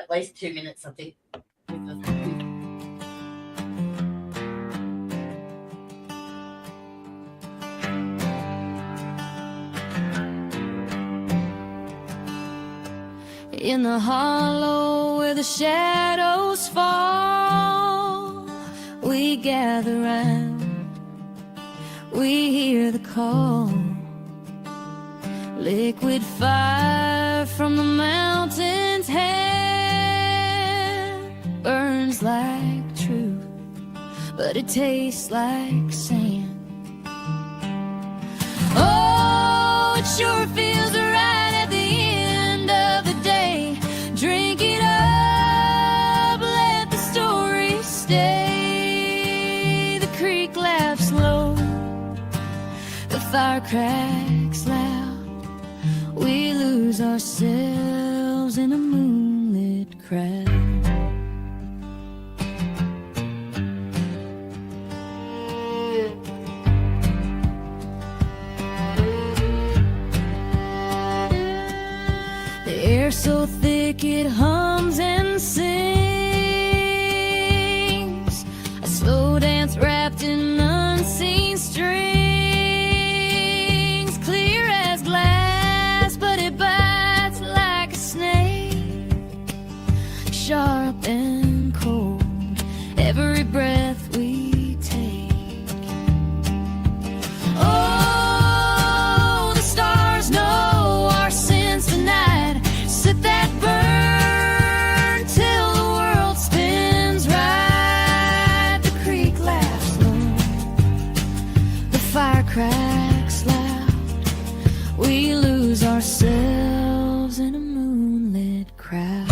at least 2 minutes, I think. In the hollow where the shadows fall, we gather round, we hear the call. Liquid fire from the mountain's hand burns like truth, but it tastes like sand. Oh, it sure feels right at the end of the day. Drink it up, let the story stay. The creek laughs low, the fire cracks loud. We lose ourselves in a moonlit crowd. The air so thick it hums and sings, a slow dance wrapped in unseen strings, clear as glass, but it bites like a snake, sharp and cold, every breath we take. Oh, the stars know our sins tonight. Set that burn till the world spins right. The creek laughs low, the fire cracks loud. We lose ourselves in a moonlit crowd.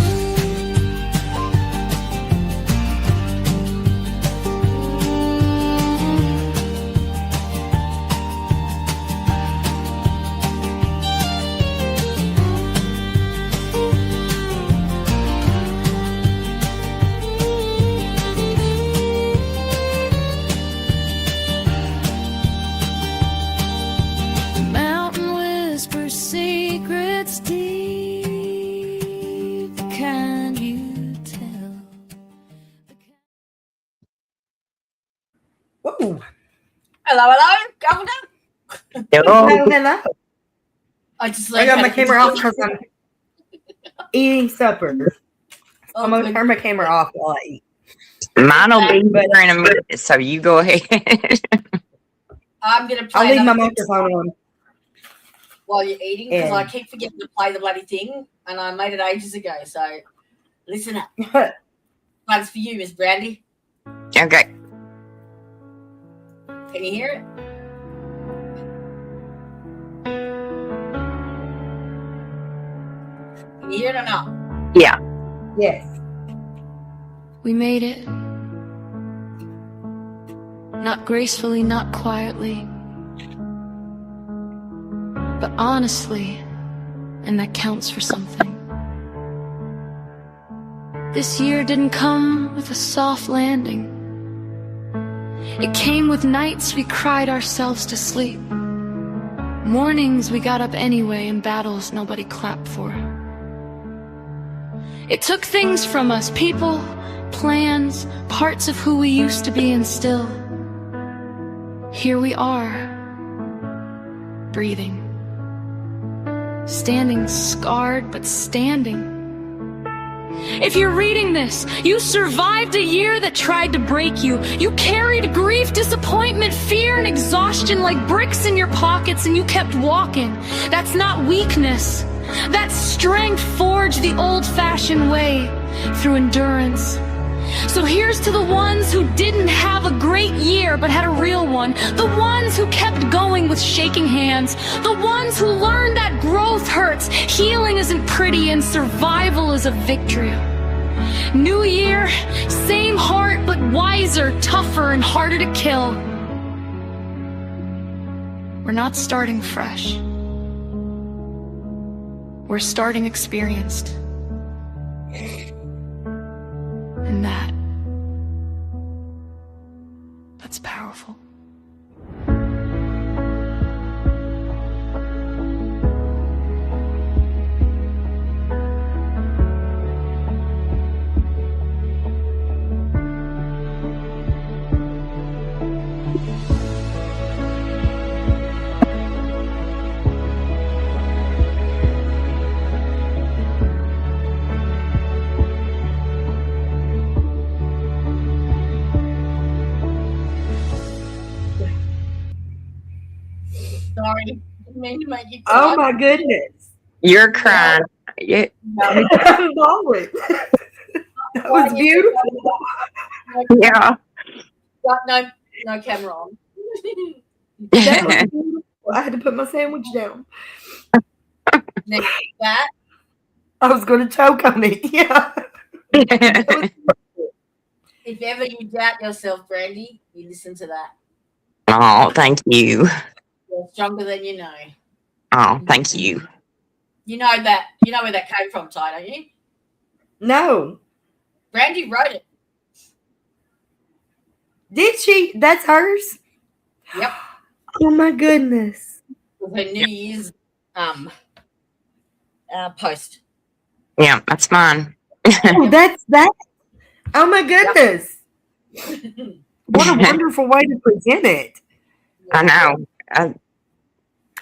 The mountain whispers secrets deep, the kind you tell. Whoa. Hello, Governor. Hello, hello. I just I got my camera off because I'm eating supper. Oh, I'm going to good. turn my camera off while I eat. Mine will be better in a minute, so you go ahead. I'm gonna play. I'll leave my another clip microphone on. while you're eating because I And- keep forgetting to play the bloody thing, and I made it ages ago. So listen up. One's for you, Miss Brandy. Okay. Can you hear it? Can you hear it or not? Yeah. Yes. We made it. Not gracefully, not quietly, but honestly, and that counts for something. This year didn't come with a soft landing. It came with nights we cried ourselves to sleep, mornings we got up anyway, and battles nobody clapped for. It took things from us, people, plans, parts of who we used to be, and still, here we are, breathing, standing scarred, but standing. If you're reading this, you survived a year that tried to break you. You carried grief, disappointment, fear, and exhaustion like bricks in your pockets, and you kept walking. That's not weakness. That's strength forged the old-fashioned way, through endurance. So here's to the ones who didn't have a great year but had a real one. The ones who kept going with shaking hands. The ones who learned that growth hurts, healing isn't pretty, and survival is a victory. New year, same heart but wiser, tougher, and harder to kill. We're not starting fresh. We're starting experienced. And that's powerful. mean to make you cry. Oh my goodness. You're crying. Yeah. I'm bawling. That was beautiful. Yeah. No camera on. That was beautiful. I had to put my sandwich down. Next to that, I was going to choke on it. Yeah. if ever you doubt yourself, Brandy, you listen to that. Oh, thank you. You're stronger than you know. Oh, thank you. You know where that came from, Ty, don't you? No. Brandy wrote it. Did she? That's hers? Yep. Oh my goodness. With her New Year's post. Yeah, that's mine. Oh, that's that. Oh my goodness. What a wonderful way to present it. I know.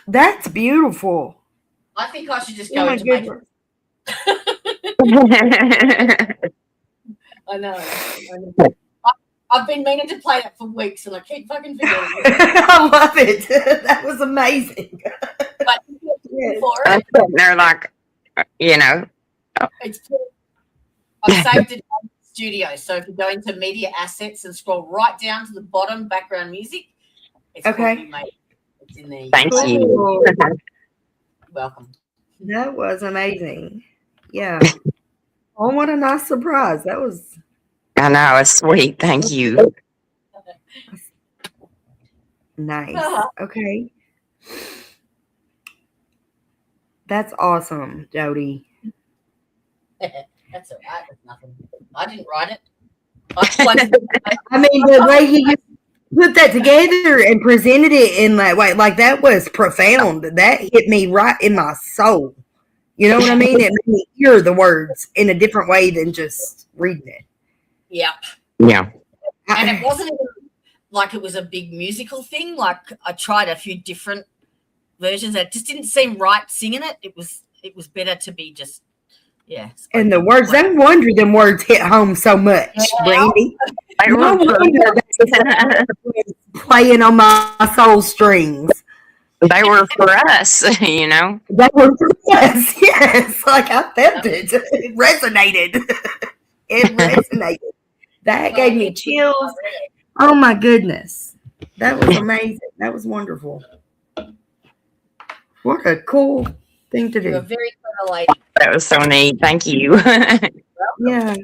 That's beautiful. I think I should just Oh go my into make goodness. I know. I've been meaning to play that for weeks and I keep fucking forgetting. I love it. That was amazing. But Yes. for I'm it, sitting there like, you know. it's I've saved it on the studio. So if you go into media assets and scroll right down to the bottom, background music, it's Okay. what you made. It's in there. Thank you. Cool. Welcome. That was amazing. Yeah. Oh, what a nice surprise. That was I know, it's sweet. Thank you. nice. Okay. That's awesome, Jody. That's all right. That's nothing. I didn't write it. I mean, the way he just put that together and presented it in that way, like that was profound. That hit me right in my soul. You know what I mean? It made me hear the words in a different way than just reading it. Yeah. Yeah. And it wasn't even like it was a big musical thing. Like I tried a few different versions that just didn't seem right singing it. It was better to be just And the words, no wonder them words hit home so much, Brandy. No wonder that's playing on my soul strings. They were for us, you know. They were for us, yes. Like I felt it. It resonated. It resonated. That gave me chills. Oh my goodness. That was amazing. That was wonderful. What a cool thing to You're a do. very clever lady. That was so neat. Thank you. Yeah.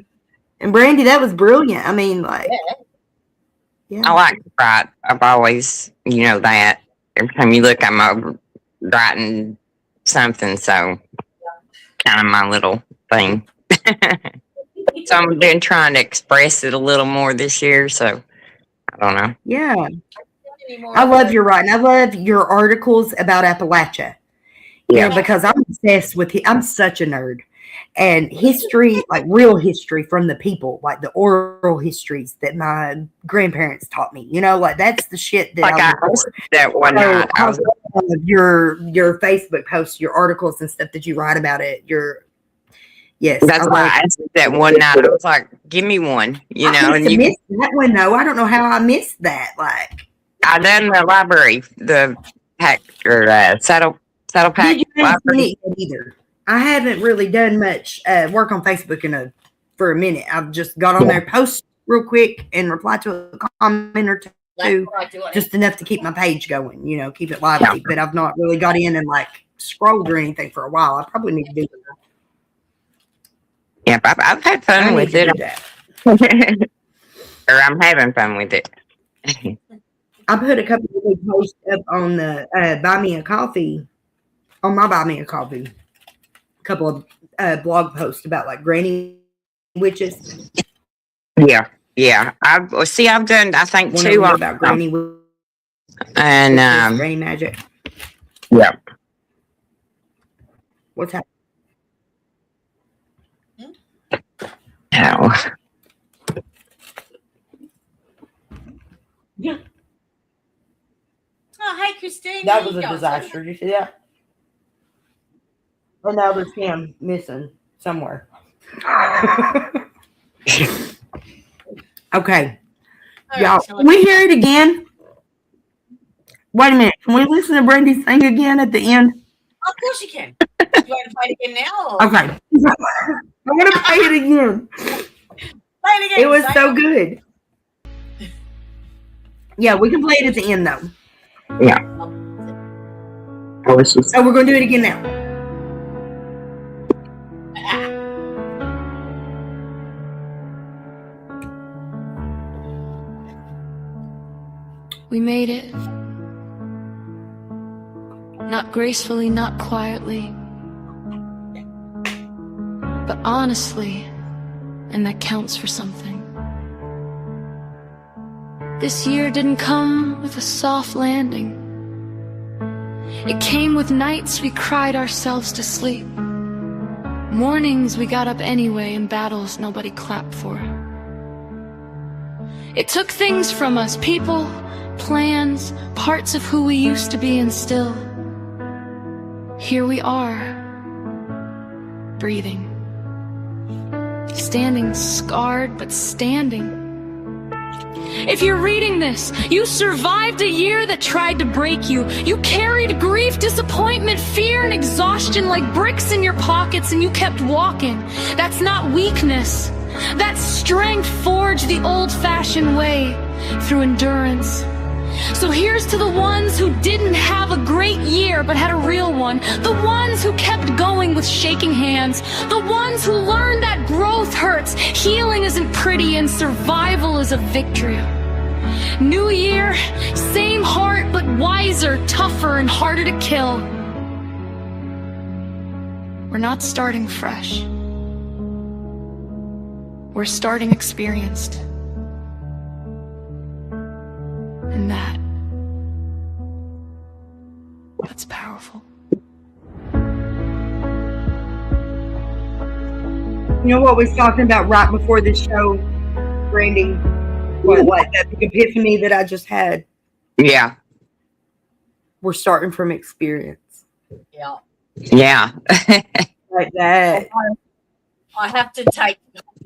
And Brandy, that was brilliant. I mean, like, yeah. I like to write. I've always, you know, that. Every time you look, I'm writing something. So, kind of my little thing. So, I'm been trying to express it a little more this year. So, I don't know. Yeah. I love your writing. I love your articles about Appalachia. Yeah. You know, because I'm obsessed with it. I'm such a nerd. And history, like real history from the people, like the oral histories that my grandparents taught me. You know, like that's the shit that Like I I look was for. that one night. I was your Facebook posts, your articles and stuff that you write about it. That's why I asked that one night. I was like, "Give me one," you know. And you missed that one though. I don't know how I missed that. Like I done the library, the pack or saddle pack. Did you haven't seen it yet either? I haven't really done much work on Facebook for a minute. I've just got on there, post real quick, and reply to a comment or two, just enough to keep my page going. You know, keep it lively. But I've not really got in and like scrolled or anything for a while. I probably need to do that. Yeah, I've had fun with it. Or I'm having fun with it. I put a couple of posts up on the Buy Me a Coffee, on my Buy Me a Coffee. A couple of blog posts about like granny witches. Yeah. I've done, I think, One two about granny witches and granny magic. Yeah. What's happening? Oh. Yeah. Oh, hey, Christine. That was a disaster. Did you see that? Oh, now there's him missing somewhere. Okay. Y'all, can we hear it again? Wait a minute. Can we listen to Brandy's thing again at the end? Of course you can. Do you want to play it again now? Or? Okay. I want to play it again. Play it again. It was so good. Yeah, we can play it at the end, though. Yeah. Oh, we're going to do it again now. We made it. Not gracefully, not quietly, but honestly, and that counts for something. This year didn't come with a soft landing. It came with nights we cried ourselves to sleep, mornings we got up anyway, and battles nobody clapped for. It took things from us, people, plans, parts of who we used to be, and still, here we are, breathing, standing scarred, but standing. If you're reading this, you survived a year that tried to break you. You carried grief, disappointment, fear, and exhaustion like bricks in your pockets, and you kept walking. That's not weakness. That's strength forged the old-fashioned way, through endurance. So here's to the ones who didn't have a great year but had a real one. The ones who kept going with shaking hands. The ones who learned that growth hurts, healing isn't pretty, and survival is a victory. New year, same heart but wiser, tougher, and harder to kill. We're not starting fresh. We're starting experienced. And that's powerful. You know what we was talking about right before the show, Brandy? What that big epiphany that I just had? Yeah. We're starting from experience. Yeah. Yeah. Like that. I have to take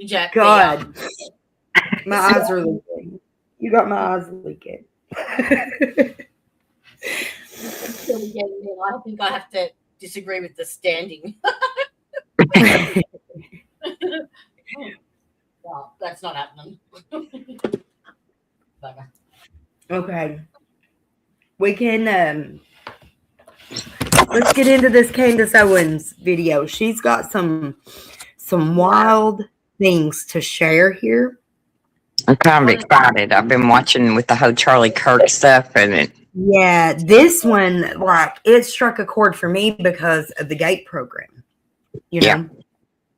Jack. God. My eyes are leaking. You got my eyes leaking. I think I have to disagree with the standing. Well, that's not happening. Okay. We can let's get into this Candice Owens video. She's got some wild things to share here. I'm kind of excited. I've been watching with the whole Charlie Kirk stuff, and yeah, this one, like, it struck a chord for me because of the GATE program. You know, yeah.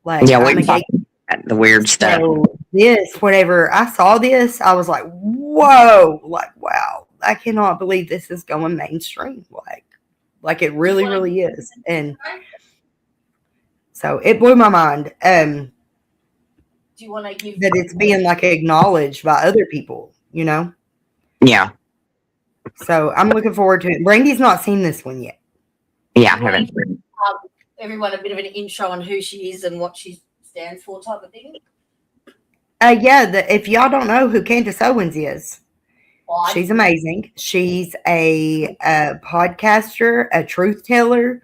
Like, yeah, we talked about the weird stuff. So this, whenever I saw this, I was like, whoa, like, wow, I cannot believe this is going mainstream. Like it really, really is. And so it blew my mind. Do you want to give that it's being like acknowledged by other people, you know? Yeah. So I'm looking forward to it. Brandy's not seen this one yet. Yeah, I haven't. Everyone a bit of an intro on who she is and what she stands for, type of thing. Yeah, if y'all don't know who Candice Owens is, she's amazing. She's a podcaster, a truth teller,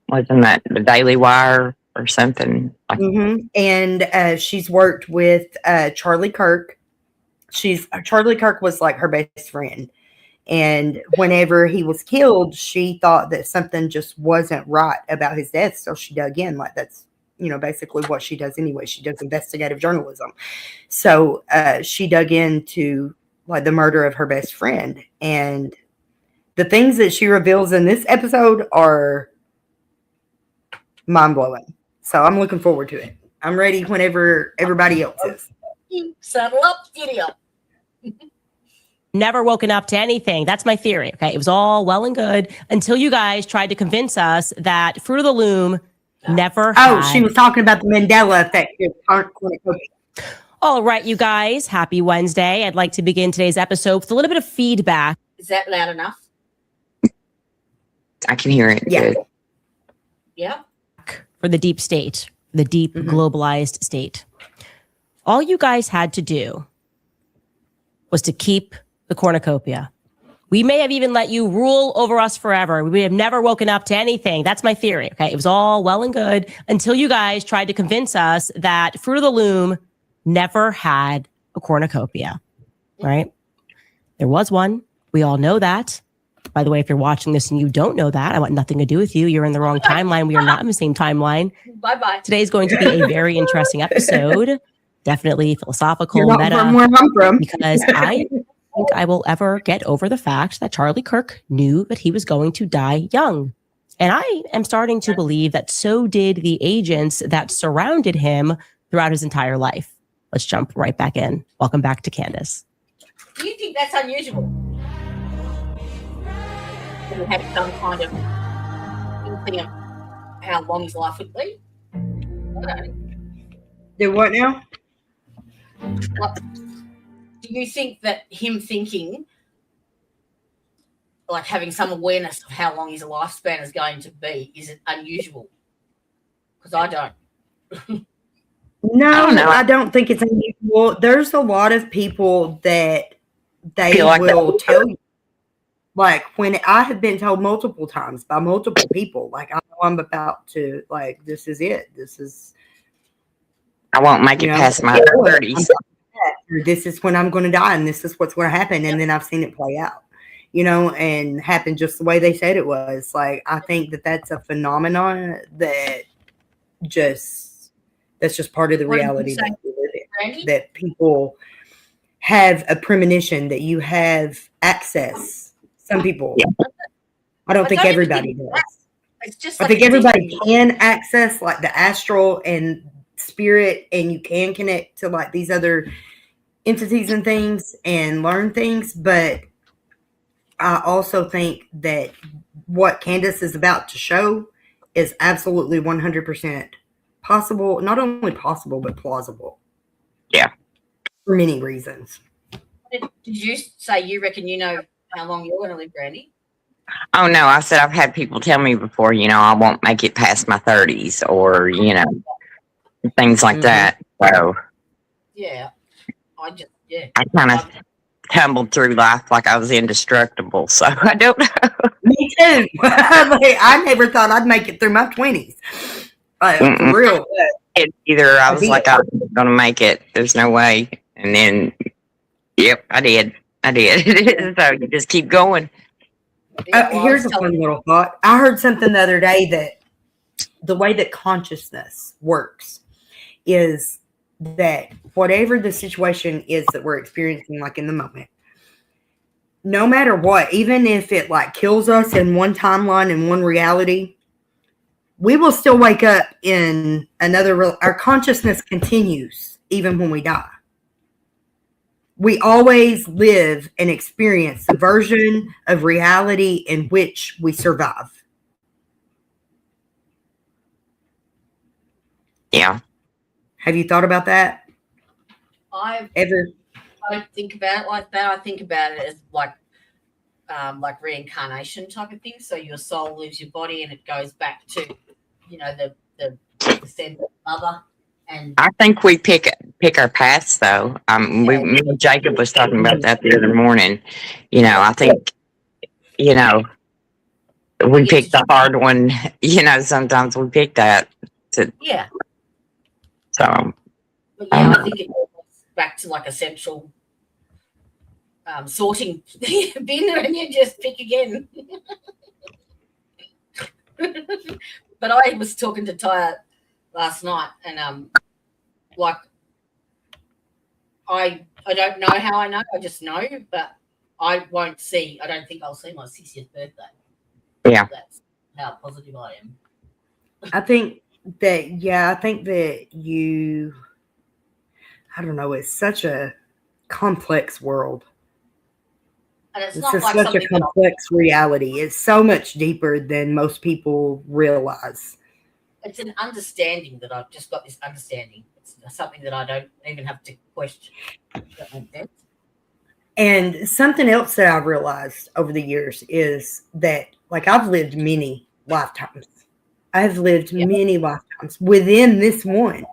wasn't that the Daily Wire or something? Mm-hmm. And she's worked with Charlie Kirk. Charlie Kirk was like her best friend. And whenever he was killed, she thought that something just wasn't right about his death. So she dug in. Like, that's, basically what she does anyway. She does investigative journalism. So she dug into like the murder of her best friend. And the things that she reveals in this episode are mind-blowing. So I'm looking forward to it. I'm ready whenever everybody else is. Settle up, giddy up. Never woken up to anything. That's my theory. Okay. It was all well and good until you guys tried to convince us that Fruit of the Loom never had. She was talking about the Mandela effect. All right, you guys. Happy Wednesday. I'd like to begin today's episode with a little bit of feedback. Is that loud enough? I can hear it. Yeah. Good. Yeah. For the deep state, the deep globalized state. All you guys had to do was to keep the cornucopia. We may have even let you rule over us forever. We have never woken up to anything. That's my theory. Okay. It was all well and good until you guys tried to convince us that Fruit of the Loom never had a cornucopia, right? There was one. We all know that. By the way, if you're watching this and you don't know that, I want nothing to do with you. You're in the wrong timeline. We are not in the same timeline. Bye-bye. Today is going to be a very interesting episode. Definitely philosophical, You're not meta, from where I'm from. because I think I will ever get over the fact that Charlie Kirk knew that he was going to die young. And I am starting to believe that so did the agents that surrounded him throughout his entire life. Let's jump right back in. Welcome back to Candice. Do you think that's unusual? That he had some kind of thing of how long his life would be? I don't know. Do what now? Like, do you think that him thinking, like having some awareness of how long his lifespan is going to be, is it unusual? Because I don't. No, I don't think it's unusual. There's a lot of people that they Feel like will that. tell you. Like when I have been told multiple times by multiple people, like I know I'm about to, like, this is it. This is, I won't make it past my 30s. This is when I'm going to die, and this is what's going to happen. And then I've seen it play out, and happen just the way they said it was. Like, I think that that's a phenomenon that's just part of the reality that we live in. That people have a premonition, that you have access. Some people, I don't think everybody does. It's just I think everybody can access like the astral and spirit, and you can connect to like these other entities and things and learn things. But I also think that what Candice is about to show is absolutely 100% possible. Not only possible, but plausible. Yeah. For many reasons. Did you say you reckon you know how long you're going to live, Brandy? Oh, no. I said I've had people tell me before, I won't make it past my 30s or, things like that. So, yeah. I kind of tumbled through life like I was indestructible. So, I don't know. Me too. I never thought I'd make it through my 20s. For real. Either I was like, I'm going to make it. There's no way. And then, yep, I did. So, you just keep going. Here's a fun little thought. I heard something the other day that the way that consciousness works is that whatever the situation is that we're experiencing, like in the moment, no matter what, even if it like kills us in one timeline, in one reality, we will still wake up in another. Our consciousness continues even when we die. We always live and experience the version of reality in which we survive. Yeah. Have you thought about that? I don't think about it like that. I think about it as like reincarnation type of thing. So your soul leaves your body and it goes back to, the descendant mother. And I think we pick our paths, though. Me and Jacob was talking about that the other morning. I think, we pick the hard one. Sometimes we pick that. Yeah. So. But yeah, I think it goes back to like a central sorting bin, and you just pick again. But I was talking to Tyre last night, and I don't know how I know. I just know, but I don't think I'll see my 60th birthday. Yeah, that's how positive I am. I think that I don't know. It's such a complex world. And it's This not is like such a complex reality. It's so much deeper than most people realize. It's an understanding that I've just got this understanding. It's something that I don't even have to question. Does that make sense? And something else that I've realized over the years is that, like, I've lived many lifetimes. I've lived many lifetimes within this one.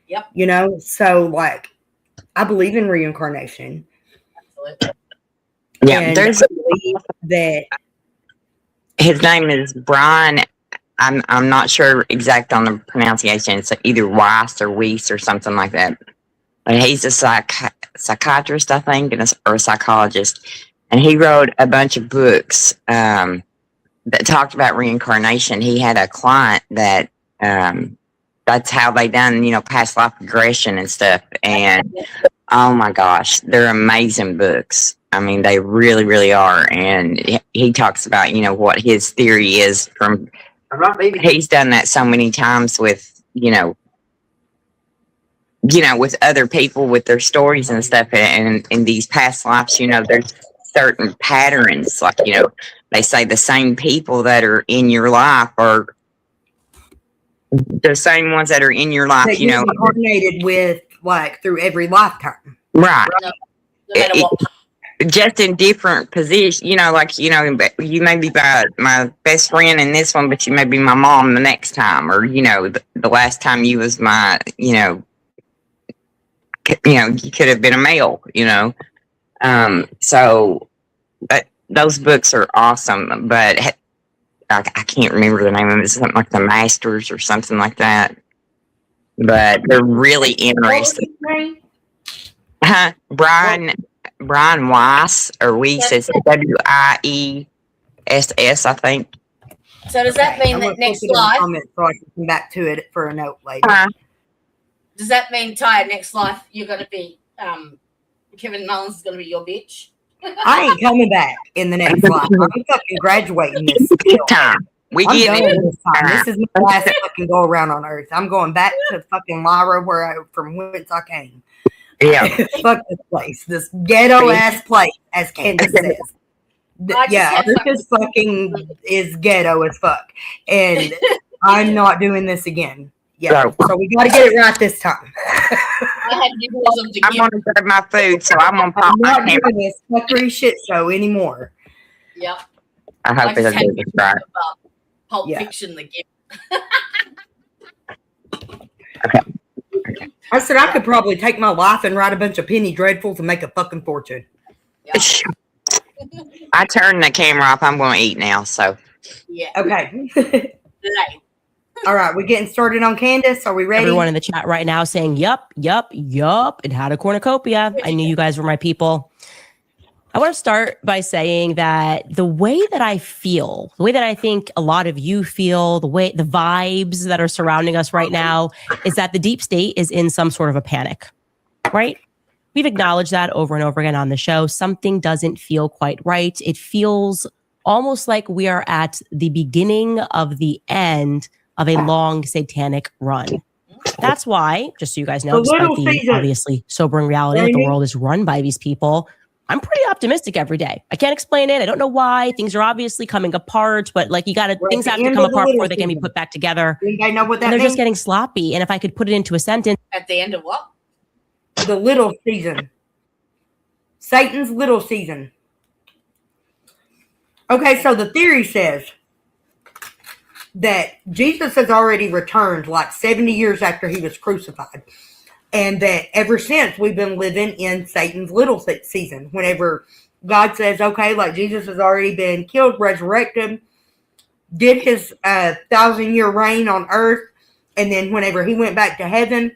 Yep. So, like, I believe in reincarnation. Yeah, And there's I believe that his name is Brian. I'm not sure exact on the pronunciation. It's either Weiss or Weiss or something like that. But he's a psychiatrist, I think, or a psychologist, and he wrote a bunch of books that talked about reincarnation. He had a client that that's how they done, past life regression and stuff. And oh my gosh, they're amazing books. I mean, they really, really are. And he talks about, what his theory is from. He's done that so many times with, with other people with their stories and stuff. And in these past lives, there's certain patterns. Like, they say the same people that are in your life are the same ones that are in your life, that you're incarnated with, like, through every lifetime. Right. No matter what. Just in different positions, you may be my best friend in this one, but you may be my mom the next time, or the last time you was my, you could have been a male, so those books are awesome, but I can't remember the name of it. It's something like The Masters or something like that, but they're really interesting. Brian Weiss, or Weiss, it's WIESS, I think. So does that mean that next life? So I can come back to it for a note later. Does that mean, Ty, next life you're going to be Kevin Mullins is going to be your bitch? I ain't coming back in the next life. I'm fucking graduating this time. I'm done this time. This is my last fucking go around on Earth. I'm going back to fucking Lyra, from whence I came. Yeah. Fuck this place. This ghetto ass place, as Candice says. Earth is ghetto as fuck. And I'm not doing this again. Yeah. So we gotta get it right this time. I'm gonna grab my food, so I'm gonna pop my camera. Doing this fuckery shit show anymore. Yep. I hope it'll do this right. Pulp Fiction, the gift. Okay. I said I could probably take my life and write a bunch of penny dreadfuls and make a fucking fortune. Yep. I turned the camera off. I'm going to eat now. So. Yeah. Okay. All right. We're getting started on Candice. Are we ready? Everyone in the chat right now saying, yup, and how to cornucopia. I knew you guys were my people. I want to start by saying that the way that I feel, the way that I think a lot of you feel, the vibes that are surrounding us right now is that the deep state is in some sort of a panic, right? We've acknowledged that over and over again on the show. Something doesn't feel quite right. It feels almost like we are at the beginning of the end of a long satanic run. That's why, just so you guys know, despite the obviously sobering reality that the world is run by these people, I'm pretty optimistic every day. I can't explain it. I don't know why. Things are obviously coming apart, but things have to come apart before they can be put back together. I know what that means. They're just getting sloppy. And if I could put it into a sentence. At the end of what? The little season. Satan's little season. Okay, so the theory says that Jesus has already returned like 70 years after he was crucified. And that ever since we've been living in Satan's little season. Whenever God says, okay, like Jesus has already been killed, resurrected, did his 1,000-year reign on earth. And then whenever he went back to heaven,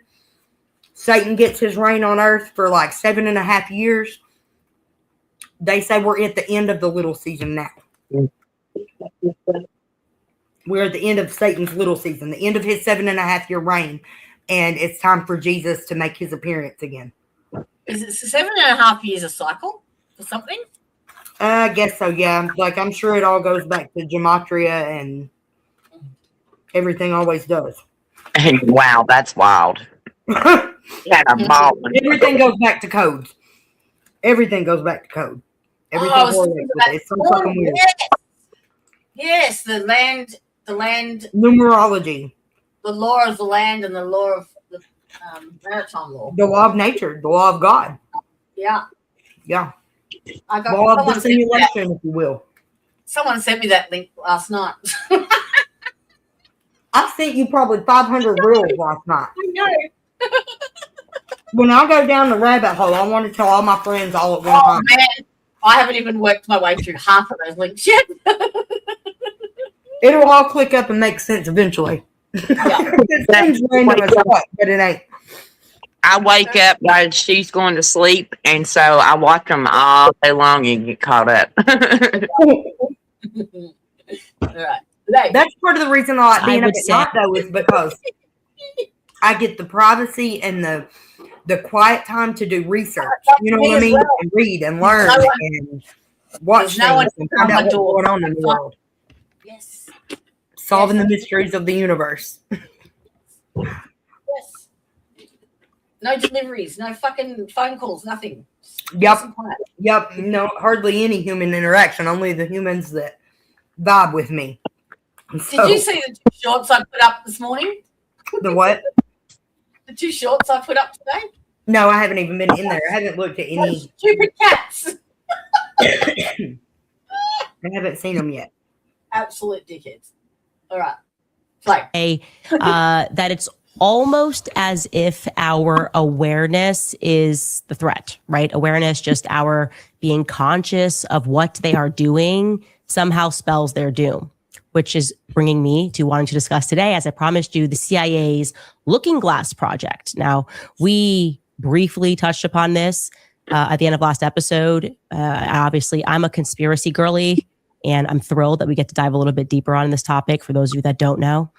Satan gets his reign on earth for like 7.5 years. They say we're at the end of the little season now. We're at the end of Satan's little season, the end of his 7.5-year reign. And it's time for Jesus to make his appearance again. Is it 7.5 years a cycle or something? I guess so, yeah. Like, I'm sure it all goes back to gematria and everything always does. Wow, that's wild. Everything goes back to codes. Everything goes back to code. Everything it's so fucking weird. Yes, the land. Numerology. The law of the land and the law of the maritime law. The law of nature, the law of God. Yeah. Yeah. I got law of the simulation, if you will. Someone sent me that link last night. I sent you probably 500 reels last night. I know. when I go down the rabbit hole, I want to tell all my friends all at one time. Man, I haven't even worked my way through half of those links yet. It'll all click up and make sense eventually. Yeah. It seems random as fuck, but it ain't. I wake up while she's going to sleep, and so I watch them all day long and get caught up. All right. That's part of the reason I like being up would at say- night, though, is because I get the privacy and the quiet time to do research. You know what I mean? And read and learn and watch no one things and find out what's door. going on in the world. Yes. Solving the mysteries of the universe. Yes. No deliveries, no fucking phone calls, nothing. Yep. Yep. No, hardly any human interaction. Only the humans that vibe with me. So, Did you see the 2 shorts I put up this morning? the what? The 2 shorts I put up today? No, I haven't even been in there. I haven't looked at Those any. stupid cats. I haven't seen them yet. Absolute dickheads. All right. Play. That it's almost as if our awareness is the threat, right? Awareness, just our being conscious of what they are doing, somehow spells their doom, which is bringing me to wanting to discuss today, as I promised you, the CIA's Looking Glass Project. Now, we briefly touched upon this at the end of last episode. Obviously, I'm a conspiracy girly, and I'm thrilled that we get to dive a little bit deeper on this topic for those of you that don't know.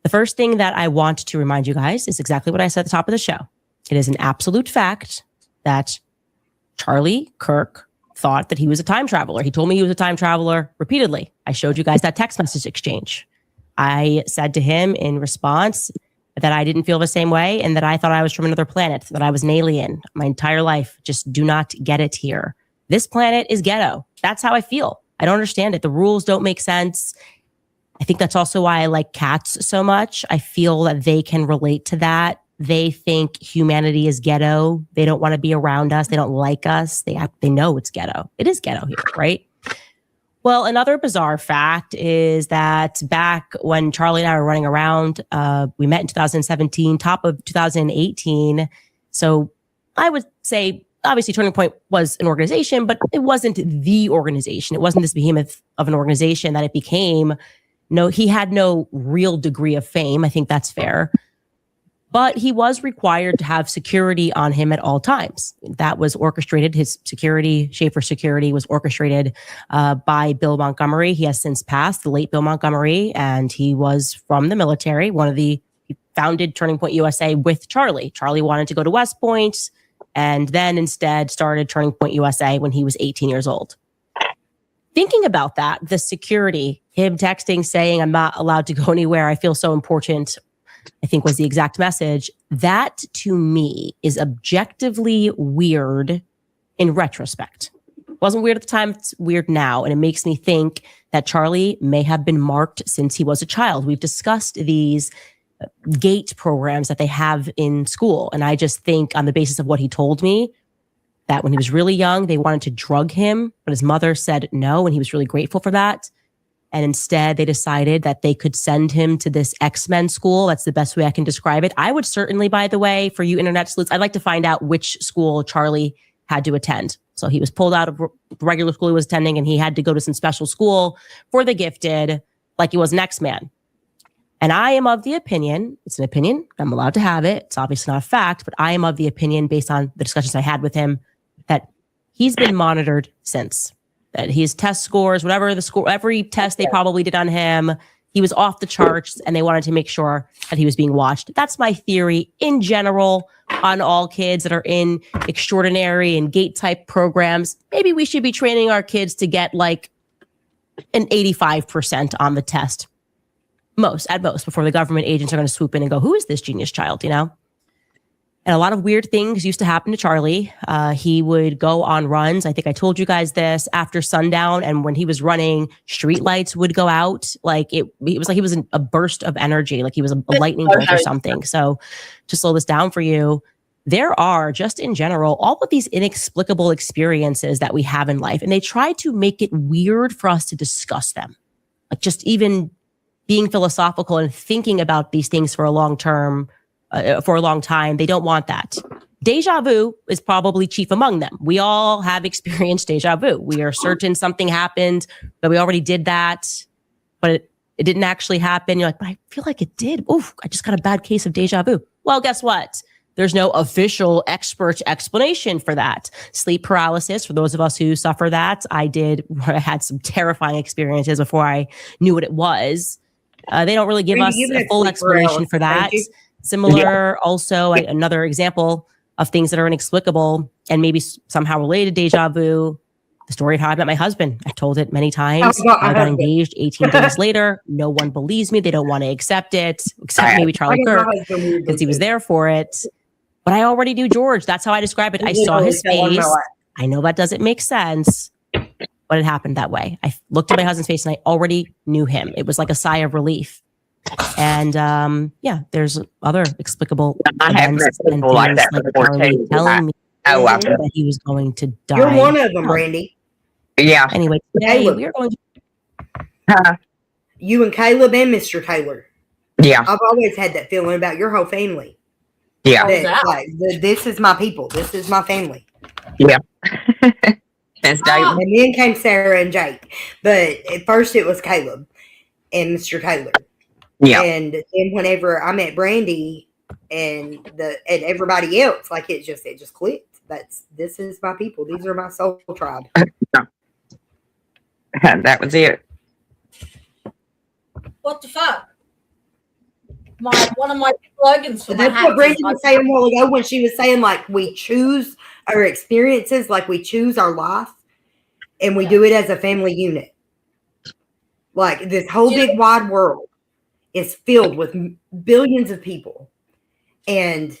The first thing that I want to remind you guys is exactly what I said at the top of the show. It is an absolute fact that Charlie Kirk thought that he was a time traveler. He told me he was a time traveler repeatedly. I showed you guys that text message exchange. I said to him in response that I didn't feel the same way and that I thought I was from another planet, that I was an alien my entire life. Just do not get it here. This planet is ghetto. That's how I feel. I don't understand it. The rules don't make sense. I think that's also why I like cats so much. I feel that they can relate to that. They think humanity is ghetto. They don't want to be around us. They don't like us. They know it's ghetto. It is ghetto here, right? Well, another bizarre fact is that back when Charlie and I were running around, we met in 2017, top of 2018. So I would say, obviously, Turning Point was an organization, but it wasn't the organization. It wasn't this behemoth of an organization that it became. No, he had no real degree of fame. I think that's fair. But he was required to have security on him at all times. That was orchestrated. His security, Schaefer Security, was orchestrated by Bill Montgomery. He has since passed, the late Bill Montgomery, and he was from the military. He founded Turning Point USA with Charlie. Charlie wanted to go to West Point, and then instead started Turning Point USA when he was 18 years old. Thinking about that, the security, him texting saying, I'm not allowed to go anywhere, I feel so important, I think was the exact message. That to me is objectively weird in retrospect. It wasn't weird at the time, it's weird now. And it makes me think that Charlie may have been marked since he was a child. We've discussed these GATE programs that they have in school. And I just think on the basis of what he told me, that when he was really young, they wanted to drug him, but his mother said no, and he was really grateful for that. And instead, they decided that they could send him to this X-Men school. That's the best way I can describe it. I would certainly, by the way, for you internet sleuths, I'd like to find out which school Charlie had to attend. So he was pulled out of the regular school he was attending, and he had to go to some special school for the gifted, like he was an X-Man. And I am of the opinion, it's an opinion, I'm allowed to have it, it's obviously not a fact, but I am of the opinion, based on the discussions I had with him, that he's been monitored since. That his test scores, whatever the score, every test they probably did on him, he was off the charts, and they wanted to make sure that he was being watched. That's my theory in general on all kids that are in extraordinary and GATE type programs. Maybe we should be training our kids to get like an 85% on the test. At most, before the government agents are going to swoop in and go, who is this genius child, you know? And a lot of weird things used to happen to Charlie. He would go on runs. I think I told you guys this after sundown. And when he was running, street lights would go out. It was like he was a burst of energy, like he was a lightning bolt or something. So to slow this down for you, there are just in general, all of these inexplicable experiences that we have in life. And they try to make it weird for us to discuss them. Like just even being philosophical and thinking about these things for a long time. They don't want that. Deja vu is probably chief among them. We all have experienced deja vu. We are certain something happened, but we already did that, but it didn't actually happen. You're like, but I feel like it did. Oof, I just got a bad case of deja vu. Well, guess what? There's no official expert explanation for that. Sleep paralysis, for those of us who suffer that, I had some terrifying experiences before I knew what it was. They don't really give us a full explanation for that. Similar, also, another example of things that are inexplicable and maybe somehow related to deja vu. The story of how I met my husband. I've told it many times. I got engaged 18 days later. No one believes me. They don't want to accept it, except maybe Charlie Kirk, because he was there for it. But I already knew George. That's how I describe it. I saw his face. I know that doesn't make sense, but it happened that way. I looked at my husband's face and I already knew him. It was like a sigh of relief. And there's other explicable events and things like Charlie telling me that he was going to die. You're one of them, Randy. Yeah. Anyway, today we are going to... You and Caleb and Mr. Taylor. Yeah. I've always had that feeling about your whole family. Yeah. This is my people. This is my family. Yeah. And then came Sarah and Jake. But at first it was Caleb and Mr. Taylor. Yeah. And then whenever I met Brandy and everybody else, like it just clicked. This is my people. These are my soul tribe. That was it. What the fuck? One of my slogans for That's what Brandy was saying a while ago when she was saying, like, we choose our experiences, like we choose our life, and we do it as a family unit. Like this whole big wide world is filled with billions of people, and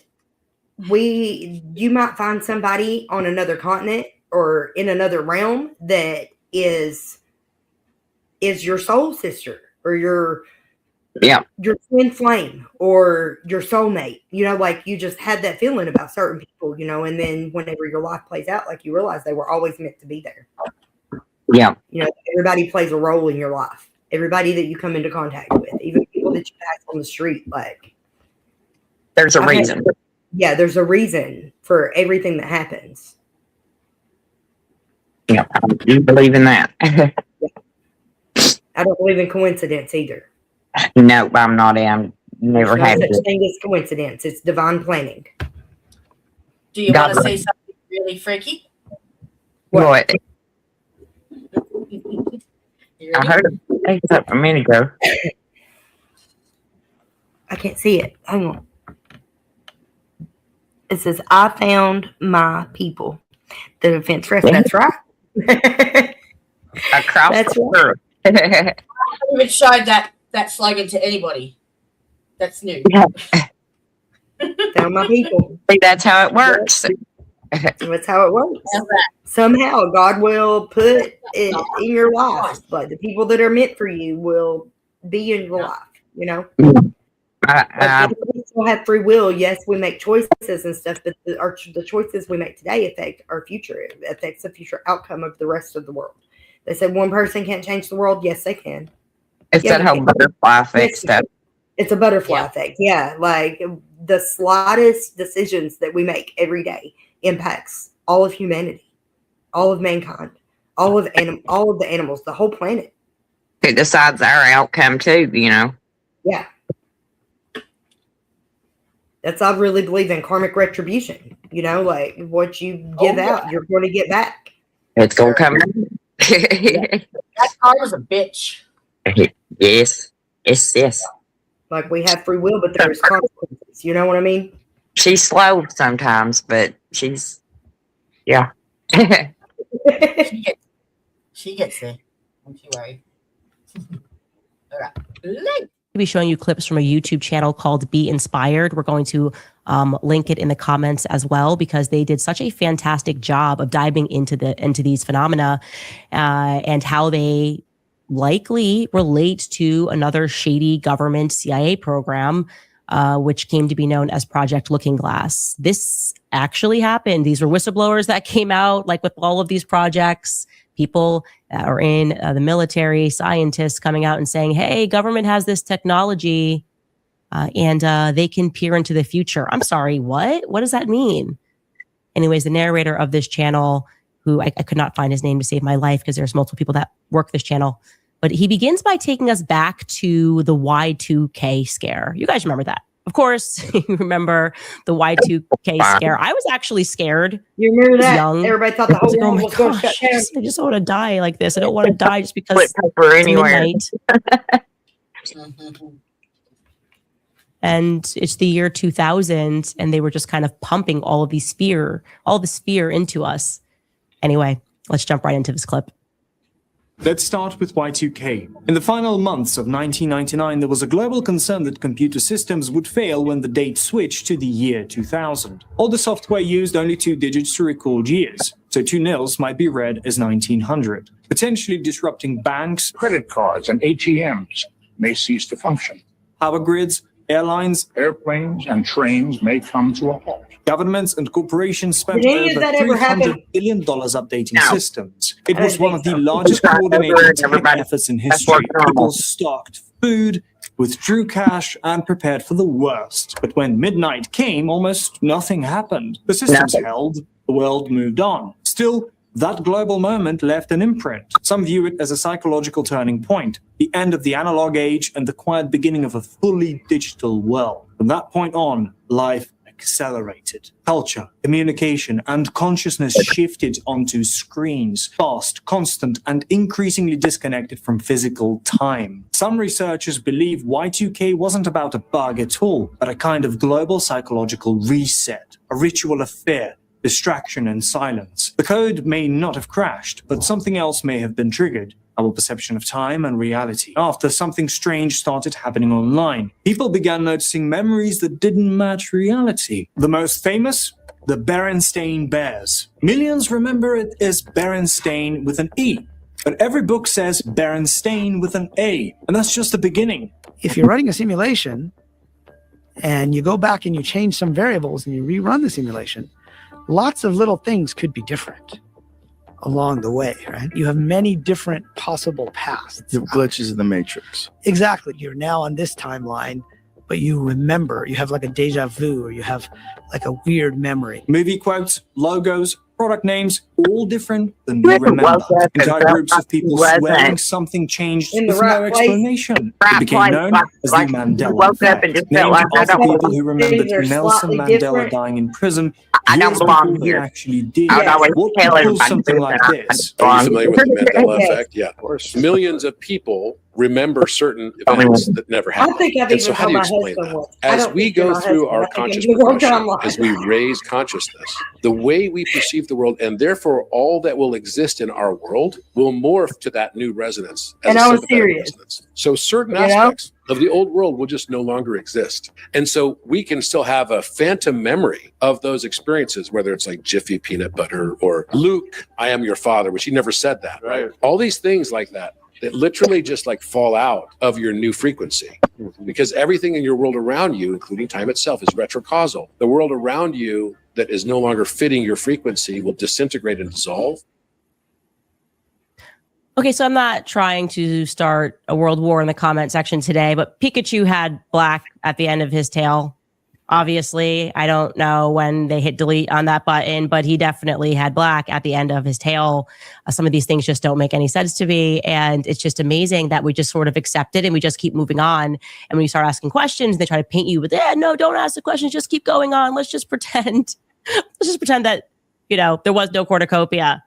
you might find somebody on another continent or in another realm that is your soul sister or your twin flame or your soulmate. You know, like you just had that feeling about certain people, you know, and then whenever your life plays out, like you realize they were always meant to be there. Yeah. You know, everybody plays a role in your life. Everybody that you come into contact with, even people that you pass on the street, like there's a reason. There's a reason for everything that happens. Yeah, I do believe in that. I don't believe in coincidence either. No, I'm not in. Never had no such thing as coincidence. It's divine planning. Do you want to say something really freaky? What? I heard it a minute ago. I can't see it. Hang on. It says, I found my people. The defense rest. That's right. Across That's the world. I haven't even showed that slogan to anybody. That's new. Found my people. See, that's how it works. That's how it works. Somehow God will put it in your life. Like the people that are meant for you will be in your life, you know? We still have free will. Yes, we make choices and stuff, but the choices we make today affect our future. It affects the future outcome of the rest of the world. They said one person can't change the world. Yes, they can. It's that whole butterfly effect stuff. It's a butterfly effect. Yeah, like the slightest decisions that we make every day impacts all of humanity, all of mankind, all of the animals, the whole planet. It decides our outcome too, you know. Yeah. I really believe in karmic retribution. You know, like what you give out, you're going to get back. It's going to come. That karma's a bitch. Yes. Yes. Like we have free will, but there's consequences. You know what I mean? She's slow sometimes, but she's, yeah. she gets there. Don't you worry. All right. We'll be showing you clips from a YouTube channel called Be Inspired. We're going to link it in the comments as well, because they did such a fantastic job of diving into these phenomena and how they likely relate to another shady government CIA program, which came to be known as Project Looking Glass. This actually happened. These were whistleblowers that came out, like with all of these projects. People that are in the military, scientists coming out and saying, hey, government has this technology and they can peer into the future. I'm sorry, what? What does that mean? Anyways, the narrator of this channel, who I could not find his name to save my life because there's multiple people that work this channel, but he begins by taking us back to the Y2K scare. You guys remember that? Of course, you remember the Y2K scare. I was actually scared. You remember that? Young. Everybody thought the whole world was going to shut down. I just want to die like this. I don't want to die just because it's anywhere. midnight. And it's the year 2000, and they were just kind of pumping all this fear into us. Anyway, let's jump right into this clip. Let's start with Y2K. In the final months of 1999, there was a global concern that computer systems would fail when the date switched to the year 2000. All the software used only 2 digits to record years, so 2 nils might be read as 1900, potentially disrupting banks. Credit cards and ATMs may cease to function. Power grids, airlines, Airplanes and trains may come to a halt. governments and corporations spent Did any of over that ever happen? $300 billion updating No. systems. It I was don't one think of the so. largest It's not coordinated over, tech everybody. efforts in That's history. what's normal. People stocked food, withdrew cash, and prepared for the worst. But when midnight came, almost nothing happened. The systems Nothing. held, the world moved on. Still, that global moment left an imprint. Some view it as a psychological turning point, the end of the analog age and the quiet beginning of a fully digital world. From that point on, life accelerated. Culture, communication, and consciousness shifted onto screens, fast, constant, and increasingly disconnected from physical time. Some researchers believe Y2K wasn't about a bug at all, but a kind of global psychological reset, a ritual of fear, distraction, and silence. The code may not have crashed, but something else may have been triggered. Our perception of time and reality. After something strange started happening online, people began noticing memories that didn't match reality. The most famous? The Berenstain Bears. Millions remember it as Berenstain with an E, but every book says Berenstain with an A, and that's just the beginning. If you're running a simulation and you go back and you change some variables and you rerun the simulation, lots of little things could be different along the way, right? You have many different possible paths. The glitches in the matrix. Exactly. You're now on this timeline, but you remember, you have like a deja vu, or you have like a weird memory. Movie quotes, logos, product names, all different than we Whoever remember. woke up and Entire felt groups of like people he wasn't swearing something changed in the with right no place. explanation. Right It became place, known as like the Mandela woke up effect, and just named felt like I after don't people who remembered Things are Nelson slightly Mandela different. dying in prison I don't years belong before he here. actually did. I would always What tell would pull everybody something this, like and I this? don't Are you familiar with the Mandela Yes. effect? Yeah. Of course. Millions of people remember certain Only events one. that never I happened. think I've And so even how do told you my explain husband that? once. I As don't we think you're go my through husband. our I think conscious you're working progression, on as we raise consciousness, the way we perceive the world, and therefore all that will exist in our world, will morph to that new resonance. As And a I was sympathetic serious. resonance. So certain You know? aspects of the old world will just no longer exist. And so we can still have a phantom memory of those experiences, whether it's like Jiffy peanut butter or Luke, I am your father, which he never said that, right? All these things like that literally just like fall out of your new frequency, because everything in your world around you, including time itself, is retrocausal. The world around you that is no longer fitting your frequency will disintegrate and dissolve. Okay, so I'm not trying to start a world war in the comment section today, but Pikachu had black at the end of his tail. Obviously, I don't know when they hit delete on that button, but he definitely had black at the end of his tail. Some of these things just don't make any sense to me. And it's just amazing that we just sort of accept it and we just keep moving on. And when you start asking questions, they try to paint you with, no, don't ask the questions. Just keep going on. Let's just pretend. Let's just pretend that, there was no cornucopia.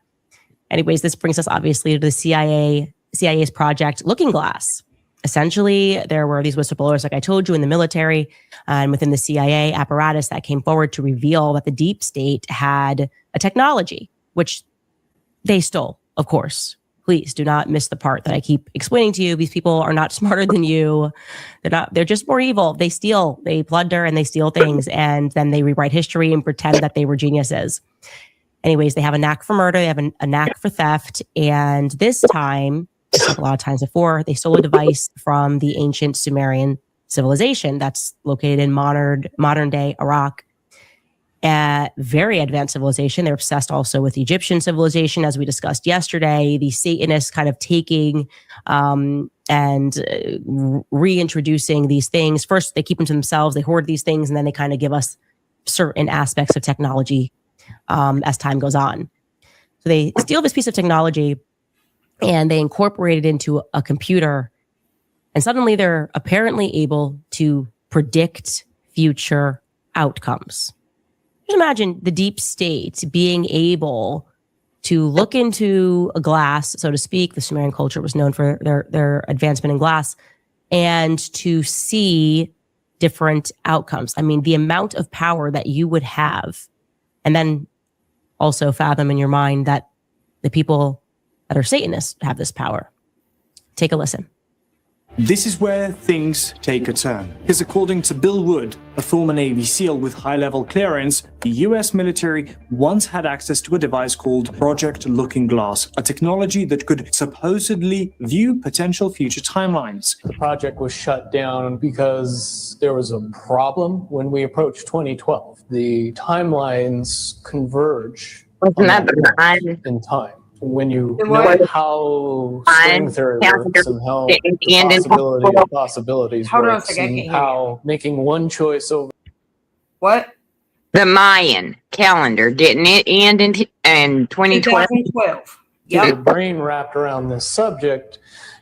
Anyways, this brings us obviously to the CIA's project Looking Glass. Essentially, there were these whistleblowers, like I told you, in the military and within the CIA apparatus that came forward to reveal that the deep state had a technology, which they stole, of course. Please do not miss the part that I keep explaining to you. These people are not smarter than you. They're just more evil. They steal, they plunder, and they steal things, and then they rewrite history and pretend that they were geniuses. Anyways, they have a knack for murder, they have a knack for theft, and this time, like a lot of times before, they stole a device from the ancient Sumerian civilization that's located in modern day Iraq. Very advanced civilization. They're obsessed also with Egyptian civilization, as we discussed yesterday. The Satanists kind of taking and reintroducing these things. First, they keep them to themselves. They hoard these things, and then they kind of give us certain aspects of technology. as time goes on. So they steal this piece of technology and they incorporate it into a computer. And suddenly they're apparently able to predict future outcomes. Just imagine the deep state being able to look into a glass, so to speak. The Sumerian culture was known for their advancement in glass, and to see different outcomes. I mean, the amount of power that you would have, and then also fathom in your mind that the people that are Satanists have this power. Take a listen. This is where things take a turn. Because according to Bill Wood, a former Navy SEAL with high-level clearance, the US military once had access to a device called Project Looking Glass, a technology that could supposedly view potential future timelines. The project was shut down because there was a problem when we approached 2012. The timelines converge in time. When you know how string theory works and how the possibilities works and how making one choice over... What? The Mayan calendar, didn't it end in 2012? 2012. Get your brain wrapped around this subject,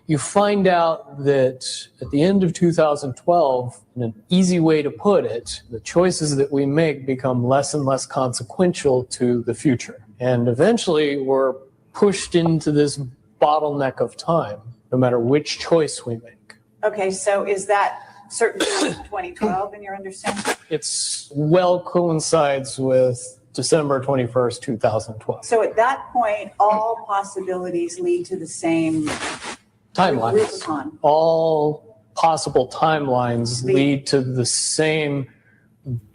you find out that at the end of 2012, in an easy way to put it, the choices that we make become less and less consequential to the future. And eventually we're pushed into this bottleneck of time, no matter which choice we make. Okay, so is that certain 2012 in your understanding? It's well coincides with December 21st, 2012. So at that point, all possibilities lead to the same timelines. Rubicon. All possible timelines lead to the same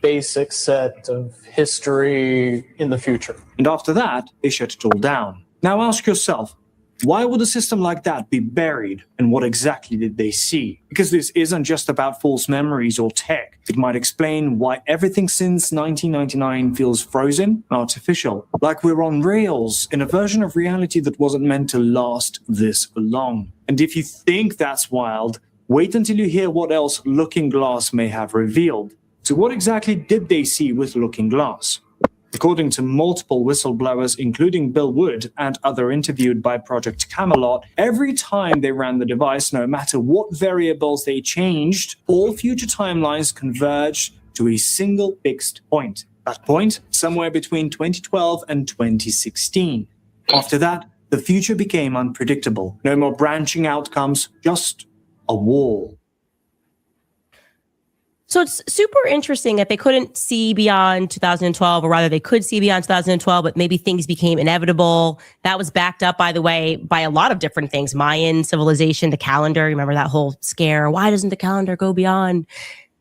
basic set of history in the future. And after that, they shut it all down. Now ask yourself, why would a system like that be buried, and what exactly did they see? Because this isn't just about false memories or tech. It might explain why everything since 1999 feels frozen and artificial, like we're on rails in a version of reality that wasn't meant to last this long. And if you think that's wild, wait until you hear what else Looking Glass may have revealed. So what exactly did they see with Looking Glass? According to multiple whistleblowers, including Bill Wood and other interviewed by Project Camelot, every time they ran the device, no matter what variables they changed, all future timelines converged to a single fixed point. That point, somewhere between 2012 and 2016. After that, the future became unpredictable. No more branching outcomes, just a wall. So it's super interesting that they couldn't see beyond 2012, or rather they could see beyond 2012, but maybe things became inevitable. That was backed up, by the way, by a lot of different things. Mayan civilization, the calendar, remember that whole scare? Why doesn't the calendar go beyond?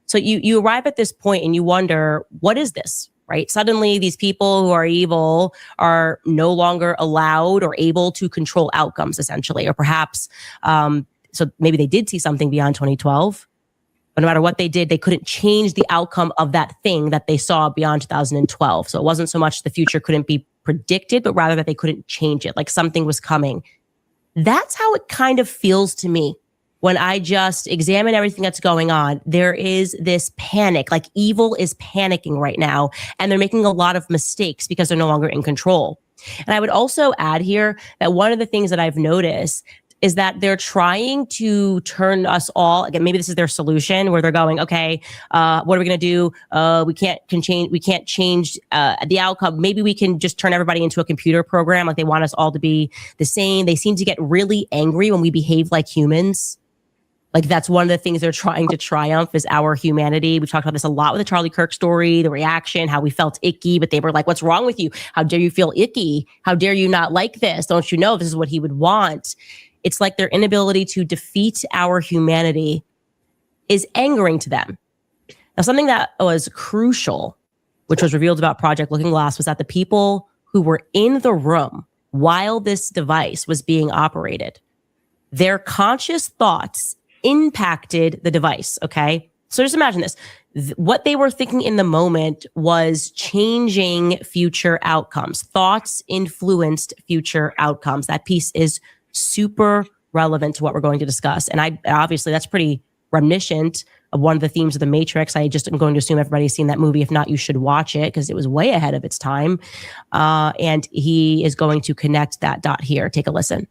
So you arrive at this point and you wonder, what is this, right? Suddenly these people who are evil are no longer allowed or able to control outcomes, essentially, or perhaps, so maybe they did see something beyond 2012. But no matter what they did, they couldn't change the outcome of that thing that they saw beyond 2012. So it wasn't so much the future couldn't be predicted, but rather that they couldn't change it, like something was coming. That's how it kind of feels to me when I just examine everything that's going on. There is this panic, like evil is panicking right now, and they're making a lot of mistakes because they're no longer in control. And I would also add here that one of the things that I've noticed is that they're trying to turn us all, again, maybe this is their solution, where they're going, okay, what are we going to do? We can't change the outcome. Maybe we can just turn everybody into a computer program. Like they want us all to be the same. They seem to get really angry when we behave like humans. Like that's one of the things they're trying to triumph is our humanity. We've talked about this a lot with the Charlie Kirk story, the reaction, how we felt icky, but they were like, what's wrong with you? How dare you feel icky? How dare you not like this? Don't you know this is what he would want? It's like their inability to defeat our humanity is angering to them. Now, something that was crucial, which was revealed about Project Looking Glass, was that the people who were in the room while this device was being operated, their conscious thoughts impacted the device, okay? So just imagine this. What they were thinking in the moment was changing future outcomes. Thoughts influenced future outcomes. That piece is super relevant to what we're going to discuss. And obviously that's pretty reminiscent one of the themes of The Matrix. I just am going to assume everybody's seen that movie. If not, you should watch it because it was way ahead of its time. And he is going to connect that dot here. Take a listen.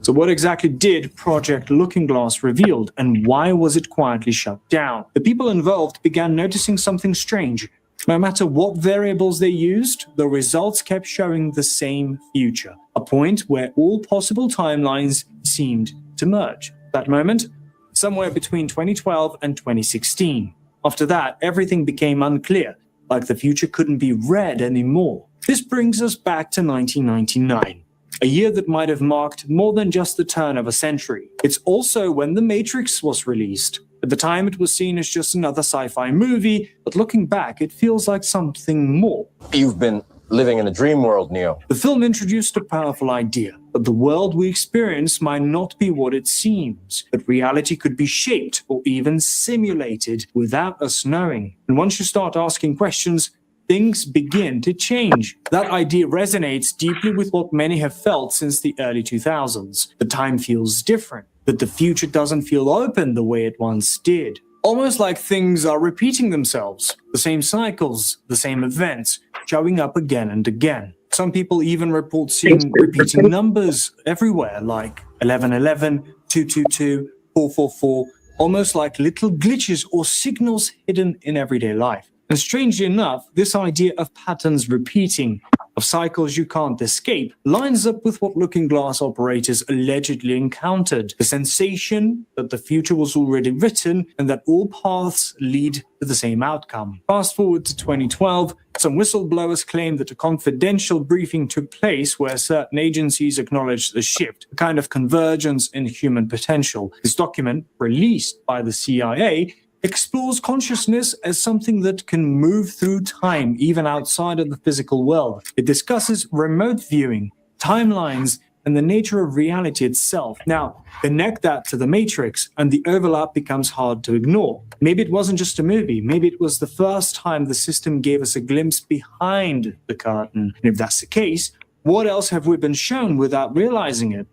So what exactly did Project Looking Glass reveal, and why was it quietly shut down? The people involved began noticing something strange. No matter what variables they used, the results kept showing the same future, a point where all possible timelines seemed to merge. That moment, somewhere between 2012 and 2016. After that, everything became unclear, like the future couldn't be read anymore. This brings us back to 1999. A year that might have marked more than just the turn of a century. It's also when The Matrix was released. At the time, it was seen as just another sci-fi movie, but looking back, it feels like something more. You've been living in a dream world, Neo. The film introduced a powerful idea, that the world we experience might not be what it seems, that reality could be shaped or even simulated without us knowing. And once you start asking questions, things begin to change. That idea resonates deeply with what many have felt since the early 2000s. The time feels different, that the future doesn't feel open the way it once did. Almost like things are repeating themselves, the same cycles, the same events, showing up again and again. Some people even report seeing repeating numbers everywhere, like 1111, 222, 444, almost like little glitches or signals hidden in everyday life. And strangely enough, this idea of patterns repeating, of cycles you can't escape, lines up with what Looking Glass operators allegedly encountered. The sensation that the future was already written and that all paths lead to the same outcome. Fast forward to 2012, some whistleblowers claimed that a confidential briefing took place where certain agencies acknowledged the shift, a kind of convergence in human potential. This document, released by the CIA, explores consciousness as something that can move through time, even outside of the physical world. It discusses remote viewing, timelines, and the nature of reality itself. Now, connect that to The Matrix, and the overlap becomes hard to ignore. Maybe it wasn't just a movie. Maybe it was the first time the system gave us a glimpse behind the curtain. And if that's the case, what else have we been shown without realizing it?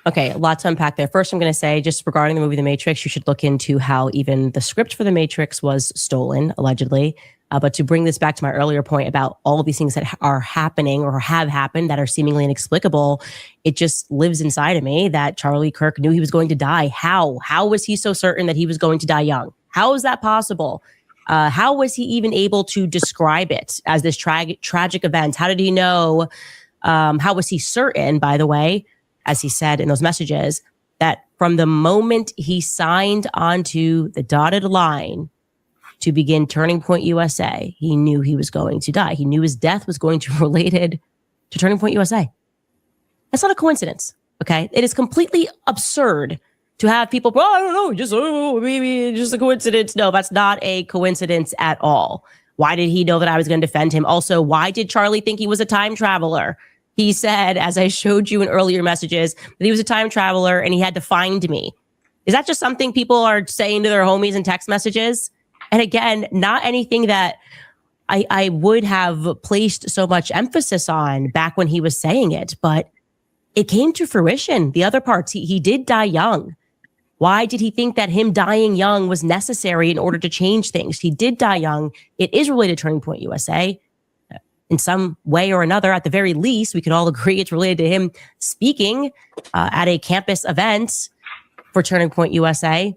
Okay, a lot to unpack there. First, I'm going to say, just regarding the movie The Matrix, you should look into how even the script for The Matrix was stolen, allegedly. But to bring this back to my earlier point about all of these things that are happening or have happened that are seemingly inexplicable, it just lives inside of me that Charlie Kirk knew he was going to die. How? How was he so certain that he was going to die young? How is that possible? How was he even able to describe it as this tragic event? How did he know? How was he certain, by the way, as he said in those messages, that from the moment he signed onto the dotted line to begin Turning Point USA, he knew he was going to die. He knew his death was going to be related to Turning Point USA. That's not a coincidence, okay? It is completely absurd to have people, well, I don't know, maybe just a coincidence. No, that's not a coincidence at all. Why did he know that I was going to defend him? Also, why did Charlie think he was a time traveler? He said, as I showed you in earlier messages, that he was a time traveler and he had to find me. Is that just something people are saying to their homies in text messages? And again, not anything that I would have placed so much emphasis on back when he was saying it, but it came to fruition. The other parts, he did die young. Why did he think that him dying young was necessary in order to change things? He did die young. It is related to Turning Point USA. In some way or another, at the very least, we could all agree it's related to him speaking at a campus event for Turning Point USA.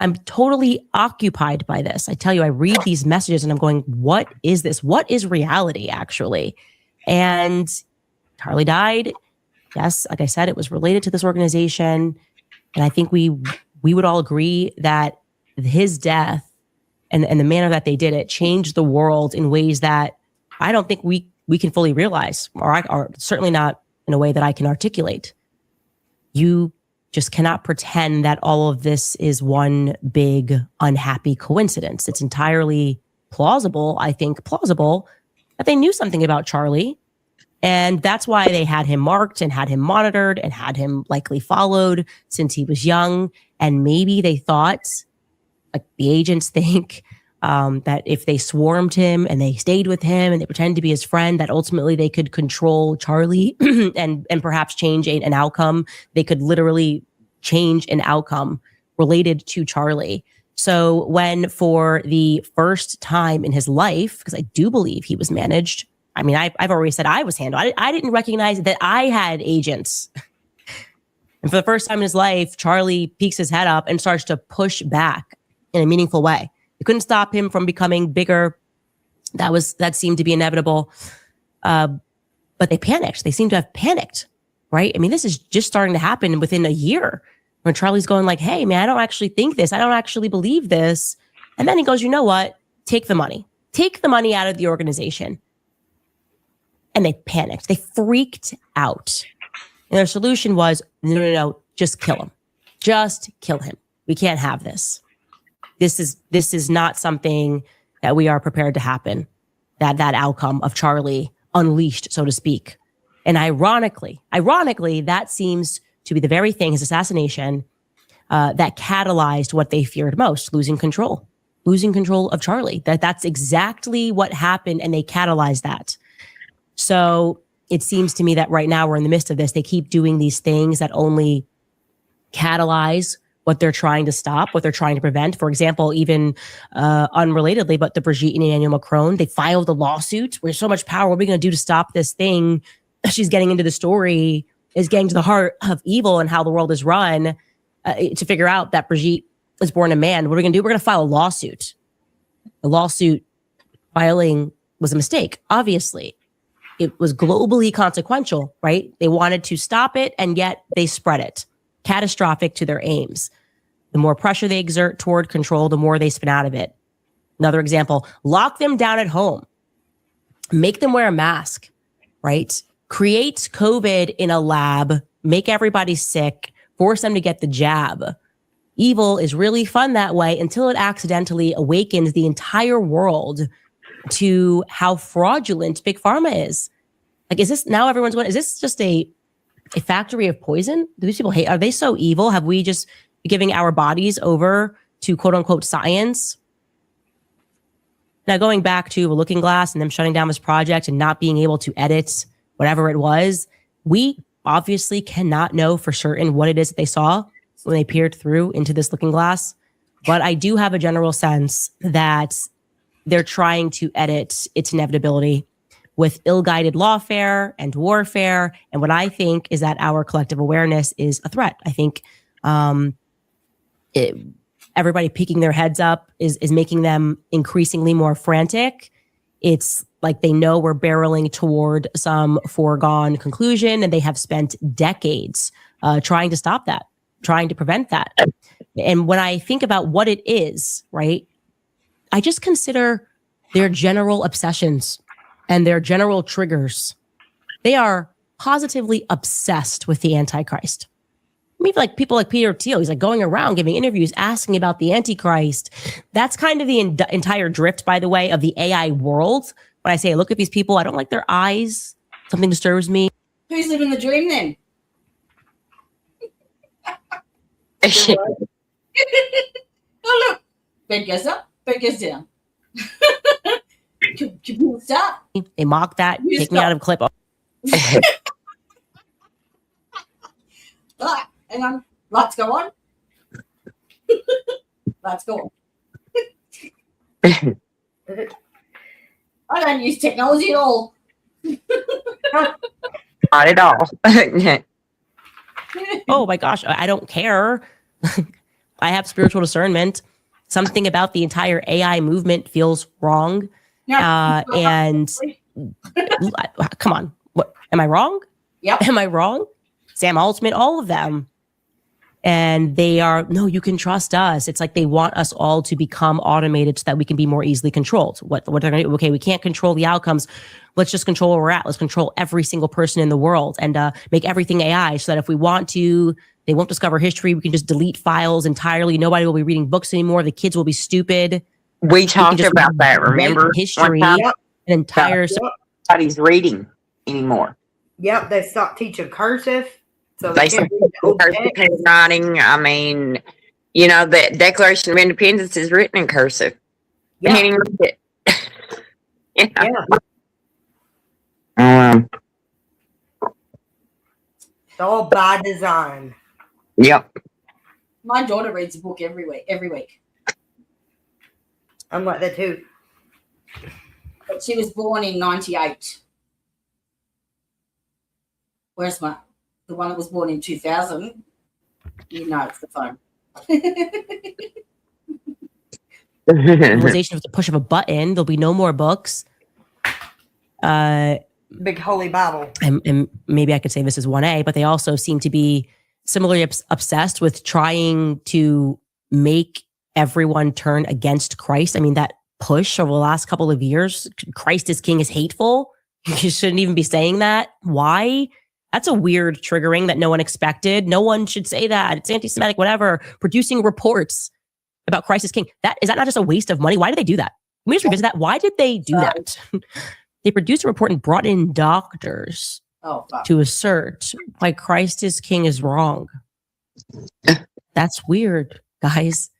I'm totally occupied by this. I tell you, I read these messages and I'm going, what is this? What is reality, actually? And Charlie died. Yes, like I said, it was related to this organization. And I think we would all agree that his death and the manner that they did it changed the world in ways that I don't think we can fully realize, or certainly not in a way that I can articulate. You just cannot pretend that all of this is one big unhappy coincidence. It's entirely plausible, I think plausible, that they knew something about Charlie. And that's why they had him marked and had him monitored and had him likely followed since he was young. And maybe they thought, like the agents think, that if they swarmed him and they stayed with him and they pretended to be his friend, that ultimately they could control Charlie and perhaps change an outcome. They could literally change an outcome related to Charlie. So when for the first time in his life, because I do believe he was managed, I mean, I've already said I was handled. I didn't recognize that I had agents. And for the first time in his life, Charlie peeks his head up and starts to push back in a meaningful way. You couldn't stop him from becoming bigger. That seemed to be inevitable. But they panicked. They seem to have panicked, right? I mean, this is just starting to happen within a year when Charlie's going like, hey, man, I don't actually think this. I don't actually believe this. And then he goes, you know what? Take the money. Take the money out of the organization. And they panicked. They freaked out. And their solution was, no, just kill him. Just kill him. We can't have this. This is not something that we are prepared to happen. That outcome of Charlie unleashed, so to speak. And ironically, that seems to be the very thing, his assassination, that catalyzed what they feared most, losing control of Charlie. That's exactly what happened, and they catalyzed that. So it seems to me that right now we're in the midst of this. They keep doing these things that only catalyze what they're trying to stop, what they're trying to prevent. For example, even unrelatedly, but the Brigitte and Emmanuel Macron, they filed a lawsuit. We have so much power. What are we going to do to stop this thing? She's getting into the story, is getting to the heart of evil and how the world is run to figure out that Brigitte was born a man. What are we going to do? We're going to file a lawsuit. The lawsuit filing was a mistake, obviously. It was globally consequential, right? They wanted to stop it, and yet they spread it. Catastrophic to their aims. The more pressure they exert toward control, the more they spin out of it. Another example, lock them down at home. Make them wear a mask, right? Create COVID in a lab, make everybody sick, force them to get the jab. Evil is really fun that way until it accidentally awakens the entire world to how fraudulent Big Pharma is. Like, is this now everyone's going, is this just a factory of poison? Do these people hate? Are they so evil? Have we just giving our bodies over to quote unquote science? Now, going back to the Looking Glass and them shutting down this project and not being able to edit whatever it was, we obviously cannot know for certain what it is that they saw when they peered through into this Looking Glass. But I do have a general sense that they're trying to edit its inevitability with ill-guided lawfare and warfare. And what I think is that our collective awareness is a threat. I think everybody peeking their heads up is making them increasingly more frantic. It's like they know we're barreling toward some foregone conclusion, and they have spent decades trying to stop that, trying to prevent that. And when I think about what it is, right, I just consider their general obsessions and their general triggers. They are positively obsessed with the Antichrist. I mean, like people like Peter Thiel, he's like going around giving interviews, asking about the Antichrist. That's kind of the entire drift, by the way, of the AI world. When I say, I look at these people, I don't like their eyes. Something disturbs me. Who's living the dream then? Oh, look. Bed goes up, bed goes down. Computer stop. They mock that. You Take me out of clip. Right, hang on. Lights go on. Lights go on. I don't use technology at all. Not at all. Oh my gosh, I don't care. I have spiritual discernment. Something about the entire AI movement feels wrong. And come on, what am I wrong? Yep. Am I wrong? Sam Altman, all of them. And they are, no, you can trust us. It's like they want us all to become automated so that we can be more easily controlled. What they're going to do? Okay, we can't control the outcomes. Let's just control where we're at. Let's control every single person in the world and make everything AI so that if we want to, they won't discover history. We can just delete files entirely. Nobody will be reading books anymore. The kids will be stupid. We talked about that, remember? History, an entire... Nobody's reading anymore. Yep, they stopped teaching cursive. So They stopped teaching writing. I mean, you know, the Declaration of Independence is written in cursive. Yeah. You can't even read it. Yeah. It's all by design. Yep. My daughter reads a book every week. I'm like that too. But she was born in 98. Where's the one that was born in 2000? You know, it's the phone. Civilization with the push of a button. There'll be no more books. Big holy Bible. And maybe I could say this is 1A, but they also seem to be similarly obsessed with trying to make everyone turn against Christ. I mean, that push over the last couple of years, Christ is king, is hateful. You shouldn't even be saying that. Why? That's a weird triggering that no one expected. No one should say that. It's anti-Semitic, whatever. Producing reports about Christ is king. Is that not just a waste of money? Why did they do that? Let me just revisit that. Why did they do that? They produced a report and brought in doctors to assert why Christ is king is wrong. That's weird, guys.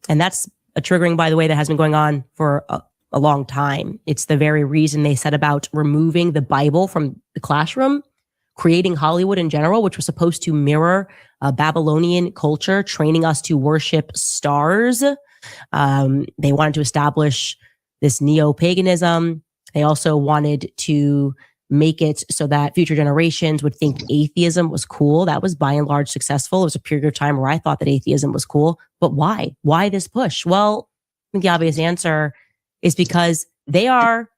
And that's a triggering, by the way, that has been going on for a long time. It's the very reason they set about removing the Bible from the classroom, creating Hollywood in general, which was supposed to mirror Babylonian culture, training us to worship stars. They wanted to establish this neo-paganism. They also wanted to make it so that future generations would think atheism was cool. That was by and large successful. It was a period of time where I thought that atheism was cool. But why? Why this push? Well, I think the obvious answer is because they are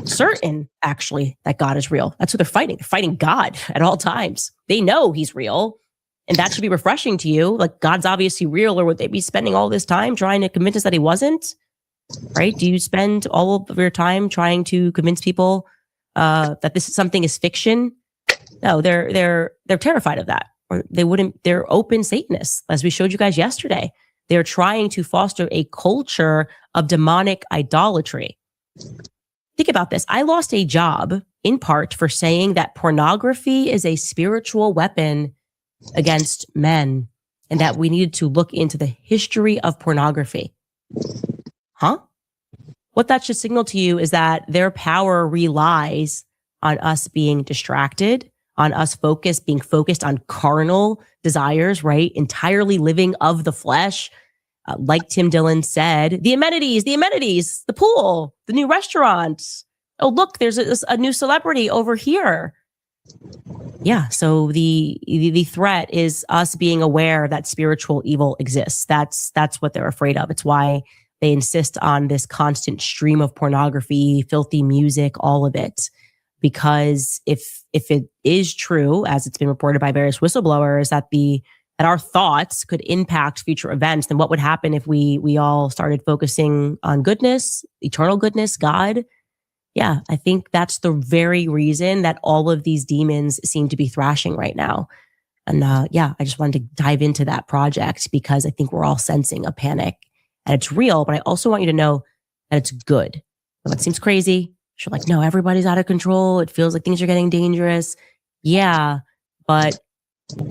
certain, actually, that God is real. That's what they're fighting. They're fighting God at all times. They know he's real. And that should be refreshing to you. Like, God's obviously real, or would they be spending all this time trying to convince us that he wasn't? Right? Do you spend all of your time trying to convince people that this is something is fiction? No, they're terrified of that. Or they wouldn't, they're open Satanists, as we showed you guys yesterday. They're trying to foster a culture of demonic idolatry. Think about this. I lost a job in part for saying that pornography is a spiritual weapon against men and that we needed to look into the history of pornography. Huh? What that should signal to you is that their power relies on us being distracted, on us being focused on carnal desires, right? Entirely living of the flesh. Like Tim Dillon said, the amenities, the pool, the new restaurant. Oh, look, there's a new celebrity over here. Yeah, so the threat is us being aware that spiritual evil exists. That's what they're afraid of. It's why they insist on this constant stream of pornography, filthy music, all of it. Because if it is true, as it's been reported by various whistleblowers, that our thoughts could impact future events, then what would happen if we all started focusing on goodness, eternal goodness, God? Yeah, I think that's the very reason that all of these demons seem to be thrashing right now. And I just wanted to dive into that project because I think we're all sensing a panic. And it's real, but I also want you to know that it's good. Well, it seems crazy. You're like, no, everybody's out of control. It feels like things are getting dangerous. Yeah, but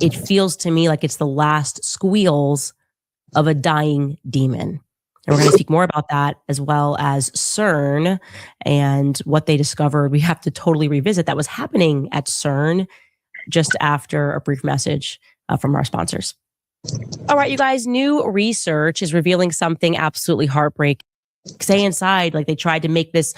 it feels to me like it's the last squeals of a dying demon. And we're going to speak more about that, as well as CERN and what they discovered. We have to totally revisit that was happening at CERN just after a brief message from our sponsors. All right, you guys, new research is revealing something absolutely heartbreaking. Stay inside, like they tried to make this.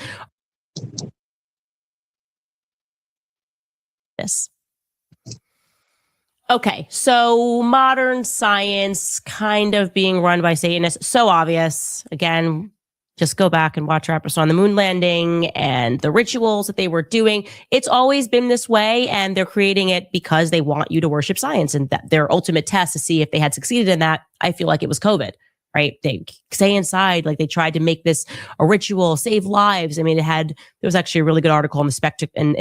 Okay, so modern science kind of being run by Satanists. So obvious. Again, just go back and watch our episode on the moon landing and the rituals that they were doing. It's always been this way, and they're creating it because they want you to worship science. And that their ultimate test to see if they had succeeded in that, I feel like it was COVID, right? They stay inside, like they tried to make this a ritual, save lives. I mean, there was actually a really good article in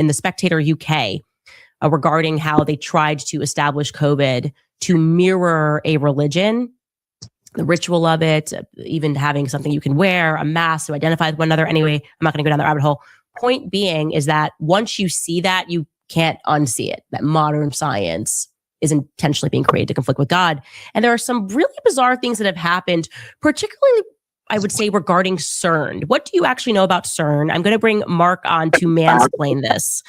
the Spectator UK regarding how they tried to establish COVID to mirror a religion, the ritual of it, even having something you can wear, a mask to identify with one another. Anyway, I'm not going to go down that rabbit hole. Point being is that once you see that, you can't unsee it, that modern science is intentionally being created to conflict with God. And there are some really bizarre things that have happened, particularly, I would say, regarding CERN. What do you actually know about CERN? I'm going to bring Mark on to mansplain this.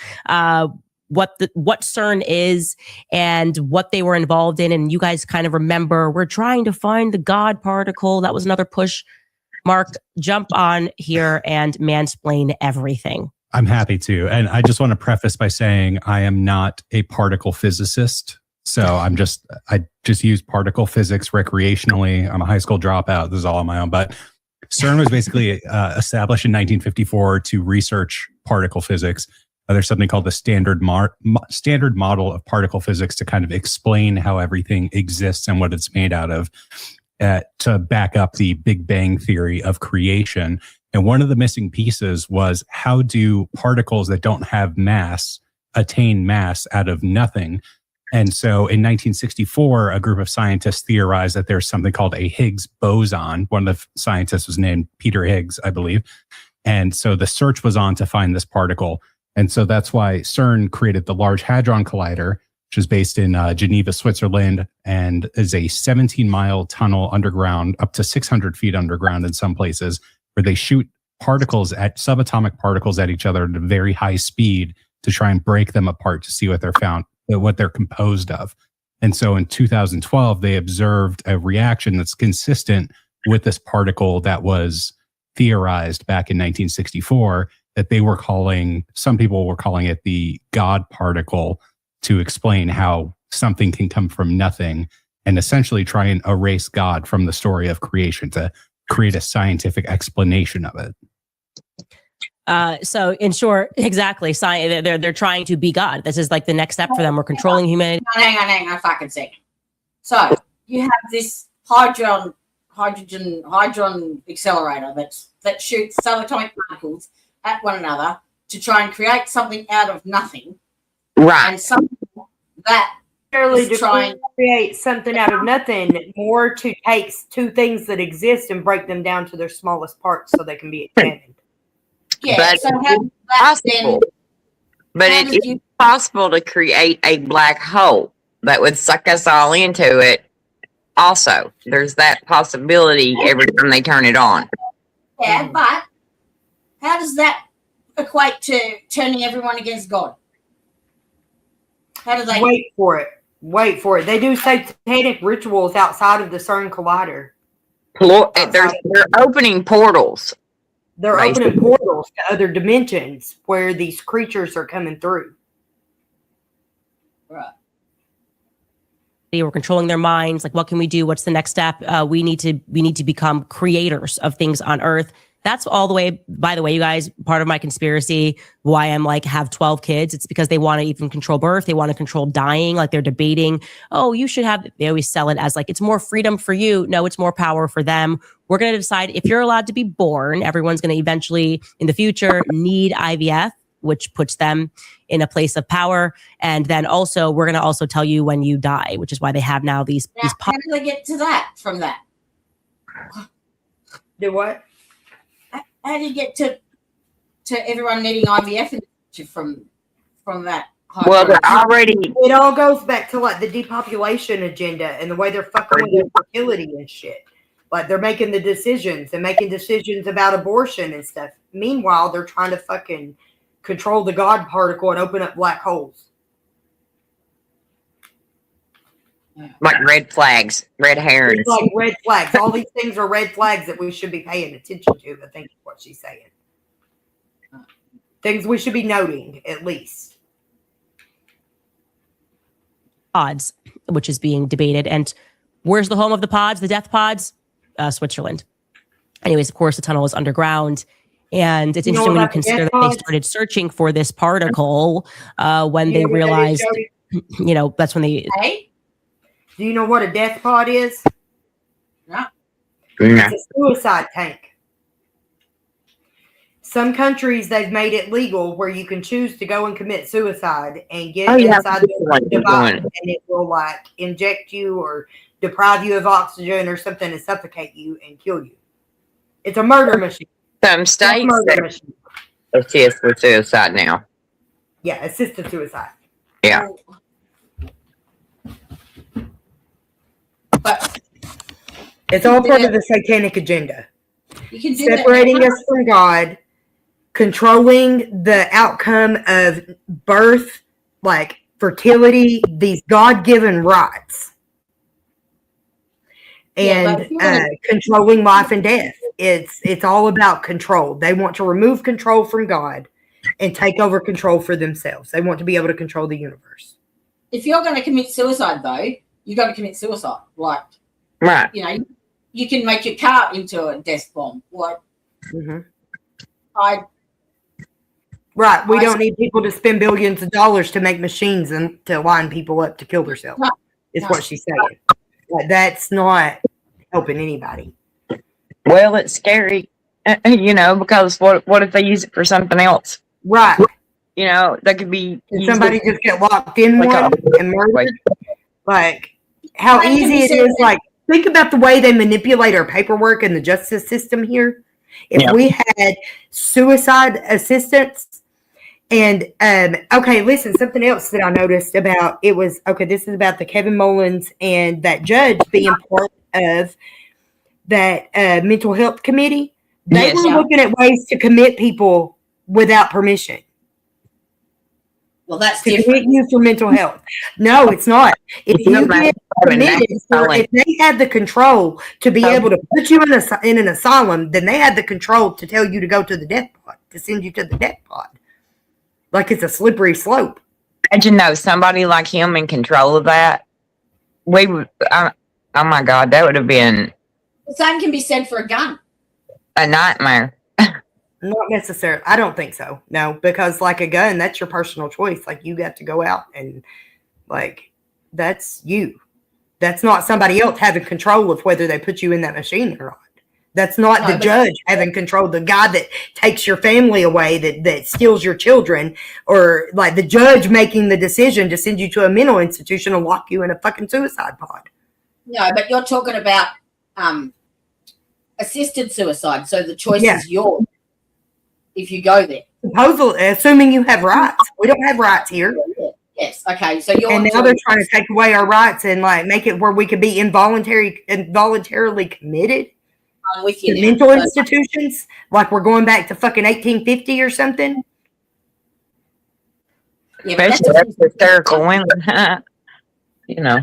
what CERN is and what they were involved in. And you guys kind of remember, we're trying to find the God particle. That was another push. Mark, jump on here and mansplain everything. I'm happy to. And I just want to preface by saying I am not a particle physicist. So I just use particle physics recreationally. I'm a high school dropout. This is all on my own. But CERN was basically established in 1954 to research particle physics. There's something called the standard model of particle physics to kind of explain how everything exists and what it's made out of, to back up the Big Bang theory of creation. And one of the missing pieces was, how do particles that don't have mass attain mass out of nothing? And so in 1964, a group of scientists theorized that there's something called a Higgs boson. One of the scientists was named Peter Higgs, I believe. And so the search was on to find this particle. And so that's why CERN created the Large Hadron Collider, which is based in Geneva, Switzerland, and is a 17-mile tunnel underground, up to 600 feet underground in some places, where they shoot particles at subatomic particles at each other at a very high speed to try and break them apart to see what they're composed of. And so in 2012, they observed a reaction that's consistent with this particle that was theorized back in 1964, that some people were calling it the God particle, to explain how something can come from nothing and essentially try and erase God from the story of creation, to create a scientific explanation of it. So in short, exactly. They're trying to be God. This is like the next step for them. We're controlling humanity. Hang on a fucking second. So you have this hydron accelerator that shoots subatomic particles at one another to try and create something out of nothing. Right. And something that Surely is to trying create something out of nothing, more to take two things that exist and break them down to their smallest parts so they can be examined. Yeah, But so how it is possible to create a black hole that would suck us all into it. Also, there's that possibility every time they turn it on. Yeah, but how does that equate to turning everyone against God? How do they Wait for it. They do satanic rituals outside of the CERN collider. They're opening portals. They're opening portals to other dimensions where these creatures are coming through. Right. We're controlling their minds. Like, what can we do? What's the next step? We need to become creators of things on Earth. That's all the way, by the way, you guys, part of my conspiracy, why I'm like, have 12 kids. It's because they want to even control birth. They want to control dying. Like, they're debating, they always sell it as like, it's more freedom for you. No, it's more power for them. We're going to decide if you're allowed to be born. Everyone's going to eventually in the future need IVF, which puts them in a place of power. And then also, we're going to also tell you when you die, which is why they have now these. How do they get to that from that? Do what? How do you get to everyone needing IVF in the future from that? Well, they're already. It all goes back to like the depopulation agenda and the way they're fucking with their fertility and shit. Like, they're making the decisions and making decisions about abortion and stuff. Meanwhile, they're trying to fucking control the God particle and open up black holes. Like red flags, red herrings. It's like red flags. All these things are red flags that we should be paying attention to, I think is what she's saying. Things we should be noting, at least. Pods, which is being debated. And where's the home of the pods, the death pods? Switzerland. Anyways, of course, the tunnel is underground. And it's interesting when you consider that they started searching for this particle when they realized, that's when they... Hey? Do you know what a death pod is? No. It's a suicide tank. Some countries, they've made it legal where you can choose to go and commit suicide and get inside the device, and it will like inject you or deprive you of oxygen or something and suffocate you and kill you. It's a murder machine. Some states assist with suicide now. Yeah, assisted suicide. Yeah. But it's all part of the satanic agenda. You can do separating us from God, controlling the outcome of birth like fertility, these God-given rights, and controlling life and death. It's all about control. They want to remove control from God and take over control for themselves. They want to be able to control the universe. If you're going to commit suicide, though, you got to commit suicide. Like, Right. you know, you can make your car into a death bomb. Like, Right. We don't need people to spend billions of dollars to make machines and to line people up to kill themselves. Is what she's saying. Like, that's not helping anybody. Well, it's scary, you know, because what if they use it for something else? Right. You know, that could be. Can somebody just get locked in like one and murdered? Like, how easy it is. Like, think about the way they manipulate our paperwork in the justice system here. If we had suicide assistance and, okay, listen, something else that I noticed about it was, okay, this is about the Kevin Mullins and that judge being part of that mental health committee. They were looking at ways to commit people without permission. Well, that's to different. commit you for mental health. No, it's not. If you get committed, if they had the control to be able to put you in an asylum, then they had the control to tell you to go to the death pod, to send you to the death pod. Like it's a slippery slope. Imagine though, somebody like him in control of that. We would. Oh my God, that would have been. The same can be said for a gun. A nightmare. Not necessarily. I don't think so. No, because like a gun, that's your personal choice. Like you got to go out and like that's you. That's not somebody else having control of whether they put you in that machine or not. That's not the judge having control. The guy that takes your family away, that steals your children, or like the judge making the decision to send you to a mental institution and lock you in a fucking suicide pod. No, but you're talking about assisted suicide. So the choice is yours. If you go there, supposedly, assuming you have rights, we don't have rights here. Yes, okay. So you're and now they're trying to take away our rights and like make it where we could be involuntarily committed I'm with you to now. mental institutions, like we're going back to fucking 1850 or something. Yeah, especially hysterical women, you know.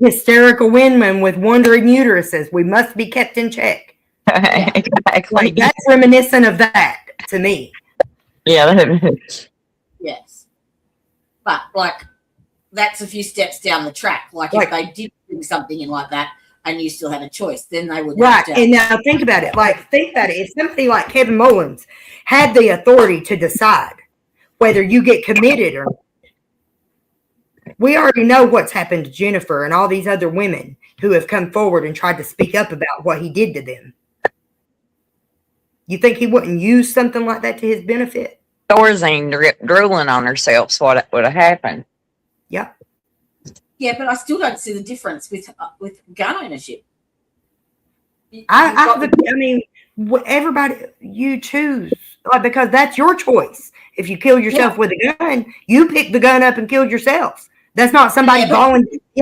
Hysterical women with wandering uteruses. We must be kept in check. Exactly. Like that's reminiscent of that to me. Yeah. Yes. But like that's a few steps down the track. Like if they did do something in like that and you still had a choice, then they would right. And now think about it. Like think about it. If somebody like Kevin Mullins had the authority to decide whether you get committed or not. We already know what's happened to Jennifer and all these other women who have come forward and tried to speak up about what he did to them. You think he wouldn't use something like that to his benefit? Thorazine drooling on herself, what would have happened. Yeah. Yeah, but I still don't see the difference with gun ownership. I mean, everybody, you choose, like, because that's your choice. If you kill yourself with a gun, you pick the gun up and kill yourself. That's not somebody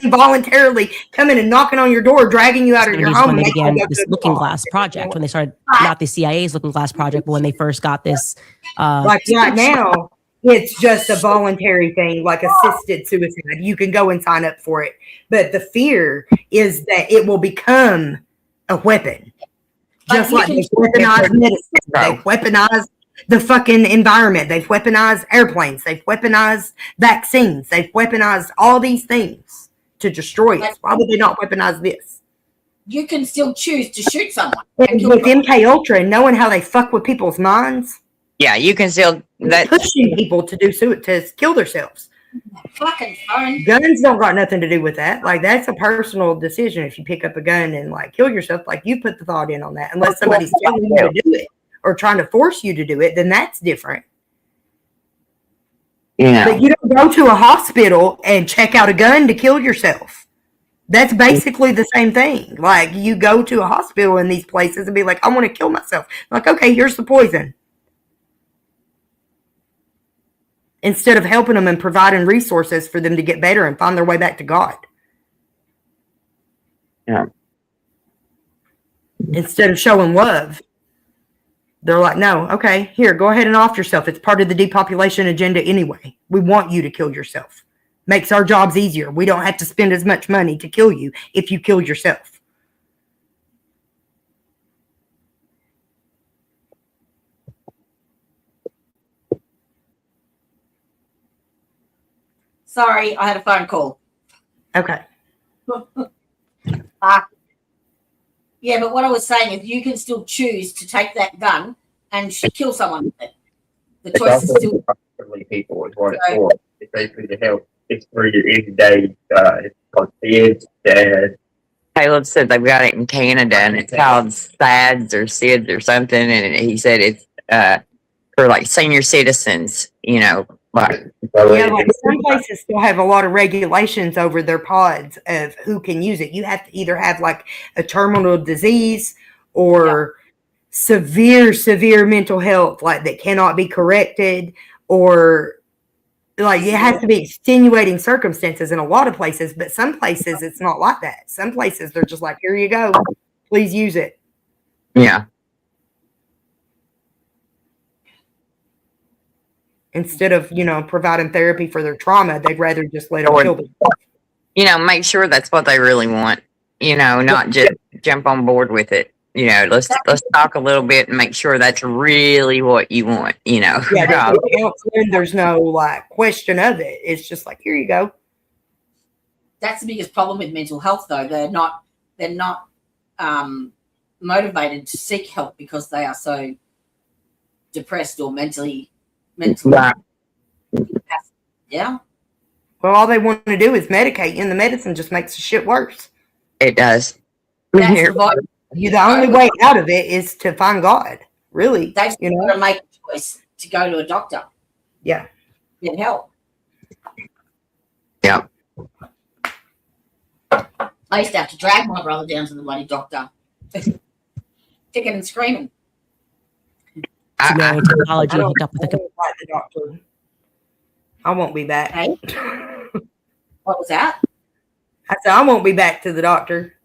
involuntarily coming and knocking on your door, dragging you out of your home. When they began this Looking Glass project, when they started, not the CIA's Looking Glass project, but when they first got this. Like right now, it's just a voluntary thing, like assisted suicide. You can go and sign up for it. But the fear is that it will become a weapon. Just like they've weaponized medicine. They've weaponized the fucking environment. They've weaponized airplanes. They've weaponized vaccines. They've weaponized all these things to destroy us. Why would they not weaponize this? You can still choose to shoot someone. And with MK Ultra and knowing how they fuck with people's minds. Yeah, you can still pushing people to to kill themselves. Fucking phone. Guns don't got nothing to do with that. Like that's a personal decision. If you pick up a gun and like kill yourself, like you put the thought in on that. Unless somebody's telling you to do it or trying to force you to do it, then that's different. Yeah. But you don't go to a hospital and check out a gun to kill yourself. That's basically the same thing. Like you go to a hospital in these places and be like, I want to kill myself. Like, okay, here's the poison. Instead of helping them and providing resources for them to get better and find their way back to God. Yeah. Instead of showing love, They're like, no, okay, here, go ahead and off yourself. It's part of the depopulation agenda anyway. We want you to kill yourself. Makes our jobs easier. We don't have to spend as much money to kill you if you kill yourself. Sorry, I had a phone call. Okay. Yeah, but what I was saying is you can still choose to take that gun and kill someone with it. The choice is still people is what it's for. It's basically to help. It's for your everyday. It's called SIDS, DAD. Caleb said they've got it in Canada and it's called SADS or SIDS or something. And he said it's for like senior citizens, you know. Like, yeah, like some places still have a lot of regulations over their pods of who can use it. You have to either have like a terminal disease or severe mental health, like that cannot be corrected, or like it has to be extenuating circumstances in a lot of places. But some places it's not like that. Some places they're just like, here you go, please use it. Yeah. Instead of, you know, providing therapy for their trauma, they'd rather just let them kill them. You know, make sure that's what they really want. You know, not just jump on board with it. You know, let's talk a little bit and make sure that's really what you want. You know, yeah, there's no like question of it. It's just like, here you go. That's the biggest problem with mental health, though. They're not motivated to seek help because they are so depressed or mentally. Yeah. Well, all they want to do is medicate, and the medicine just makes the shit worse. It does. The only way out of it is to find God. Really, they've got to make a choice to go to a doctor. Yeah. Get help. Yeah. I used to have to drag my brother down to the bloody doctor, kicking and screaming. Technology hooked up with the doctor. I won't be back. Hey? What was that? I said I won't be back to the doctor.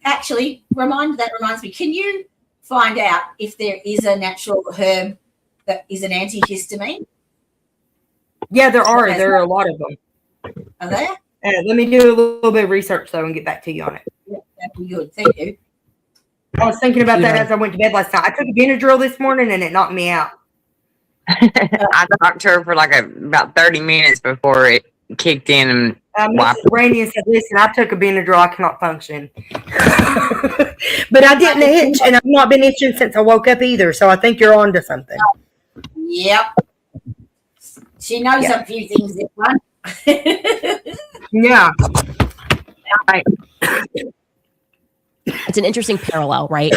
Actually, that reminds me. Can you find out if there is a natural herb that is an antihistamine? Yeah, there are. There are a lot of them. Are there? Let me do a little bit of research though and get back to you on it. Yeah, that'd be good. Thank you. I was thinking about that as I went to bed last night. I took a Benadryl this morning and it knocked me out. I talked to her for like about 30 minutes before it kicked in. And Mrs. Randy said, listen, I took a Benadryl. I cannot function. But I didn't itch, and I've not been itching since I woke up either. So I think you're on to something. Yep. She knows a few things, this one. Yeah. It's an interesting parallel, right?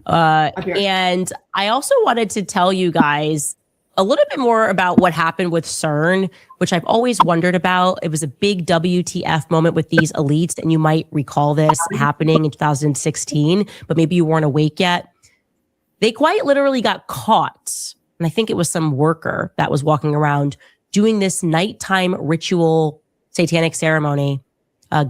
And I also wanted to tell you guys a little bit more about what happened with CERN, which I've always wondered about. It was a big WTF moment with these elites, and you might recall this happening in 2016, but maybe you weren't awake yet. They quite literally got caught, and I think it was some worker that was walking around doing this nighttime ritual satanic ceremony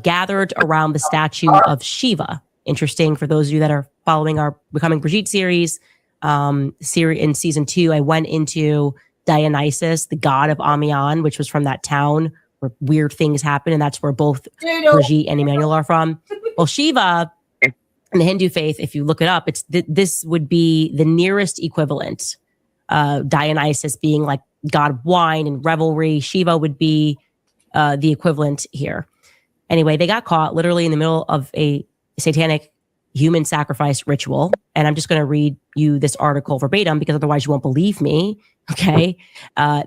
gathered around the statue of Shiva. Interesting for those of you that are following our Becoming Brigitte series. In season 2, I went into Dionysus, the god of Amiens, which was from that town where weird things happen, and that's where both Brigitte and Emmanuel are from. Well, Shiva in the Hindu faith, if you look it up, it's this would be the nearest equivalent. Dionysus being like god of wine and revelry, Shiva would be the equivalent here. Anyway, they got caught literally in the middle of a satanic human sacrifice ritual. And I'm just going to read you this article verbatim because otherwise you won't believe me. Okay.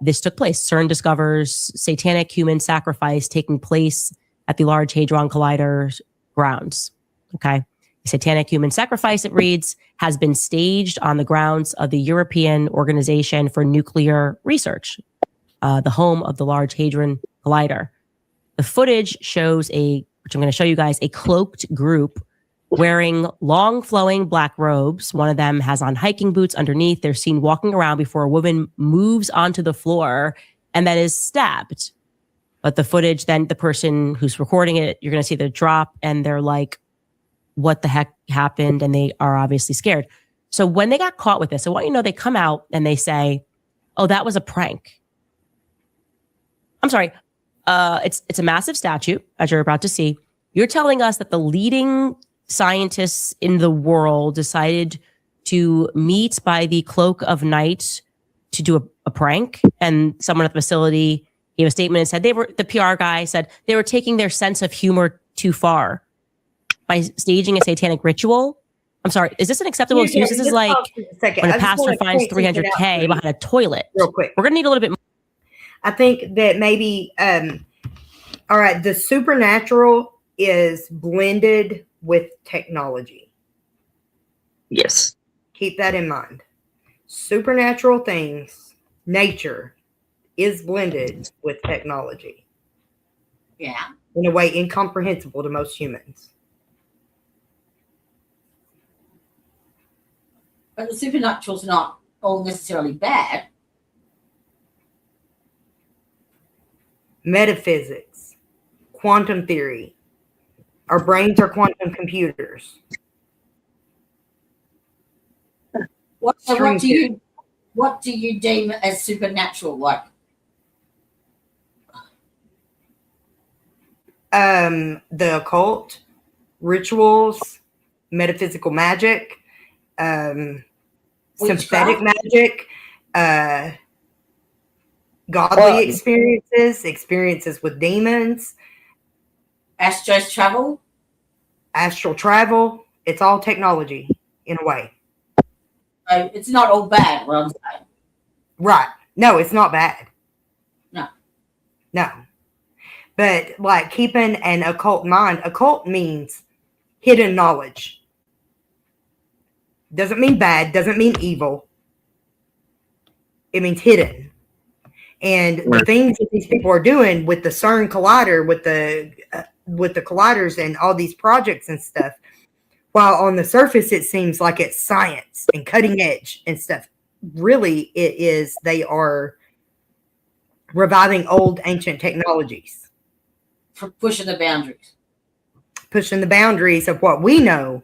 This took place. CERN discovers satanic human sacrifice taking place at the Large Hadron Collider grounds. Okay. Satanic human sacrifice, it reads, has been staged on the grounds of the European Organization for Nuclear Research, the home of the Large Hadron Collider. The footage shows which I'm going to show you guys, a cloaked group wearing long flowing black robes. One of them has on hiking boots underneath. They're seen walking around before a woman moves onto the floor and then is stabbed. But the footage, then the person who's recording it, you're going to see the drop and they're like what the heck happened, and they are obviously scared. So when they got caught with this, I want you to know they come out and they say, "Oh, that was a prank." I'm sorry. It's a massive statue, as you're about to see. You're telling us that the leading scientists in the world decided to meet by the cloak of night to do a prank, and someone at the facility gave a statement and said the PR guy said they were taking their sense of humor too far by staging a satanic ritual. I'm sorry, is this an acceptable excuse? This is like when a pastor finds $300K behind a toilet. Real quick. We're going to need a little bit more. I think that maybe, all right, the supernatural is blended with technology. Yes. Keep that in mind. Supernatural things, nature, is blended with technology. Yeah. In a way incomprehensible to most humans. But the supernatural's not all necessarily bad. Metaphysics, quantum theory. Our brains are quantum computers. What do you deem as supernatural? Like the occult, rituals, metaphysical magic, synthetic magic, godly experiences with demons, astral travel. It's all technology in a way. It's not all bad, what I'm saying. Right. No, it's not bad. No. But like keeping an occult mind, occult means hidden knowledge. Doesn't mean bad, doesn't mean evil. It means hidden. And the things that these people are doing with the CERN collider, with the colliders and all these projects and stuff, while on the surface it seems like it's science and cutting edge and stuff, really it is, they are reviving old ancient technologies. For pushing the boundaries. Pushing the boundaries of what we know.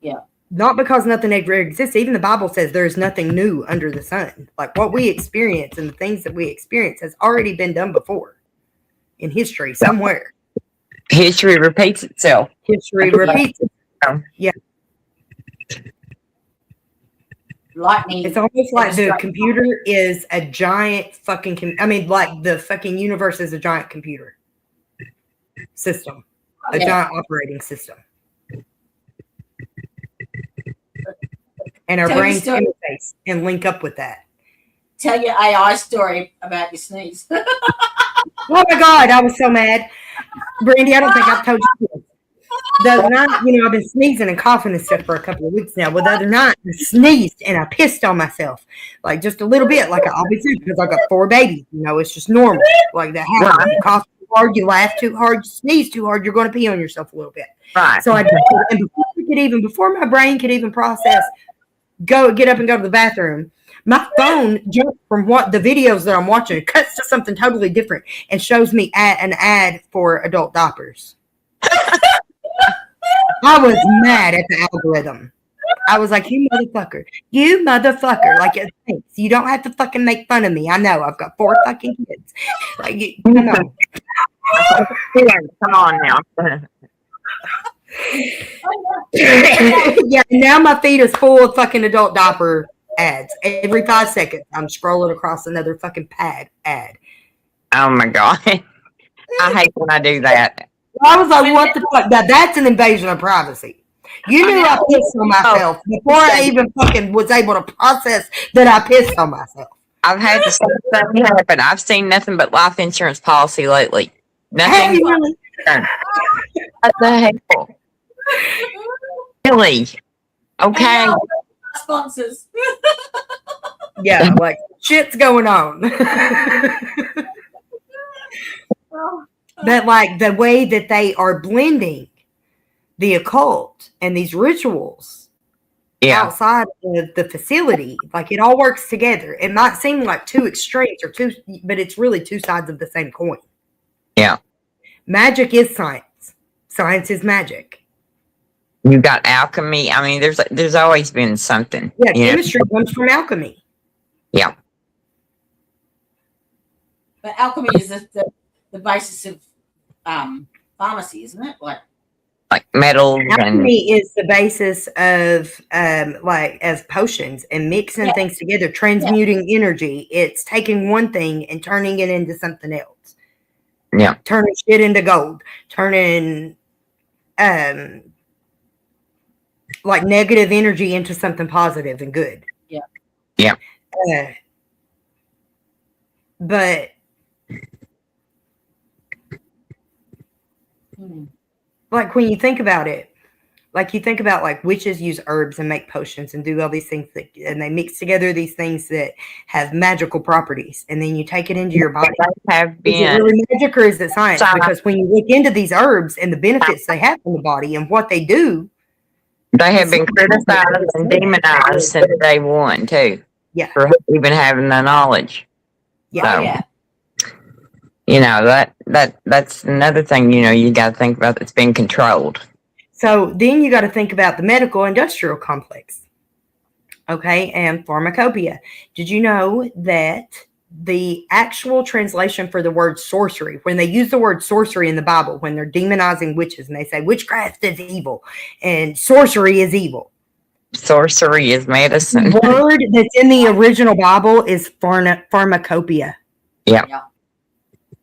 Yeah. Not because nothing ever exists. Even the Bible says there's nothing new under the sun. Like what we experience and the things that we experience has already been done before in history somewhere. History repeats itself. History repeats itself. Yeah. Lightning. It's almost like the computer is a giant fucking, like the fucking universe is a giant computer system, a giant operating system. And our brains interface and link up with that. Tell your AI story about your sneeze. Oh my God, I was so mad. Brandy, I don't think I've told you this. The other night, I've been sneezing and coughing and stuff for a couple of weeks now. Well, the other night, I sneezed and I pissed on myself. Like just a little bit, like I always do, because I got 4 babies. It's just normal. Like that happens. You cough too hard, you laugh too hard, you sneeze too hard, you're going to pee on yourself a little bit. Right. So I did it. And before my brain could even process, get up and go to the bathroom, my phone jumped from what the videos that I'm watching, it cuts to something totally different and shows me an ad for adult diapers. I was mad at the algorithm. I was like, you motherfucker. Like, thanks. You don't have to fucking make fun of me. I know. I've got 4 fucking kids. Like, come on. Come on now. Yeah, now my feed is full of fucking adult diaper ads. Every 5 seconds, I'm scrolling across another fucking ad. Oh my God. I hate when I do that. I was like, what the fuck? Now, that's an invasion of privacy. You knew I pissed on myself before I even fucking was able to process that I pissed on myself. I've had the same thing happen. I've seen nothing but life insurance policy lately. Nothing. What the hell? Really? Okay. Sponsors. Yeah, like shit's going on. But like the way that they are blending the occult and these rituals outside of the facility, like it all works together. It might seem like 2 extremes but it's really 2 sides of the same coin. Yeah. Magic is science. Science is magic. You got alchemy. I mean, there's always been something. Yeah, you know? chemistry comes from alchemy. Yeah. But alchemy is the basis of pharmacy, isn't it? Like metals and Alchemy is the basis of like as potions and mixing things together, transmuting energy. It's taking one thing and turning it into something else. Yeah. Turning shit into gold, turning like negative energy into something positive and good. Yeah. Yeah. But like when you think about it, like you think about like witches use herbs and make potions and do all these things and they mix together these things that have magical properties, and then you take it into your body. Have been. Is it really magic or is it science? Because when you look into these herbs and the benefits they have in the body and what they do, they have been criticized and demonized since day one too. Yeah. For even having the knowledge. Yeah. So, you know, that's another thing, you know, you got to think about that's being controlled. So then you got to think about the medical industrial complex. Okay. And pharmacopoeia. Did you know that the actual translation for the word sorcery, when they use the word sorcery in the Bible, when they're demonizing witches and they say witchcraft is evil and sorcery is evil. Sorcery is medicine. The word that's in the original Bible is pharmacopoeia. Yeah.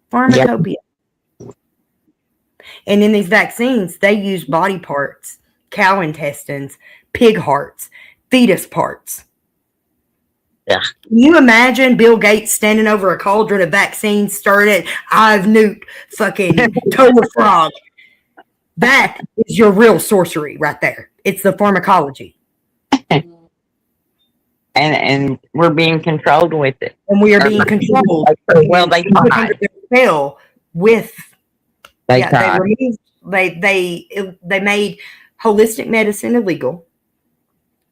Pharmacopoeia. And in these vaccines, they use body parts, cow intestines, pig hearts, fetus parts. Yeah. Can you imagine Bill Gates standing over a cauldron of vaccines, stirring it, I've nuked fucking total frog? That is your real sorcery right there. It's the pharmacology. And we're being controlled with it. And we are being controlled. Well, they put under their spell with they removed they made holistic medicine illegal,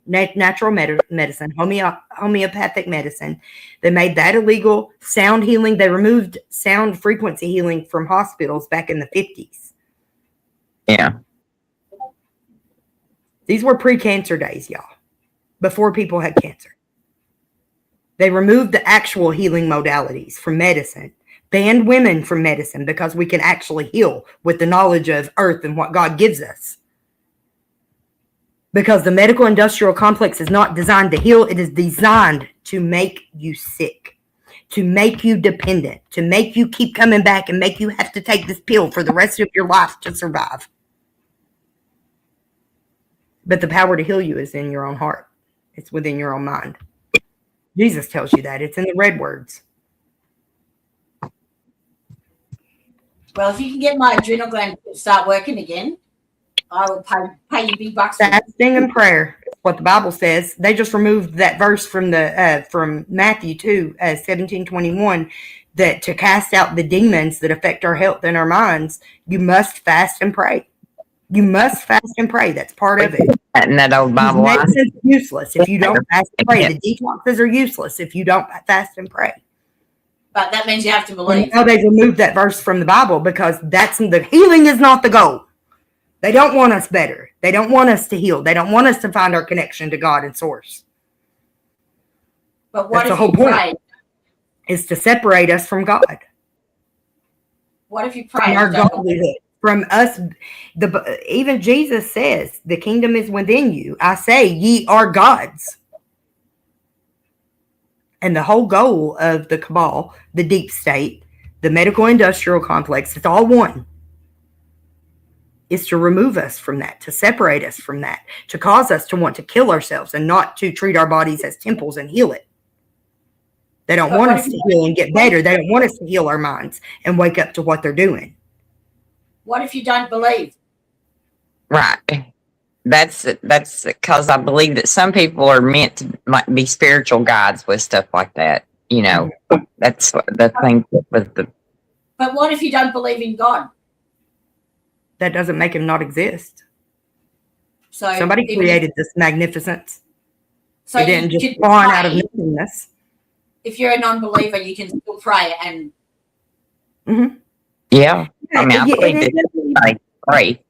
natural medicine, homeopathic medicine. They made that illegal. Sound healing. They removed sound frequency healing from hospitals back in the 50s. Yeah. These were pre-cancer days, y'all. Before people had cancer. They removed the actual healing modalities from medicine. Banned women from medicine because we can actually heal with the knowledge of earth and what God gives us. Because the medical industrial complex is not designed to heal. It is designed to make you sick, to make you dependent, to make you keep coming back and make you have to take this pill for the rest of your life to survive. But the power to heal you is in your own heart. It's within your own mind. Jesus tells you that. It's in the red words. Well, if you can get my adrenal gland to start working again, I will pay you big bucks. Fasting and prayer, what the Bible says. They just removed that verse from the from Matthew 2, 17:21, that to cast out the demons that affect our health and our minds, you must fast and pray. You must fast and pray. That's part of it. And that old Bible medicine's useless if you don't fast and pray. The detoxes are useless if you don't fast and pray. But that means you have to believe. Now they've removed that verse from the Bible because that's the healing is not the goal. They don't want us better. They don't want us to heal. They don't want us to find our connection to God and source. But what that's if the whole you point pray? Is to separate us from God. What if you pray? From our godlyhood. From us, even Jesus says, the kingdom is within you. I say, ye are gods. And the whole goal of the cabal, the deep state, the medical industrial complex, it's all one. Is to remove us from that, to separate us from that, to cause us to want to kill ourselves and not to treat our bodies as temples and heal it. They don't want us to heal and get better. They don't want us to heal our minds and wake up to what they're doing. What if you don't believe? Right. That's because I believe that some people are meant to be spiritual guides with stuff like that. You know, that's the thing with the. But what if you don't believe in God? That doesn't make him not exist. So somebody created this magnificence. So it didn't just spawn out of nothingness. If you're a non-believer, you can still pray and. Yeah. I mean, I believe that I pray.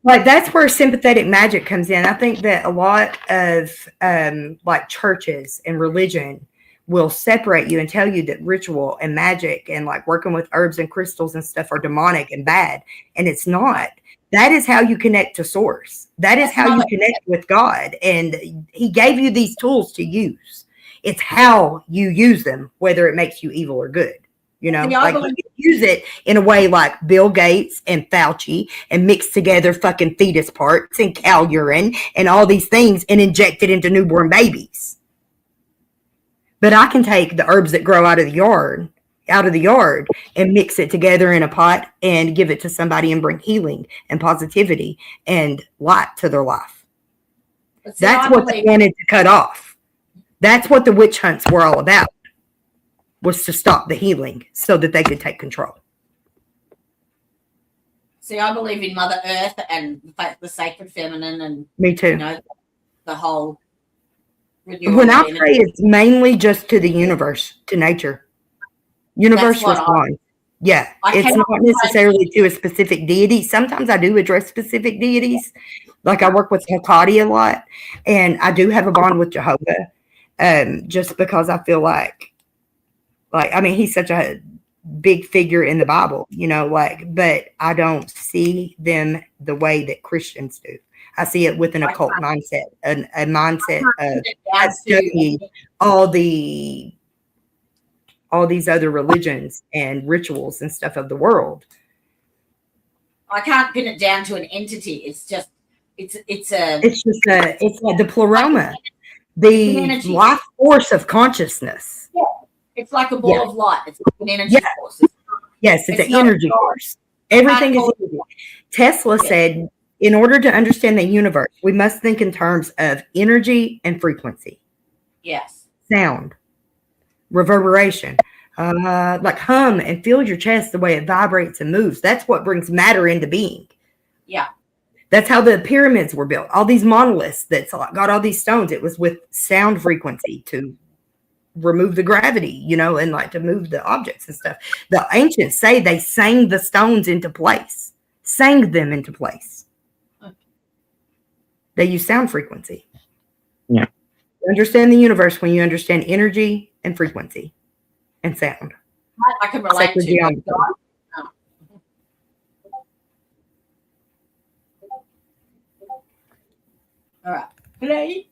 Like that's where sympathetic magic comes in. I think that a lot of like churches and religion will separate you and tell you that ritual and magic and like working with herbs and crystals and stuff are demonic and bad. And it's not. That is how you connect to source. That is how you connect with God. And he gave you these tools to use. It's how you use them, whether it makes you evil or good. You know, like you can use it in a way like Bill Gates and Fauci and mix together fucking fetus parts and cow urine and all these things and inject it into newborn babies. But I can take the herbs that grow out of the yard and mix it together in a pot and give it to somebody and bring healing and positivity and light to their life. That's what they wanted to cut off. That's what the witch hunts were all about. Was to stop the healing so that they could take control. See, I believe in Mother Earth and the sacred feminine, and me too. You know, the whole. When I pray, it's mainly just to the universe, to nature. Universe responds. Yeah, it's not necessarily to a specific deity. Sometimes I do address specific deities, like I work with Hecate a lot, and I do have a bond with Jehovah, just because I feel like I mean, he's such a big figure in the Bible, you know, like, but I don't see them the way that Christians do. I see it with an occult mindset, a mindset of studying all these other religions and rituals and stuff of the world. I can't pin it down to an entity. It's just, it's like the pleroma, the life force of consciousness. Yeah. It's like a ball of light. It's like an energy force. Yes, it's an energy force. Everything is energy. Tesla said, in order to understand the universe, we must think in terms of energy and frequency. Yes. Sound, reverberation, like hum and feel your chest the way it vibrates and moves. That's what brings matter into being. Yeah. That's how the pyramids were built. All these monoliths that's got all these stones. It was with sound frequency to remove the gravity, you know, and like to move the objects and stuff. The ancients say they sang the stones into place, sang them into place. They use sound frequency. Yeah. You understand the universe when you understand energy and frequency and sound. I can relate to it. All right. Play.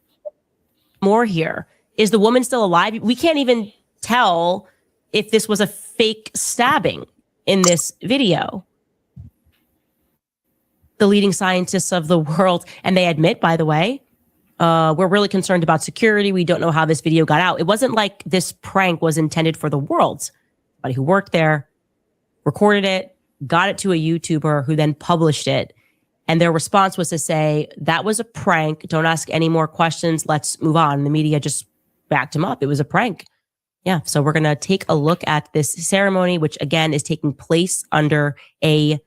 More here. Is the woman still alive? We can't even tell if this was a fake stabbing in this video. The leading scientists of the world, and they admit, by the way, we're really concerned about security. We don't know how this video got out. It wasn't like this prank was intended for the world. Somebody who worked there recorded it, got it to a YouTuber who then published it. And their response was to say, that was a prank. Don't ask any more questions. Let's move on. The media just backed him up. It was a prank. Yeah. So we're going to take a look at this ceremony, which again is taking place under a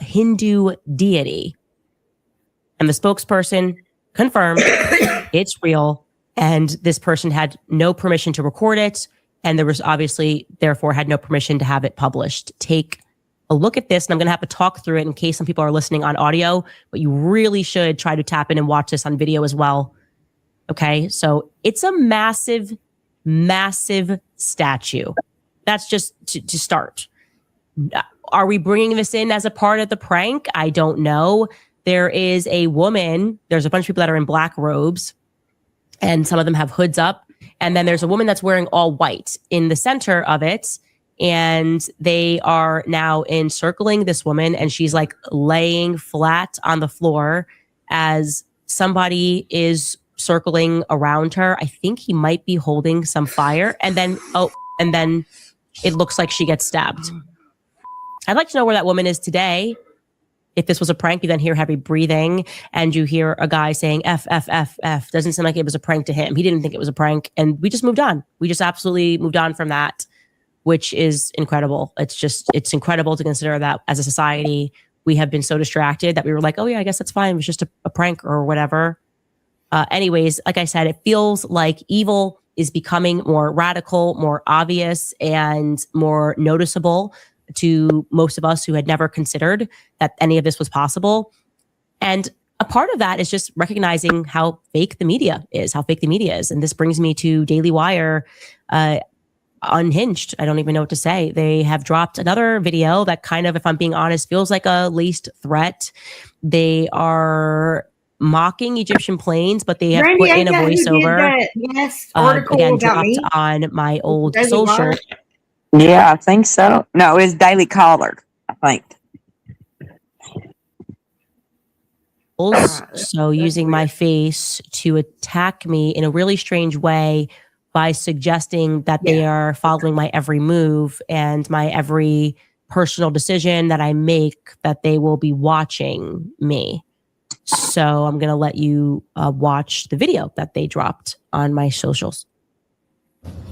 Hindu deity. And the spokesperson confirmed it's real. And this person had no permission to record it. And there was obviously, therefore, had no permission to have it published. Take a look at this. And I'm going to have to talk through it in case some people are listening on audio, but you really should try to tap in and watch this on video as well. Okay, so it's a massive, massive statue. That's just to start. Are we bringing this in as a part of the prank? I don't know. There is a woman. There's a bunch of people that are in black robes, and some of them have hoods up. And then there's a woman that's wearing all white in the center of it. And they are now encircling this woman, and she's like laying flat on the floor as somebody is circling around her. I think he might be holding some fire. And then it looks like she gets stabbed. I'd like to know where that woman is today. If this was a prank, you then hear heavy breathing and you hear a guy saying F, F, F, F. Doesn't seem like it was a prank to him. He didn't think it was a prank. And we just moved on. We just absolutely moved on from that, which is incredible. It's incredible to consider that as a society, we have been so distracted that we were like, oh yeah, I guess that's fine. It was just a prank or whatever. Anyways, like I said, it feels like evil is becoming more radical, more obvious, and more noticeable to most of us who had never considered that any of this was possible. And a part of that is just recognizing how fake the media is. And this brings me to Daily Wire, Unhinged. I don't even know what to say. They have dropped another video that kind of, if I'm being honest, feels like a laced threat. They are mocking Egyptian planes, but they have put in a voiceover. Yes, article again, about dropped me on my old Daily social. Wire? Yeah, I think so. No, it's Daily Caller, I think. So using my face to attack me in a really strange way by suggesting that they are following my every move and my every personal decision that I make, that they will be watching me. So I'm going to let you watch the video that they dropped on my socials.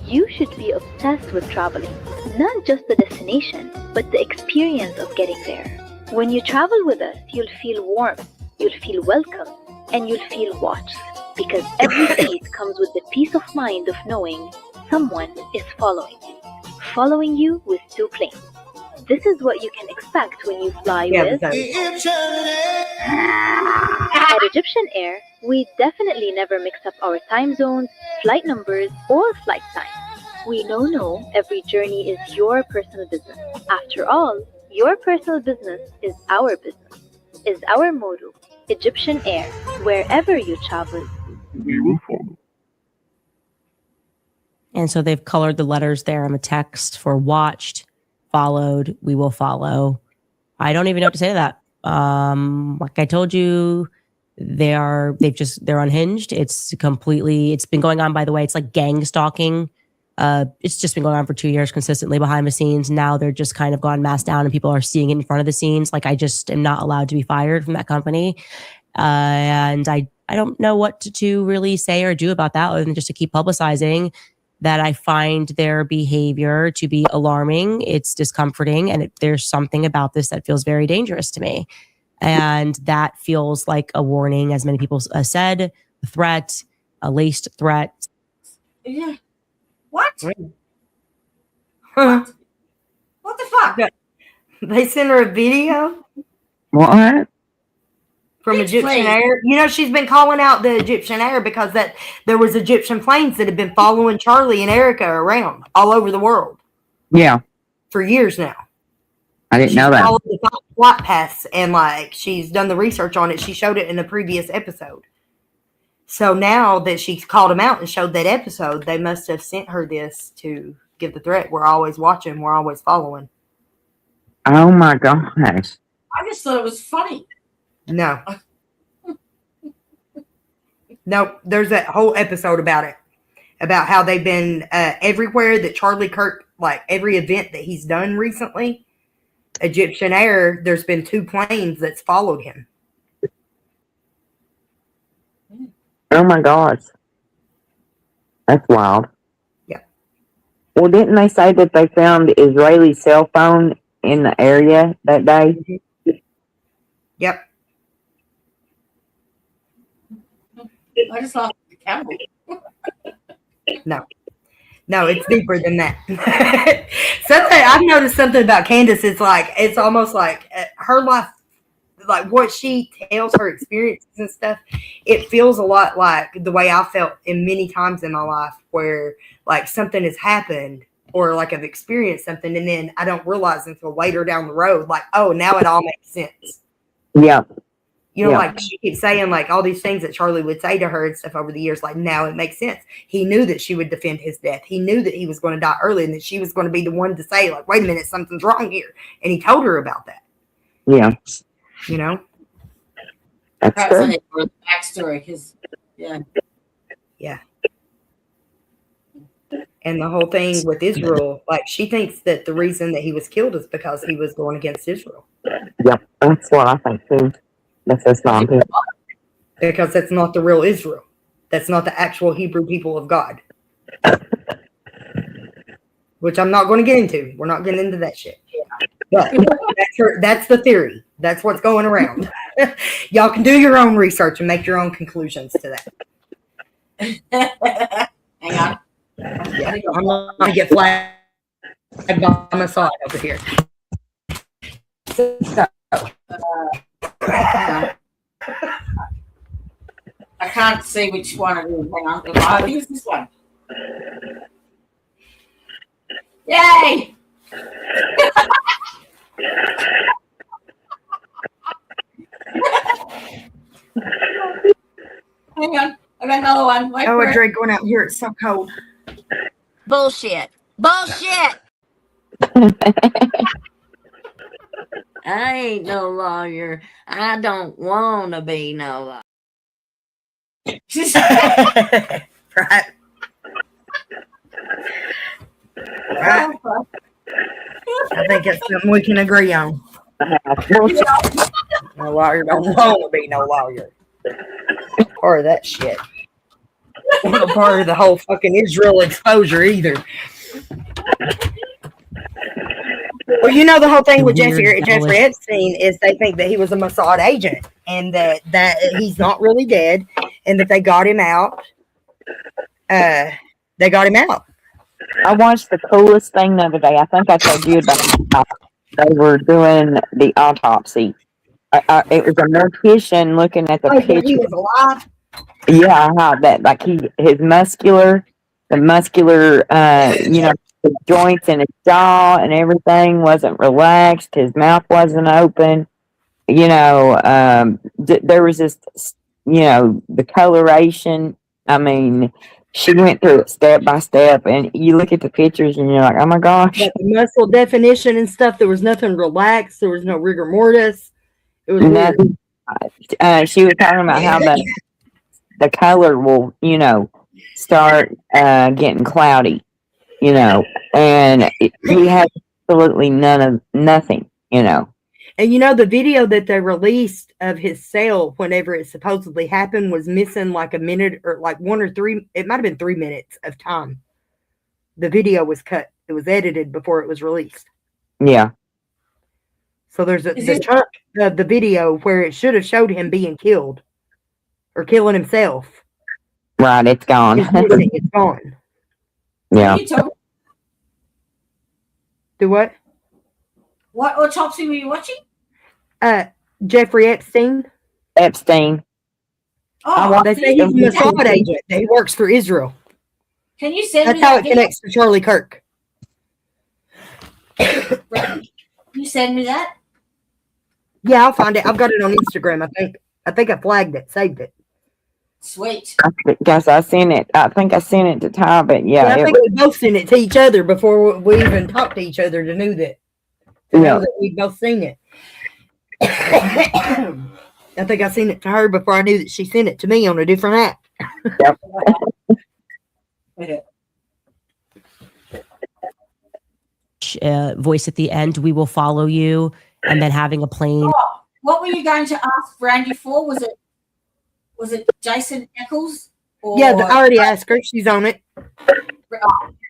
You should be obsessed with traveling, not just the destination, but the experience of getting there. When you travel with us, you'll feel warm, you'll feel welcome, and you'll feel watched, because every seat comes with the peace of mind of knowing someone is following you with 2 planes. This is what you can expect when you fly with at Egyptian Air. We definitely never mix up our time zones, flight numbers, or flight times. We know every journey is your personal business. After all, your personal business is our business, is our motto. Egyptian Air, wherever you travel, we will follow. And so they've colored the letters there on the text for watched, followed, we will follow. I don't even know what to say to that. Like I told you, they're unhinged. It's been going on, by the way. It's like gang stalking. It's just been going on for 2 years consistently behind the scenes. Now they're just kind of gone mass down and people are seeing it in front of the scenes. Like I just am not allowed to be fired from that company. And I don't know what to really say or do about that other than just to keep publicizing that I find their behavior to be alarming. It's discomforting. And there's something about this that feels very dangerous to me. And that feels like a warning, as many people said, a threat, a laced threat. Yeah. What? Huh. What the fuck? They sent her a video What? from Egyptian Air. You know, she's been calling out the Egyptian Air because that there was Egyptian planes that have been following Charlie and Erica around all over the world. Yeah. For years now. I didn't know that. Followed the flight paths and like she's done the research on it. She showed it in a previous episode. So now that she's called him out and showed that episode, they must have sent her this to give the threat. We're always watching. We're always following. Oh my gosh. I just thought it was funny. No. Nope. There's that whole episode about it. About how they've been everywhere that Charlie Kirk, like every event that he's done recently, Egyptian Air, there's been 2 planes that's followed him. Oh my gosh. That's wild. Yeah. Well, didn't they say that they found the Israeli cell phone in the area that day? Yep. I just lost the camel. No, it's deeper than that. Something I've noticed something about Candice. It's almost like her life, like what she tells her experiences and stuff. It feels a lot like the way I felt in many times in my life, where like something has happened or like I've experienced something, and then I don't realize until later down the road, like, oh, now it all makes sense. Yeah. You know, Yeah. like she keeps saying like all these things that Charlie would say to her and stuff over the years, like now it makes sense. He knew that she would defend his death. He knew that he was going to die early and that she was going to be the one to say like, wait a minute, something's wrong here. And he told her about that. Yeah. You know? That's Perhaps good. I need more backstory because, yeah. Yeah. And the whole thing with Israel, like she thinks that the reason that he was killed is because he was going against Israel. Yep. That's what I think too. That's not good. Because that's not the real Israel. That's not the actual Hebrew people of God. Which I'm not going to get into. We're not getting into that shit. But that's the theory. That's what's going around. Y'all can do your own research and make your own conclusions to that. Hang on. Yeah, I'm not going to get flagged by my side over here. So, I can't see which one it is. Hang on. I think it's this one. Yay! Hang on. I got another one. Wait Oh, for a it. drink going out here. It's so cold. Bullshit. Bullshit. I ain't no lawyer. I don't want to be no lawyer. Right. Right. I think it's something we can agree on. No lawyer don't want to be no lawyer. Part of that shit. Not part of the whole fucking Israel exposure either. Well, you know the whole thing with Jeffrey Epstein is they think that he was a Mossad agent and that he's not really dead and that they got him out. They got him out. I watched the coolest thing the other day. I think I told you about it. They were doing the autopsy. It was a mortician looking at the picture. He was alive. Yeah, that like the muscular, his joints in his jaw and everything wasn't relaxed. His mouth wasn't open. There was this, the coloration. I mean, she went through it step by step, and you look at the pictures and you're like, oh my gosh. But the muscle definition and stuff, there was nothing relaxed. There was no rigor mortis. It was nothing. She was talking about how the color will, start getting cloudy, and he had absolutely nothing. And the video that they released of his cell whenever it supposedly happened was missing like a minute or like 1 or 3. It might have been 3 minutes of time. The video was cut. It was edited before it was released. Yeah. So there's the chunk of the video where it should have showed him being killed or killing himself. Right, it's gone. It's gone. Yeah. Do what? What autopsy were you watching? Jeffrey Epstein. Oh, they say he's a Mossad agent. That he works for Israel. Can you send That's me how that it connects to Charlie Kirk. Can you send me that? Yeah, I'll find it. I've got it on Instagram. I think I flagged it, saved it. Sweet. Guess I seen it. I think I sent it to Ty, but yeah. I think we both sent it to each other before we even talked to each other to know that we both seen it. I think I seen it to her before I knew that she sent it to me on a different app. Yep. Voice at the end, we will follow you, and then having a plane. Oh, what were you going to ask Brandy for? Was it Jason Eccles? Or Yeah, I already asked her. She's on it.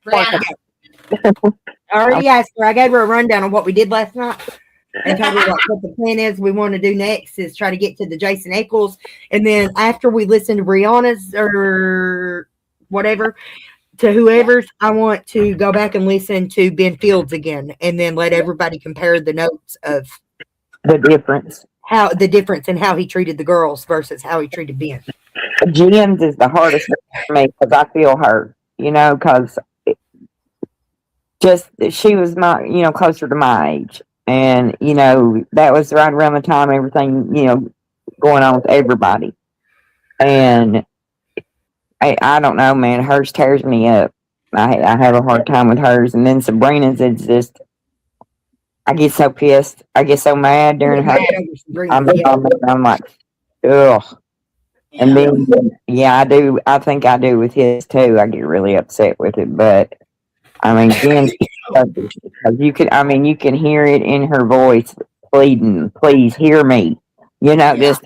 Brianna. I already asked her. I gave her a rundown on what we did last night and told her what the plan is. We want to do next is try to get to the Jason Eccles. And then after we listen to Brianna's or whatever, to whoever's, I want to go back and listen to Ben Fields again and then let everybody compare the notes of the difference. How the difference in how he treated the girls versus how he treated Ben. Jim's is the hardest for me because I feel her, because she was my, closer to my age. And, that was right around the time everything, going on with everybody. And I don't know, man, hers tears me up. I have a hard time with hers. And then Sabrina's, it's just, I get so pissed. I get so mad during her. I'm like, ugh. And then, I do. I think I do with his too. I get really upset with it. But, I mean, Jen, you can hear it in her voice pleading, please hear me. Just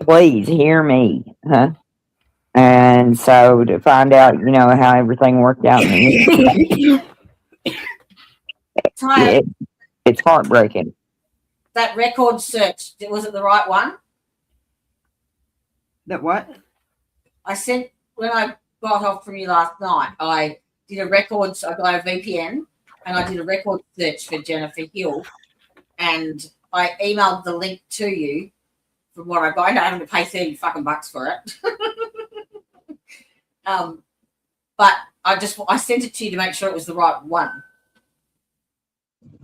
please hear me. Huh? And so to find out, how everything worked out. It's heartbreaking. That record search, was it the right one? That what? I sent, when I got off from you last night, I did a records, I got a VPN and I did a record search for Jennifer Hill and I emailed the link to you from what I got. I ended up having to pay $30 for it. But I sent it to you to make sure it was the right one.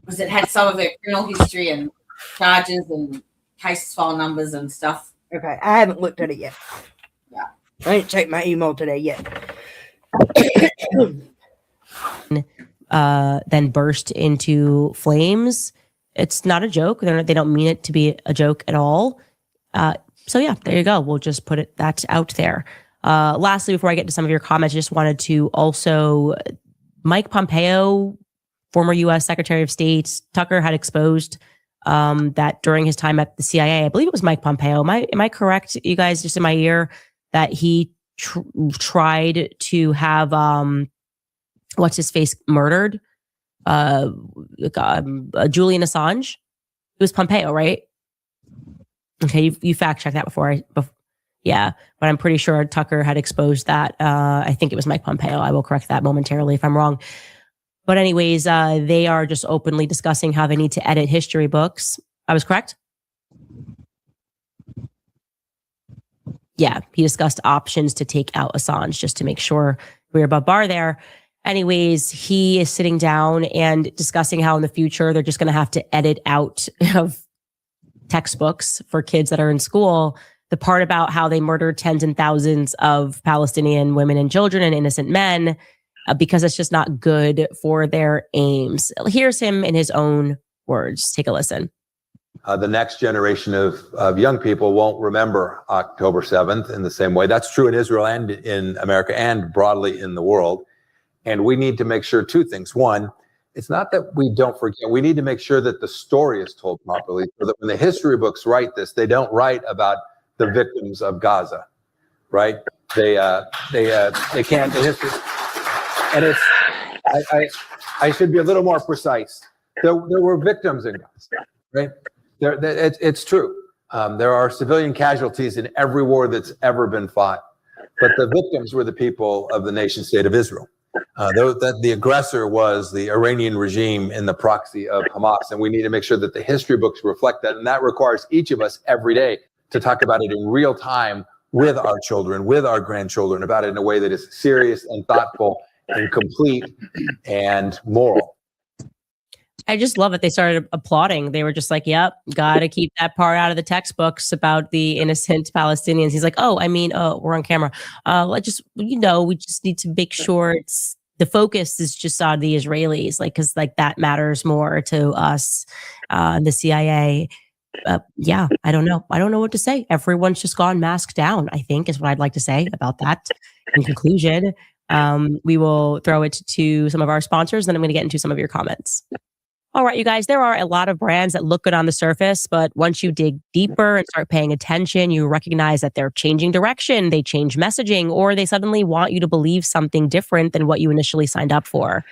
Because it had some of her criminal history and charges and case file numbers and stuff. Okay, I haven't looked at it yet. Yeah. I didn't check my email today yet. Then burst into flames. It's not a joke. They don't mean it to be a joke at all. So yeah, there you go. We'll just put that out there. Lastly, before I get to some of your comments, I just wanted to also, Mike Pompeo, former U.S. Secretary of State, Tucker had exposed that during his time at the CIA, I believe it was Mike Pompeo. Am I correct, you guys, just in my ear, that he tried to have what's his face murdered? Julian Assange. It was Pompeo, right? Okay, you fact check that before. Yeah, but I'm pretty sure Tucker had exposed that. I think it was Mike Pompeo. I will correct that momentarily if I'm wrong. But anyways, they are just openly discussing how they need to edit history books. I was correct? Yeah, he discussed options to take out Assange just to make sure we're above bar there. Anyways, he is sitting down and discussing how in the future they're just going to have to edit out of textbooks for kids that are in school the part about how they murdered tens and thousands of Palestinian women and children and innocent men because it's just not good for their aims. Here's him in his own words. Take a listen. The next generation of young people won't remember October 7th in the same way. That's true in Israel and in America and broadly in the world. And we need to make sure two things. One, it's not that we don't forget. We need to make sure that the story is told properly so that when the history books write this, they don't write about the victims of Gaza, right? They can't, the history. And I should be a little more precise. There were victims in Gaza, right? It's true. There are civilian casualties in every war that's ever been fought, but the victims were the people of the nation state of Israel. The aggressor was the Iranian regime in the proxy of Hamas, and we need to make sure that the history books reflect that, and that requires each of us every day to talk about it in real time with our children, with our grandchildren, about it in a way that is serious and thoughtful and complete and moral. I just love it. They started applauding. They were just like, yep, got to keep that part out of the textbooks about the innocent Palestinians. He's like, we're on camera. We just need to make sure the focus is just on the Israelis, because that matters more to us, the CIA. I don't know. I don't know what to say. Everyone's just gone mask down, I think, is what I'd like to say about that. In conclusion, we will throw it to some of our sponsors, then I'm going to get into some of your comments. All right, you guys, there are a lot of brands that look good on the surface, but once you dig deeper and start paying attention, you recognize that they're changing direction, they change messaging, or they suddenly want you to believe something different than what you initially signed up for.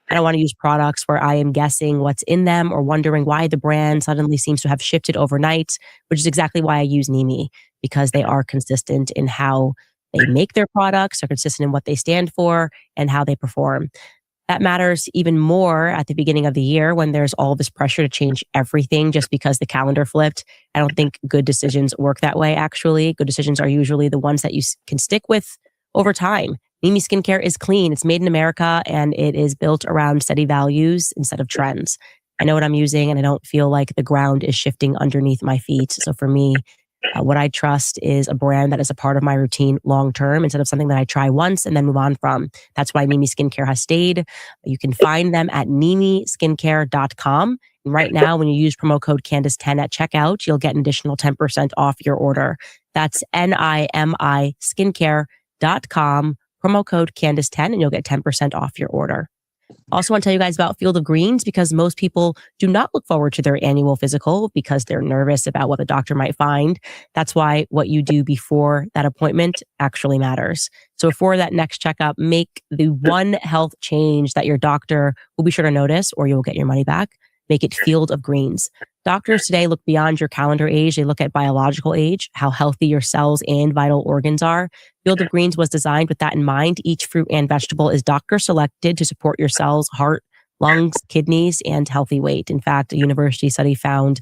I don't want to use products where I am guessing what's in them or wondering why the brand suddenly seems to have shifted overnight, which is exactly why I use Nimi, because they are consistent in how they make their products, are consistent in what they stand for, and how they perform. That matters even more at the beginning of the year when there's all this pressure to change everything just because the calendar flipped. I don't think good decisions work that way, actually. Good decisions are usually the ones that you can stick with over time. Nimi Skincare is clean. It's made in America, and it is built around steady values instead of trends. I know what I'm using, and I don't feel like the ground is shifting underneath my feet. So for me, what I trust is a brand that is a part of my routine long-term instead of something that I try once and then move on from. That's why Nimi Skincare has stayed. You can find them at nimiskincare.com. And right now, when you use promo code Candice10 at checkout, you'll get an additional 10% off your order. That's NIMI skincare.com, promo code Candice10, and you'll get 10% off your order. Also want to tell you guys about Field of Greens because most people do not look forward to their annual physical because they're nervous about what the doctor might find. That's why what you do before that appointment actually matters. So before that next checkup, make the one health change that your doctor will be sure to notice or you'll get your money back. Make it Field of Greens. Doctors today look beyond your calendar age. They look at biological age, how healthy your cells and vital organs are. Field of Greens was designed with that in mind. Each fruit and vegetable is doctor selected to support your cells, heart, lungs, kidneys, and healthy weight. In fact, a university study found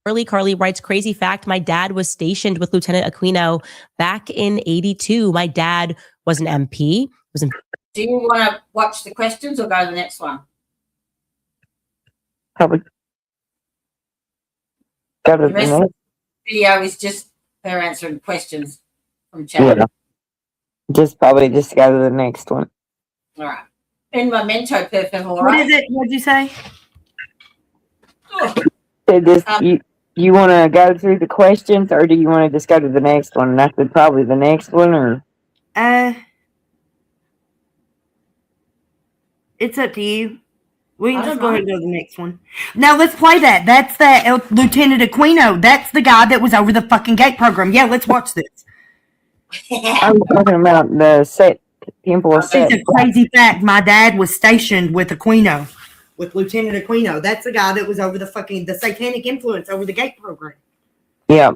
Carly writes, crazy fact, my dad was stationed with Lieutenant Aquino back in 82. My dad was an MP. Do you want to watch the questions or go to the next one? Probably go to the rest next. of the video is just her answering questions from chat. Yeah. Just go to the next one. All right. In memento, per favor. What is it? What'd you say? You want to go through the questions, or do you want to just go to the next one? And that's probably the next one, or it's up to you. We can just go ahead and go to the next one. Now let's play that. That's that Lieutenant Aquino. That's the guy that was over the fucking gate program. Yeah, let's watch this. I'm talking about the set. It's a crazy fact. My dad was stationed with Aquino, with Lieutenant Aquino. That's the guy that was over the satanic influence over the gate program. Yeah.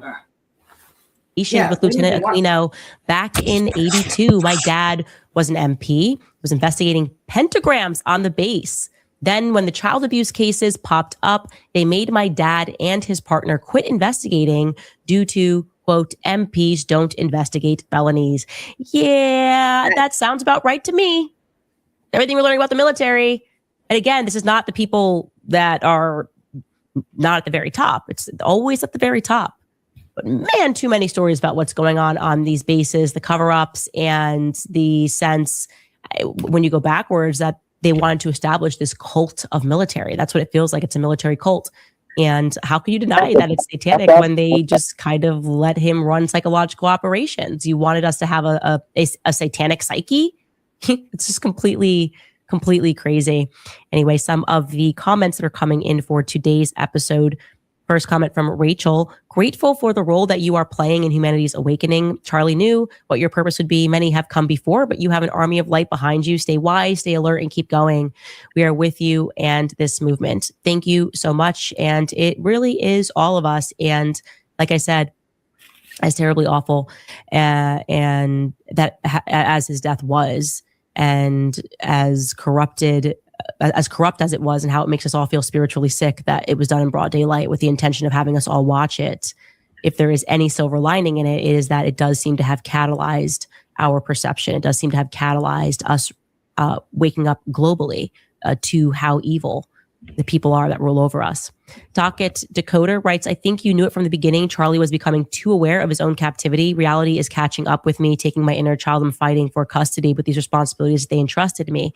With Lieutenant Aquino back in 82. My dad was an MP, was investigating pentagrams on the base. Then when the child abuse cases popped up, they made my dad and his partner quit investigating due to, quote, MPs don't investigate felonies. Yeah, that sounds about right to me. Everything we're learning about the military. And again, this is not the people that are not at the very top. It's always at the very top. But man, too many stories about what's going on these bases, the cover-ups, and the sense when you go backwards that they wanted to establish this cult of military. That's what it feels like. It's a military cult. And how can you deny that it's satanic when they just kind of let him run psychological operations? You wanted us to have a satanic psyche? It's just completely crazy. Anyway, some of the comments that are coming in for today's episode. First comment from Rachel. Grateful for the role that you are playing in humanity's awakening. Charlie knew what your purpose would be. Many have come before, but you have an army of light behind you. Stay wise, stay alert, and keep going. We are with you and this movement. Thank you so much. And it really is all of us. And like I said, as terribly awful and that as his death was, and as corrupt as it was, and how it makes us all feel spiritually sick that it was done in broad daylight with the intention of having us all watch it. If there is any silver lining in it, it is that it does seem to have catalyzed our perception. It does seem to have catalyzed us waking up globally to how evil the people are that rule over us. Docket Dakota writes, I think you knew it from the beginning. Charlie was becoming too aware of his own captivity. Reality is catching up with me, taking my inner child and fighting for custody with these responsibilities they entrusted me.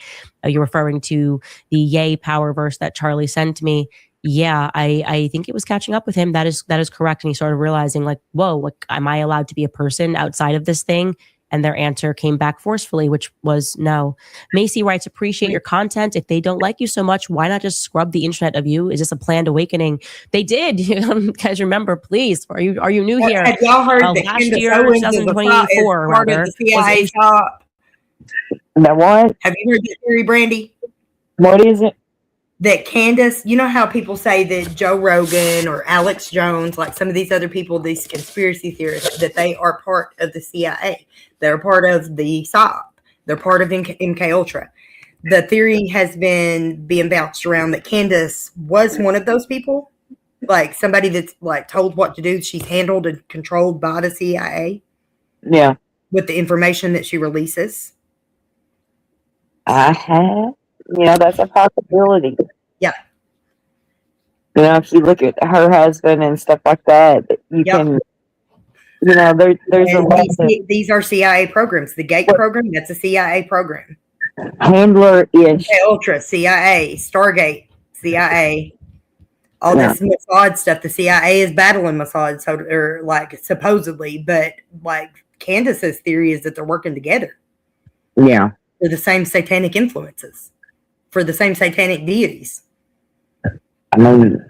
You're referring to the yay power verse that Charlie sent me. Yeah, I think it was catching up with him. That is correct. And he started realizing, like, whoa, like, am I allowed to be a person outside of this thing? And their answer came back forcefully, which was no. Macy writes, appreciate your content. If they don't like you so much, why not just scrub the internet of you? Is this a planned awakening? They did. You guys remember, please. Are you new here? Have y'all heard that last Candice year, Owens 2024, part of the CIA shop? Now what? Have you heard that theory, Brandy? What is it? That Candice, you know how people say that Joe Rogan or Alex Jones, like some of these other people, these conspiracy theorists, that they are part of the CIA. They're part of the SOP. They're part of MK Ultra. The theory has been being bounced around that Candice was one of those people, like somebody that's like told what to do. She's handled and controlled by the CIA. Yeah. With the information that she releases. I have. That's a possibility. Yeah. If you look at her husband and stuff like that, you can, there's a lot of... These are CIA programs. The GATE program, that's a CIA program. Handler is... Ultra, CIA. Stargate, CIA. All this Mossad stuff. The CIA is battling Mossad, supposedly, but like Candice's theory is that they're working together. Yeah. For the same satanic influences. For the same satanic deities. I mean,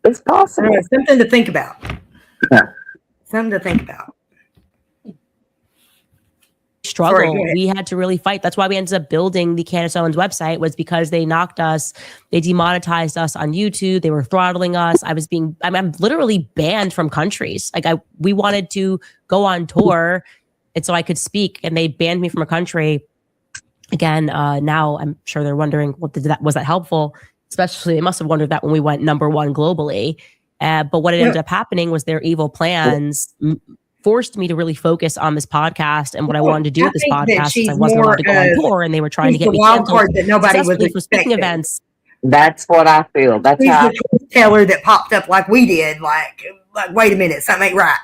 it's possible. Something to think about. Yeah. Something to think about. Struggle. We had to really fight. That's why we ended up building the Candice Owens website, was because they knocked us, they demonetized us on YouTube, they were throttling us. I'm literally banned from countries. We wanted to go on tour, and so I could speak, and they banned me from a country. Again, now I'm sure they're wondering, was that helpful? Especially, they must have wondered that when we went #1 globally. But what ended up happening was their evil plans forced me to really focus on this podcast and what I wanted to do with this podcast, since I wasn't allowed to go on tour, and they were trying to get me canceled that nobody was for speaking events. That's what I feel. That's She's how. the truth teller that popped up like we did. Like, wait a minute, something ain't right.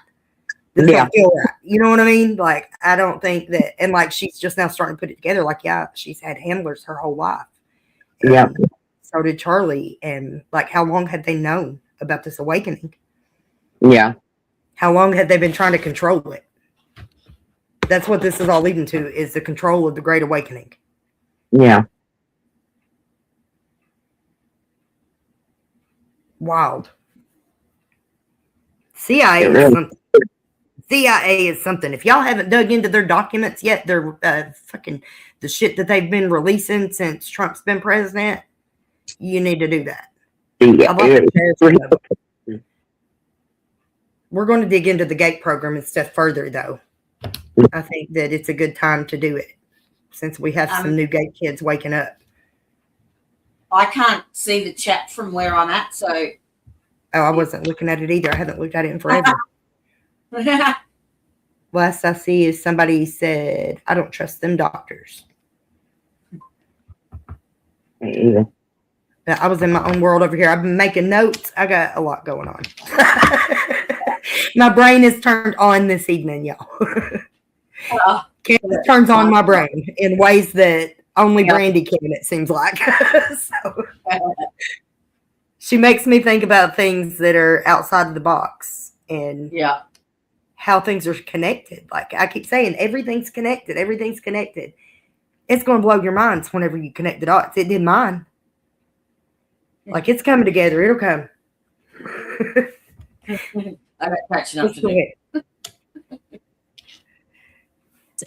This don't feel right. You know what I mean? Like, I don't think that, and like she's just now starting to put it together. Like, yeah, she's had handlers her whole life. Yeah. So did Charlie. And like, how long had they known about this awakening? Yeah. How long had they been trying to control it? That's what this is all leading to, is the control of the Great Awakening. Yeah. Wild. CIA is something. CIA is something. If y'all haven't dug into their documents yet, they're fucking the shit that they've been releasing since Trump's been president, you need to do that. We're going to dig into the GATE program and stuff further, though. I think that it's a good time to do it, since we have some new GATE kids waking up. I can't see the chat from where I'm at, so. Oh, I wasn't looking at it either. I haven't looked at it in forever. Last I see is somebody said, I don't trust them doctors. Yeah. I was in my own world over here. I've been making notes. I got a lot going on. My brain is turned on this evening, y'all. Candice turns on my brain in ways that only Brandy can, it seems like. So, she makes me think about things that are outside of the box and how things are connected. Like I keep saying, everything's connected. Everything's connected. It's going to blow your minds whenever you connect the dots. It did mine. Like it's coming together. It'll come. I got catching up to do.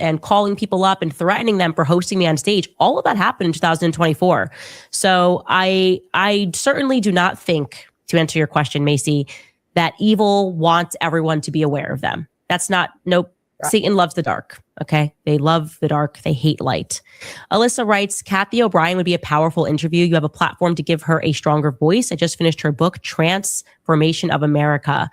And calling people up and threatening them for hosting me on stage. All of that happened in 2024. So I certainly do not think, to answer your question, Macy, that evil wants everyone to be aware of them. That's not, nope. Right. Satan loves the dark. Okay. They love the dark. They hate light. Alyssa writes, Kathy O'Brien would be a powerful interview. You have a platform to give her a stronger voice. I just finished her book, Transformation of America.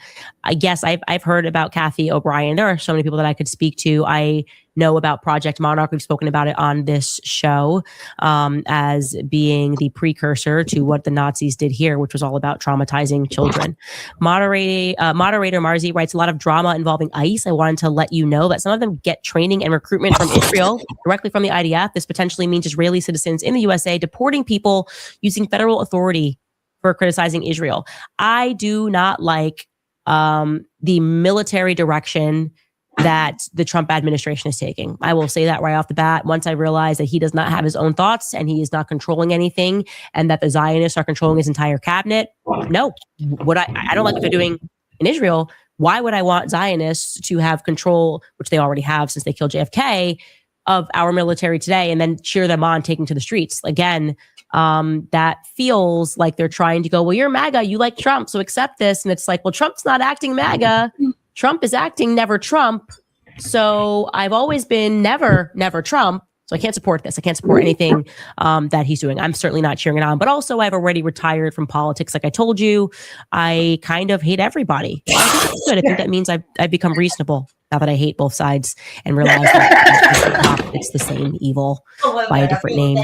Yes, I've heard about Kathy O'Brien. There are so many people that I could speak to. I know about Project Monarch. We've spoken about it on this show as being the precursor to what the Nazis did here, which was all about traumatizing children. Moderator Marzi writes, a lot of drama involving ICE. I wanted to let you know that some of them get training and recruitment from Israel directly from the IDF. This potentially means Israeli citizens in the USA deporting people using federal authority for criticizing Israel. I do not like the military direction that the Trump administration is taking. I will say that right off the bat. Once I realize that he does not have his own thoughts and he is not controlling anything, and that the Zionists are controlling his entire cabinet, no. What I don't like what they're doing in Israel. Why would I want Zionists to have control, which they already have since they killed JFK, of our military today and then cheer them on taking to the streets? Again, that feels like they're trying to go, well, you're MAGA, you like Trump, so accept this. And it's like, well, Trump's not acting MAGA. Trump is acting never Trump. So I've always been never Trump. So I can't support this. I can't support anything that he's doing. I'm certainly not cheering it on. But also, I've already retired from politics. Like I told you, I kind of hate everybody. I think that's good. I think that means I've become reasonable now that I hate both sides and realize that it's the same evil by a different name.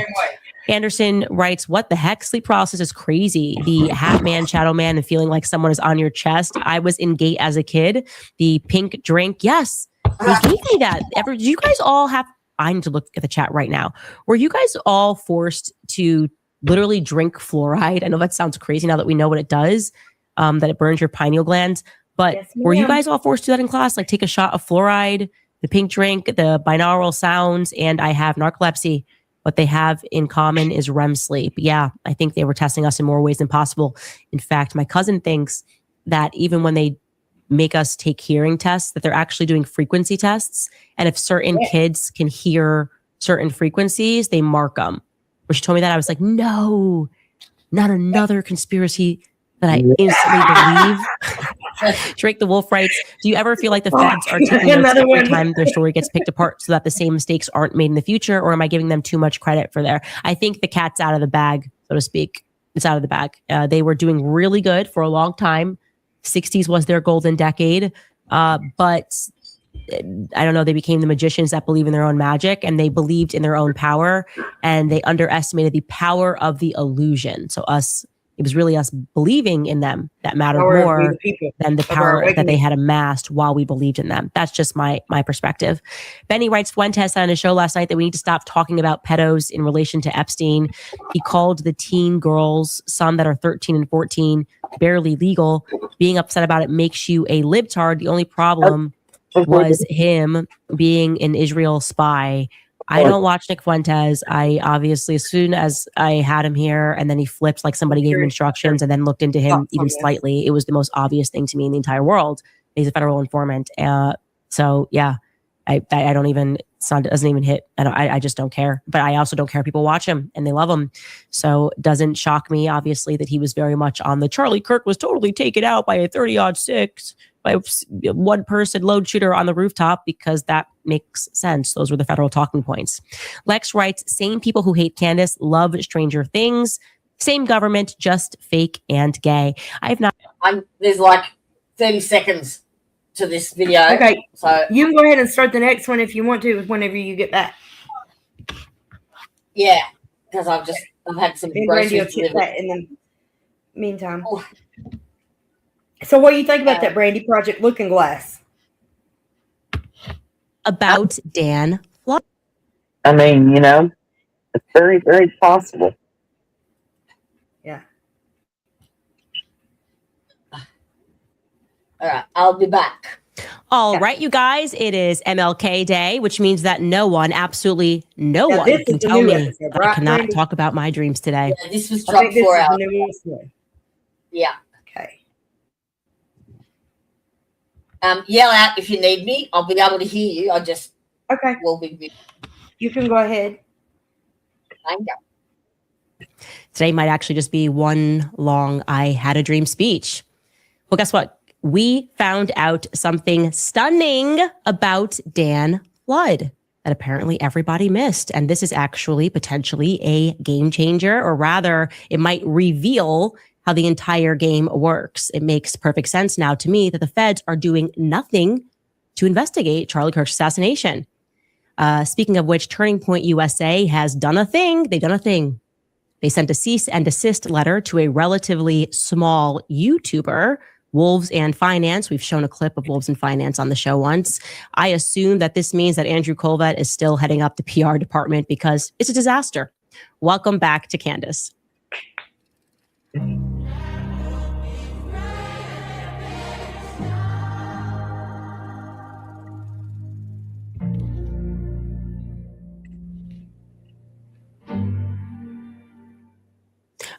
Anderson writes, what the heck? Sleep paralysis is crazy. The hat man, shadow man, and feeling like someone is on your chest. I was in GATE as a kid. The pink drink. Yes, they gave me that. Do you guys all have, I need to look at the chat right now. Were you guys all forced to literally drink fluoride? I know that sounds crazy now that we know what it does, that it burns your pineal glands. But yes, were you guys all forced to do that in class? Like take a shot of fluoride, the pink drink, the binaural sounds, and I have narcolepsy. What they have in common is REM sleep. Yeah, I think they were testing us in more ways than possible. In fact, my cousin thinks that even when they make us take hearing tests, that they're actually doing frequency tests. And if certain kids can hear certain frequencies, they mark them. When she told me that, I was like, no, not another conspiracy that I instantly believe. Drake the Wolf writes, do you ever feel like the feds are taking notes every time their story gets picked apart so that the same mistakes aren't made in the future? Or am I giving them too much credit for I think the cat's out of the bag, so to speak. It's out of the bag. They were doing really good for a long time. 60s was their golden decade. But I don't know, they became the magicians that believe in their own magic, and they believed in their own power, and they underestimated the power of the illusion. So it was really us believing in them that mattered more than the power that they had amassed while we believed in them. That's just my perspective. Benny writes, Fuentes said on his show last night that we need to stop talking about pedos in relation to Epstein. He called the teen girls, some that are 13 and 14, barely legal. Being upset about it makes you a libtard. The only problem was him being an Israel spy. I don't watch Nick Fuentes. I obviously, as soon as I had him here and then he flipped, like somebody gave him instructions and then looked into him even slightly, it was the most obvious thing to me in the entire world. He's a federal informant. So yeah, I don't even, it doesn't even hit. I just don't care. But I also don't care. People watch him and they love him. So it doesn't shock me, obviously, that he was very much on the Charlie Kirk was totally taken out by a 30-06 by one person load shooter on the rooftop, because that makes sense. Those were the federal talking points. Lex writes, same people who hate Candice love Stranger Things. Same government, just fake and gay. There's like 30 seconds to this video. Okay. So you can go ahead and start the next one if you want to, whenever you get back. Yeah, because I've had some groceries delivered. In the meantime. Oh. So what do you think about that Brandy Project Looking Glass? About Dan Flood. I mean, it's very, very possible. Yeah. All right, I'll be back. All right, you guys, it is MLK Day, which means that absolutely no one can tell me that I cannot talk about my dreams today. Yeah, this was dropped 4 hours. Yeah. Okay. Yell out if you need me. I'll be able to hear you. I just will be. You can go ahead. Thank you. Today might actually just be one long I had a dream speech. Well, guess what? We found out something stunning about Dan Flood that apparently everybody missed. And this is actually potentially a game changer, or rather, it might reveal how the entire game works. It makes perfect sense now to me that the feds are doing nothing to investigate Charlie Kirk's assassination. Speaking of which, Turning Point USA has done a thing. They've done a thing. They sent a cease and desist letter to a relatively small YouTuber, Wolves and Finance. We've shown a clip of Wolves and Finance on the show once. I assume that this means that Andrew Colvett is still heading up the PR department, because it's a disaster. Welcome back to Candice.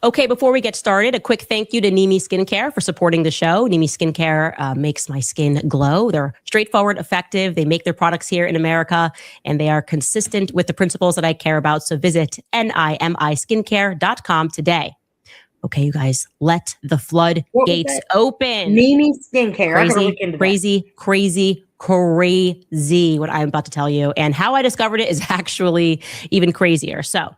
Okay, before we get started, a quick thank you to Nimi Skincare for supporting the show. Nimi Skincare makes my skin glow. They're straightforward, effective. They make their products here in America, and they are consistent with the principles that I care about. So visit nimiskincare.com today. Okay, you guys, let the floodgates open. Nimi Skincare. Crazy what I'm about to tell you. And how I discovered it is actually even crazier. So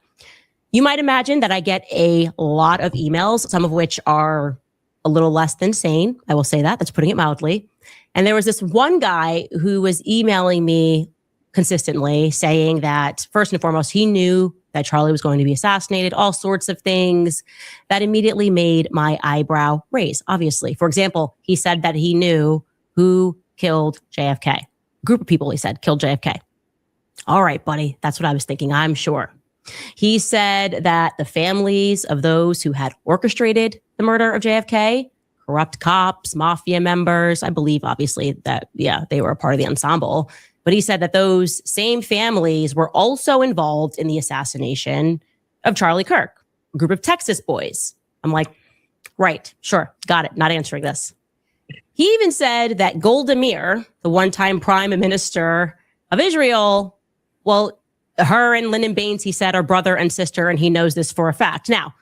you might imagine that I get a lot of emails, some of which are a little less than sane. I will say that. That's putting it mildly. And there was this one guy who was emailing me consistently saying that, first and foremost, he knew that Charlie was going to be assassinated, all sorts of things that immediately made my eyebrow raise, obviously. For example, he said that he knew who killed JFK. A group of people, he said, killed JFK. All right, buddy. That's what I was thinking, I'm sure. He said that the families of those who had orchestrated the murder of JFK, corrupt cops, mafia members, I believe, obviously, that, they were a part of the ensemble. But he said that those same families were also involved in the assassination of Charlie Kirk, a group of Texas boys. I'm like, right, sure, got it, not answering this. He even said that Golda Meir, the one-time prime minister of Israel, well, her and Lyndon Baines, he said, are brother and sister, and he knows this for a fact. Now,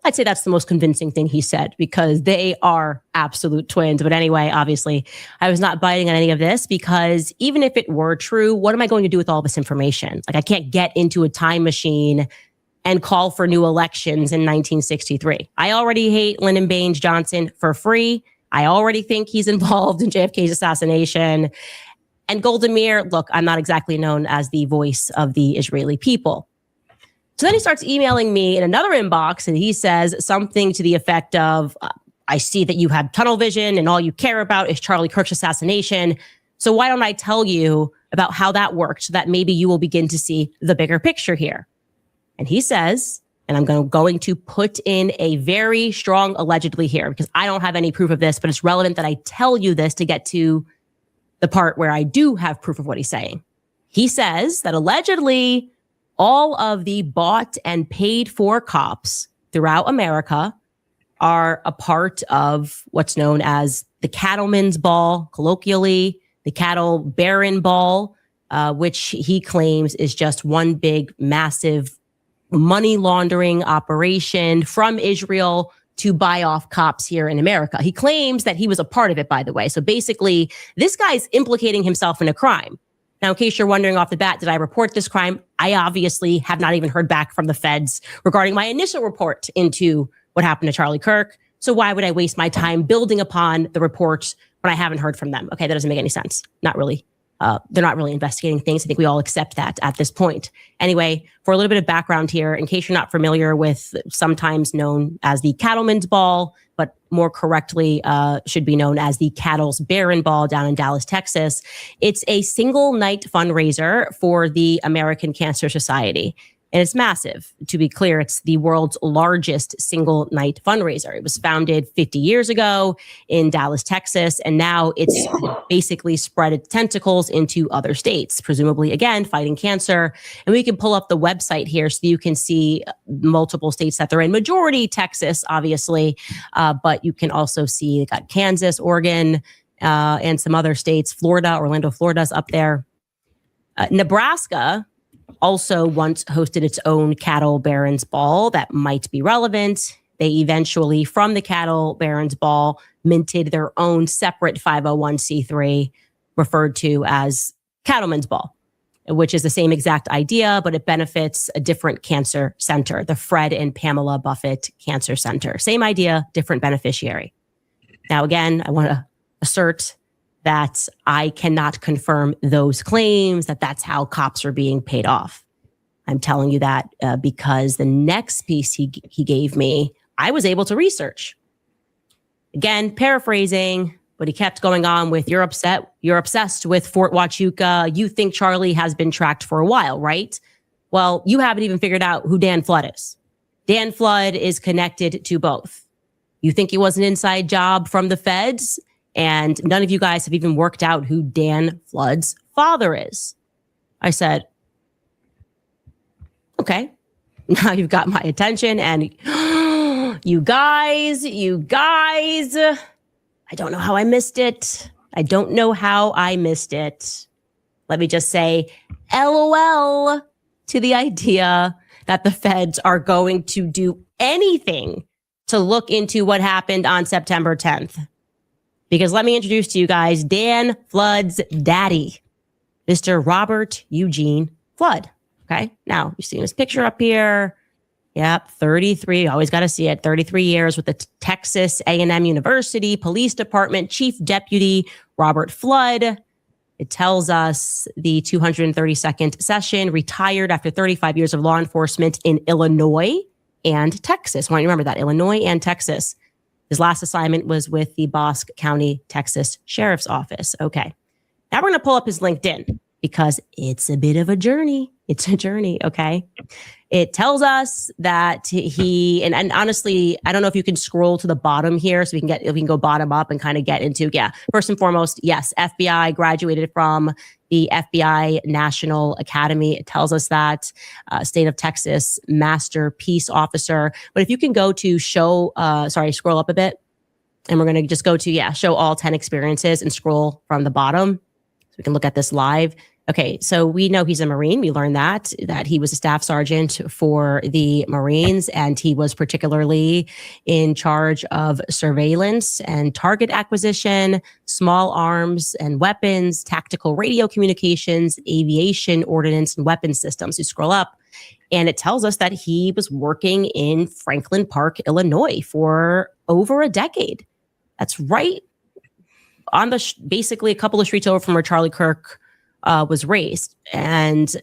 I'd say that's the most convincing thing he said, because they are absolute twins. But anyway, obviously, I was not biting on any of this, because even if it were true, what am I going to do with all this information? Like, I can't get into a time machine and call for new elections in 1963. I already hate Lyndon Baines Johnson for free. I already think he's involved in JFK's assassination. And Golda Meir, look, I'm not exactly known as the voice of the Israeli people. So then he starts emailing me in another inbox, and he says something to the effect of, I see that you have tunnel vision and all you care about is Charlie Kirk's assassination. So why don't I tell you about how that worked so that maybe you will begin to see the bigger picture here? And he says, and I'm going to put in a very strong allegedly here because I don't have any proof of this, but it's relevant that I tell you this to get to the part where I do have proof of what he's saying. He says that allegedly all of the bought and paid for cops throughout America are a part of what's known as the cattleman's ball, colloquially, the cattle baron ball, which he claims is just one big, massive money laundering operation from Israel to buy off cops here in America. He claims that he was a part of it, by the way. So basically, this guy's implicating himself in a crime. Now, in case you're wondering off the bat, did I report this crime? I obviously have not even heard back from the feds regarding my initial report into what happened to Charlie Kirk. So why would I waste my time building upon the report when I haven't heard from them? Okay, that doesn't make any sense. Not really. They're not really investigating things. I think we all accept that at this point. Anyway, for a little bit of background here, in case you're not familiar with sometimes known as the Cattleman's Ball, but more correctly should be known as the Cattle's Baron Ball down in Dallas, Texas. It's a single night fundraiser for the American Cancer Society. And it's massive. To be clear, it's the world's largest single night fundraiser. It was founded 50 years ago in Dallas, Texas, and now it's basically spread its tentacles into other states, presumably, again, fighting cancer. And we can pull up the website here so you can see multiple states that they're in. Majority Texas, obviously, but you can also see they got Kansas, Oregon, and some other states. Florida, Orlando, Florida's up there. Nebraska also once hosted its own Cattle Barons Ball that might be relevant. They eventually, from the Cattle Barons Ball, minted their own separate 501c3 referred to as Cattleman's Ball, which is the same exact idea, but it benefits a different cancer center, the Fred and Pamela Buffett Cancer Center. Same idea, different beneficiary. Now, again, I want to assert that I cannot confirm those claims, that that's how cops are being paid off. I'm telling you that because the next piece he gave me, I was able to research. Again, paraphrasing, but he kept going on with, you're obsessed with Fort Huachuca. You think Charlie has been tracked for a while, right? Well, you haven't even figured out who Dan Flood is. Dan Flood is connected to both. You think he was an inside job from the feds? And none of you guys have even worked out who Dan Flood's father is. I said, okay, now you've got my attention. And you guys, I don't know how I missed it. Let me just say, LOL to the idea that the feds are going to do anything to look into what happened on September 10th. Because let me introduce to you guys Dan Flood's daddy, Mr. Robert Eugene Flood. Okay, now you see his picture up here. Yep, 33. Always got to see it. 33 years with the Texas A&M University Police Department Chief Deputy Robert Flood. It tells us the 232nd session, retired after 35 years of law enforcement in Illinois and Texas. Why don't you remember that? Illinois and Texas. His last assignment was with the Bosque County, Texas Sheriff's Office. Okay. Now we're going to pull up his LinkedIn because it's a bit of a journey. It's a journey. Okay. It tells us that he, and honestly, I don't know if you can scroll to the bottom here so we can go bottom up and kind of get into, first and foremost, yes, FBI, graduated from the FBI National Academy. It tells us that state of Texas Master Peace Officer. But if you can go to scroll up a bit, and we're going to just go to, show all 10 experiences and scroll from the bottom so we can look at this live. Okay, so we know he's a Marine. We learned that he was a staff sergeant for the Marines, and he was particularly in charge of surveillance and target acquisition, small arms and weapons, tactical radio communications, aviation, ordnance, and weapons systems. You scroll up, and it tells us that he was working in Franklin Park, Illinois for over a decade. That's right on the basically a couple of streets over from where Charlie Kirk was raised. And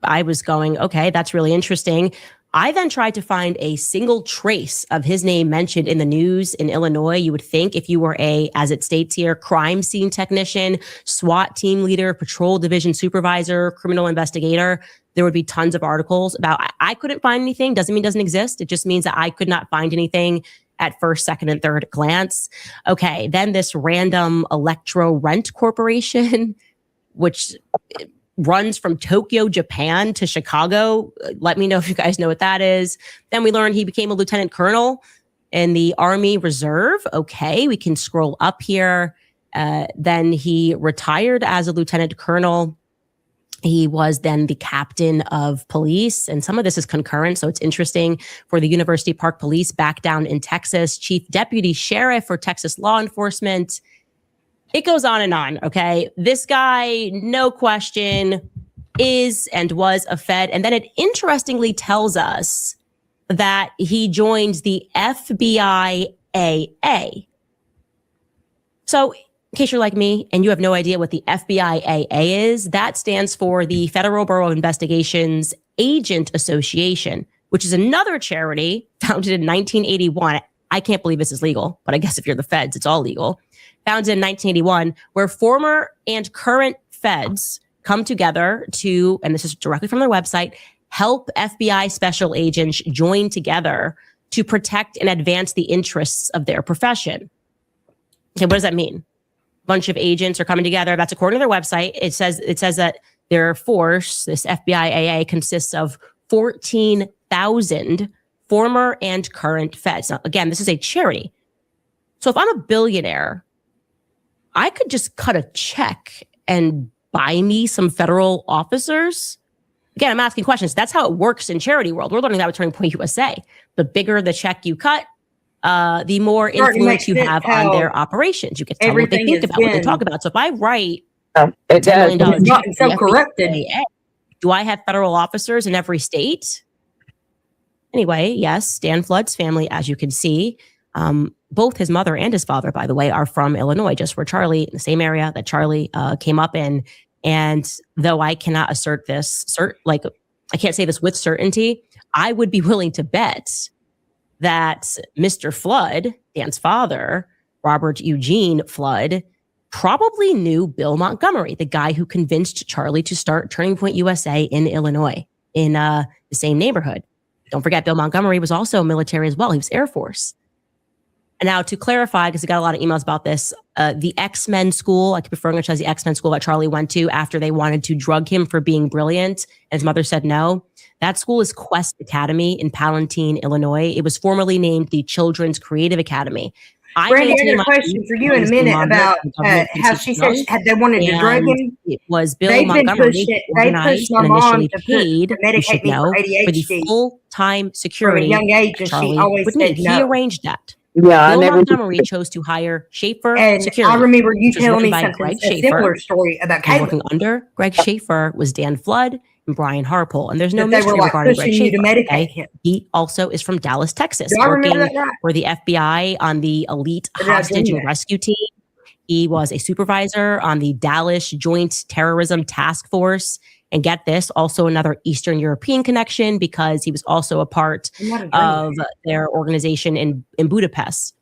I was going, okay, that's really interesting. I then tried to find a single trace of his name mentioned in the news in Illinois. You would think if you were as it states here, crime scene technician, SWAT team leader, patrol division supervisor, criminal investigator, there would be tons of articles about. I couldn't find anything. Doesn't mean it doesn't exist. It just means that I could not find anything at first, second, and third glance. Okay, then this random Electro Rent Corporation, which runs from Tokyo, Japan to Chicago. Let me know if you guys know what that is. Then we learned he became a lieutenant colonel in the Army Reserve. Okay, we can scroll up here. Then he retired as a lieutenant colonel. He was then the captain of police, and some of this is concurrent, so it's interesting, for the University Park Police back down in Texas, chief deputy sheriff for Texas law enforcement. It goes on and on, okay? This guy, no question, is and was a Fed. And then it interestingly tells us that he joined the FBI AA. So in case you're like me and you have no idea what the FBI AA is, that stands for the Federal Bureau of Investigation's Agent Association, which is another charity founded in 1981. I can't believe this is legal, but I guess if you're the feds, it's all legal. Founded in 1981, where former and current feds come together to, and this is directly from their website, help FBI special agents join together to protect and advance the interests of their profession. Okay, what does that mean? A bunch of agents are coming together. That's according to their website. It says that their force, this FBI AA, consists of 14,000 former and current feds. Now, again, this is a charity. So if I'm a billionaire, I could just cut a check and buy me some federal officers. Again, I'm asking questions. That's how it works in charity world. We're learning that with Turning Point USA. The bigger the check you cut, the more influence you have on their operations. You get to tell what they think about, what they talk about. So if I write it $10 million check It's so to the corrupted. FBA, do I have federal officers in every state? Anyway, yes, Dan Flood's family, as you can see, both his mother and his father, by the way, are from Illinois, just where Charlie, in the same area that Charlie came up in. And though I cannot assert this, I can't say this with certainty, I would be willing to bet that Mr. Flood, Dan's father, Robert Eugene Flood, probably knew Bill Montgomery, the guy who convinced Charlie to start Turning Point USA in Illinois, in the same neighborhood. Don't forget, Bill Montgomery was also military as well. He was Air Force. And now to clarify, because I got a lot of emails about this, the X-Men school, I keep referring to it as the X-Men school that Charlie went to after they wanted to drug him for being brilliant, and his mother said no. That school is Quest Academy in Palatine, Illinois. It was formerly named the Children's Creative Academy. Brandy, I got a question for you in a minute about how she said they wanted to drug him. It was Bill Montgomery who organized and initially paid, you should know, for the full-time security from a young age, and Charlie she always would said need. no. He arranged that. Yeah, Bill Montgomery chose to hire Schaefer And Security. I remember you which was telling me written by something, Greg a similar story about And Caleb. working under Greg Schaefer was Dan Flood and Brian Harpole. And there's no That they were, mystery like, regarding Greg pushing you to Schaefer. medicate Okay? him. He also is from Dallas, Texas, Do I remember working that right? for the FBI on the elite Or did I hostage dream and that? rescue team. He was a supervisor on the Dallas Joint Terrorism Task Force. And get this, also another Eastern European connection, because he was also a part of their organization in Budapest,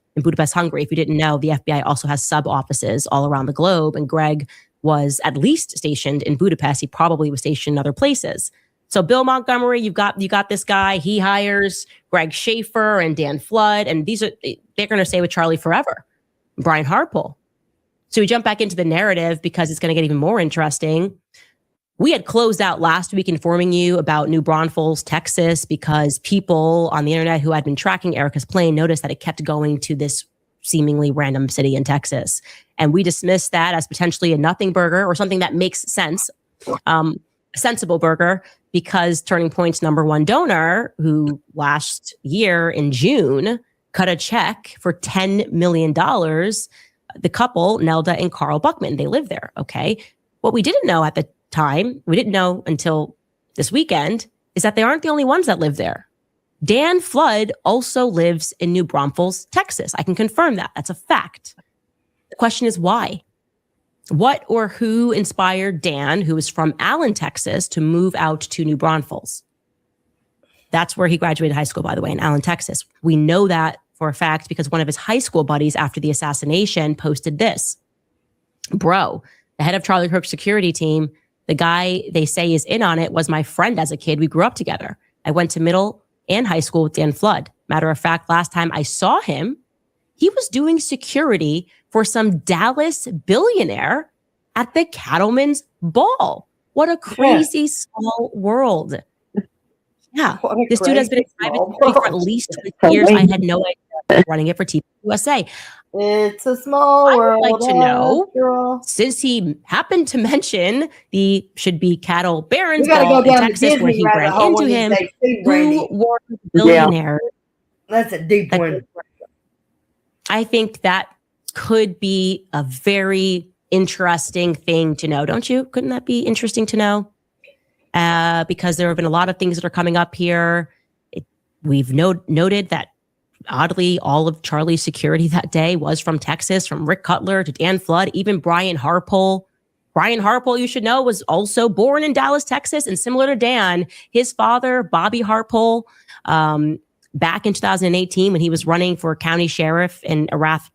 Hungary. If you didn't know, the FBI also has sub offices all around the globe. And Greg was at least stationed in Budapest. He probably was stationed in other places. So Bill Montgomery, you got this guy. He hires Greg Schaefer and Dan Flood, and they're going to stay with Charlie forever. Brian Harpole. So we jump back into the narrative because it's going to get even more interesting. We had closed out last week informing you about New Braunfels, Texas, because people on the internet who had been tracking Erica's plane noticed that it kept going to this seemingly random city in Texas. And we dismiss that as potentially a nothing burger or something that makes sense, a sensible burger, because Turning Point's #1 donor, who last year in June cut a check for $10 million, the couple, Nelda and Carl Buckman, they live there, okay? What we didn't know at the time, we didn't know until this weekend, is that they aren't the only ones that live there. Dan Flood also lives in New Braunfels, Texas. I can confirm that. That's a fact. The question is why? What or who inspired Dan, who is from Allen, Texas, to move out to New Braunfels? That's where he graduated high school, by the way, in Allen, Texas. We know that for a fact because one of his high school buddies after the assassination posted this. Bro, the head of Charlie Kirk's security team, the guy they say is in on it was my friend as a kid. We grew up together. I went to middle and high school with Dan Flood. Matter of fact, last time I saw him, he was doing security for some Dallas billionaire at the Cattlemen's Ball. What a crazy small world. Yeah, this dude has been in private security for at least 20 years. I had no idea running it for TV USA. It's a small world. I would like to know, since he happened to mention the should be cattle barons ball in Texas where he ran into him, who were billionaires. That's a deep one. I think that could be a very interesting thing to know, don't you? Couldn't that be interesting to know? Because there have been a lot of things that are coming up here. We've noted that oddly, all of Charlie's security that day was from Texas, from Rick Cutler to Dan Flood, even Brian Harpole. Brian Harpole, you should know, was also born in Dallas, Texas. And similar to Dan, his father, Bobby Harpole, back in 2018, when he was running for county sheriff in Erath,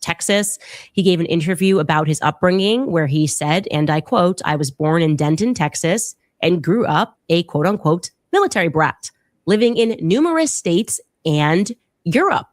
Texas, he gave an interview about his upbringing where he said, and I quote, "I was born in Denton, Texas, and grew up a quote unquote military brat, living in numerous states and Europe.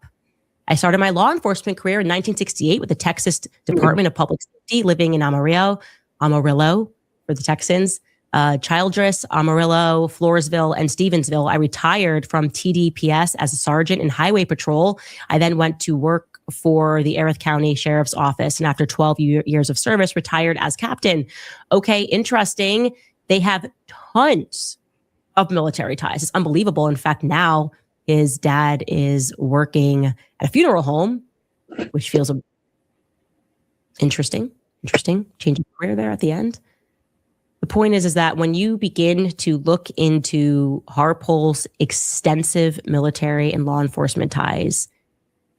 I started my law enforcement career in 1968 with the Texas Department of Public Safety, living in Amarillo for the Texans, Childress, Amarillo, Floresville, and Stevensville. I retired from TDPS as a sergeant in Highway Patrol. I then went to work for the Erath County Sheriff's Office, and after 12 years of service, retired as captain." Okay, interesting. They have tons of military ties. It's unbelievable. In fact, now his dad is working at a funeral home, which feels interesting, changing career there at the end. The point is that when you begin to look into Harpole's extensive military and law enforcement ties,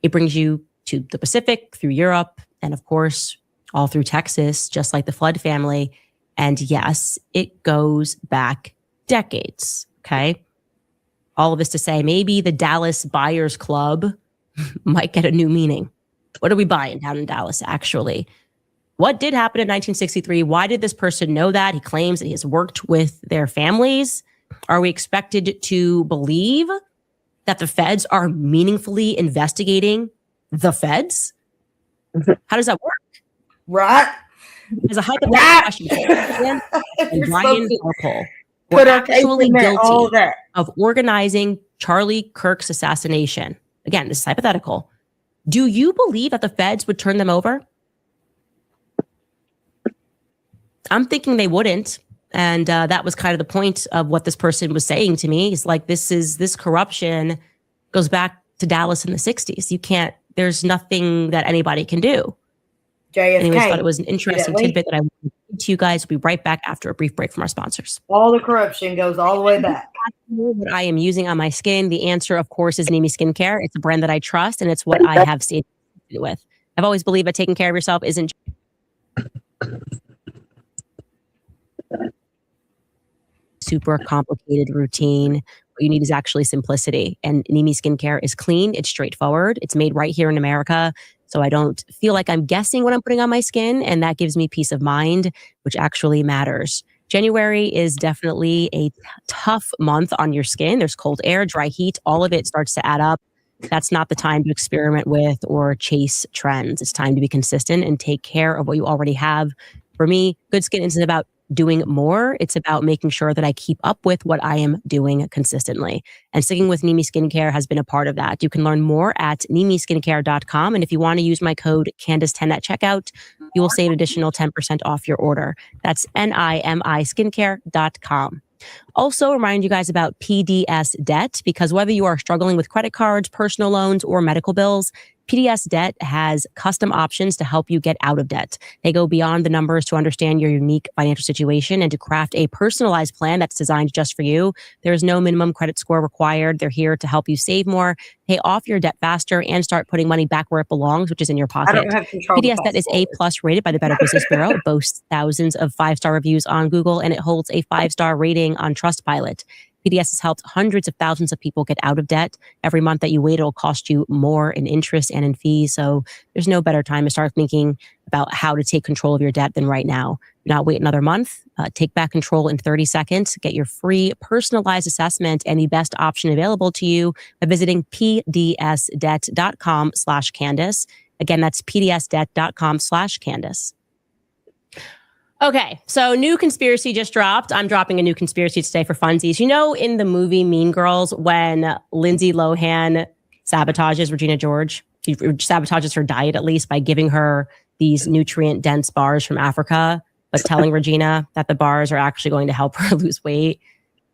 it brings you to the Pacific, through Europe, and of course, all through Texas, just like the Flood family. And yes, it goes back decades, okay? All of this to say, maybe the Dallas Buyers Club might get a new meaning. What are we buying down in Dallas, actually? What did happen in 1963? Why did this person know that? He claims that he has worked with their families. Are we expected to believe that the feds are meaningfully investigating the feds? How does that work? Right. As a hypothetical question, and Brian Harpole were actually guilty of organizing Charlie Kirk's assassination. Again, this is hypothetical. Do you believe that the feds would turn them over? I'm thinking they wouldn't. And that was kind of the point of what this person was saying to me. It's like, this corruption goes back to Dallas in the 60s. There's nothing that anybody can do. JFK. Anyways, thought it was an interesting tidbit that I want to give to you guys. We'll be right back after a brief break from our sponsors. All the corruption goes all the way back. What I am using on my skin, the answer, of course, is Nimi Skincare. It's a brand that I trust, and it's what I have stayed with. I've always believed that taking care of yourself isn't super complicated routine. What you need is actually simplicity. And Nimi Skincare is clean. It's straightforward. It's made right here in America. So I don't feel like I'm guessing what I'm putting on my skin. And that gives me peace of mind, which actually matters. January is definitely a tough month on your skin. There's cold air, dry heat. All of it starts to add up. That's not the time to experiment with or chase trends. It's time to be consistent and take care of what you already have. For me, good skin isn't about doing more. It's about making sure that I keep up with what I am doing consistently. And sticking with Nimi Skincare has been a part of that. You can learn more at nimiskincare.com. And if you want to use my code Candice10 at checkout, you will save an additional 10% off your order. That's nimiskincare.com. Also, remind you guys about PDS Debt, because whether you are struggling with credit cards, personal loans, or medical bills, PDS Debt has custom options to help you get out of debt. They go beyond the numbers to understand your unique financial situation and to craft a personalized plan that's designed just for you. There's no minimum credit score required. They're here to help you save more, pay off your debt faster, and start putting money back where it belongs, which is in your pocket. I don't have control. PDS Debt is A+ rated by the Better Business Bureau. It boasts thousands of 5-star reviews on Google, and it holds a 5-star rating on Trustpilot. PDS has helped hundreds of thousands of people get out of debt. Every month that you wait, it'll cost you more in interest and in fees. So there's no better time to start thinking about how to take control of your debt than right now. Do not wait another month. Take back control in 30 seconds. Get your free personalized assessment and the best option available to you by visiting pdsdebt.com/Candice. Again, that's pdsdebt.com/Candice. Okay, so new conspiracy just dropped. I'm dropping a new conspiracy today for funsies. You know, in the movie Mean Girls, when Lindsay Lohan sabotages Regina George, she sabotages her diet at least by giving her these nutrient-dense bars from Africa, but telling Regina that the bars are actually going to help her lose weight.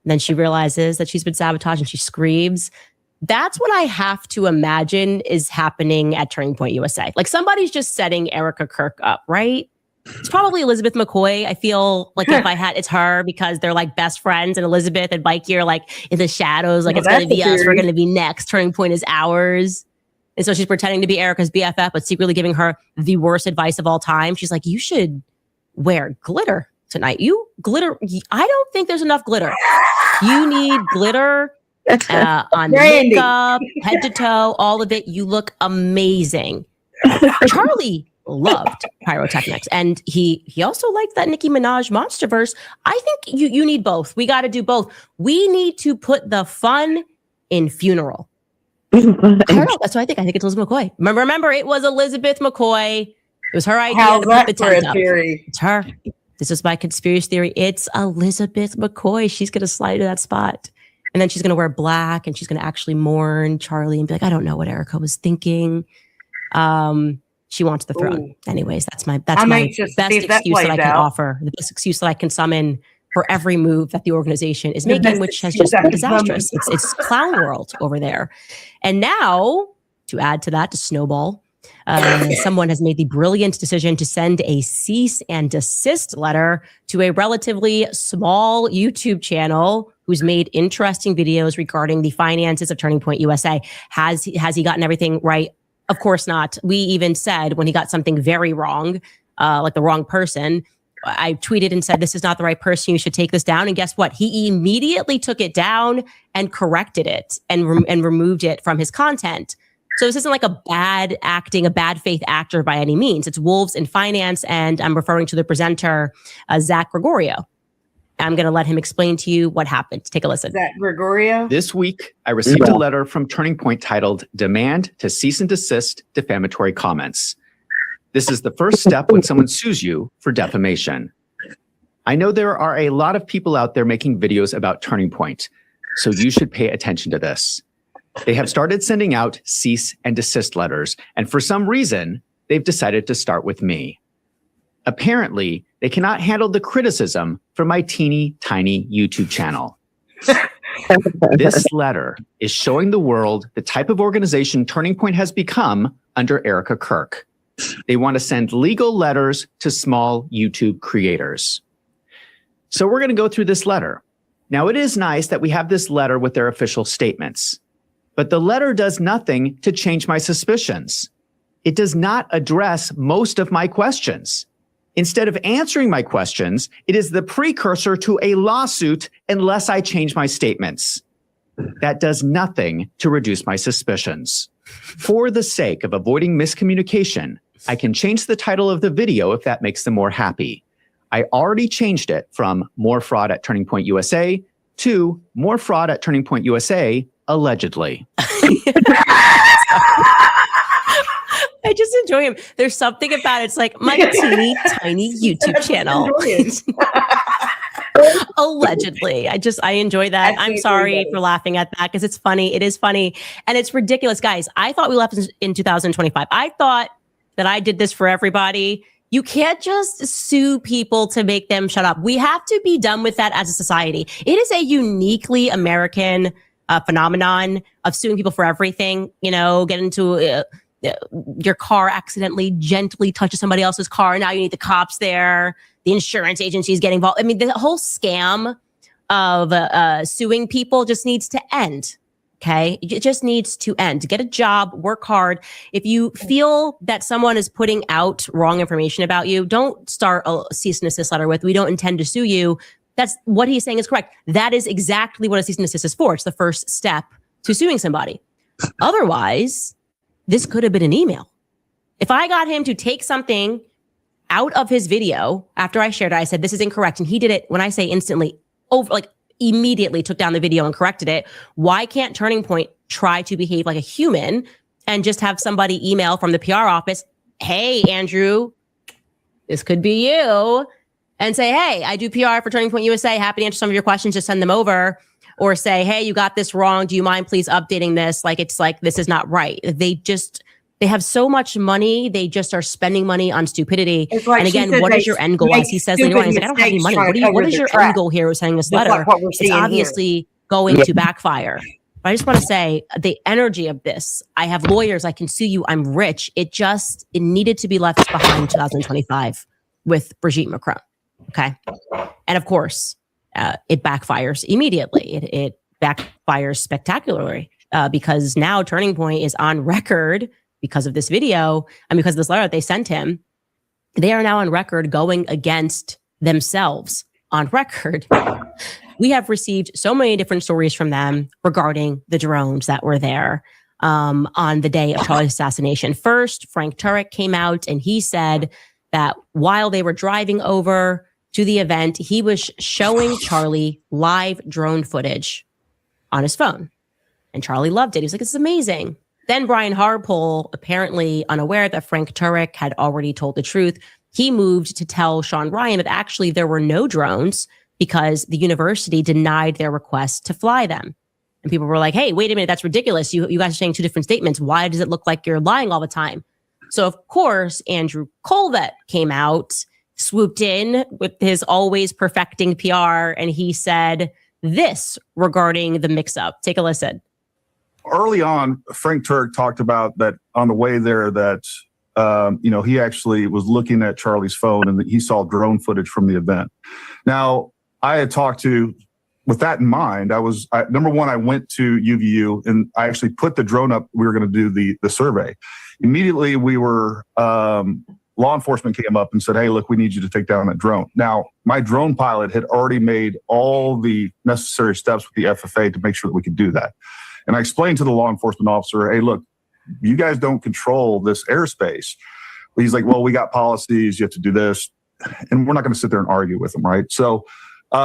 And then she realizes that she's been sabotaged and she screams. That's what I have to imagine is happening at Turning Point USA. Like somebody's just setting Erica Kirk up, right? It's probably Elizabeth McCoy. I feel like if I had, it's her because they're like best friends, and Elizabeth and Mikey are like in the shadows, like it's going to be us. We're going to be next. Turning Point is ours. And so she's pretending to be Erica's BFF, but secretly giving her the worst advice of all time. She's like, you should wear glitter tonight. I don't think there's enough glitter. You need glitter on makeup, head to toe, all of it. You look amazing. Charlie loved pyrotechnics, and he also liked that Nicki Minaj Monsterverse. I think you need both. We got to do both. We need to put the fun in funeral. I don't know. That's what I think. I think it's Elizabeth McCoy. Remember, it was Elizabeth McCoy. It was her idea to put the tent up. It's her. This is my conspiracy theory. It's Elizabeth McCoy. She's going to slide to that spot. And then she's going to wear black, and she's going to actually mourn Charlie and be like, I don't know what Erica was thinking. She wants the throne. Ooh. Anyways, that's my best excuse that I can offer. The best excuse that I can summon for every move that the organization is making, which has just been disastrous. It's clown world over there. And now, to add to that, to snowball, someone has made the brilliant decision to send a cease and desist letter to a relatively small YouTube channel who's made interesting videos regarding the finances of Turning Point USA. Has he gotten everything right? Of course not. We even said when he got something very wrong, like the wrong person, I tweeted and said, this is not the right person. You should take this down. And guess what? He immediately took it down and corrected it and removed it from his content. So this isn't like a bad faith actor by any means. It's wolves in finance. And I'm referring to the presenter, Zach Gregorio. I'm going to let him explain to you what happened. Take a listen. Zach Gregorio? This week, I received a letter from Turning Point titled Demand to Cease and Desist Defamatory Comments. This is the first step when someone sues you for defamation. I know there are a lot of people out there making videos about Turning Point, so you should pay attention to this. They have started sending out cease and desist letters, and for some reason, they've decided to start with me. Apparently, they cannot handle the criticism from my teeny tiny YouTube channel. This letter is showing the world the type of organization Turning Point has become under Erica Kirk. They want to send legal letters to small YouTube creators. So we're going to go through this letter. Now, it is nice that we have this letter with their official statements, but the letter does nothing to change my suspicions. It does not address most of my questions. Instead of answering my questions, it is the precursor to a lawsuit unless I change my statements. That does nothing to reduce my suspicions. For the sake of avoiding miscommunication, I can change the title of the video if that makes them more happy. I already changed it from More Fraud at Turning Point USA to More Fraud at Turning Point USA, allegedly. I just enjoy him. There's something about it. It's like my teeny tiny YouTube channel. Allegedly. I enjoy that. I'm sorry for laughing at that because it's funny. It is funny. And it's ridiculous. Guys, I thought we left in 2025. I thought that I did this for everybody. You can't just sue people to make them shut up. We have to be done with that as a society. It is a uniquely American phenomenon of suing people for everything. Get into your car accidentally gently touches somebody else's car. Now you need the cops there. The insurance agencies getting involved. I mean, the whole scam of suing people just needs to end. Okay. It just needs to end. Get a job, work hard. If you feel that someone is putting out wrong information about you, don't start a cease and desist letter with, we don't intend to sue you. That's what he's saying is correct. That is exactly what a cease and desist is for. It's the first step to suing somebody. Otherwise, this could have been an email. If I got him to take something out of his video after I shared it, I said, this is incorrect. And he did it, when I say instantly, immediately took down the video and corrected it. Why can't Turning Point try to behave like a human and just have somebody email from the PR office, hey, Andrew, this could be you, and say, hey, I do PR for Turning Point USA. Happy to answer some of your questions. Just send them over. Or say, hey, you got this wrong. Do you mind please updating this? This is not right. They have so much money. They just are spending money on stupidity. And again, what is your end goal? As he says later on, he's like, I don't have any money. What is your end goal here with sending this letter? It's obviously going to backfire. But I just want to say the energy of this, I have lawyers, I can sue you, I'm rich. It needed to be left behind in 2025 with Brigitte Macron. Okay. And of course, it backfires immediately. It backfires spectacularly because now Turning Point is on record because of this video and because of this letter that they sent him. They are now on record going against themselves on record. We have received so many different stories from them regarding the drones that were there on the day of Charlie's assassination. First, Frank Turek came out and he said that while they were driving over to the event, he was showing Charlie live drone footage on his phone. And Charlie loved it. He was like, it's amazing. Then Brian Harpole, apparently unaware that Frank Turek had already told the truth, he moved to tell Sean Ryan that actually there were no drones because the university denied their request to fly them. And people were like, hey, wait a minute, that's ridiculous. You guys are saying two different statements. Why does it look like you're lying all the time? So, of course, Andrew Colvett came out, swooped in with his always perfecting PR, and he said this regarding the mix-up. Take a listen. Early on, Frank Turek talked about that on the way there that, he actually was looking at Charlie's phone and that he saw drone footage from the event. Now, I had talked to, with that in mind, number one, I went to UVU and I actually put the drone up. We were going to do the survey. Immediately, we were, law enforcement came up and said, hey, look, we need you to take down that drone. Now, my drone pilot had already made all the necessary steps with the FFA to make sure that we could do that. And I explained to the law enforcement officer, hey, look, you guys don't control this airspace. But he's like, well, we got policies. You have to do this. And we're not going to sit there and argue with them, right? So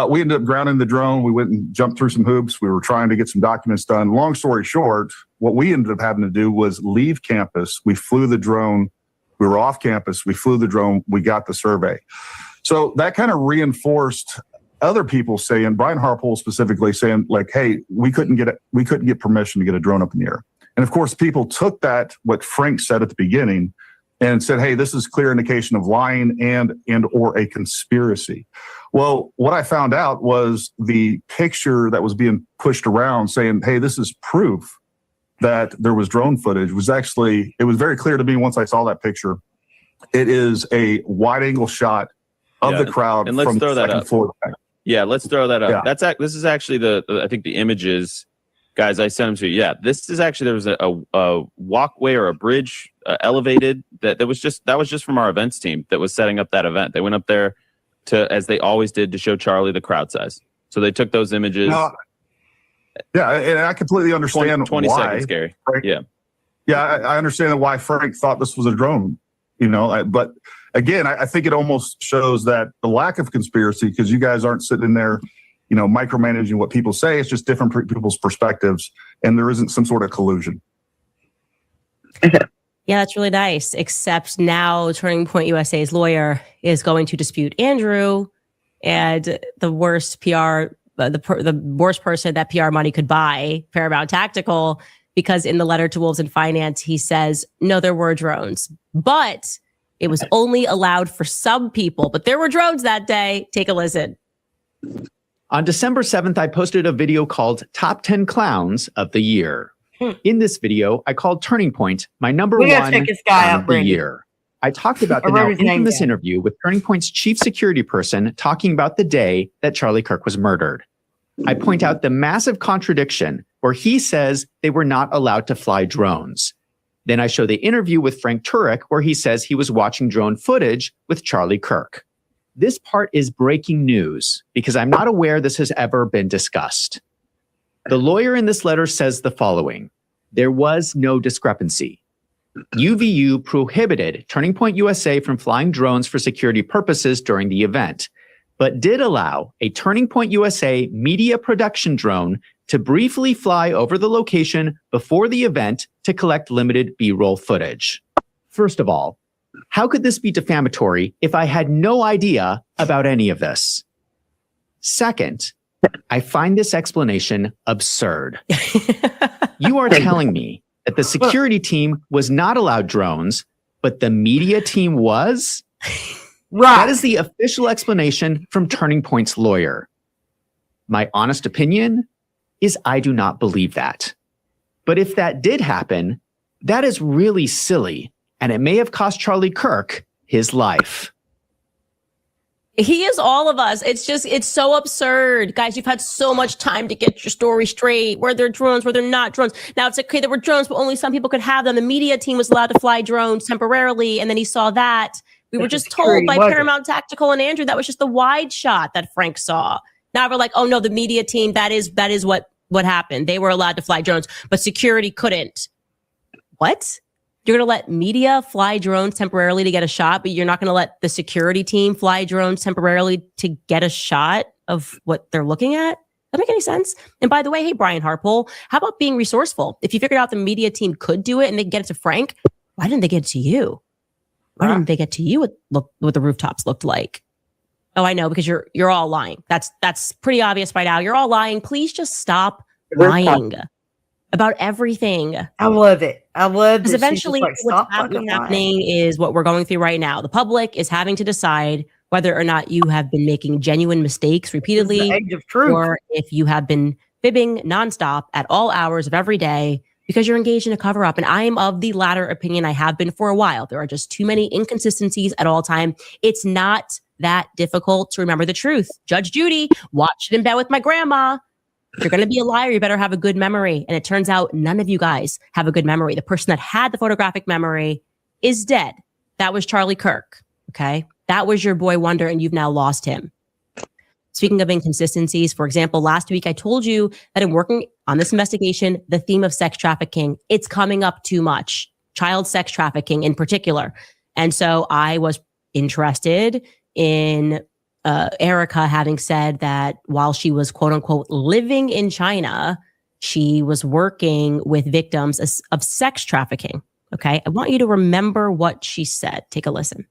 we ended up grounding the drone. We went and jumped through some hoops. We were trying to get some documents done. Long story short, what we ended up having to do was leave campus. We flew the drone. We were off campus. We flew the drone. We got the survey. So that kind of reinforced other people saying, Brian Harpole specifically saying, like, hey, we couldn't get permission to get a drone up in the air. And of course, people took that, what Frank said at the beginning, and said, hey, this is clear indication of lying and or a conspiracy. Well, what I found out was the picture that was being pushed around saying, hey, this is proof that there was drone footage was actually, it was very clear to me once I saw that picture. It is a wide angle shot of the crowd. And let's from throw that second up. Floor back. Yeah, let's throw that up. Yeah. This is actually I think the images, guys, I sent them to you. Yeah, this is actually, there was a walkway or a bridge elevated that was just from our events team that was setting up that event. They went up there as they always did, to show Charlie the crowd size. So they took those images. Yeah, and I completely understand 20 why. seconds, Gary. Frank, Yeah. Yeah, I understand why Frank thought this was a drone, but again, I think it almost shows that the lack of conspiracy, because you guys aren't sitting in there, micromanaging what people say. It's just different people's perspectives, and there isn't some sort of collusion. Yeah, that's really nice. Except now Turning Point USA's lawyer is going to dispute Andrew And the worst PR, the worst person that PR money could buy, Paramount Tactical, because in the letter to Wolves in Finance, he says, no, there were drones, but it was only allowed for some people. But there were drones that day. Take a listen. On December 7th, I posted a video called Top 10 Clowns of the Year. In this video, I called Turning Point my number one check this guy clown out, of the Brandy. year. I talked about the I wrote now his name infamous down. interview with Turning Point's chief security person talking about the day that Charlie Kirk was murdered. I point out the massive contradiction where he says they were not allowed to fly drones. Then I show the interview with Frank Turek where he says he was watching drone footage with Charlie Kirk. This part is breaking news because I'm not aware this has ever been discussed. The lawyer in this letter says the following: there was no discrepancy. UVU prohibited Turning Point USA from flying drones for security purposes during the event, but did allow a Turning Point USA media production drone to briefly fly over the location before the event to collect limited B-roll footage. First of all, how could this be defamatory if I had no idea about any of this? Second, I find this explanation absurd. You are telling me that the security team was not allowed drones, but the media team was? Right. That is the official explanation from Turning Point's lawyer. My honest opinion is I do not believe that. But if that did happen, that is really silly, and it may have cost Charlie Kirk his life. He is all of us. It's so absurd. Guys, you've had so much time to get your story straight. Were there drones? Were there not drones? Now it's okay, there were drones, but only some people could have them. The media team was allowed to fly drones temporarily, and then he saw that. We were just told by Paramount Tactical and Andrew that was just the wide shot that Frank saw. Now we're like, oh no, the media team, that is what happened. They were allowed to fly drones, but security couldn't. What? You're going to let media fly drones temporarily to get a shot, but you're not going to let the security team fly drones temporarily to get a shot of what they're looking at? That make any sense? And by the way, hey, Brian Harpole, how about being resourceful? If you figured out the media team could do it and they could get it to Frank, why didn't they get it to you? Why didn't they get to you what the rooftops looked like? Oh, I know, because you're all lying. That's pretty obvious by now. You're all lying. Please just stop lying about everything. I love it. I love because eventually what's happening is what we're going through right now. The public is having to decide whether or not you have been making genuine mistakes repeatedly, the age of truth, or if you have been fibbing nonstop at all hours of every day because you're engaged in a cover up. And I am of the latter opinion. I have been for a while. There are just too many inconsistencies at all time. It's not that difficult to remember the truth. Judge Judy, watched it in bed with my grandma. If you're going to be a liar, you better have a good memory. And it turns out none of you guys have a good memory. The person that had the photographic memory is dead. That was Charlie Kirk. Okay. That was your boy wonder, and you've now lost him. Speaking of inconsistencies, for example, last week I told you that in working on this investigation, the theme of sex trafficking, it's coming up too much. Child sex trafficking in particular. And so I was interested in Erica having said that while she was quote unquote living in China, she was working with victims of sex trafficking. Okay. I want you to remember what she said. Take a listen.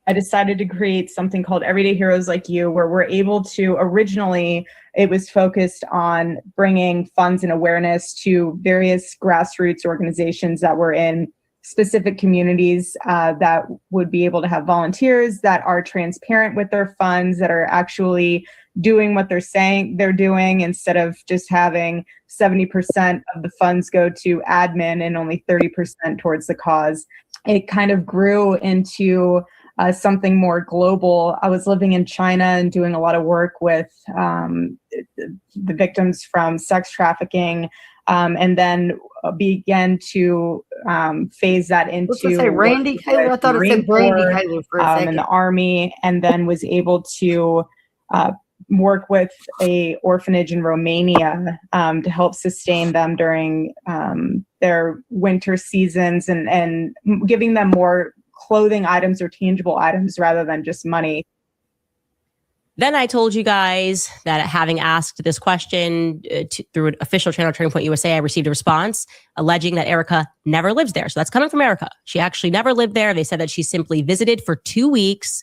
I decided to create something called Everyday Heroes Like You, where we're able to, originally, it was focused on bringing funds and awareness to various grassroots organizations that were in specific communities that would be able to have volunteers that are transparent with their funds, that are actually doing what they're saying they're doing, instead of just having 70% of the funds go to admin and only 30% towards the cause. It kind of grew into something more global. I was living in China and doing a lot of work with the victims from sex trafficking, and then began to phase that into. What's it say, Randy Taylor? I thought it said Brandy Taylor for a second. In the Army, and then was able to work with a orphanage in Romania to help sustain them during their winter seasons, and giving them more clothing items or tangible items rather than just money. Then I told you guys that having asked this question through an official channel, Turning Point USA, I received a response alleging that Erica never lives there. So that's coming from Erica. She actually never lived there. They said that she simply visited for 2 weeks,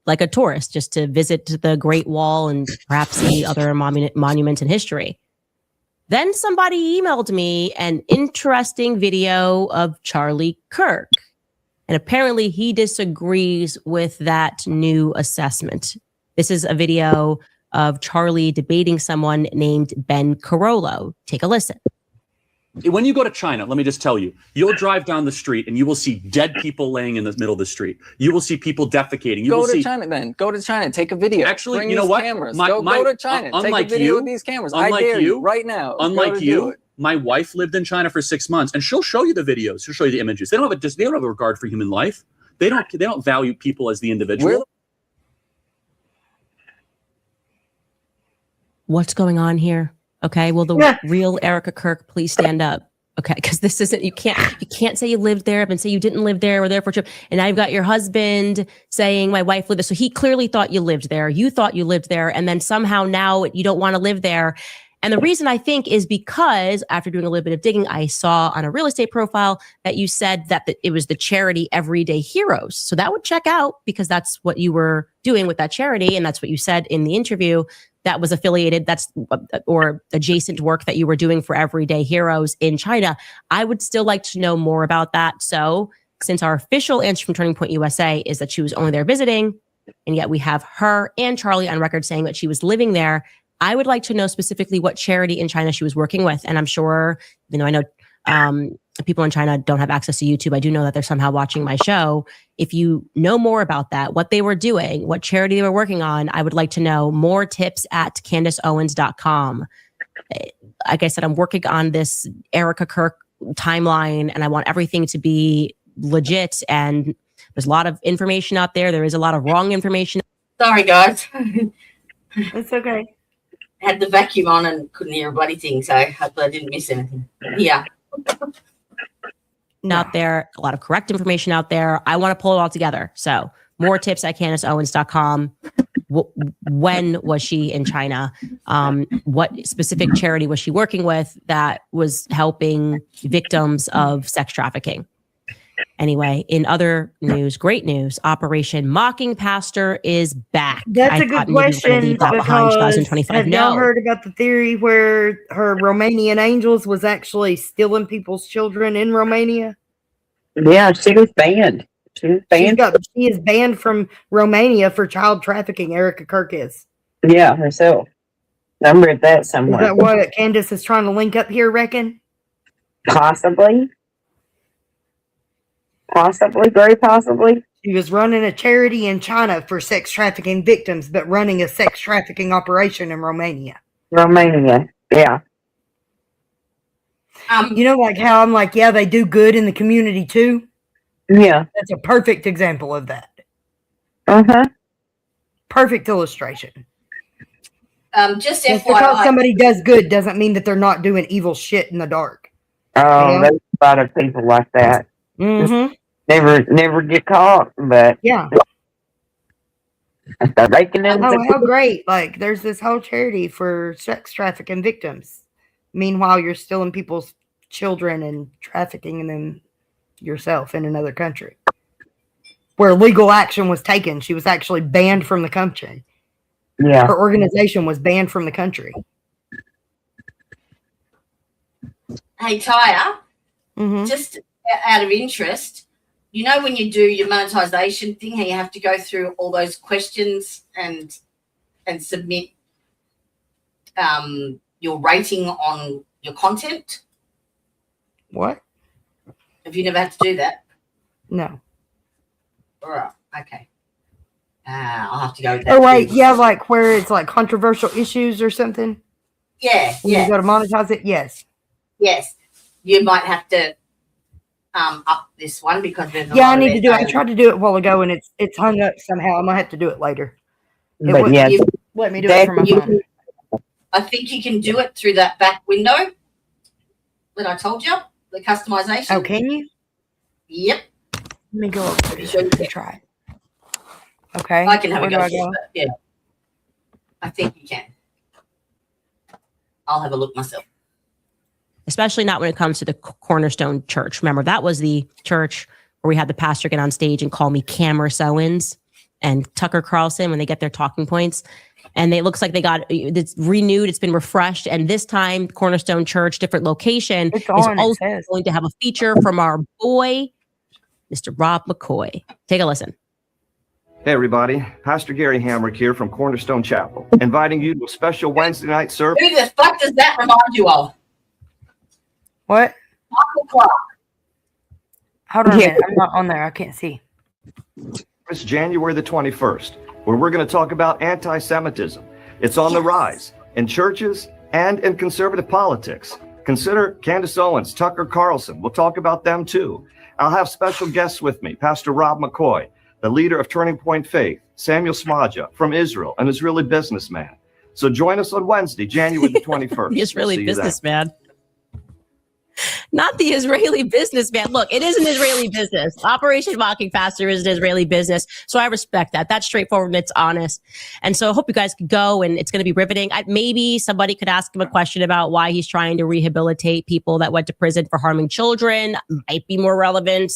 like a tourist, just to visit the Great Wall and perhaps see other monuments in history. Then somebody emailed me an interesting video of Charlie Kirk. And apparently he disagrees with that new assessment. This is a video of Charlie debating someone named Ben Carollo. Take a listen. When you go to China, let me just tell you, you'll drive down the street and you will see dead people laying in the middle of the street. You will see people defecating. Go to China then. Go to China. Take a video. Actually, Bring you know these what? Cameras. Go to China. Take a video with these cameras. I dare you right now. Unlike you, my wife lived in China for 6 months, and she'll show you the videos. She'll show you the images. They don't have a regard for human life. They don't value people as the individual. What's going on here? Okay, will the real Erica Kirk please stand up? Okay, because this isn't, you can't say you lived there, but say you didn't live there or there for a trip. And now you've got your husband saying my wife lived there. So he clearly thought you lived there. You thought you lived there. And then somehow now you don't want to live there. And the reason I think is because after doing a little bit of digging, I saw on a real estate profile that you said that it was the charity Everyday Heroes. So that would check out because that's what you were doing with that charity. And that's what you said in the interview. That was affiliated, or adjacent work that you were doing for Everyday Heroes in China. I would still like to know more about that. So since our official answer from Turning Point USA is that she was only there visiting, and yet we have her and Charlie on record saying that she was living there, I would like to know specifically what charity in China she was working with. And I'm sure, I know people in China don't have access to YouTube. I do know that they're somehow watching my show. If you know more about that, what they were doing, what charity they were working on, I would like to know. More tips at CandiceOwens.com. Like I said, I'm working on this Erica Kirk timeline, and I want everything to be legit. And there's a lot of information out there. There is a lot of wrong information. Sorry, guys. It's okay. Had the vacuum on and couldn't hear a bloody thing, so hopefully I didn't miss anything. Yeah. Out there, a lot of correct information out there. I want to pull it all together. So more tips at CandiceOwens.com. When was she in China? What specific charity was she working with that was helping victims of sex trafficking? Anyway, in other news, great news, Operation Mocking Pastor is back. That's a good question because have y'all heard about the theory where her Romanian angels was actually stealing people's children in Romania? Yeah, she was banned. She was banned. She is banned from Romania for child trafficking. Erica Kirk is. Yeah, herself. I read that somewhere. Is that what Candice is trying to link up here, reckon? Possibly. Possibly, very possibly. She was running a charity in China for sex trafficking victims, but running a sex trafficking operation in Romania. Romania, yeah. You know, like how I'm like, yeah, they do good in the community too. Yeah, that's a perfect example of that. Uh-huh. Perfect illustration. Just because FYI, somebody does good doesn't mean that they're not doing evil shit in the dark. Oh, there's a lot of people like that. Mm-hmm. Never get caught, but yeah. How great. Like there's this whole charity for sex trafficking victims. Meanwhile, you're stealing people's children and trafficking them yourself in another country. Where legal action was taken. She was actually banned from the country. Yeah. Her organization was banned from the country. hey, Taya, just out of interest, you know when you do your monetization thing, how you have to go through all those questions and submit your rating on your content? What? Have you never had to do that? No. All right. Okay. I'll have to go with that. Oh, wait. Yeah, like where it's like controversial issues or something? Yeah. When you go to monetize it? Yes. Yes. You might have to up this one because there's a yeah, lot I need to do it. I it. tried to do it a while ago and it's hung up somehow. I might have to do it later. It But wouldn't yeah, let me do it from my phone. I think you can do it through that back window that I told you, the customization. Oh, can you? Yep. Let me go over to and try it. Okay. I can have Where a go. do I go? But yeah. I think you can. I'll have a look myself. Especially not when it comes to the Cornerstone Church. Remember, that was the church where we had the pastor get on stage and call me Cameron Owens. and Tucker Carlson when they get their talking points. And it looks like it's renewed, it's been refreshed. And this time, Cornerstone Church, different location, is also going to have a feature from our boy, Mr. Rob McCoy. Take a listen. Hey everybody, Pastor Gary Hamrick here from Cornerstone Chapel, inviting you to a special Wednesday night service. Who the fuck does that remind you of? What? Michael Clark. Hold on a minute. I'm not on there. I can't see. It's January the 21st, where we're going to talk about anti-Semitism. It's on the rise in churches and in conservative politics. Consider Candice Owens, Tucker Carlson. We'll talk about them too. I'll have special guests with me, Pastor Rob McCoy, the leader of Turning Point Faith, Samuel Smadja from Israel, an Israeli businessman. So join us on Wednesday, January the 21st. The Israeli businessman. Not the Israeli businessman. Look, it is an Israeli business. Operation Mocking Pastor is an Israeli business. So I respect that. That's straightforward and it's honest. And so I hope you guys could go and it's going to be riveting. Maybe somebody could ask him a question about why he's trying to rehabilitate people that went to prison for harming children. Might be more relevant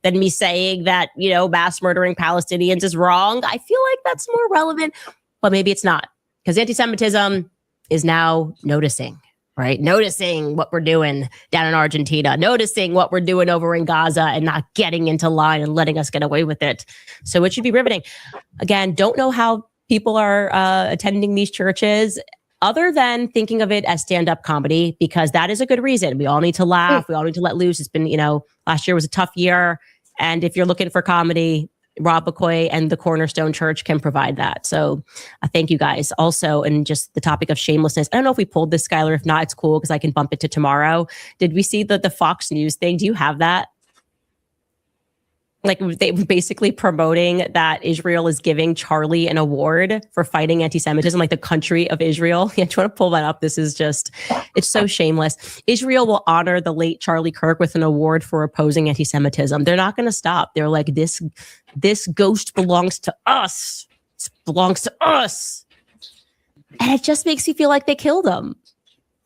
than me saying that, mass murdering Palestinians is wrong. I feel like that's more relevant, but maybe it's not, because anti-Semitism is now noticing, right? Noticing what we're doing down in Argentina, noticing what we're doing over in Gaza and not getting into line and letting us get away with it. So it should be riveting. Again, don't know how people are attending these churches other than thinking of it as stand-up comedy, because that is a good reason. We all need to laugh. We all need to let loose. It's been, last year was a tough year. And if you're looking for comedy, Rob McCoy and the Cornerstone Church can provide that. So thank you guys. Also, and just the topic of shamelessness. I don't know if we pulled this, Skylar. If not, it's cool because I can bump it to tomorrow. Did we see the Fox News thing? Do you have that? Like they were basically promoting that Israel is giving Charlie an award for fighting anti-Semitism, like the country of Israel. Yeah, do you want to pull that up? This is just, it's so shameless. Israel will honor the late Charlie Kirk with an award for opposing anti-Semitism. They're not going to stop. They're like, this ghost belongs to us. It belongs to us. And it just makes you feel like they killed him.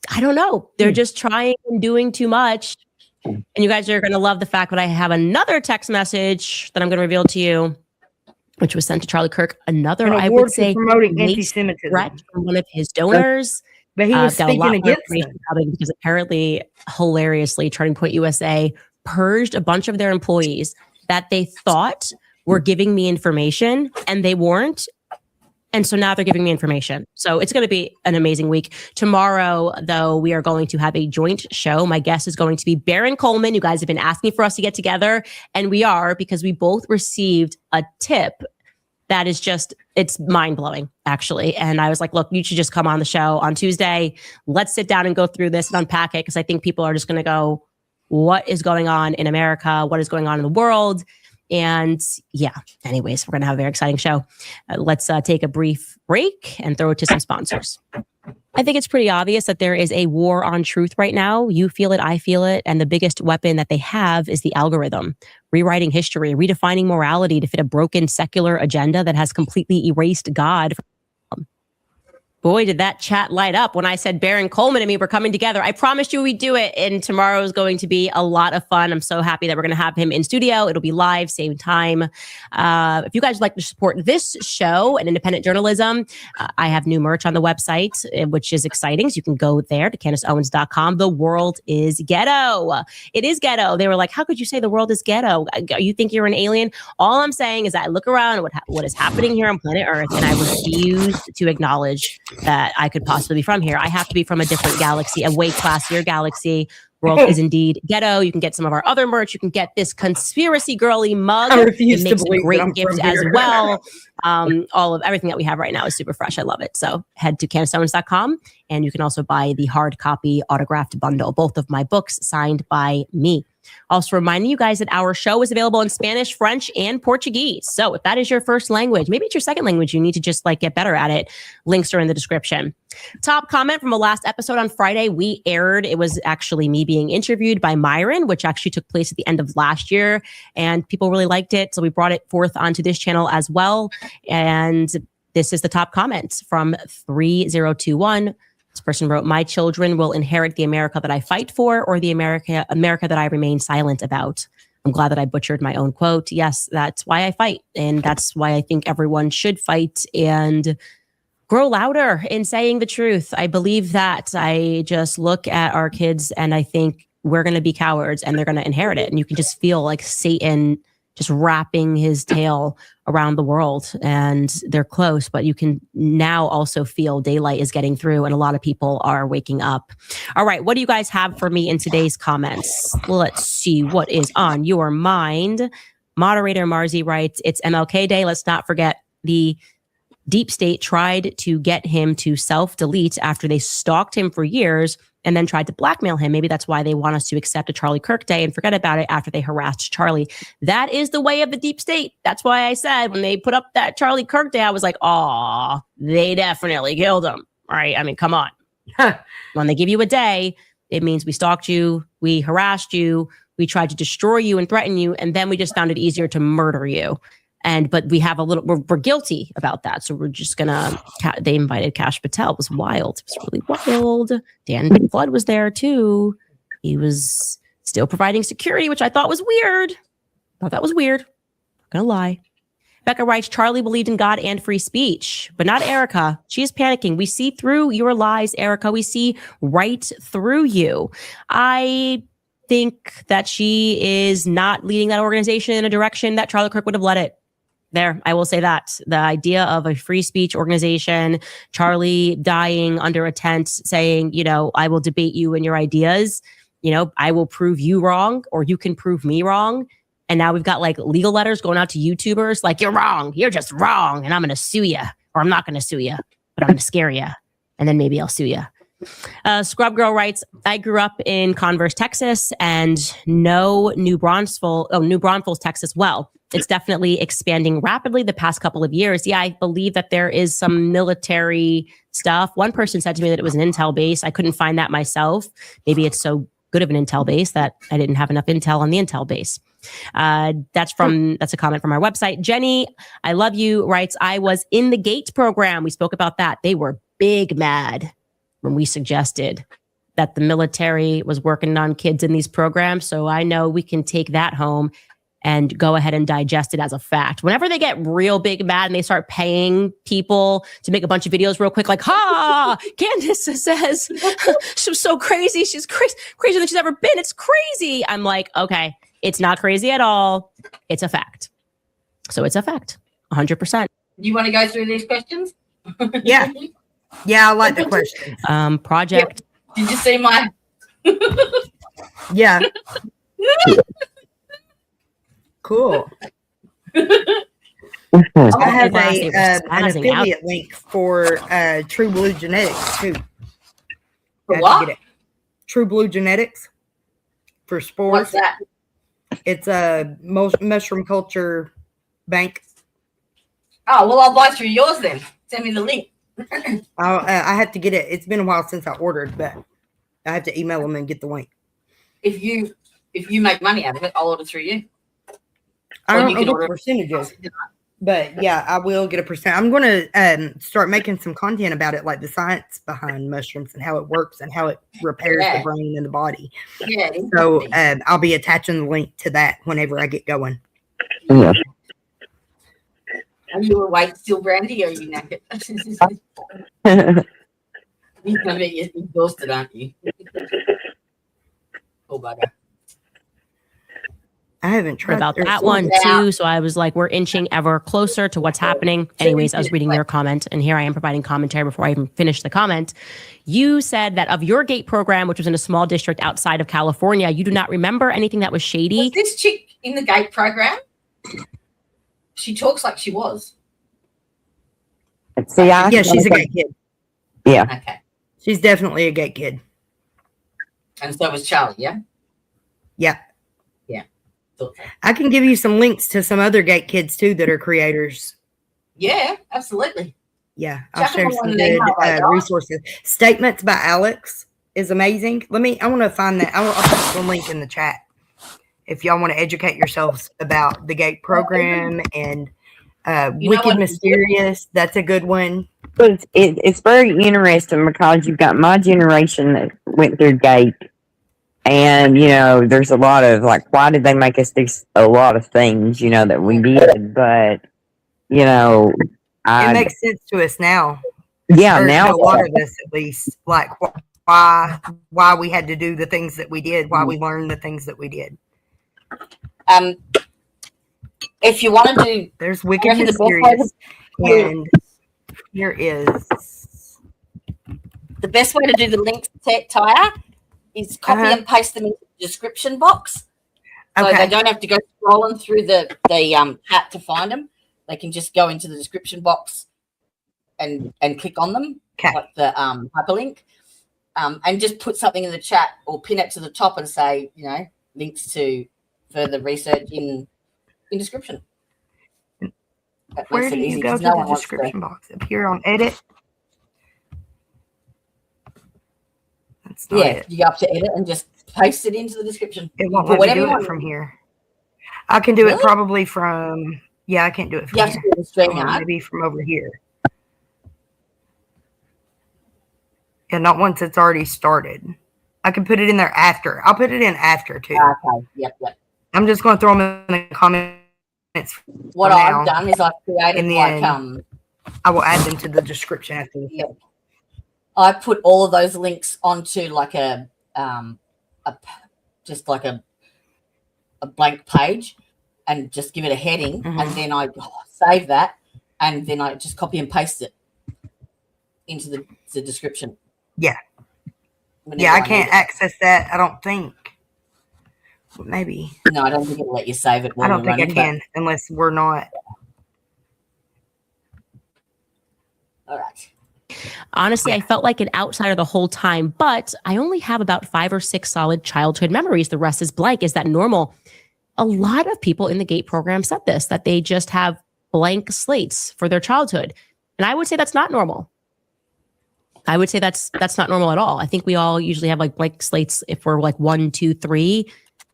I don't know. They're just trying and doing too much. And you guys are going to love the fact that I have another text message that I'm going to reveal to you, which was sent to Charlie Kirk. Another, I would say, promoting anti-Semitism threat from one of his donors. But he was got a lot speaking more against information it. about it because apparently, hilariously, Turning Point USA purged a bunch of their employees that they thought were giving me information and they weren't. And so now they're giving me information. So it's going to be an amazing week. Tomorrow, though, we are going to have a joint show. My guest is going to be Baron Coleman. You guys have been asking for us to get together. And we are, because we both received a tip that is just, it's mind-blowing, actually. And I was like, look, you should just come on the show on Tuesday. Let's sit down and go through this and unpack it, because I think people are just going to go, what is going on in America? What is going on in the world? And yeah, anyways, we're going to have a very exciting show. Let's take a brief break and throw it to some sponsors. I think it's pretty obvious that there is a war on truth right now. You feel it, I feel it. And the biggest weapon that they have is the algorithm. Rewriting history, redefining morality to fit a broken secular agenda that has completely erased God. Boy, did that chat light up when I said Baron Coleman and me were coming together. I promised you we'd do it, and tomorrow is going to be a lot of fun. I'm so happy that we're going to have him in studio. It'll be live, same time. If you guys would like to support this show and independent journalism, I have new merch on the website, which is exciting. So you can go there to CandiceOwens.com. The world is ghetto. It is ghetto. They were like, how could you say the world is ghetto? You think you're an alien? All I'm saying is that I look around at what is happening here on planet Earth, and I refuse to acknowledge that I could possibly be from here. I have to be from a different galaxy, a way classier galaxy. World is indeed ghetto. You can get some of our other merch. You can get this conspiracy girly mug. I refuse it to makes believe a great that I'm gift from as here. well. All of everything that we have right now is super fresh. I love it. So head to CandiceOwens.com, and you can also buy the hard copy autographed bundle, both of my books signed by me. Also reminding you guys that our show is available in Spanish, French, and Portuguese. So if that is your first language, maybe it's your second language, you need to just get better at it. Links are in the description. Top comment from the last episode on Friday we aired. It was actually me being interviewed by Myron, which actually took place at the end of last year, and people really liked it. So we brought it forth onto this channel as well. And this is the top comment from 3021. This person wrote, my children will inherit the America that I fight for, or the America that I remain silent about. I'm glad that I butchered my own quote. Yes, that's why I fight. And that's why I think everyone should fight and grow louder in saying the truth. I believe that. I just look at our kids and I think we're going to be cowards and they're going to inherit it. And you can just feel like Satan just wrapping his tail around the world, and they're close, but you can now also feel daylight is getting through and a lot of people are waking up. All right. What do you guys have for me in today's comments? Let's see what is on your mind. Moderator Marzi writes, it's MLK Day. Let's not forget the deep state tried to get him to self-delete after they stalked him for years and then tried to blackmail him. Maybe that's why they want us to accept a Charlie Kirk Day and forget about it after they harassed Charlie. That is the way of the deep state. That's why I said when they put up that Charlie Kirk Day, I was like, aw, they definitely killed him. All right. I mean, come on. When they give you a day, it means we stalked you, we harassed you, we tried to destroy you and threaten you, and then we just found it easier to murder you. But we have we're guilty about that. So we're just they invited Kash Patel. It was wild. It was really wild. Dan Flood was there too. He was still providing security, which I thought was weird. Not gonna lie. Becca writes, Charlie believed in God and free speech, but not Erica. She is panicking. We see through your lies, Erica. We see right through you. I think that she is not leading that organization in a direction that Charlie Kirk would have led it. There, I will say that. The idea of a free speech organization, Charlie dying under a tent saying, I will debate you and your ideas. I will prove you wrong or you can prove me wrong. And now we've got like legal letters going out to YouTubers like, you're wrong. You're just wrong. And I'm going to sue you, or I'm not going to sue you, but I'm going to scare you. And then maybe I'll sue you. Scrub Girl writes, I grew up in Converse, Texas, and know New Braunfels, Texas well. It's definitely expanding rapidly the past couple of years. Yeah, I believe that there is some military stuff. One person said to me that it was an intel base. I couldn't find that myself. Maybe it's so good of an intel base that I didn't have enough intel on the intel base. That's a comment from our website. Jenny, I love you, writes, I was in the GATE program. We spoke about that. They were big mad when we suggested that the military was working on kids in these programs. So I know we can take that home and go ahead and digest it as a fact. Whenever they get real big mad and they start paying people to make a bunch of videos real quick, like, Candice says she was so crazy. She's crazier than she's ever been. It's crazy. I'm like, okay, it's not crazy at all. It's a fact. So it's a fact, 100%. You want to go through these questions? Yeah. Yeah, I like the question. Project. Did you see my? Yeah. Cool. I have an affiliate link for True Blue Genetics too. For what? True Blue Genetics for spores. What's that? It's a mushroom culture bank. Oh, well, I'll buy through yours then. Send me the link. I have to get it. It's been a while since I ordered, but I have to email them and get the link. If you make money out of it, I'll order through you. I don't know what percentages, but yeah, I will get a percent. I'm going to start making some content about it, like the science behind mushrooms and how it works and how it repairs the brain and the body. Yeah. So I'll be attaching the link to that whenever I get going. Yeah. Are you awake still, Brandy, or are you naked? You're going to be exhausted, aren't you? Oh, bugger. I haven't tried about that one too. So I was like, we're inching ever closer to what's happening. Anyways, I was reading your comment and here I am providing commentary before I even finished the comment. You said that of your GATE program, which was in a small district outside of California, you do not remember anything that was shady. Was this chick in the GATE program? She talks like she was. Yeah, she's a GATE kid. Yeah. Okay. She's definitely a GATE kid. And so was Charlie, yeah? Yeah. Yeah. I can give you some links to some other GATE kids too that are creators. Yeah, absolutely. Yeah, I'll share some good resources. Statements by Alex is amazing. I want to find that. I'll put the link in the chat if y'all want to educate yourselves about the GATE program and Wicked Mysterious. That's a good one. But it's very interesting because you've got my generation that went through GATE, And, there's a lot of like, why did they make us do a lot of things, that we did? But, it makes sense to us now. Yeah, Or now to a lot of us at least, like why we had to do the things that we did, why we learned the things that we did. If you want to do, there's Wicked the best way Mysterious, to- and here is the best way to do the links, Tyre, is copy and paste them into the description box. So Okay. they don't have to go scrolling through the chat to find them. They can just go into the description box and click on them, like the hyperlink, and just put something in the chat or pin it to the top and say, links to further research in description. That where makes do it you easy, go 'cause to no the one wants description box? Up here on edit? That's not Yeah, it. you go up to edit and just paste it into the description. It won't Put let me whatever do you it want. from here. I can do it Really? probably from, I can't do it from You have here. to do the Or StreamYard. maybe from over here. Yeah, not once it's already started. I can put it in there after. I'll put it in after too. Okay. Yep. I'm just going to throw them in the comments. What for I've now, done is I've created and like then I will add them to the description after. I put all of those links onto like just like a blank page and just give it a heading, and then I save that, and then I just copy and paste it into the description. Yeah. Whenever Yeah, I need can't it. access that. I don't think. Maybe. No, I don't think it'll let you save it I while don't you're think I running. can unless we're not. All right. Honestly, I felt like an outsider the whole time, but I only have about 5 or 6 solid childhood memories. The rest is blank. Is that normal? A lot of people in the GATE program said this, that they just have blank slates for their childhood. And I would say that's not normal. I would say that's not normal at all. I think we all usually have like blank slates if we're like 1, 2, 3,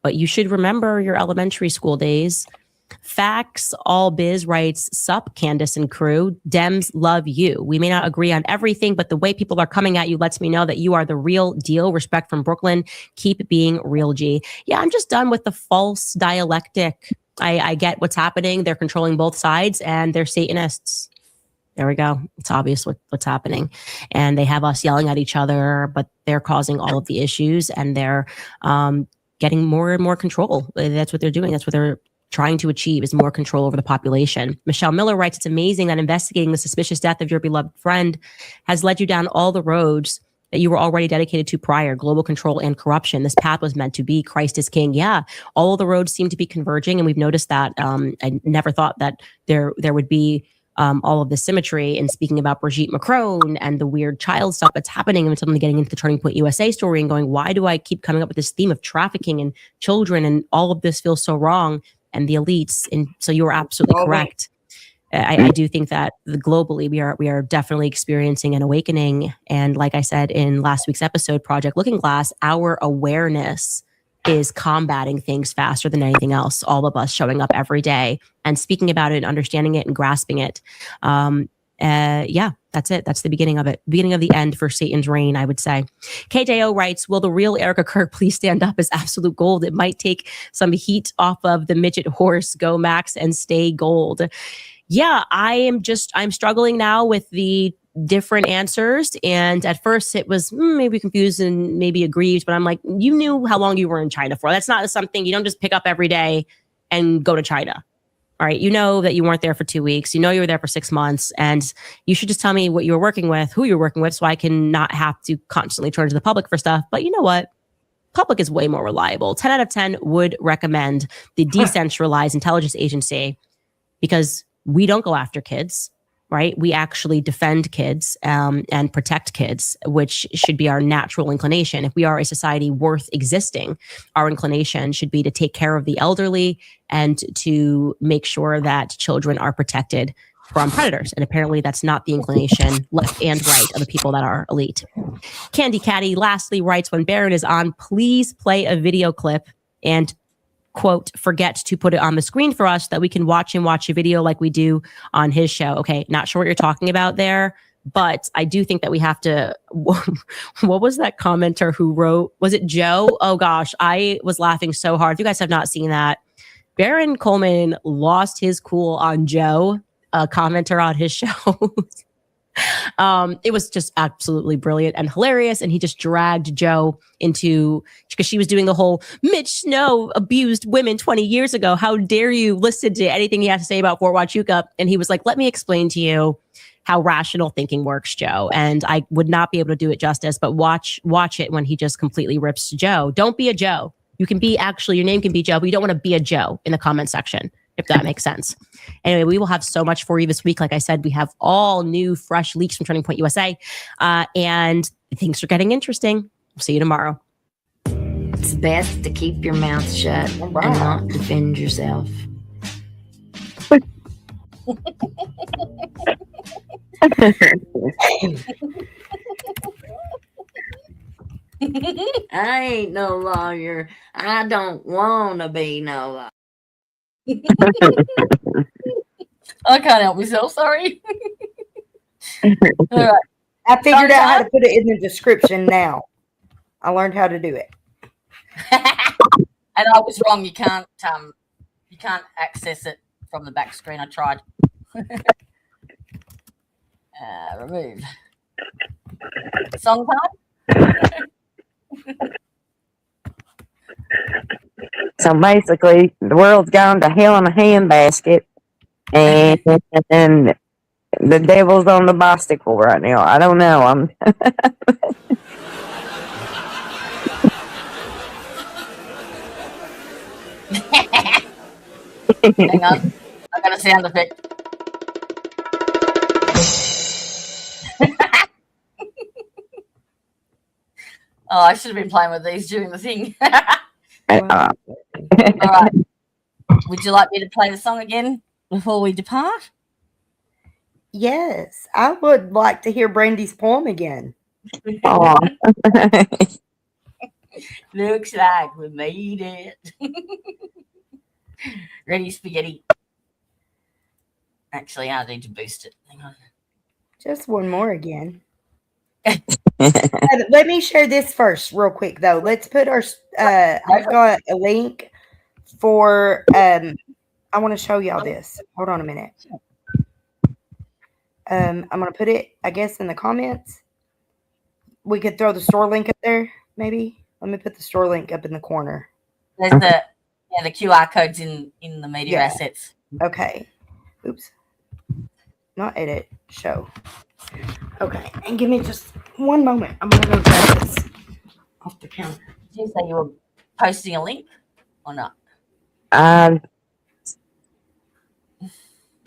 but you should remember your elementary school days. Facts All Biz writes, "Sup, Candice and crew. Dems love you. We may not agree on everything, but the way people are coming at you lets me know that you are the real deal. Respect from Brooklyn. Keep being real, G." Yeah, I'm just done with the false dialectic. I get what's happening. They're controlling both sides and they're Satanists. There we go. It's obvious what's happening. And they have us yelling at each other, but they're causing all of the issues and they're getting more and more control. That's what they're doing. That's what they're trying to achieve, is more control over the population. Michelle Miller writes, "It's amazing that investigating the suspicious death of your beloved friend has led you down all the roads that you were already dedicated to prior: global control and corruption. This path was meant to be. Christ is king." Yeah, all of the roads seem to be converging, and we've noticed that. I never thought that there would be all of this symmetry. And speaking about Brigitte Macron and the weird child stuff that's happening, and suddenly getting into the Turning Point USA story and going, why do I keep coming up with this theme of trafficking and children, and all of this feels so wrong, and the elites. And so you were absolutely correct. I do think that globally we are definitely experiencing an awakening. And like I said in last week's episode, Project Looking Glass, our awareness is combating things faster than anything else. All of us showing up every day and speaking about it and understanding it and grasping it. Yeah, that's it. That's the beginning of it. Beginning of the end for Satan's reign, I would say. KJO writes, "Will the real Erica Kirk please stand up?" Is absolute gold. It might take some heat off of the midget horse. Go Max and stay gold. Yeah, I'm struggling now with the different answers. And at first it was maybe confused and maybe aggrieved, but I'm like, you knew how long you were in China for. That's not something you don't just pick up every day and go to China. All right. You know that you weren't there for 2 weeks. You know you were there for 6 months, and you should just tell me what you were working with, who you're working with, so I can not have to constantly turn to the public for stuff. But you know what? Public is way more reliable. 10 out of 10 would recommend the decentralized intelligence agency, because we don't go after kids, right? We actually defend kids and protect kids, which should be our natural inclination. If we are a society worth existing, our inclination should be to take care of the elderly and to make sure that children are protected from predators. And apparently that's not the inclination, left and right, of the people that are elite. Candy Caddy lastly writes, "When Baron is on, please play a video clip and quote, forget to put it on the screen for us so that we can watch a video like we do on his show." Okay, not sure what you're talking about there, But I do think that we have to. What was that commenter who wrote? Was it Joe? Oh gosh, I was laughing so hard. If you guys have not seen that, Baron Coleman lost his cool on Joe, a commenter on his show. It was just absolutely brilliant and hilarious. And he just dragged Joe into, because she was doing the whole Mitch Snow abused women 20 years ago. How dare you listen to anything he has to say about Fort Huachuca? And he was like, let me explain to you how rational thinking works, Joe. And I would not be able to do it justice, but watch it when he just completely rips Joe. Don't be a Joe. You can be, actually, your name can be Joe, but you don't want to be a Joe in the comment section, if that makes sense. Anyway, we will have so much for you this week. Like I said, we have all new, fresh leaks from Turning Point USA, and things are getting interesting. We'll see you tomorrow. It's best to keep your mouth shut and not defend yourself. I ain't no lawyer. I don't want to be no lawyer. I can't help myself, sorry. All right. I figured out how to put it in the description now. I learned how to do it. And I was wrong. You can't access it from the back screen. I tried. Remove. Song time? So basically, the world's gone to hell in a handbasket, and the devil's on the bicycle right now. I don't know. Hang on. I got a sound effect. Oh, I should have been playing with these during the thing. All right. Would you like me to play the song again before we depart? Yes, I would like to hear Brandy's poem again. Looks like we made it. Ready, spaghetti? Actually, I need to boost it. Hang on. Just one more again. Let me share this first real quick though. Let's put our I've got a link for I want to show y'all this. Hold on a minute. I'm gonna put it, I guess, in the comments. We could throw the store link up there, maybe. Let me put the store link up in the corner. There's the QR codes in the media assets. Okay. Oops. Not edit, show. Okay, and give me just one moment. I'm gonna go grab this off the counter. Did you say you were posting a link or not?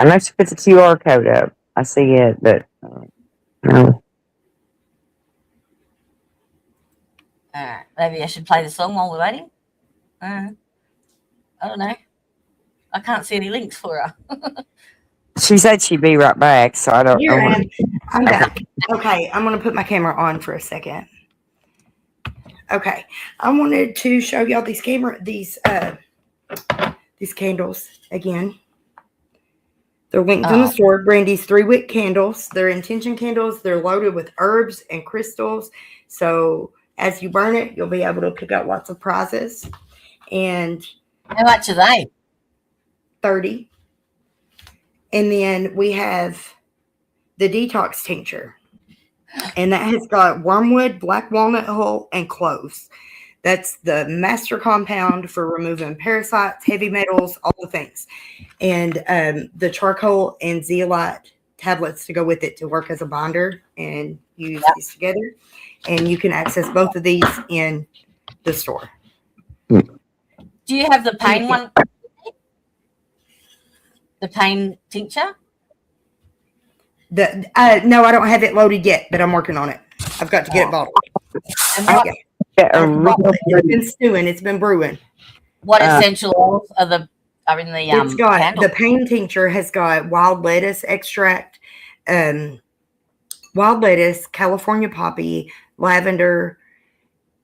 Unless you put the QR code up, I see it, but no. Alright, maybe I should play the song while we're waiting. I don't know. I can't see any links for her. She said she'd be right back, so I don't Here know. I am. I'm back. Okay, I'm gonna put my camera on for a second. Okay, I wanted to show y'all these candles again. They're linked in the store. Brandy's 3-wick candles. They're intention candles. They're loaded with herbs and crystals. So as you burn it, you'll be able to pick out lots of prizes. And how much are they? 30. And then we have the detox tincture. And that has got wormwood, black walnut hull, and cloves. That's the master compound for removing parasites, heavy metals, all the things. And the charcoal and zeolite tablets to go with it to work as a binder and use these together. And you can access both of these in the store. Do you have the pain one? The pain tincture? No, I don't have it loaded yet, but I'm working on it. I've got to get it bottled. It's been stewing. It's been brewing. What essential oils are in the It's got candle? the pain tincture has got wild lettuce extract, wild lettuce, California poppy, lavender,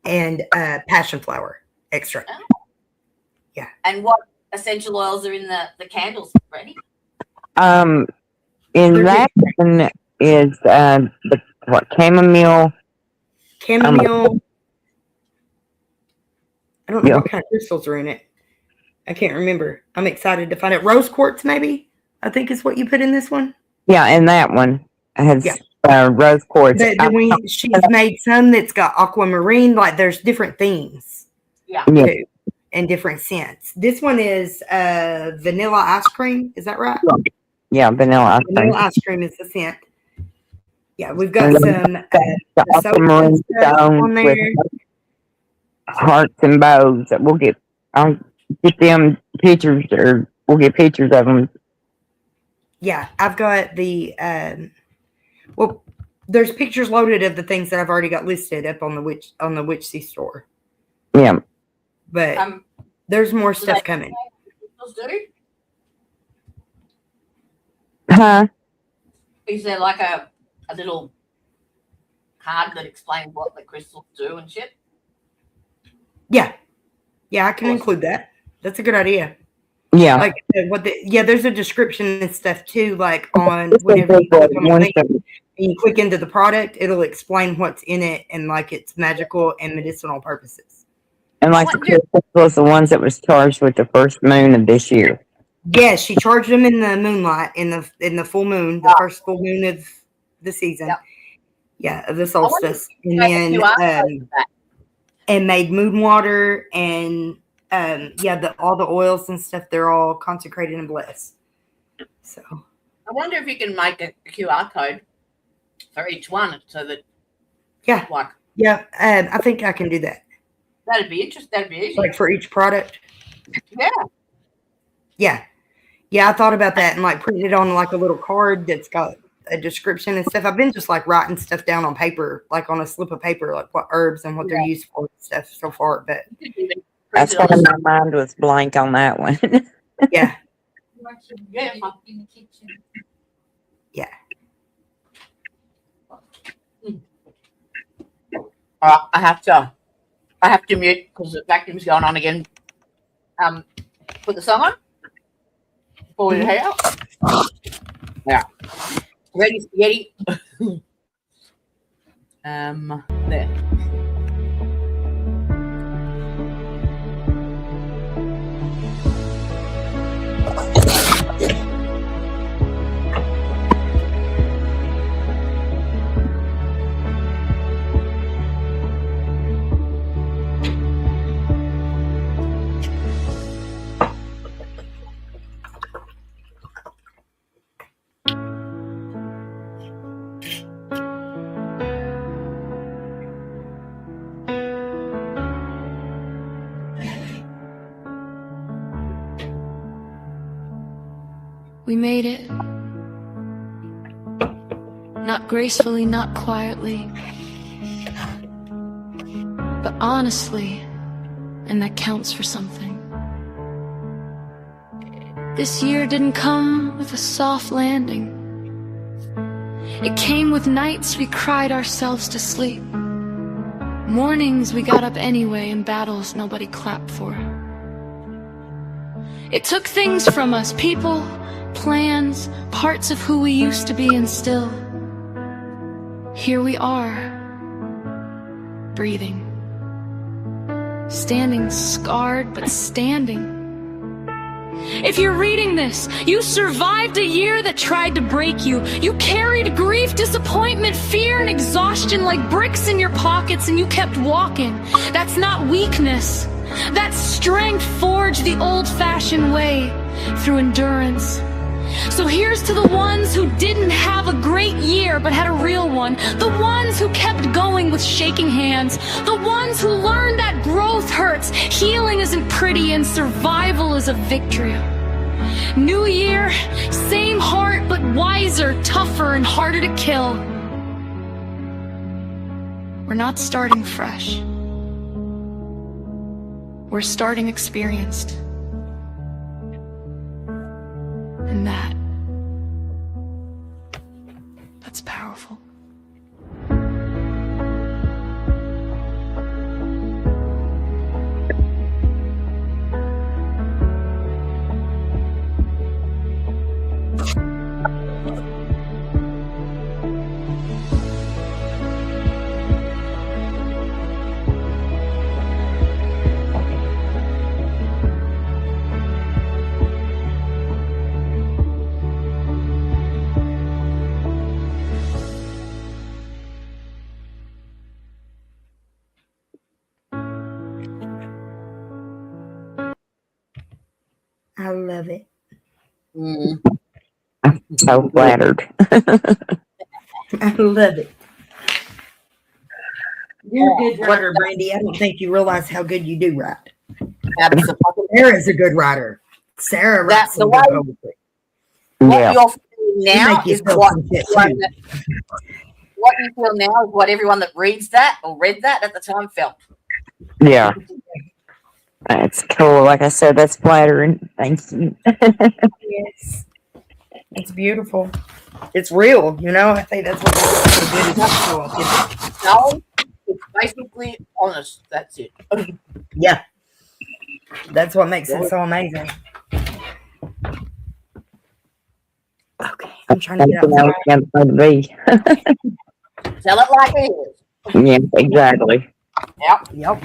and passion flower extract. Yeah. And what essential oils are in the candles, Brandy? In that one, is chamomile. Chamomile. I don't know what kind of crystals are in it. I can't remember. I'm excited to find it. Rose quartz, maybe, I think is what you put in this one. Yeah, and that one has rose quartz. But she's made some that's got aquamarine. Like there's different themes. Yeah. Too, and different scents. This one is vanilla ice cream. Is that right? Yeah, vanilla ice cream. Vanilla ice cream is the scent. Yeah, we've got some the aquamarine stones on there. with hearts and bows. I'll get them pictures, or we'll get pictures of them. Yeah, I've got the there's pictures loaded of the things that I've already got listed up on the Witchsy store. Yeah. But there's more stuff coming. Huh? Is there like a little card that explains what the crystals do and shit? Yeah. Yeah, I can include that. That's a good idea. Yeah. Like there's a description and stuff too, like on whenever you click on a link and you click into the product, it'll explain what's in it and like its magical and medicinal purposes. And like the crystals was the ones that was charged with the first moon of this year. Yes, she charged them in the moonlight, in the full moon, the first full moon of the season. Yeah, of the solstice. And then and made moon water and all the oils and stuff, they're all consecrated and blessed. So I wonder if you can make a QR code for each one so that I think I can do that. That'd be interesting. That'd be easy. Like for each product. Yeah. Yeah, I thought about that and like putting it on like a little card that's got a description and stuff. I've been just like writing stuff down on paper, like on a slip of paper, like what herbs and what they're used for and stuff so far. But that's why my mind was blank on that one. Yeah. Yeah. All right, I have to mute because the vacuum's going on again. Put the song on. Pull your hair out. Yeah. Ready, spaghetti. There. We made it. Not gracefully, not quietly, but honestly, and that counts for something. This year didn't come with a soft landing. It came with nights we cried ourselves to sleep, mornings we got up anyway, and battles nobody clapped for. It took things from us, people, plans, parts of who we used to be, and still, here we are, breathing, standing scarred, but standing. If you're reading this, you survived a year that tried to break you. You carried grief, disappointment, fear, and exhaustion like bricks in your pockets, and you kept walking. That's not weakness. That's strength forged the old-fashioned way, through endurance. So here's to the ones who didn't have a great year but had a real one, the ones who kept going with shaking hands, the ones who learned that growth hurts, healing isn't pretty, and survival is a victory. New year, same heart but wiser, tougher, and harder to kill. We're not starting fresh. We're starting experienced. And that's powerful. I love it. I'm so flattered. I love it. You're a good writer, Brandy. I don't think you realize how good you do write. Sarah's a good writer. Sarah writes some good poetry. What you're feeling now is what you feel now is what everyone that reads that or read that at the time felt. Yeah. That's cool. Like I said, that's flattering. Thank you. Yes. It's beautiful. It's real, you know. I think that's what makes it so good. It's so No, it's basically honest. That's it. yeah. That's what makes it so amazing. Okay, I'm trying to get out. Tell it like it is. Yeah, exactly. Yep.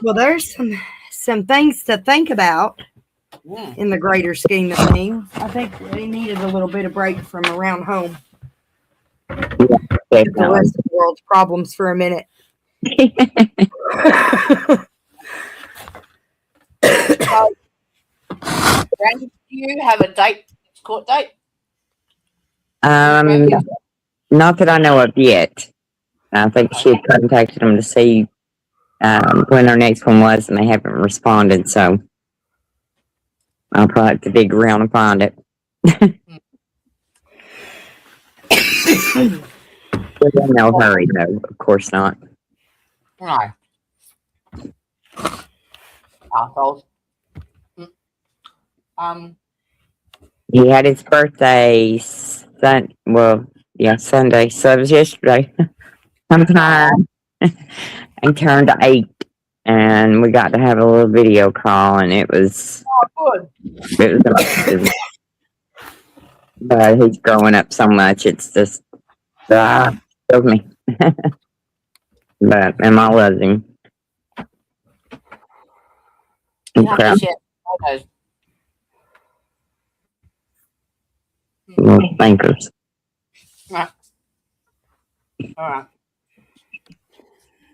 Well, there's some things to think about in the greater scheme of things. I think we needed a little bit of break from around home. Get the rest of the world's problems for a minute. Brandy, do you have a date, court date? Not that I know of yet. I think she had contacted them to see when our next one was, and they haven't responded. So I'll probably have to dig around and find it. There's no hurry, though. Of course not. No. Assholes. He had his birthday Sunday, so it was yesterday. Sometime. And turned 8, and we got to have a little video call, and it was amazing. But he's growing up so much, it's just killed me. But Emma loves him. Thinkers. Right. All right.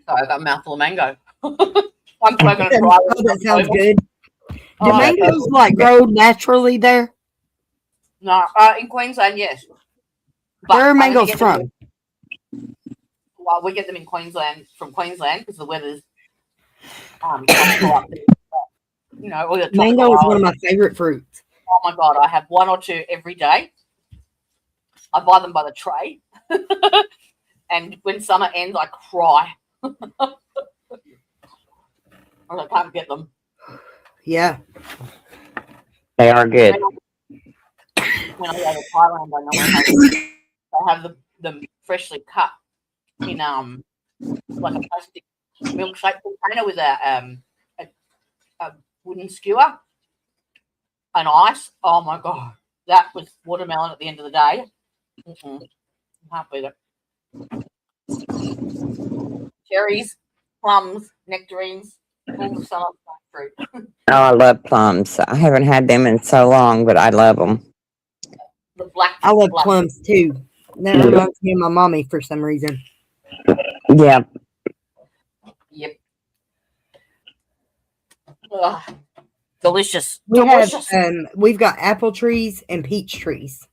So I got a mouthful of mango. I'm probably going to try. That sounds good. Do mangoes grow naturally there? No, in Queensland, yes. Where are mangoes from? Well, we get them in Queensland from Queensland because the weather's you know, mango is one of my favorite fruits. Oh my god, I have 1 or 2 every day. I buy them by the tray, and when summer ends, I cry. I can't get them. Yeah, they are good. When I go to Thailand, I have them freshly cut in like a plastic milkshake container with a wooden skewer and ice. Oh my god, that was watermelon at the end of the day. Can't beat it. Cherries, plums, nectarines, all the summer fruit. Oh, I love plums. I haven't had them in so long, but I love them. I love plums too. That reminds me of my mommy for some reason. Yeah. Yep. Ugh. Delicious. We've got apple trees and peach trees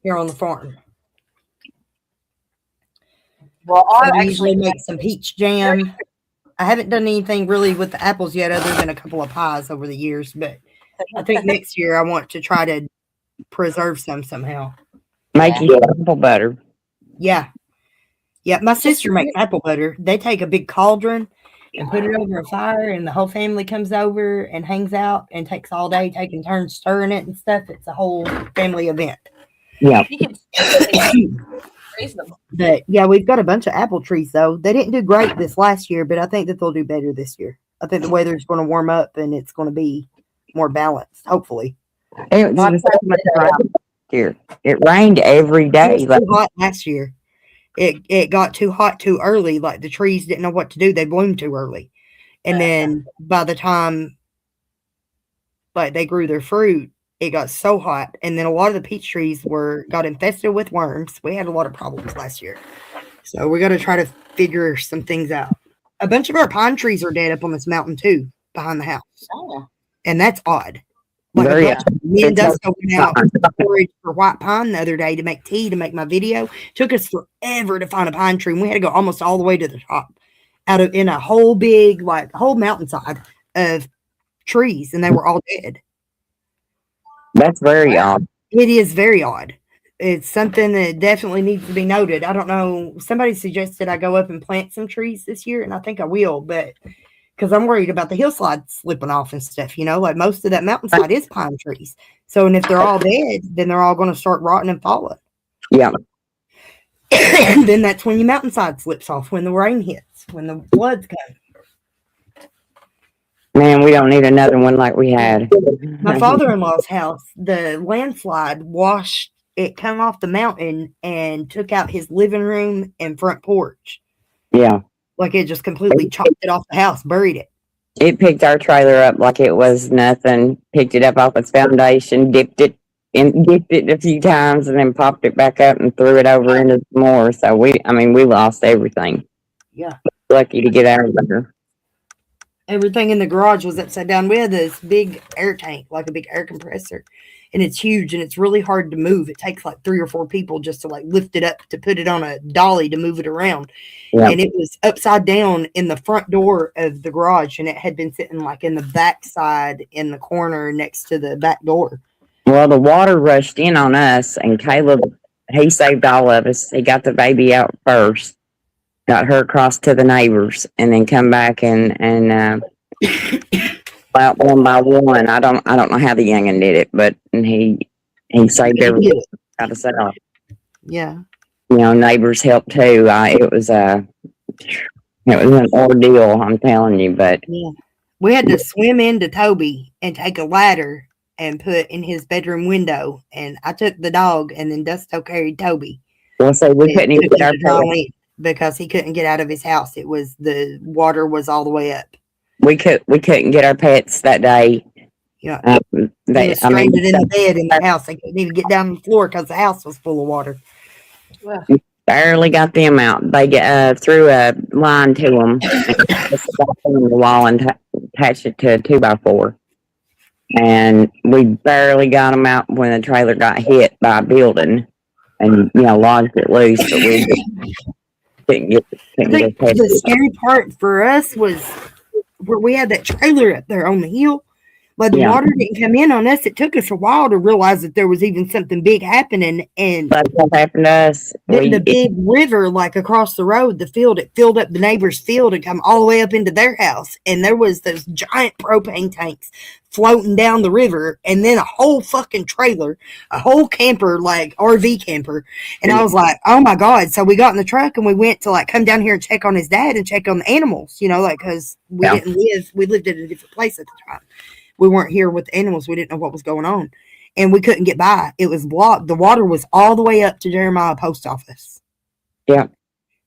here on the farm. Well, I usually make some peach jam. I haven't done anything really with the apples yet, other than a couple of pies over the years. But I think next year I want to try to preserve some somehow. Make you apple butter. Yeah. My sister makes apple butter. They take a big cauldron and put it over a fire, and the whole family comes over and hangs out and takes all day taking turns stirring it and stuff. It's a whole family event. Yeah. But yeah, we've got a bunch of apple trees though. They didn't do great this last year, but I think that they'll do better this year. I think the weather's going to warm up and it's going to be more balanced, hopefully. It rained every day. It was too hot last year. It got too hot too early. Like the trees didn't know what to do. They bloomed too early. And then by the time they grew their fruit, it got so hot. And then a lot of the peach trees got infested with worms. We had a lot of problems last year. So we got to try to figure some things out. A bunch of our pine trees are dead up on this mountain too, behind the house. Oh. And that's odd. Like Very me and odd. Dustin went out forage for white pine the other day to make tea, to make my video. Took us forever to find a pine tree. And we had to go almost all the way to the top in a whole big, like whole mountainside of trees, and they were all dead. That's very odd. It is very odd. It's something that definitely needs to be noted. I don't know. Somebody suggested I go up and plant some trees this year, and I think I will, but because I'm worried about the hillside slipping off and stuff, like most of that mountainside is pine trees. So, and if they're all dead, then they're all going to start rotting and falling. Yeah. Then that's when your mountainside slips off, when the rain hits, when the floods come. Man, we don't need another one like we had. My father-in-law's house, the landslide washed it, come off the mountain and took out his living room and front porch. Yeah. Like it just completely chopped it off the house, buried it. It picked our trailer up like it was nothing, picked it up off its foundation, dipped it a few times, and then popped it back up and threw it over into some more. So we lost everything. Yeah. Lucky to get out of there. Everything in the garage was upside down. We had this big air tank, like a big air compressor, and it's huge and it's really hard to move. It takes like 3 or 4 people just to like lift it up, to put it on a dolly to move it around. Yeah. And it was upside down in the front door of the garage, and it had been sitting like in the back side in the corner next to the back door. Well, the water rushed in on us, and Caleb, he saved all of us. He got the baby out first, got her across to the neighbors, and then come back and out one by one. I don't know how the youngin did it, but he saved everything. Got us out. Yeah. Neighbors helped too. It was an ordeal, I'm telling you. But yeah, we had to swim into Toby and take a ladder and put in his bedroom window. And I took the dog, and then Dusto carried Toby. Well, so we couldn't even get our pet because he couldn't get out of his house. It was, the water was all the way up. We couldn't get our pets that day. Yeah, they stranded in the bed in the house. They couldn't even get down the floor because the house was full of water. Well, barely got them out. They threw a line to them, on the wall, and attached it to a 2x4. And we barely got them out when the trailer got hit by a building, and lodged it loose. But we couldn't get the scary part for us was where we had that trailer up there on the hill. Like the water didn't come in on us. It took us a while to realize that there was even something big happening. And that's what happened to us. The big river, like across the road, the field, it filled up the neighbor's field and come all the way up into their house. And there was those giant propane tanks floating down the river, and then a whole fucking trailer, a whole camper, like RV camper. And I was like, oh my God. So we got in the truck and we went to like come down here and check on his dad and check on the animals, because we lived at a different place at the time. We weren't here with the animals. We didn't know what was going on. And we couldn't get by. It was blocked. The water was all the way up to Jeremiah post office. Yeah.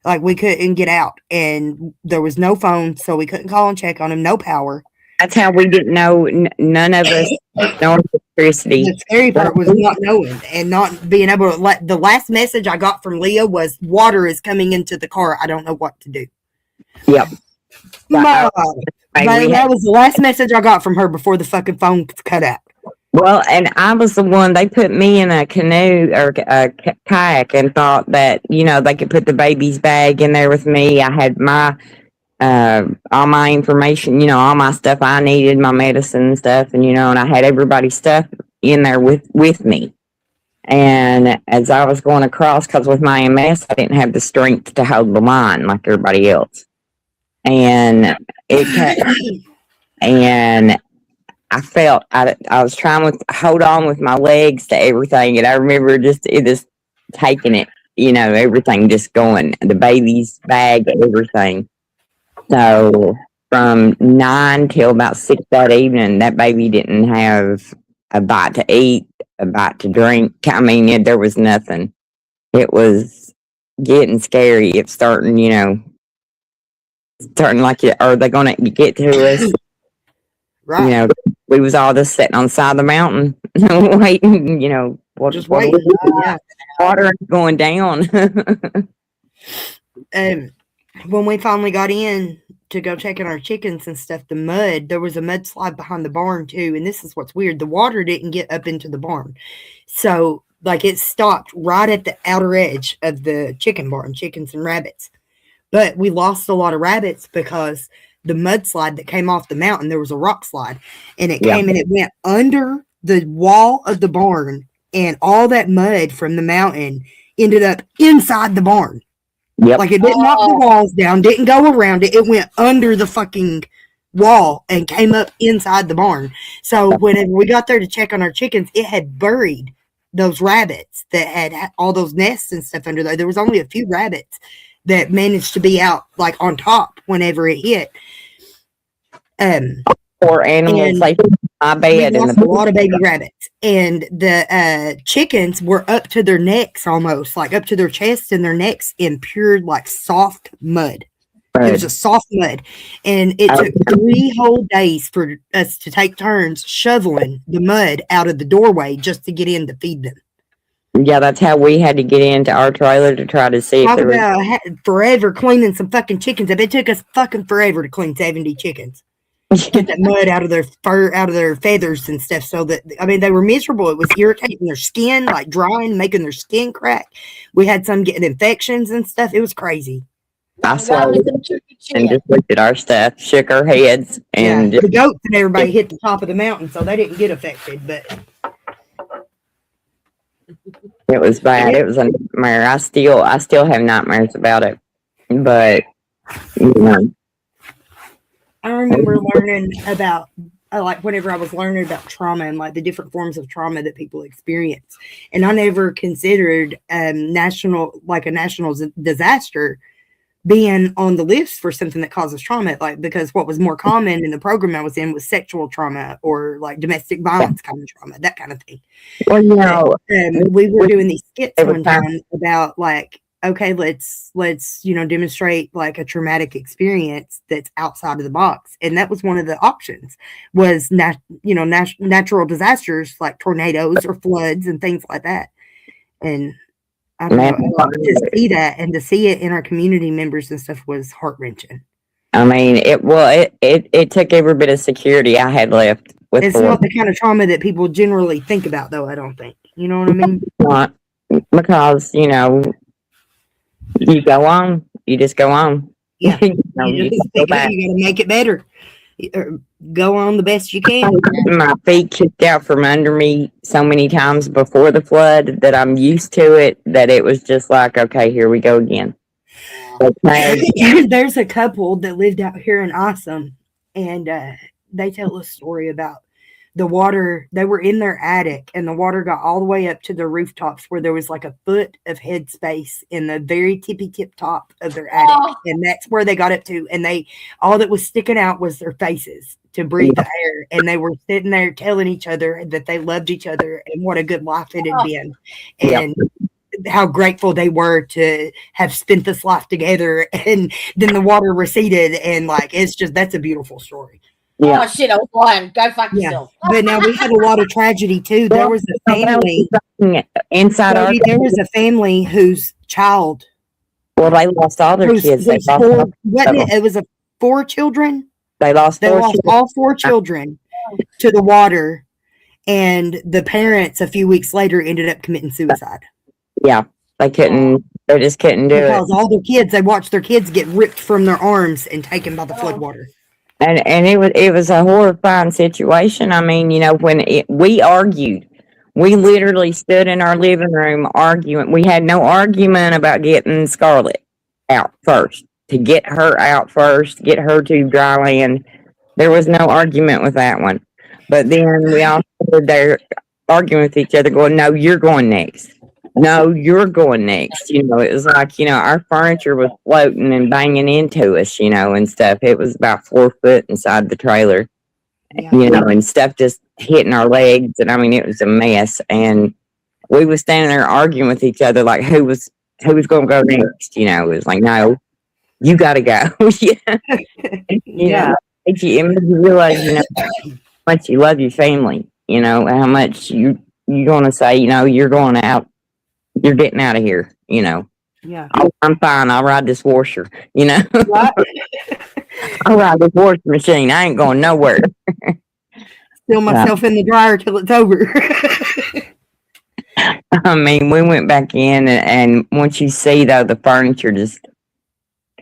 Like we couldn't get out. And there was no phone, so we couldn't call and check on him. No power. That's how we didn't know. None of us know electricity. The scary part was not knowing and not being able to. The last message I got from Leah was, water is coming into the car. I don't know what to do. Yep. That was the last message I got from her before the fucking phone cut out. Well, and I was the one, they put me in a canoe or a kayak and thought that, they could put the baby's bag in there with me. I had my, all my information, all my stuff I needed, my medicine and stuff. And, and I had everybody's stuff in there with me. And as I was going across, because with my MS, I didn't have the strength to hold the line like everybody else. And and I felt I was trying to hold on with my legs to everything, and I remember just taking it, everything just going, the baby's bag, everything. So from 9 till about 6 that evening, that baby didn't have a bite to eat, a bite to drink. I mean, there was nothing. It was getting scary. It's starting, starting like, are they going to get to us? Right. We was all just sitting on the side of the mountain, waiting, just waiting. Water going down. when we finally got in to go check on our chickens and stuff, there was a mudslide behind the barn too. And this is what's weird. The water didn't get up into the barn. So like it stopped right at the outer edge of the chicken barn, chickens and rabbits. But we lost a lot of rabbits because the mudslide that came off the mountain, there was a rock slide, and it came and it went under the wall of the barn, and all that mud from the mountain ended up inside the barn. Like it didn't knock the walls down, didn't go around it. It went under the fucking wall and came up inside the barn. So whenever we got there to check on our chickens, it had buried those rabbits that had all those nests and stuff under there. There was only a few rabbits that managed to be out like on top whenever it hit. Poor animals, like my bed, we lost a lot of baby rabbits, and the chickens were up to their necks, almost like up to their chests and their necks in pure like soft mud. It was just soft mud, and it took 3 whole days for us to take turns shoveling the mud out of the doorway just to get in to feed them. Yeah, that's how we had to get into our trailer to try to see if there was forever cleaning some fucking chickens. It took us fucking forever to clean 70 chickens. Get that mud out of their fur, out of their feathers and stuff. So that, I mean, they were miserable. It was irritating their skin, like drying, making their skin crack. We had some getting infections and stuff. It was crazy. I swallowed and just looked at our stuff, shook our heads, and the goats and everybody hit the top of the mountain, so they didn't get affected. But it was bad. It was a nightmare. I still have nightmares about it. But you know, I remember learning about like whenever I was learning about trauma and like the different forms of trauma that people experience, and I never considered a national disaster being on the list for something that causes trauma, like because what was more common in the program I was in was sexual trauma or like domestic violence kind of trauma, that kind of thing. Well, you know, we were doing these skits one time about like, okay, let's demonstrate like a traumatic experience that's outside of the box, and that was one of the options was natural disasters like tornadoes or floods and things like that. And I don't know, to see that and to see it in our community members and stuff was heart-wrenching. I mean, it took every bit of security I had left. It's not the kind of trauma that people generally think about, though, I don't think. You know what I mean? Not because, you go on. You just go on. Yeah. you got to make it better. Go on the best you can. My feet kicked out from under me so many times before the flood that I'm used to it, that it was just like, okay, here we go again. There's a couple that lived out here in Awesome, and they tell a story about the water. They were in their attic, and the water got all the way up to the rooftops where there was like a foot of head space in the very tippy tip top of their attic. And that's where they got up to. And all that was sticking out was their faces to breathe the air. And they were sitting there telling each other that they loved each other and what a good life it had been. And how grateful they were to have spent this life together. And then the water receded. And like, that's a beautiful story. Yeah. Oh shit! I was lying. Go fuck yourself. But now we had a lot of tragedy too. There was a family inside our. There was a family whose child. Well, they lost all their kids. It was 4 children. They lost all 4 children to the water, and the parents a few weeks later ended up committing suicide. Yeah, they couldn't. They just couldn't do it because all their kids. They watched their kids get ripped from their arms and taken by the floodwater. And it was a horrifying situation. I mean, when we argued, we literally stood in our living room arguing. We had no argument about getting Scarlett out first, to get her out first, get her to dry land. There was no argument with that one. But then we all stood there arguing with each other, going, "No, you're going next. No, you're going next." It was like, our furniture was floating and banging into us, and stuff. It was about 4 foot inside the trailer, and stuff just hitting our legs. And I mean, it was a mess. And we was standing there arguing with each other, like who was going to go next. It was like, "No, you got to go." If you realize, how much you love your family, how much you're going to say, you're going out. You're getting out of here, Yeah. Oh, I'm fine. I'll ride this washer. You know, What? I'll ride this washing machine. I ain't going nowhere. Still myself in the dryer till it's over. I mean, we went back in, and once you see though the furniture just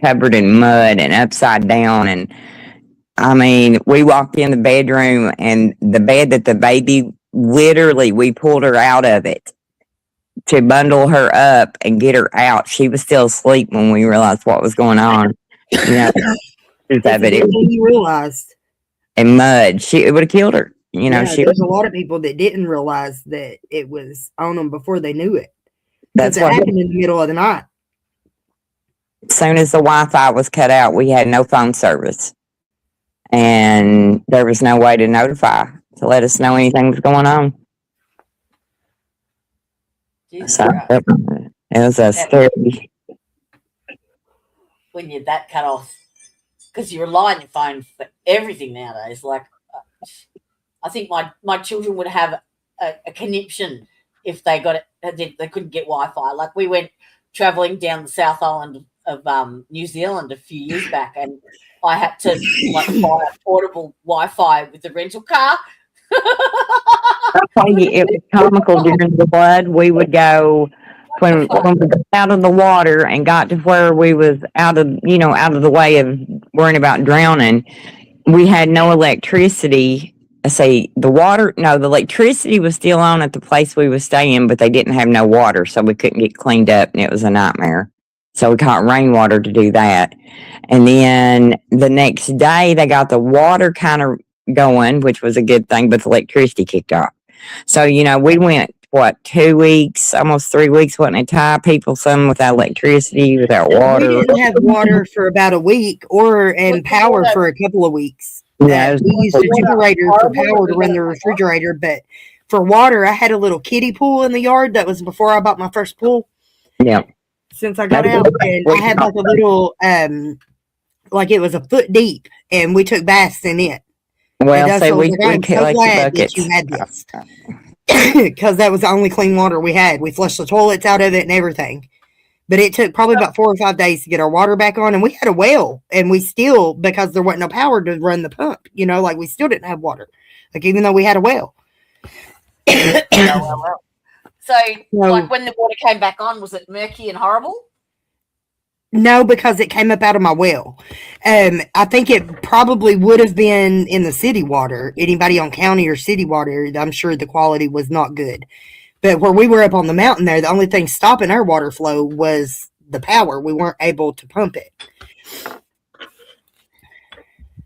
covered in mud and upside down, and I mean, we walked in the bedroom, and the bed that the baby literally we pulled her out of it to bundle her up and get her out. She was still asleep when we realized what was going on. You know, You realized. and mud. It would have killed her. You know, Yeah, there's a lot of people that didn't realize that it was on them before they knew it. That's Because it what happened in the middle of the night. as soon as the Wi-Fi was cut out, we had no phone service, and there was no way to notify to let us know anything was going on. So it was a scary. When you're that cut off, because you rely on your phone for everything nowadays. Like, I think my children would have a conniption if they got it. They couldn't get Wi-Fi. Like, we went traveling down the South Island of New Zealand a few years back, and I had to like buy a portable Wi-Fi with the rental car. It was comical during the flood. We would go when we got out of the water and got to where we was out of the way of worrying about drowning. We had no electricity. The electricity was still on at the place we was staying, but they didn't have no water, so we couldn't get cleaned up, and it was a nightmare. So we caught rainwater to do that. And then the next day they got the water kind of going, which was a good thing, but the electricity kicked off. So, we went, 2 weeks, almost 3 weeks, wasn't it, Ty? People, some without electricity, without water. We didn't have water for about a week and power for a couple of weeks. Yeah, we used a generator for power to run the refrigerator, but for water, I had a little kiddie pool in the yard. That was before I bought my first pool. Yeah. Since I got out, and I had like a little, like it was a foot deep, and we took baths in it. Well, I'm so glad that buckets. you had this, because that was the only clean water we had. We flushed the toilets out of it and everything. But it took probably about 4 or 5 days to get our water back on. And we had a well. And we still, because there wasn't no power to run the pump, we still didn't have water. Like, even though we had a well. So, like, when the water came back on, was it murky and horrible? No, because it came up out of my well. I think it probably would have been in the city water. Anybody on county or city water, I'm sure the quality was not good. But where we were up on the mountain there, the only thing stopping our water flow was the power. We weren't able to pump it.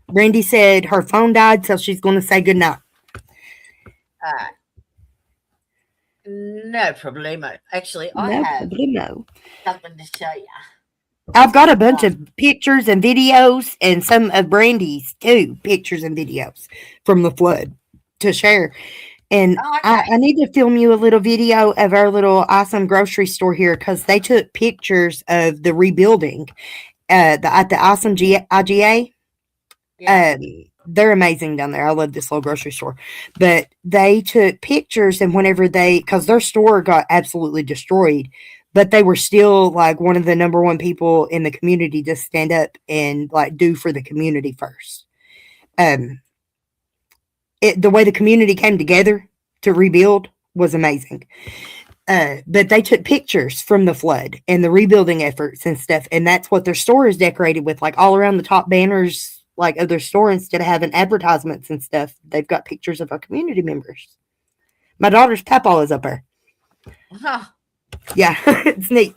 Brandy said her phone died, so she's going to say goodnight. No problemo. Actually, I No have problemo. something to show you. I've got a bunch of pictures and videos, and some of Brandy's too, pictures and videos from the flood to share. And I need to film you a little video of our little awesome grocery store here, because they took pictures of the rebuilding at the awesome IGA. They're amazing down there. I love this little grocery store. But they took pictures, and whenever because their store got absolutely destroyed, but they were still like one of the number one people in the community to stand up and like do for the community first. The way the community came together to rebuild was amazing. But they took pictures from the flood and the rebuilding efforts and stuff. And that's what their store is decorated with, like all around the top banners, like of their store, instead of having advertisements and stuff, they've got pictures of our community members. My daughter's papa is up there. Huh. Yeah, it's neat.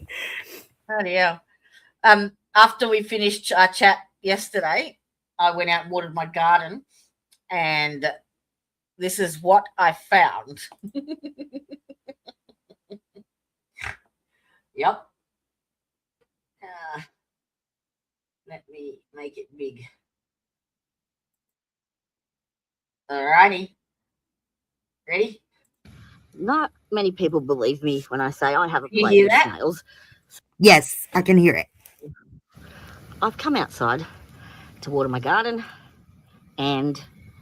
Oh, yeah. After we finished our chat yesterday, I went out and watered my garden, and this is what I found. Yep. Let me make it big. All righty. Ready? Not many people believe me when I say I have a You plague hear of that? snails. Yes, I can hear it. I've come outside to water my garden, and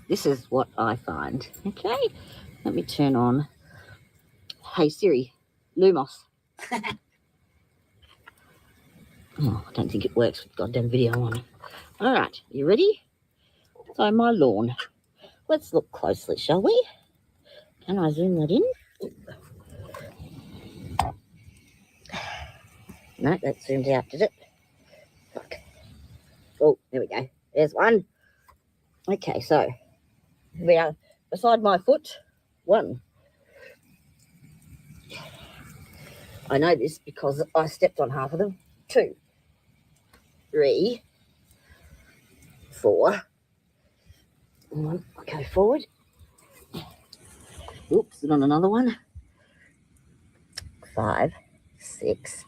this is what I find. Okay, let me turn on. Hey Siri, Lumos. Oh, I don't think it works with goddamn video on. All right, you ready? So my lawn. Let's look closely, shall we? Can I zoom that in? No, that zoomed out, did it? Fuck. Oh, there we go. There's one. Okay, so we are beside my foot. 1. I know this because I stepped on half of them. 2, 3, 4. Go forward. Oops, and on another one. 5, 6,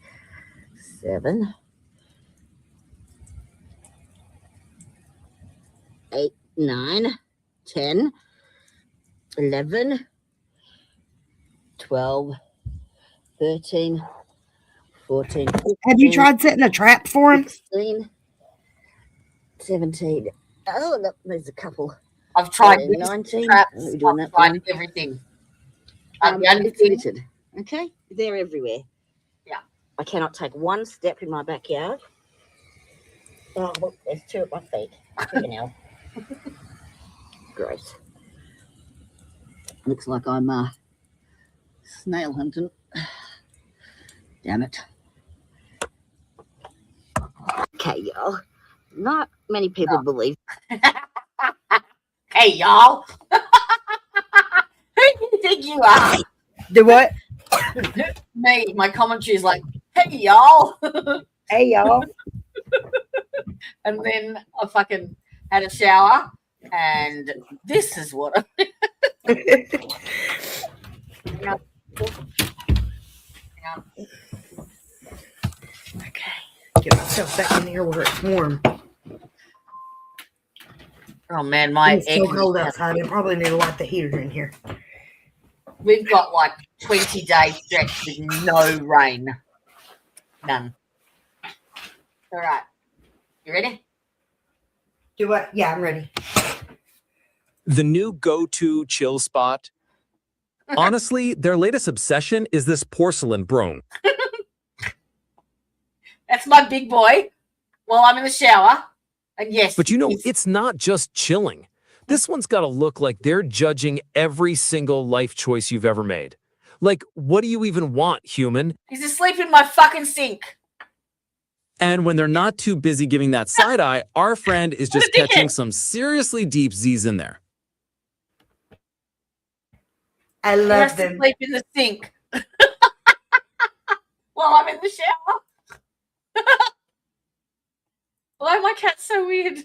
7, 8, 9, 10, 11, 12, 13, 14. 15, Have you tried setting a trap for him? 16, 17. Oh, look, there's a couple. I've tried 19. traps. We're doing I've that tried one. everything. It's limited. Okay, they're everywhere. Yeah. I cannot take one step in my backyard. Oh, look, there's 2 at my feet. Freaking hell. Gross. Looks like I'm snail hunting. Damn it. Okay, y'all. Not many people believe. Hey, y'all. Who do you think you are? Do what? Me. My commentary is like, hey, y'all. Hey, y'all. And then I fucking had a shower, and this is what I. Hang on. Okay. Get myself back in here where it's warm. Oh man, my It's so cold outside. I probably need to light the heater in here. We've got like 20-day stretch with no rain. None. All right. You ready? Do what? Yeah, I'm ready. The new go-to chill spot. Honestly, their latest obsession is this porcelain broom. That's my big boy while I'm in the shower. And yes. But you know, it's not just chilling. This one's got to look like they're judging every single life choice you've ever made. Like, what do you even want, human? He's asleep in my fucking sink. And when they're not too busy giving that side eye, our friend is just catching some seriously deep Z's in there. I He love has them. to sleep in the sink while I'm in the shower. Why my cat's so weird?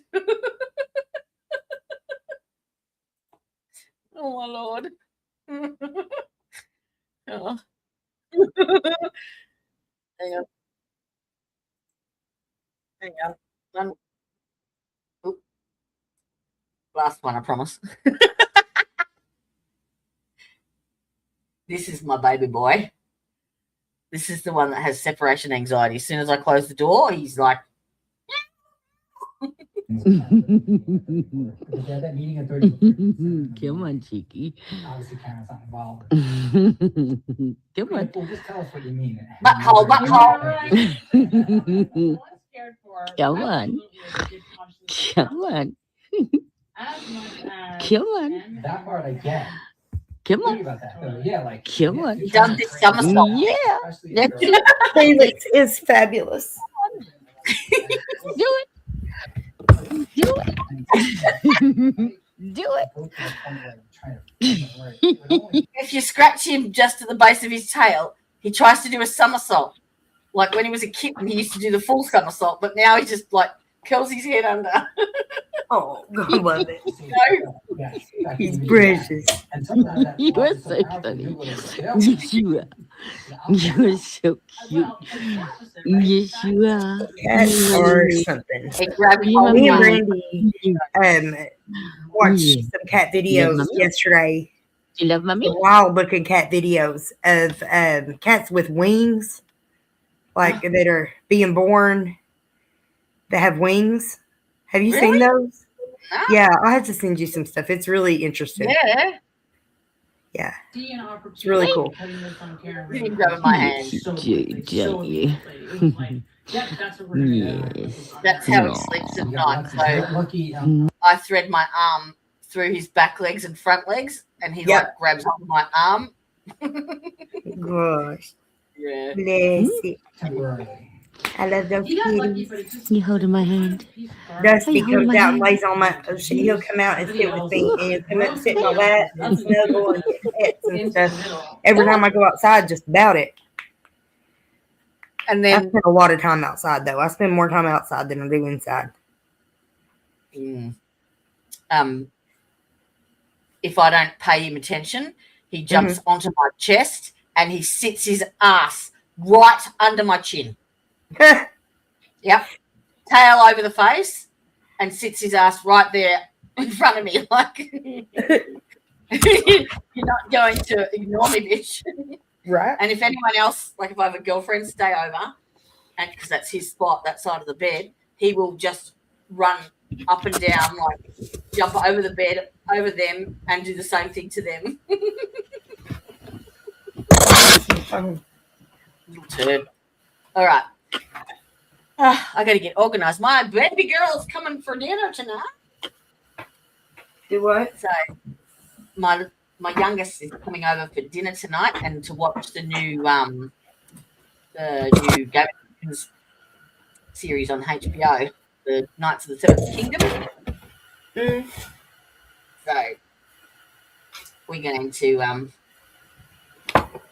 Oh my lord. Oh. Hang on. Hang on. One. Oop. Last one, I promise. This is my baby boy. This is the one that has separation anxiety. As soon as I close the door, he's like, Come on, cheeky. Obviously, Karen's not involved. Come on. Well, just tell us what you mean. Butthole, butthole. Come on. Come on. Come on. That part I get. Come on. Think about that, though. Yeah, like Come on. He does this somersault. Yeah. That's it. Felix is fabulous. Do it. Do it. Do it. If you scratch him just at the base of his tail, he tries to do a somersault. Like when he was a kitten, he used to do the full somersault, but now he just like curls his head under. Oh, God, love it. No. He's precious. You are so funny. Yes, you are. You are so cute. Yes, you are. Cats or something. Hey, grab Me him. and Brandy watched some cat videos yesterday. You love mommy? Wild looking cat videos of cats with wings, like that are being born that have wings. Have you seen those? No. Yeah, I'll have to send you some stuff. It's really interesting. Yeah. Yeah. It's really cool. You grab my hand. Cute, don't you? Yes. That's how he sleeps at night. So I thread my arm through his back legs and front legs, and he like grabs onto my arm. Gosh. Yeah. Bless it. I love those kitties. You holding my hand? Dusty comes out and lays on my. He'll come out and sit with me, and he'll come out and sit in my lap and snuggle and get pets and stuff. Every time I go outside, just about it. And I then spend a lot of time outside, though. I spend more time outside than I do inside. If I don't pay him attention, he jumps onto my chest and he sits his ass right under my chin. Yep. Tail over the face and sits his ass right there in front of me. Like, you're not going to ignore me, bitch. Right. And if anyone else, like if I have a girlfriend stay over, and because that's his spot, that side of the bed, he will just run up and down, like jump over the bed, over them, and do the same thing to them. Little turd. All right. I got to get organized. My baby girl's coming for dinner tonight. Do what? So my youngest is coming over for dinner tonight and to watch the new Game of Thrones series on HBO, the Knights of the Seventh Kingdom. So we're going to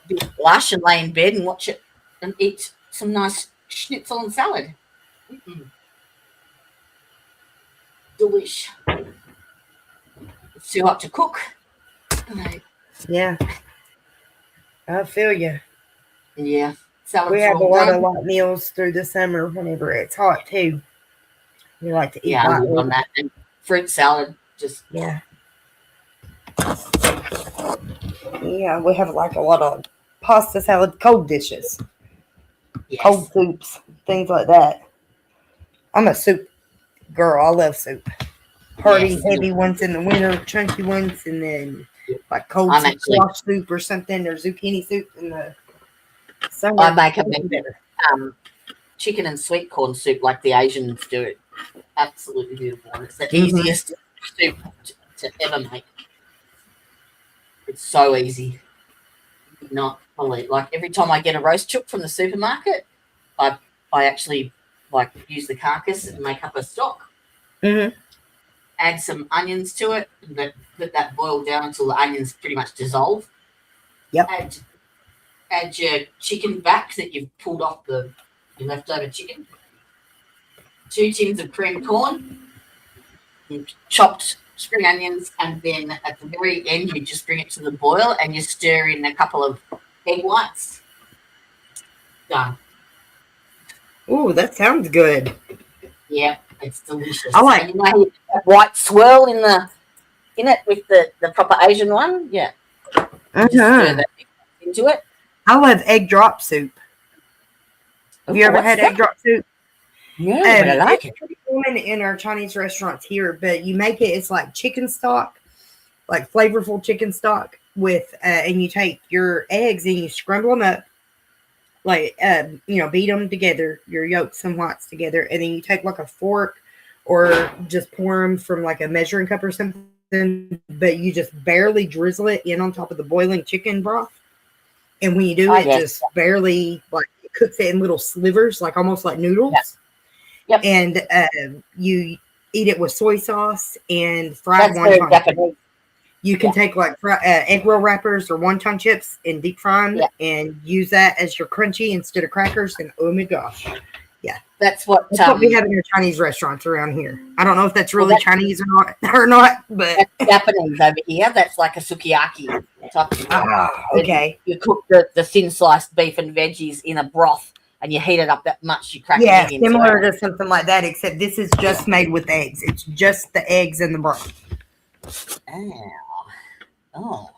do a blush and lay in bed and watch it and eat some nice schnitzel and salad. Delish. It's too hot to cook. Yeah. I feel you. Yeah. Salad We have a lot of light meals through the summer whenever it's hot, too. We like to eat I light live on that. And fruit salad, just Yeah, we have like a lot of pasta salad, cold dishes, cold soups, things like that. I'm a soup girl. I love soup. Hearty, heavy ones in the winter, chunky ones, and then like cold squash soup or something, or zucchini soup in the summer. I make a chicken and sweet corn soup like the Asians do it. Absolutely beautiful. And it's the easiest soup to ever make. It's so easy. Not believe. Like every time I get a roast chook from the supermarket, I actually like use the carcass and make up a stock. Add some onions to it, and let that boil down until the onions pretty much dissolve. Yep. Add your chicken back that you've pulled off your leftover chicken. 2 tins of creamed corn, chopped spring onions, and then at the very end you just bring it to the boil and you stir in a couple of egg whites. Done. Ooh, that sounds good. Yeah, it's delicious. I like and you know that white swirl in it with the proper Asian one. Yeah. Just stir that into it. I love egg drop soup. Have you ever had egg drop soup? Yeah, but I like it. It's pretty common in our Chinese restaurants here, but you make it, it's like chicken stock, like flavorful chicken stock with, and you take your eggs and you scramble them up, like, beat them together, your yolks and whites together, and then you take like a fork or just pour them from like a measuring cup or something, but you just barely drizzle it in on top of the boiling chicken broth. And when you do it, just barely, like, it cooks it in little slivers, like almost like noodles. Yep. And you eat it with soy sauce and fried wonton. Japanese. You can take like egg roll wrappers or wonton chips and deep fry them and use that as your crunchy instead of crackers. And oh my gosh, yeah, that's what we have in our Chinese restaurants around here. I don't know if that's really Chinese or not, but that's Japanese over here. That's like a sukiyaki type of okay. You cook the thin sliced beef and veggies in a broth. And you heat it up that much, you crack it into similar it. to something like that, except this is just made with eggs. It's just the eggs and the broth. Oh.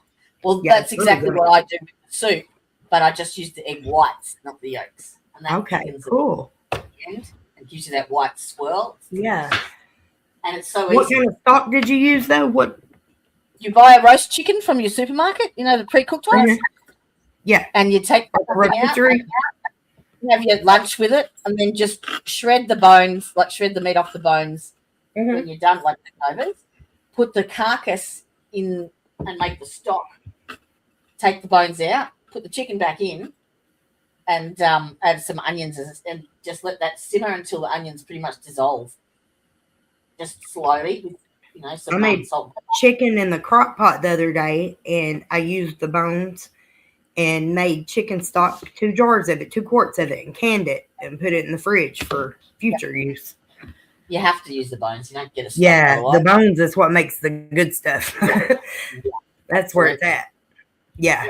Well, that's exactly what I do with the soup, but I just use the egg whites, not the yolks. And that cool. And gives you that white swirl. Yeah. And it's so What easy. kind of stock did you use, though? What? You buy a roast chicken from your supermarket, the pre-cooked ones. Yeah. And you take the out. have your lunch with it, and then just shred the bones, like shred the meat off the bones when you're done, like leftovers. Put the carcass in and make the stock. Take the bones out, put the chicken back in, and add some onions and just let that simmer until the onions pretty much dissolve. Just slowly, with, some I made salt. chicken in the crock pot the other day, and I used the bones and made chicken stock, 2 jars of it, 2 quarts of it, and canned it and put it in the fridge for future use. You have to use the bones. You don't get a stock Yeah, otherwise. the bones is what makes the good stuff. That's where it's at. Yeah.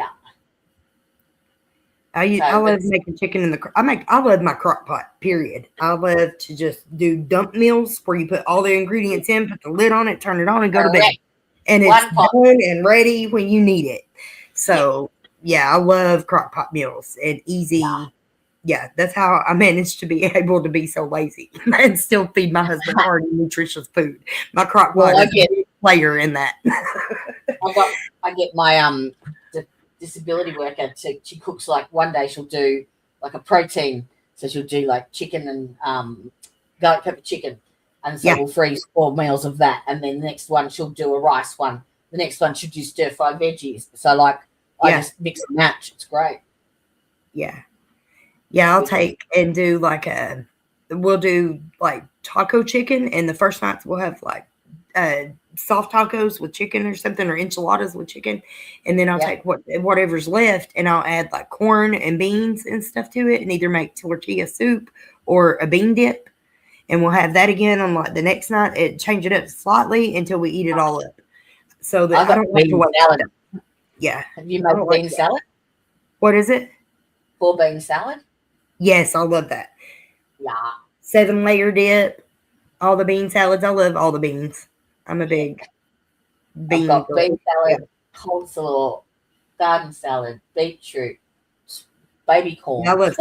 I love making chicken in the. I love my crock pot. Period. I love to just do dump meals where you put all the ingredients in, put the lid on it, turn it on, and go to bed, and it's done and ready when you need it. So yeah, I love crock pot meals and easy. Yeah, that's how I managed to be able to be so lazy and still feed my husband hearty, nutritious food. My crock pot is a big player in that. I get my disability worker she cooks, like one day she'll do like a protein, so she'll do like chicken and garlic pepper chicken, and so we'll freeze 4 meals of that, and then the next one she'll do a rice one, the next one she'll do stir fry veggies, so like I just mix and match. It's great. I'll take and do we'll do like taco chicken, and the first nights we'll have like soft tacos with chicken or something, or enchiladas with chicken, and then I'll take whatever's left and I'll add like corn and beans and stuff to it, and either make tortilla soup or a bean dip, and we'll have that again on like the next night and change it up slightly until we eat it all up, so that I don't have to wait. Salad. Yeah. Have you made bean salad? What is it? 4 bean salad. Yes, I love that. Yeah. 7-layer dip, all the bean salads. I love all the beans. I'm a big bean. I've got bean salad, coleslaw, garden salad, beetroot, baby corn. I love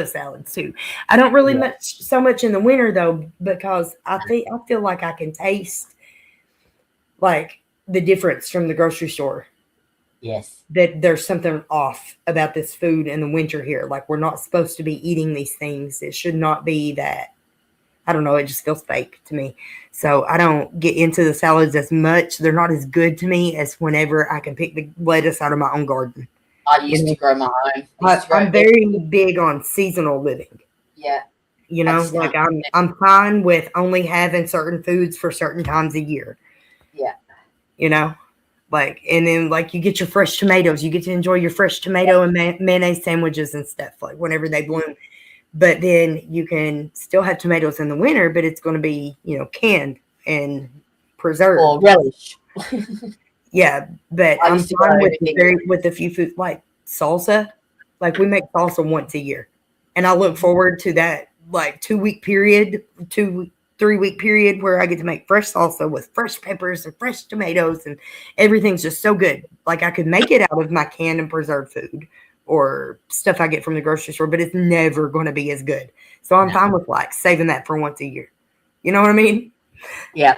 salads too. I don't really so much in the winter though, because I feel like I can taste like the difference from the grocery store. Yes. That there's something off about this food in the winter here. Like, we're not supposed to be eating these things. It should not be that. I don't know. It just feels fake to me. So I don't get into the salads as much. They're not as good to me as whenever I can pick the lettuce out of my own garden. I used to grow my own. I'm very big on seasonal living. Yeah. Like I'm fine with only having certain foods for certain times a year. Yeah. And then like you get your fresh tomatoes, you get to enjoy your fresh tomato and mayonnaise sandwiches and stuff like whenever they bloom. But then you can still have tomatoes in the winter, but it's going to be, canned and preserved. Or relish. Yeah, but I'm fine with a few foods like salsa. Like we make salsa once a year, and I look forward to that like 2-week period, 3-week period where I get to make fresh salsa with fresh peppers and fresh tomatoes, and everything's just so good. Like I could make it out of my canned and preserved food or stuff I get from the grocery store, but it's never going to be as good. So I'm fine with like saving that for once a year. You know what I mean? Yeah.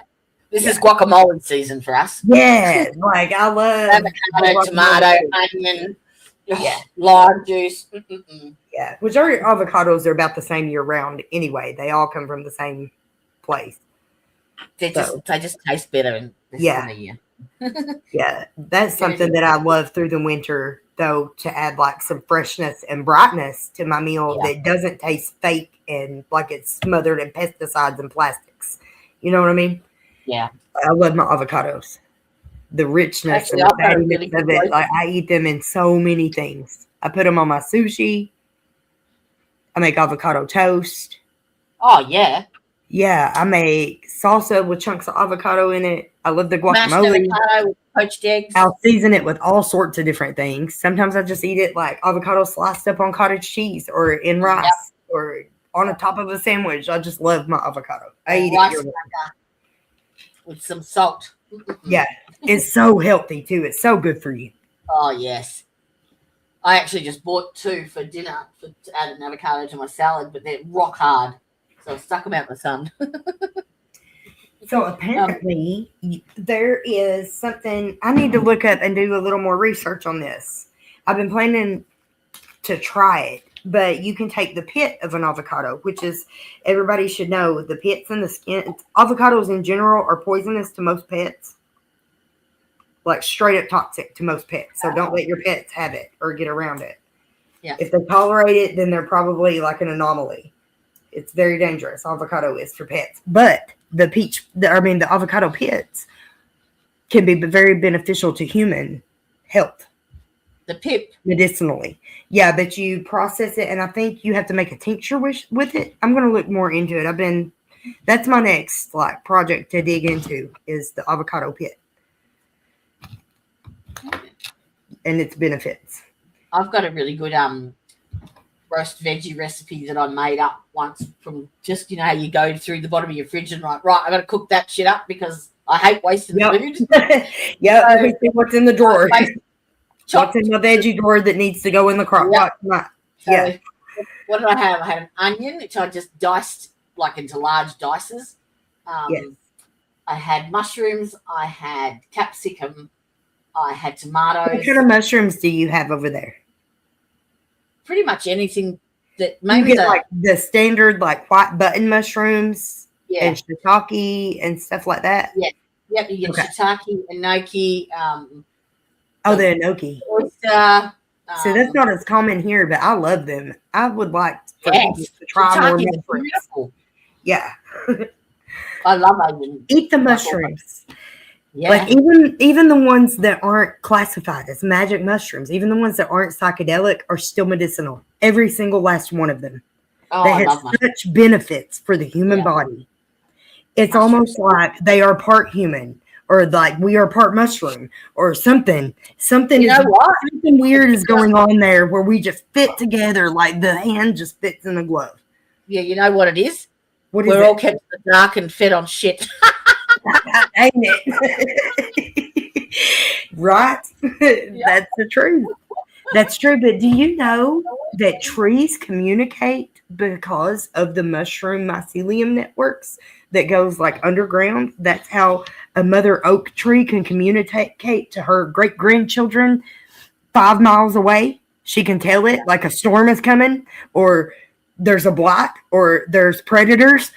This is guacamole season for us. Yeah. Like I love avocado, tomato, onion, lime juice. Yeah. Which our avocados are about the same year round anyway. They all come from the same place. They just taste better in this time of year. Yeah. That's something that I love through the winter though, to add like some freshness and brightness to my meal that doesn't taste fake and like it's smothered in pesticides and plastics. You know what I mean? Yeah. I love my avocados. The richness and the fattiness of it. Like I eat them in so many things. I put them on my sushi. I make avocado toast. Oh yeah. Yeah, I make salsa with chunks of avocado in it. I love the guacamole. Mashed avocado with poached eggs. I'll season it with all sorts of different things. Sometimes I just eat it like avocado sliced up on cottage cheese or in rice or on the top of a sandwich. I just love my avocado. I eat it with some salt. Yeah, it's so healthy too. It's so good for you. Oh yes. I actually just bought 2 for dinner to add an avocado to my salad, but they're rock hard. So I stuck them out in the sun. So apparently there is something I need to look up and do a little more research on this. I've been planning to try it, but you can take the pit of an avocado, which is, everybody should know, the pits and the skin. Avocados in general are poisonous to most pets, like straight up toxic to most pets. So don't let your pets have it or get around it. Yeah. If they tolerate it, then they're probably like an anomaly. It's very dangerous. Avocado is for pets, but the avocado pits can be very beneficial to human health. The pip. Medicinally. Yeah, but you process it, and I think you have to make a tincture with it. I'm going to look more into it. That's my next project to dig into, is the avocado pit and its benefits. I've got a really good roast veggie recipe that I made up once from just, how you go through the bottom of your fridge and right, I got to cook that shit up because I hate wasting food. Yeah, let me see what's in the drawer. What's in my veggie drawer that needs to go in the crock pot? So, what did I have? I had an onion, which I just diced into large dices. Yes. I had mushrooms. I had capsicum. I had tomatoes. What kind of mushrooms do you have over there? Pretty much anything that You maybe get the standard white button mushrooms and Yeah. shiitake and stuff like that. Yeah. Yep, you get Okay. shiitake, enoki, Oh, the enoki. oyster. So that's not as common here, but I love them. I would like for people Yes, to try more shiitake is mushrooms. beautiful. Yeah. I love Asian. Eat the mushrooms. Yeah. Like even the ones that aren't classified as magic mushrooms, even the ones that aren't psychedelic are still medicinal. Every single last one of them. Oh, They I have love mushrooms. such benefits for the human body. It's almost like they are part human, or like we are part mushroom, or something. Something You know what? Something weird is going on there where we just fit together, like the hand just fits in the glove. Yeah, you know what it is? What is We're it? all kept in the dark and fed on shit. Ain't it? Right? That's the truth. That's true. But do you know that trees communicate because of the mushroom mycelium networks that goes underground? That's how a mother oak tree can communicate to her great grandchildren 5 miles away. She can tell it like a storm is coming, or there's a blight, or there's predators.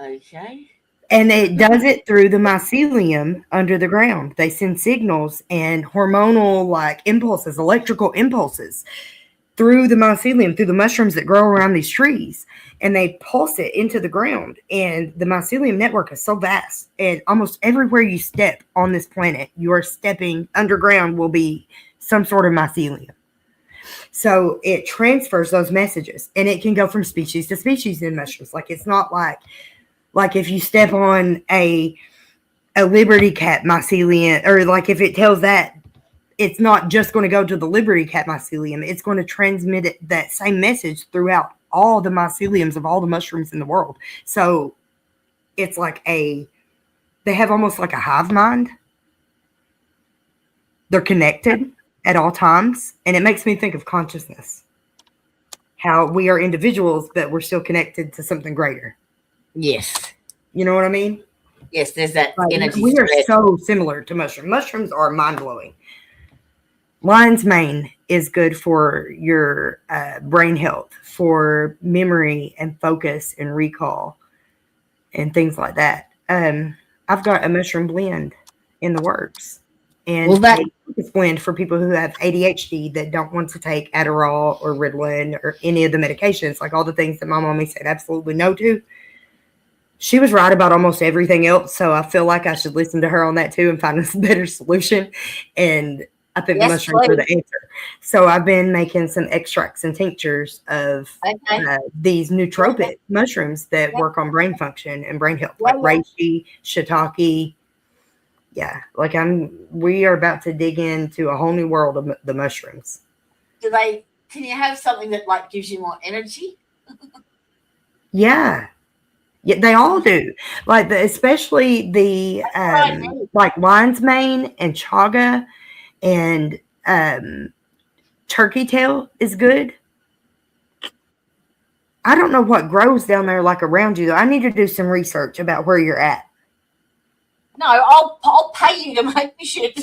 Okay. And it does it through the mycelium under the ground. They send signals and hormonal impulses, electrical impulses through the mycelium, through the mushrooms that grow around these trees. And they pulse it into the ground. And the mycelium network is so vast. And almost everywhere you step on this planet, you are stepping underground will be some sort of mycelium. So it transfers those messages. And it can go from species to species in mushrooms. It's not like if you step on a liberty cat mycelium, or if it tells that, it's not just going to go to the liberty cat mycelium. It's going to transmit that same message throughout all the myceliums of all the mushrooms in the world. So it's they have almost like a hive mind. They're connected at all times. And it makes me think of consciousness. How we are individuals, but we're still connected to something greater. Yes. You know what I mean? Yes, there's that energy. We are spread. so similar to mushrooms. Mushrooms are mind-blowing. Lion's mane is good for your brain health, for memory and focus and recall and things like that. I've got a mushroom blend in the works. And a focus blend for people who have ADHD that don't want to take Adderall or Ritalin or any of the medications, all the things that my mommy said absolutely no to. She was right about almost everything else, so I feel like I should listen to her on that too and find a better solution. And I think the mushrooms are the answer. So I've been making some extracts and tinctures of these nootropic mushrooms that work on brain function and brain health, like reishi, shiitake. Yeah, we are about to dig into a whole new world of the mushrooms. Can you have something that gives you more energy? Yeah. Yeah, they all do. Especially the lion's mane and chaga and turkey tail is good. I don't know what grows down there around you though. I need to do some research about where you're at. No, I'll pay you to make me shit.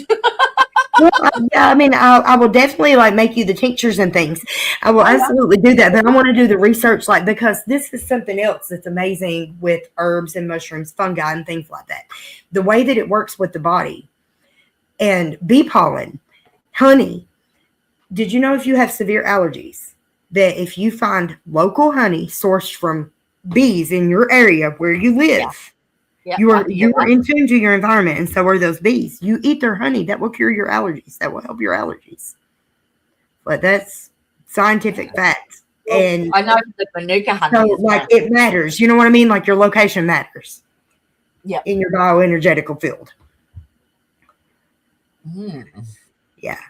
Well, yeah, I mean, I will definitely like make you the tinctures and things. I will absolutely do that, but I want to do the research, like, because this is something else that's amazing with herbs and mushrooms, fungi, and things like that. The way that it works with the body, and bee pollen, honey. Did you know if you have severe allergies, that if you find local honey sourced from bees in your area where you live, Yeah, you I are can get you are that. in tune to your environment, and so are those bees. You eat their honey, that will cure your allergies. That will help your allergies. But that's scientific fact. And I know the Manuka honey so, as like, well. it matters. You know what I mean? Like, your location matters. Yep. In your bioenergetical field. Mm. Yeah.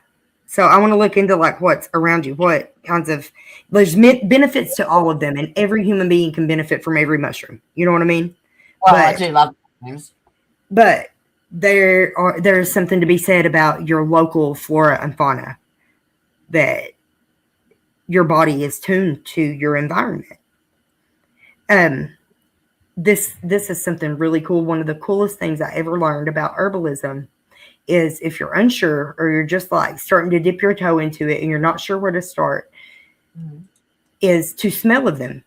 So I want to look into like what's around you, what kinds of there's benefits to all of them, and every human being can benefit from every mushroom. You know what I mean? Well, I do love mushrooms. But there's something to be said about your local flora and fauna, that your body is tuned to your environment. This is something really cool. One of the coolest things I ever learned about herbalism is, if you're unsure or you're just like starting to dip your toe into it and you're not sure where to start, is to smell of them.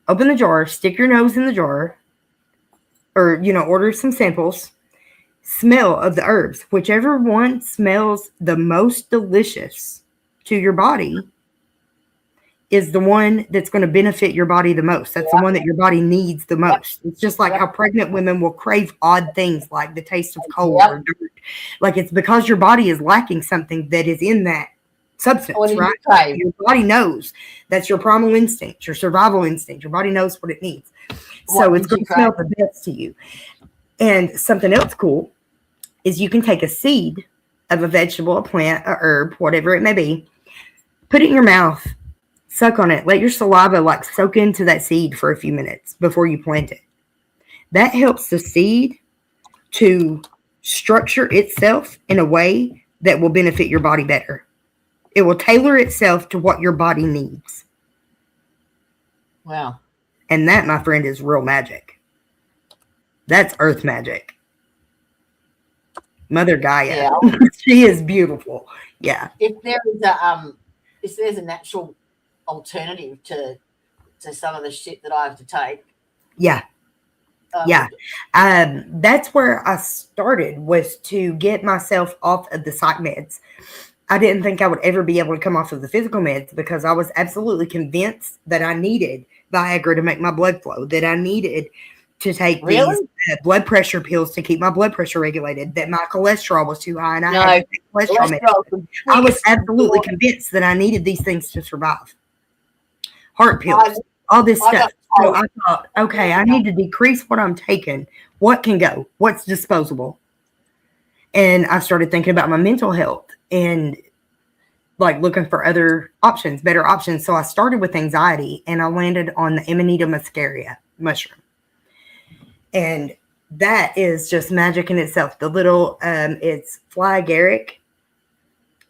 Open the jar, stick your nose in the jar, or, order some samples, smell of the herbs. Whichever one smells the most delicious to your body is the one that's going to benefit your body the most. That's the one that your body needs the most. It's just like how pregnant women will crave odd things like the taste of coal or dirt. Like, it's because your body is lacking something that is in that substance, What do you right? crave? Your body knows. That's your primal instinct, your survival instinct. Your body knows what it needs. So What it's did going you to smell crave? the best to you. And something else cool is you can take a seed of a vegetable, a plant, a herb, whatever it may be, put it in your mouth, suck on it, let your saliva like soak into that seed for a few minutes before you plant it. That helps the seed to structure itself in a way that will benefit your body better. It will tailor itself to what your body needs. Wow. And that, my friend, is real magic. That's earth magic. Mother Gaia. Yeah. She is beautiful. Yeah. If there's a natural alternative to some of the shit that I have to take. Yeah. Yeah. That's where I started, was to get myself off of the psych meds. I didn't think I would ever be able to come off of the physical meds, because I was absolutely convinced that I needed Viagra to make my blood flow, that I needed to take these blood pressure pills to keep my blood pressure regulated, that my cholesterol was too high and I had to take cholesterol medicine. I was absolutely convinced that I needed these things to survive. Heart pills, all this stuff. So I thought, okay, I need to decrease what I'm taking. What can go? What's disposable? And I started thinking about my mental health and like looking for other options, better options. So I started with anxiety, and I landed on the Amanita muscaria mushroom. And that is just magic in itself. The little, it's fly agaric,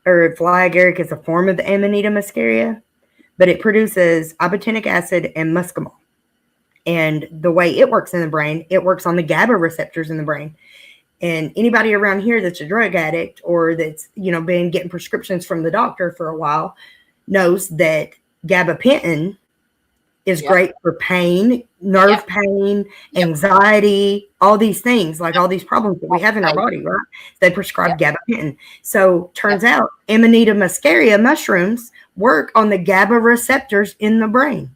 or fly agaric is a form of the Amanita muscaria, but it produces ibotenic acid and muscimol. And the way it works in the brain, it works on the GABA receptors in the brain. And anybody around here that's a drug addict, or that's, been getting prescriptions from the doctor for a while, knows that gabapentin is great for pain, nerve pain, anxiety, all these things, like all these problems that we have in our body, right? They prescribe gabapentin. So turns out Amanita muscaria mushrooms work on the GABA receptors in the brain.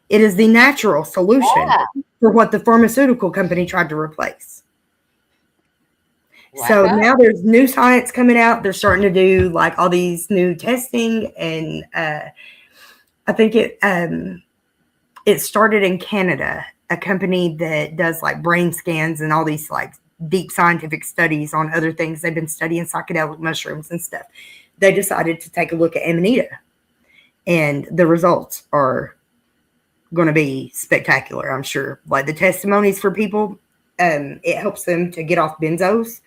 It is the natural solution for what the pharmaceutical company tried to replace. So now there's new science coming out. They're starting to do like all these new testing, and I think it started in Canada, a company that does like brain scans and all these like deep scientific studies on other things. They've been studying psychedelic mushrooms and stuff. They decided to take a look at Amanita, and the results are going to be spectacular, I'm sure. Like the testimonies for people, it helps them to get off benzodiazepines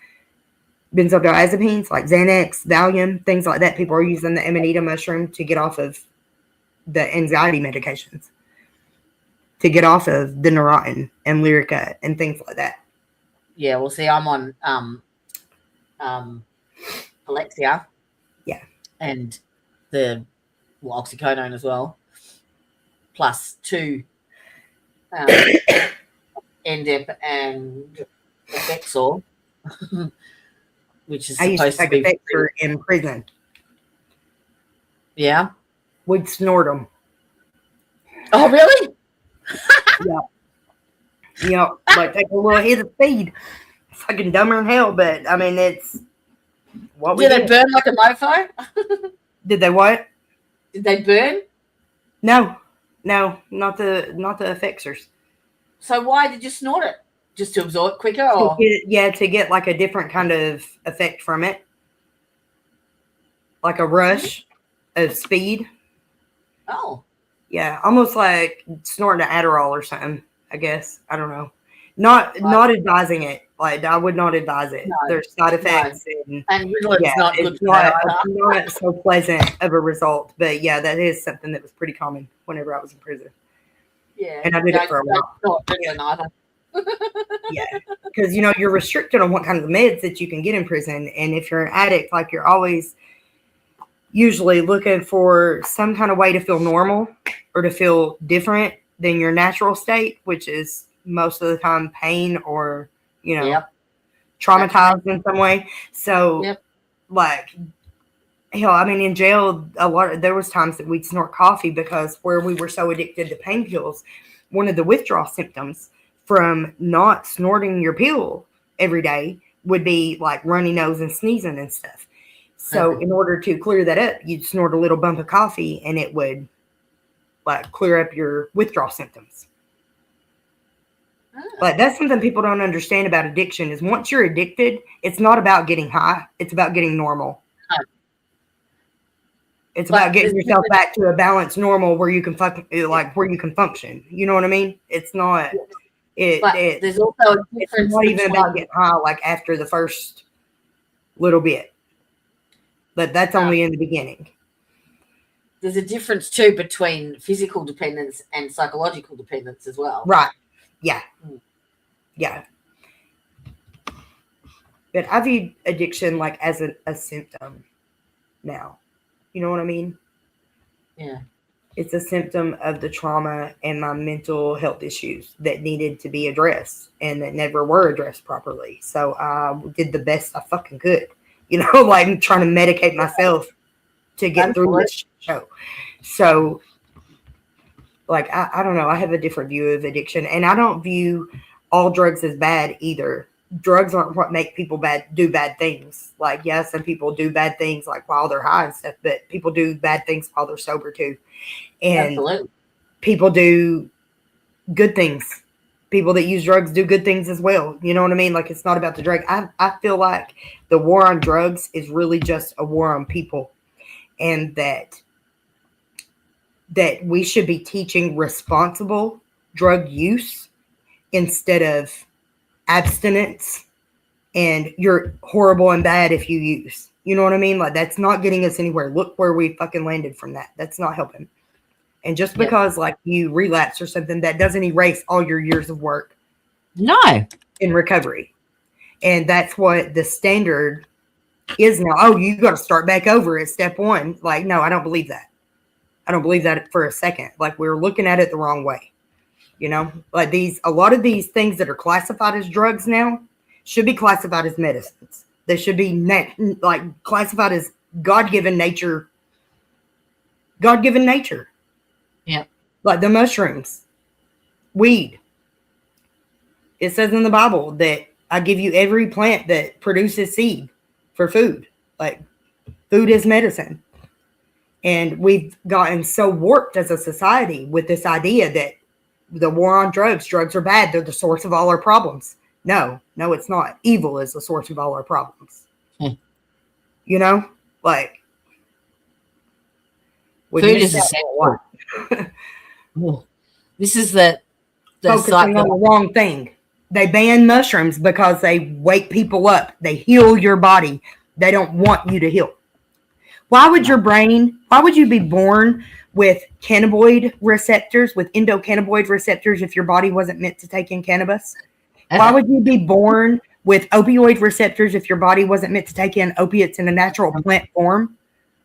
like Xanax, Valium, things like that. People are using the Amanita mushroom to get off of the anxiety medications, to get off of the Neurontin and Lyrica and things like that. Yeah, well, see, I'm on Alexia. Yeah. And the oxycodone as well. Plus 2 Endep and Effexor, which is I used to supposed take to be Effexor in prison. Yeah. We'd snort them. Oh, really? Yeah. Yep. Like take a little hit of speed. Fucking dumber than hell, but I mean it's what we Did they did. burn like a mofo? Did they what? Did they burn? No, not the Effexors. So why did you snort it? Just to absorb it quicker, To or get like a different kind of effect from it, like a rush of speed. Oh, Yeah, almost like snorting an Adderall or something. I guess I don't know. Not advising it. Like I would not advise it. No, There's side effects, and Ritalin is not good it's for that either. not so pleasant of a result. But yeah, that is something that was pretty common whenever I was in prison. Yeah, And I did it for a while. Not Ritalin either. Yeah, because you're restricted on what kind of meds that you can get in prison, and if you're an addict, like you're always usually looking for some kind of way to feel normal or to feel different than your natural state, which is most of the time pain or traumatized in some way. So like hell, I mean in jail there was times that we'd snort coffee because where we were so addicted to pain pills, one of the withdrawal symptoms from not snorting your pill every day would be like runny nose and sneezing and stuff. So in order to clear that up, you'd snort a little bump of coffee and it would like clear up your withdrawal symptoms. But that's something people don't understand about addiction is once you're addicted, it's not about getting high. It's about getting normal. It's about getting yourself back to a balanced normal where you can function. You know what I mean? It's not. There's also a it's difference not even about between- getting high like after the first little bit. But that's only in the beginning. There's a difference too between physical dependence and psychological dependence as well. Right. Yeah. Yeah. But I view addiction like as a symptom now. You know what I mean? Yeah. It's a symptom of the trauma and my mental health issues that needed to be addressed and that never were addressed properly. So I did the best I fucking could, like trying to medicate myself to get through this show. So like, I don't know. I have a different view of addiction and I don't view all drugs as bad either. Drugs aren't what make people do bad things. Like, yeah, some people do bad things like while they're high and stuff, but people do bad things while they're sober too. And Absolutely. people do good things. People that use drugs do good things as well. You know what I mean? Like, it's not about the drug. I feel like the war on drugs is really just a war on people, and that we should be teaching responsible drug use instead of abstinence and you're horrible and bad if you use. You know what I mean? Like, that's not getting us anywhere. Look where we fucking landed from that. That's not helping. And just because like you relapse or something, that doesn't erase all your years of work. No. In recovery. And that's what the standard is now. Oh, you got to start back over at step one. Like, no, I don't believe that. I don't believe that for a second. Like, we're looking at it the wrong way. Like a lot of these things that are classified as drugs now should be classified as medicines. They should be classified as God-given nature. God-given nature. Yeah. Like the mushrooms, weed. It says in the Bible that I give you every plant that produces seed for food. Like, food is medicine. And we've gotten so warped as a society with this idea that the war on drugs are bad. They're the source of all our problems. No, it's not. Evil is the source of all our problems. Like, food is a one. This is the focusing on the wrong thing. They ban mushrooms because they wake people up. They heal your body. They don't want you to heal. Why would you be born with cannabinoid receptors, with endocannabinoid receptors if your body wasn't meant to take in cannabis? Why would you be born with opioid receptors if your body wasn't meant to take in opiates in a natural plant form?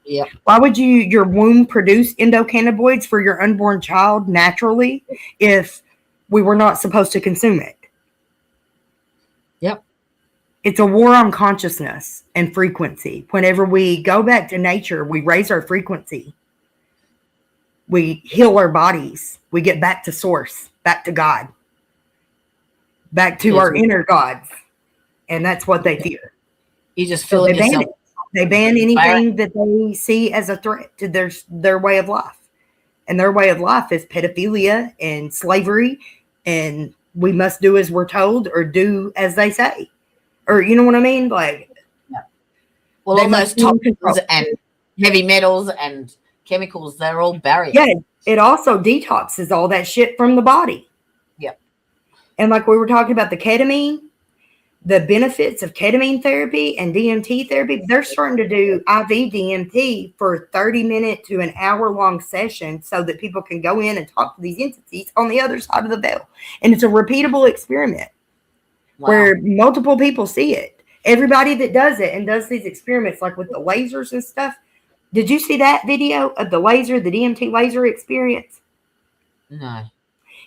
Yep. Why would your womb produce endocannabinoids for your unborn child naturally if we were not supposed to consume it? Yep. It's a war on consciousness and frequency. Whenever we go back to nature, we raise our frequency. We heal our bodies. We get back to source, back to God, back to our inner gods. And that's what they fear. You just feel it yourself. They ban anything that they see as a threat to their way of life. And their way of life is pedophilia and slavery. And we must do as we're told or do as they say. Or you know what I mean? Like, well, all those toxins and heavy metals and chemicals, they're all barriers. Yeah, it also detoxes all that shit from the body. Yep. And like we were talking about the ketamine, the benefits of ketamine therapy and DMT therapy, they're starting to do IV DMT for 30-minute to an hour-long session so that people can go in and talk to these entities on the other side of the veil. And it's a repeatable experiment where multiple people see it. Everybody that does it and does these experiments, like with the lasers and stuff, did you see that video of the laser, the DMT laser experience? No.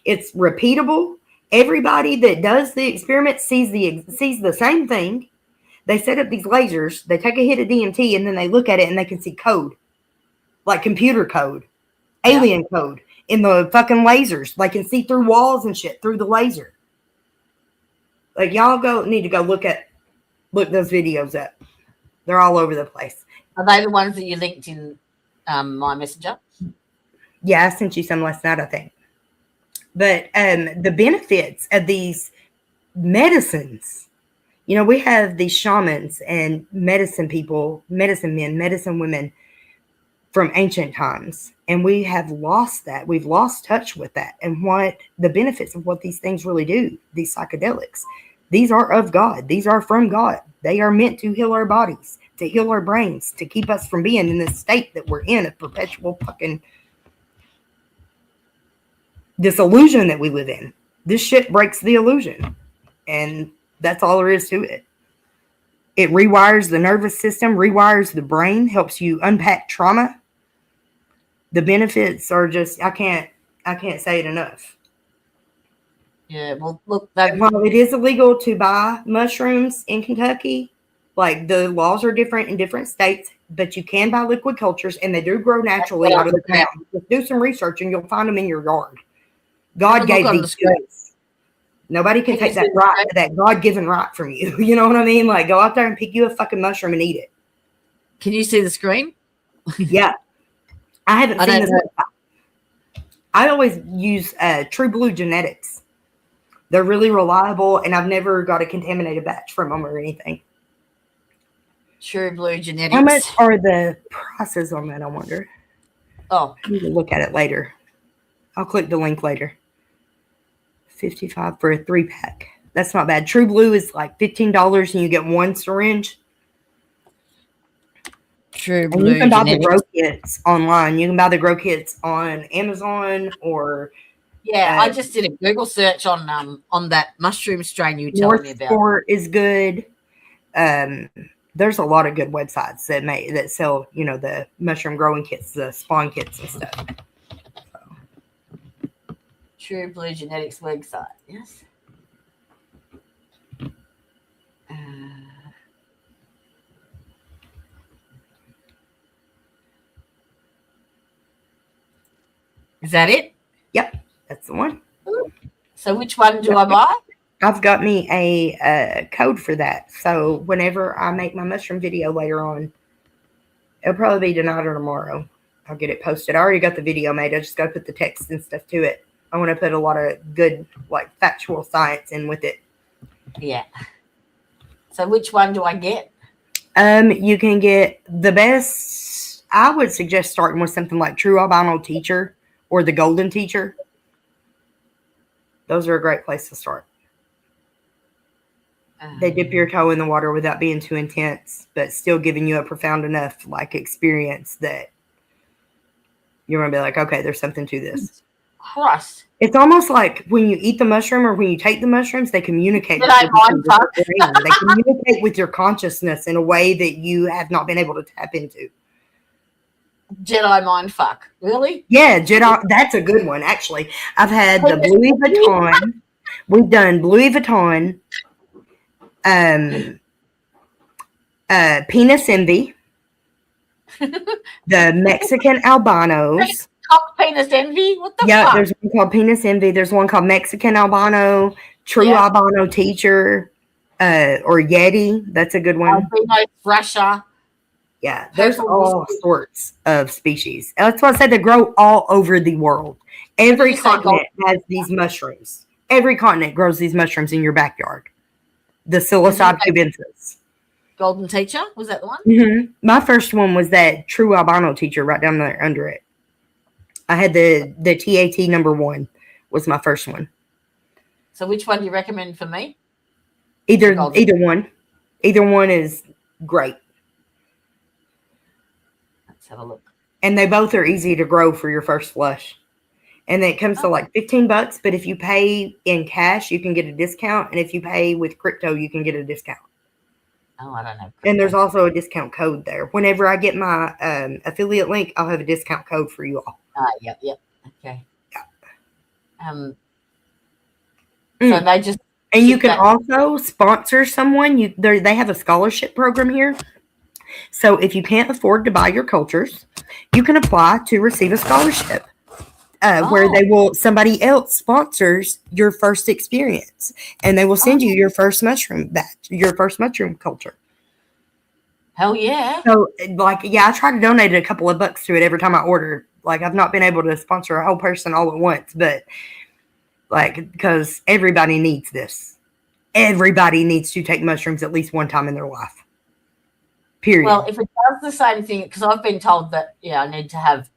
It's repeatable. Everybody that does the experiment sees the same thing. They set up these lasers, they take a hit of DMT, and then they look at it and they can see code, like computer code, alien code in the fucking lasers. They can see through walls and shit through the laser. Like, y'all need to go look those videos up. They're all over the place. Are they the ones that you linked in my messenger? Yeah, I sent you some last night, I think. But the benefits of these medicines, you know, we have these shamans and medicine people, medicine men, medicine women from ancient times. And we have lost that. We've lost touch with that and what the benefits of what these things really do, these psychedelics. These are of God. These are from God. They are meant to heal our bodies, to heal our brains, to keep us from being in this state that we're in, a perpetual fucking this illusion that we live in. This shit breaks the illusion. And that's all there is to it. It rewires the nervous system, rewires the brain, helps you unpack trauma. The benefits are just, I can't say it enough. Yeah, well, look, while it is illegal to buy mushrooms in Kentucky, like the laws are different in different states, but you can buy liquid cultures and they do grow naturally out of the ground. Just do some research and you'll find them in your yard. God gave these goods. Nobody can take that God-given right from you. You know what I mean? Like, go out there and pick you a fucking mushroom and eat it. Can you see the screen? Yeah. I haven't seen this. I always use True Blue Genetics. They're really reliable, and I've never got a contaminated batch from them or anything. True Blue Genetics. How much are the prices on that, I wonder? Oh. I need to look at it later. I'll click the link later. $55 for a 3-pack. That's not bad. True Blue is like $15 and you get one syringe. True Blue. You can buy the grow kits online. You can buy the grow kits on Amazon or I just did a Google search on that mushroom strain you were telling me about. Northport is good. There's a lot of good websites that sell, you know, the mushroom growing kits, the spawn kits and stuff. True Blue Genetics website, yes. Is that it? Yep, that's the one. So which one do I buy? I've got me a code for that. So whenever I make my mushroom video later on, it'll probably be tonight or tomorrow. I'll get it posted. I already got the video made. I just got to put the text and stuff to it. I want to put a lot of good, like, factual science in with it. Yeah. So which one do I get? You can get the best. I would suggest starting with something like True Albino Teacher or the Golden Teacher. Those are a great place to start. They dip your toe in the water without being too intense, but still giving you a profound enough, like, experience that you're going to be like, okay, there's something to this. Christ. It's almost like when you eat the mushroom or when you take the mushrooms, they communicate. Did with I your mind fuck? brain. They communicate with your consciousness in a way that you have not been able to tap into. Jedi mind fuck. Really? Yeah, Jedi. That's a good one, actually. I've had the Louis Vuitton. We've done Louis Vuitton, Penis Envy, the Mexican Albanos. Cock penis envy? What the Yeah, fuck? there's one called Penis Envy. There's one called Mexican Albano, True Albano Teacher, or Yeti. That's a good one. Albino Thrasher. Yeah, there's all sorts of species. That's why I said they grow all over the world. Every Did you say continent has these mushrooms. Every continent grows these mushrooms in your backyard. The psilocybe cubensis. Golden Teacher? Was that the one? Mm-hmm. My first one was that True Albano Teacher right down there under it. I had the TAT number 1 was my first one. So which one do you recommend for me? Either one. Either one is great. Let's have a look. And they both are easy to grow for your first flush. And it comes to like $15, but if you pay in cash, you can get a discount. And if you pay with crypto, you can get a discount. Oh, I don't know. And there's also a discount code there. Whenever I get my affiliate link, I'll have a discount code for you all. Yep. Okay. So they just and you can also sponsor someone. They have a scholarship program here. So if you can't afford to buy your cultures, you can apply to receive a scholarship. Where somebody else sponsors your first experience, and they will send you your first mushroom batch, your first mushroom culture. Hell yeah! So, I try to donate a couple of bucks to it every time I order. Like, I've not been able to sponsor a whole person all at once, but because everybody needs this. Everybody needs to take mushrooms at least one time in their life. Period. Well, if it does the same thing, because I've been told that I need to have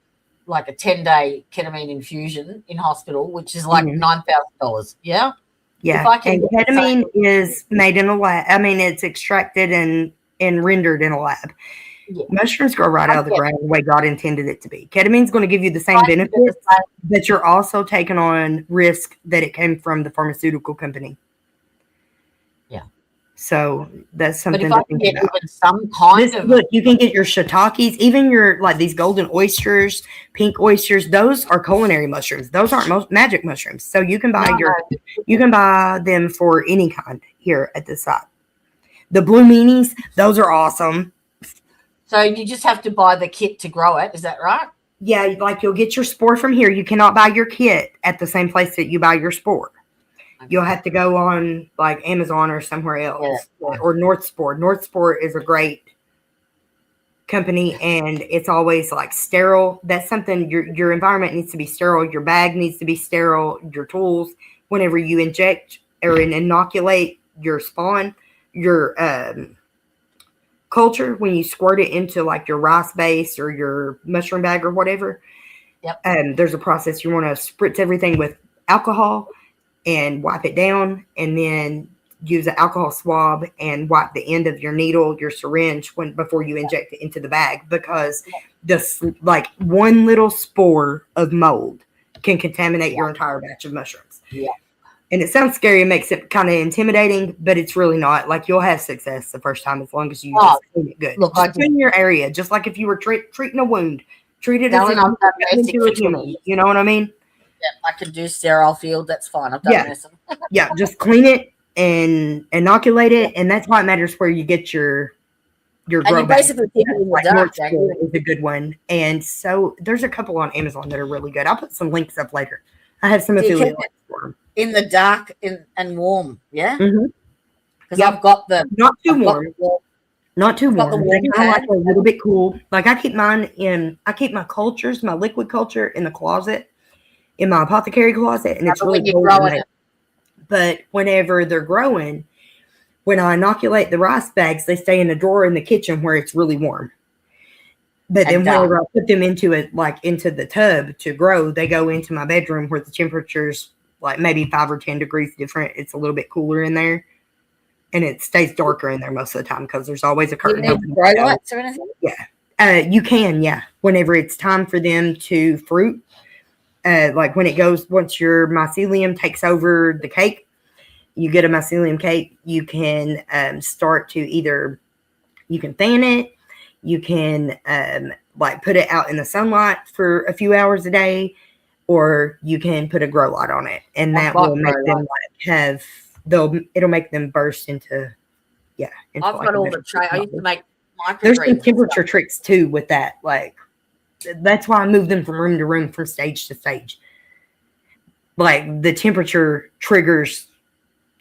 like a 10-day ketamine infusion in hospital, which is like $9,000. Yeah. Yeah. And ketamine is made in a lab. I mean, it's extracted and rendered in a lab. Yeah. Mushrooms grow right out of the ground the way God intended it to be. Ketamine's going to give you the same benefits, but you're also taking on risk that it came from the pharmaceutical company. Yeah. So that's something to think about. Some kind of look, you can get your shiitakes, even your these golden oysters, pink oysters. Those are culinary mushrooms. Those aren't magic mushrooms. So you can buy you can buy them for any kind here at the site. The blue meanies, those are awesome. So you just have to buy the kit to grow it. Is that right? Yeah, you'll get your spore from here. You cannot buy your kit at the same place that you buy your spore. You'll have to go on Amazon or somewhere else, or North Spore. North Spore is a great company, and it's always sterile. That's something your environment needs to be sterile. Your bag needs to be sterile. Your tools, whenever you inject or inoculate your spawn, your culture, when you squirt it into your rice base or your mushroom bag or whatever. Yep. There's a process. You want to spritz everything with alcohol and wipe it down, and then use an alcohol swab and wipe the end of your needle, your syringe, before you inject it into the bag, because one little spore of mold can contaminate your entire batch of mushrooms. Yeah. And it sounds scary and makes it kind of intimidating, but it's really not. You'll have success the first time as long as you just clean it good. Look, clean your area, just like if you were treating a wound. Treat it as if you would a human. You know what I mean? Yeah, I can do sterile field. That's fine. I've done medicine. Yeah, just clean it and inoculate it, and that's why it matters where you get your grow and you bag. basically keep it in the dark. Is a good one, and so there's a couple on Amazon that are really good. I'll put some links up later. I have some affiliate links for them. In the dark and warm, yeah. Because I've got the not too warm. Not too got the warm. warm I like a little bit cool. I keep mine I keep my cultures, my liquid culture in the closet, in my apothecary closet, and it's really cold. But whenever they're growing, when I inoculate the rice bags, they stay in a drawer in the kitchen where it's really warm. But then whenever I put them into into the tub to grow, they go into my bedroom where the temperature's maybe 5 or 10 degrees different. It's a little bit cooler in there. And it stays darker in there most of the time because there's always a curtain open. Grow lights or anything? Yeah. You can, yeah. Whenever it's time for them to fruit, like when it goes, once your mycelium takes over the cake, you get a mycelium cake, you can start to either, you can fan it, you can like put it out in the sunlight for a few hours a day, or you can put a grow light on it, and that will make them like have, it'll make them burst into, into I've like got a all better the tray. I used to make There's some microgreens. temperature tricks too with that. Like that's why I move them from room to room, from stage to stage. Like the temperature triggers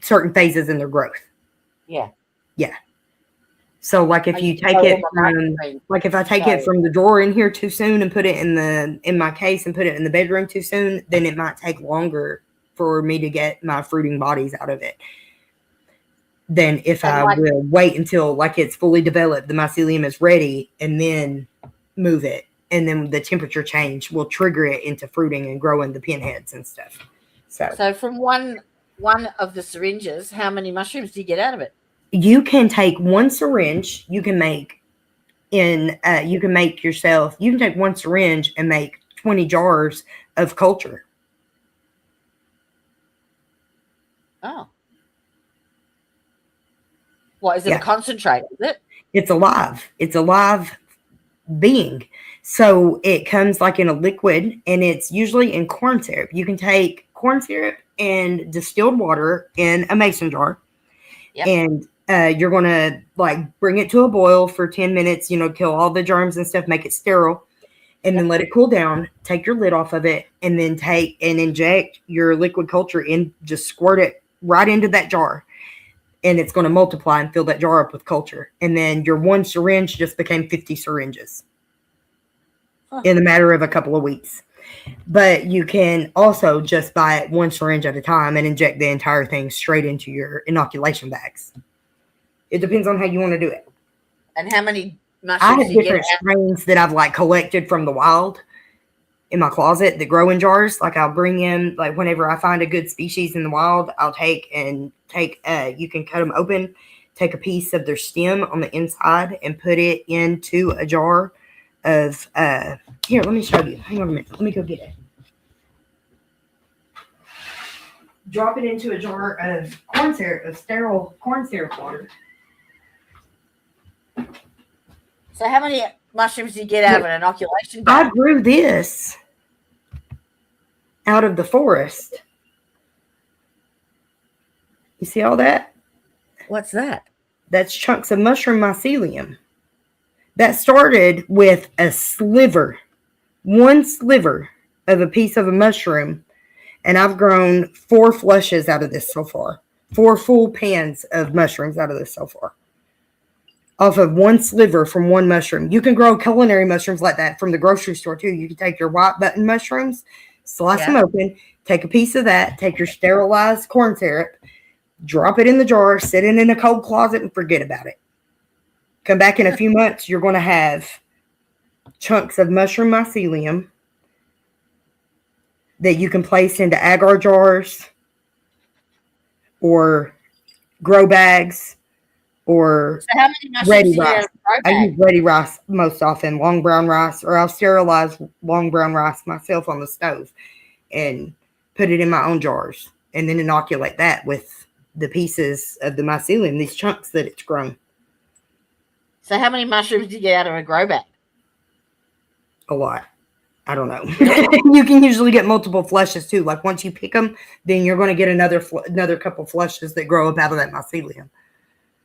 certain phases in their growth. Yeah. Yeah. So like if you take it from, like if I take it from the drawer in here too soon and put it in my case and put it in the bedroom too soon, then it might take longer for me to get my fruiting bodies out of it than if I will wait until like it's fully developed, the mycelium is ready, and then move it. And then the temperature change will trigger it into fruiting and growing the pinheads and stuff. So from one of the syringes, how many mushrooms do you get out of it? You can take one syringe, you can take one syringe and make 20 jars of culture. Oh. What, is it a concentrate, is it? It's alive. It's a live being. So it comes like in a liquid, and it's usually in corn syrup. You can take corn syrup and distilled water in a mason jar. Yep. And you're going to like bring it to a boil for 10 minutes, kill all the germs and stuff, make it sterile, and then let it cool down, take your lid off of it, and then take and inject your liquid culture in, just squirt it right into that jar. And it's going to multiply and fill that jar up with culture. And then your one syringe just became 50 syringes in a matter of a couple of weeks. But you can also just buy it one syringe at a time and inject the entire thing straight into your inoculation bags. It depends on how you want to do it. And how many I mushrooms have do you different get? strains that I've like collected from the wild in my closet that grow in jars. Like I'll bring in, like whenever I find a good species in the wild, I'll take, you can cut them open, take a piece of their stem on the inside and put it into a jar of, here, let me show you. Hang on a minute. Let me go get it. Drop it into a jar of corn syrup, of sterile corn syrup water. So how many mushrooms do you get out of an inoculation bag? I grew this out of the forest. You see all that? What's that? That's chunks of mushroom mycelium. That started with a sliver, one sliver of a piece of a mushroom. And I've grown 4 flushes out of this so far. 4 full pans of mushrooms out of this so far. Off of one sliver from one mushroom. You can grow culinary mushrooms like that from the grocery store too. You can take your white button mushrooms, slice them open, take a piece of that, take your sterilized corn syrup, drop it in the jar, sit it in a cold closet, and forget about it. Come back in a few months, you're going to have chunks of mushroom mycelium that you can place into agar jars or grow bags or So how many mushrooms ready do you get out rice. of a grow I bag? use ready rice most often, long brown rice, or I'll sterilize long brown rice myself on the stove and put it in my own jars and then inoculate that with the pieces of the mycelium, these chunks that it's grown. So how many mushrooms do you get out of a grow bag? A lot. I don't know. You can usually get multiple flushes too. Like once you pick them, then you're going to get another couple flushes that grow up out of that mycelium.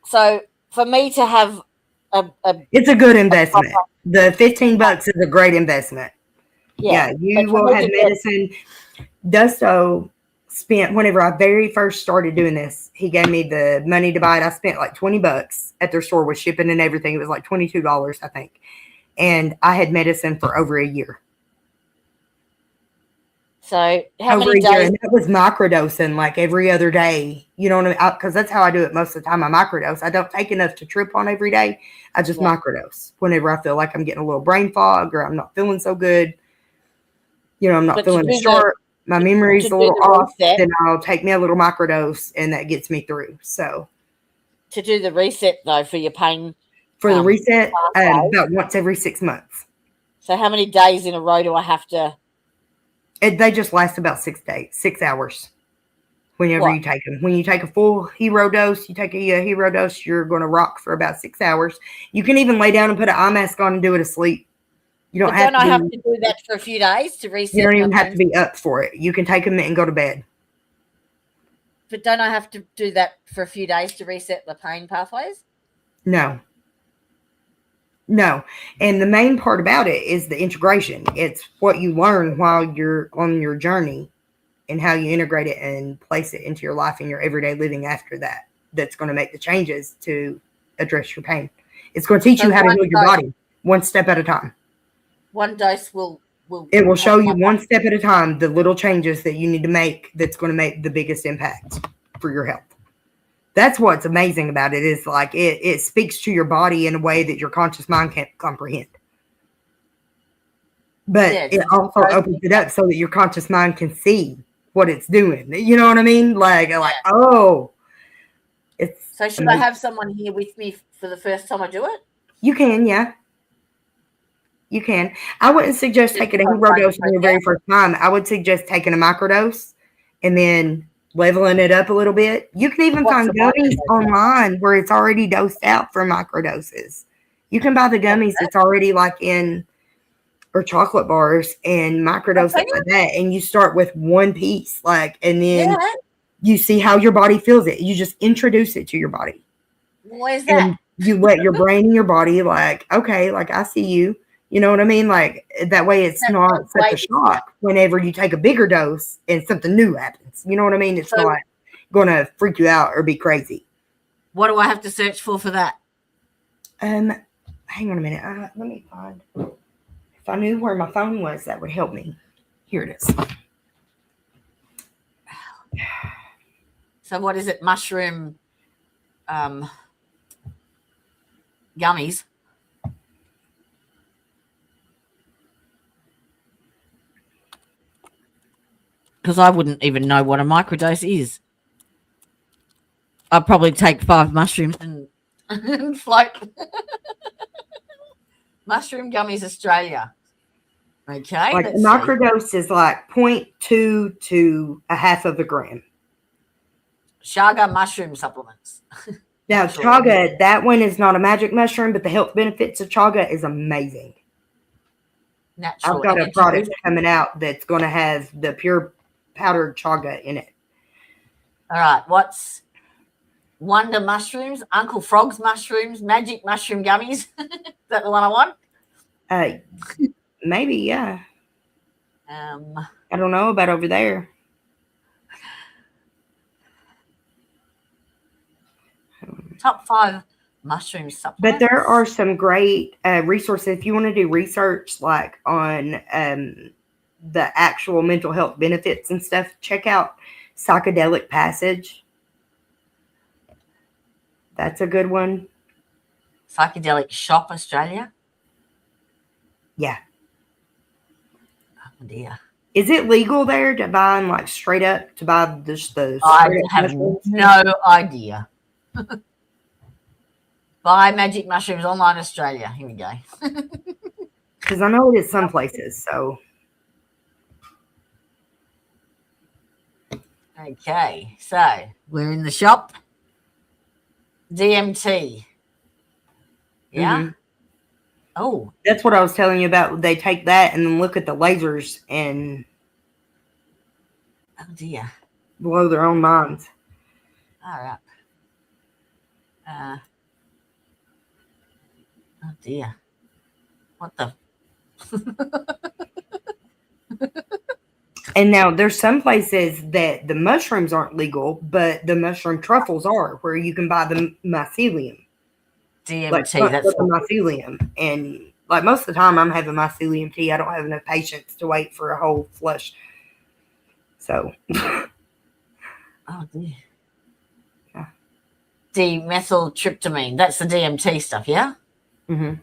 So for me to have it's a good investment. The $15 is a great investment. Yeah, you will have medicine. Dusto spent, whenever I very first started doing this, he gave me the money to buy it. I spent like $20 at their store with shipping and everything. It was like $22, I think. And I had medicine for over a year. So how Over many a year. days? And that was microdosing like every other day. You know what I mean? Because that's how I do it most of the time. I microdose. I don't take enough to trip on every day. I just microdose whenever I feel like I'm getting a little brain fog or I'm not feeling so good. I'm not feeling as sharp. My memory's a little off. Then I'll take me a little microdose and that gets me through. So To do the reset though for your pain. for the reset, about once every 6 months. So how many days in a row do I have to? They just last about 6 days, 6 hours. Whenever you take them. When you take a full hero dose, you take a hero dose, you're going to rock for about 6 hours. You can even lay down and put an eye mask on and do it asleep. You don't have don't I to. have to do that for a few days to reset? You don't even my have to be up for it. You can take them and go to bed. But don't I have to do that for a few days to reset the pain pathways? No. No. And the main part about it is the integration. It's what you learn while you're on your journey and how you integrate it and place it into your life and your everyday living after that. That's going to make the changes to address your pain. It's going to teach you how to heal your body one step at a time. One dose will It will show you one step at a time the little changes that you need to make that's going to make the biggest impact for your health. That's what's amazing about it, is like it speaks to your body in a way that your conscious mind can't comprehend. But it also opens it up so that your conscious mind can see what it's doing. You know what I mean? Like, oh. So should I have someone here with me for the first time I do it? You can, yeah. You can. I wouldn't suggest taking a hero dose for the very first time. I would suggest taking a microdose and then leveling it up a little bit. You can even find gummies online where it's already dosed out for microdoses. You can buy the gummies that's already like in, or chocolate bars and microdose it like that. And you start with one piece, like, and then you see how your body feels it. You just introduce it to your body. Where's that? And you let your brain and your body, like, okay, like, I see you. You know what I mean? Like, that way it's not such a shock whenever you take a bigger dose and something new happens. You know what I mean? It's not going to freak you out or be crazy. What do I have to search for that? Hang on a minute. Let me find. If I knew where my phone was, that would help me. Here it is. So what is it? Mushroom gummies. Because I wouldn't even know what a microdose is. I'd probably take 5 mushrooms and float. Mushroom Gummies Australia. Okay. Like, a microdose is like 0.2 to a half of a gram. Chaga mushroom supplements. Now, chaga, that one is not a magic mushroom, but the health benefits of chaga is amazing. Natural I've got a product coming out that's going to have the pure powdered chaga in it. All right. What's Wonder Mushrooms, Uncle Frog's Mushrooms, Magic Mushroom Gummies? Is that the one I want? Maybe, yeah. I don't know about over there. Top 5 mushroom supplements. But there are some great resources if you want to do research, like on the actual mental health benefits and stuff. Check out Psychedelic Passage. That's a good one. Psychedelic Shop Australia. Yeah. Oh dear. Is it legal there to buy them, like, straight up, to buy just the I have no idea. Buy Magic Mushrooms Online Australia. Here we go. Because I know it is some places, so. Okay, so we're in the shop. DMT. Yeah. Mm-hmm. Oh. That's what I was telling you about. They take that and then look at the lasers and oh dear, blow their own minds. All right. Oh dear. What the? And now there's some places that the mushrooms aren't legal, but the mushroom truffles are, where you can buy the mycelium. DMT, like, that's the mycelium. And like most of the time I'm having mycelium tea. I don't have enough patience to wait for a whole flush. So. Oh dear. Yeah. Dimethyltryptamine. That's the DMT stuff, yeah? Mm-hmm.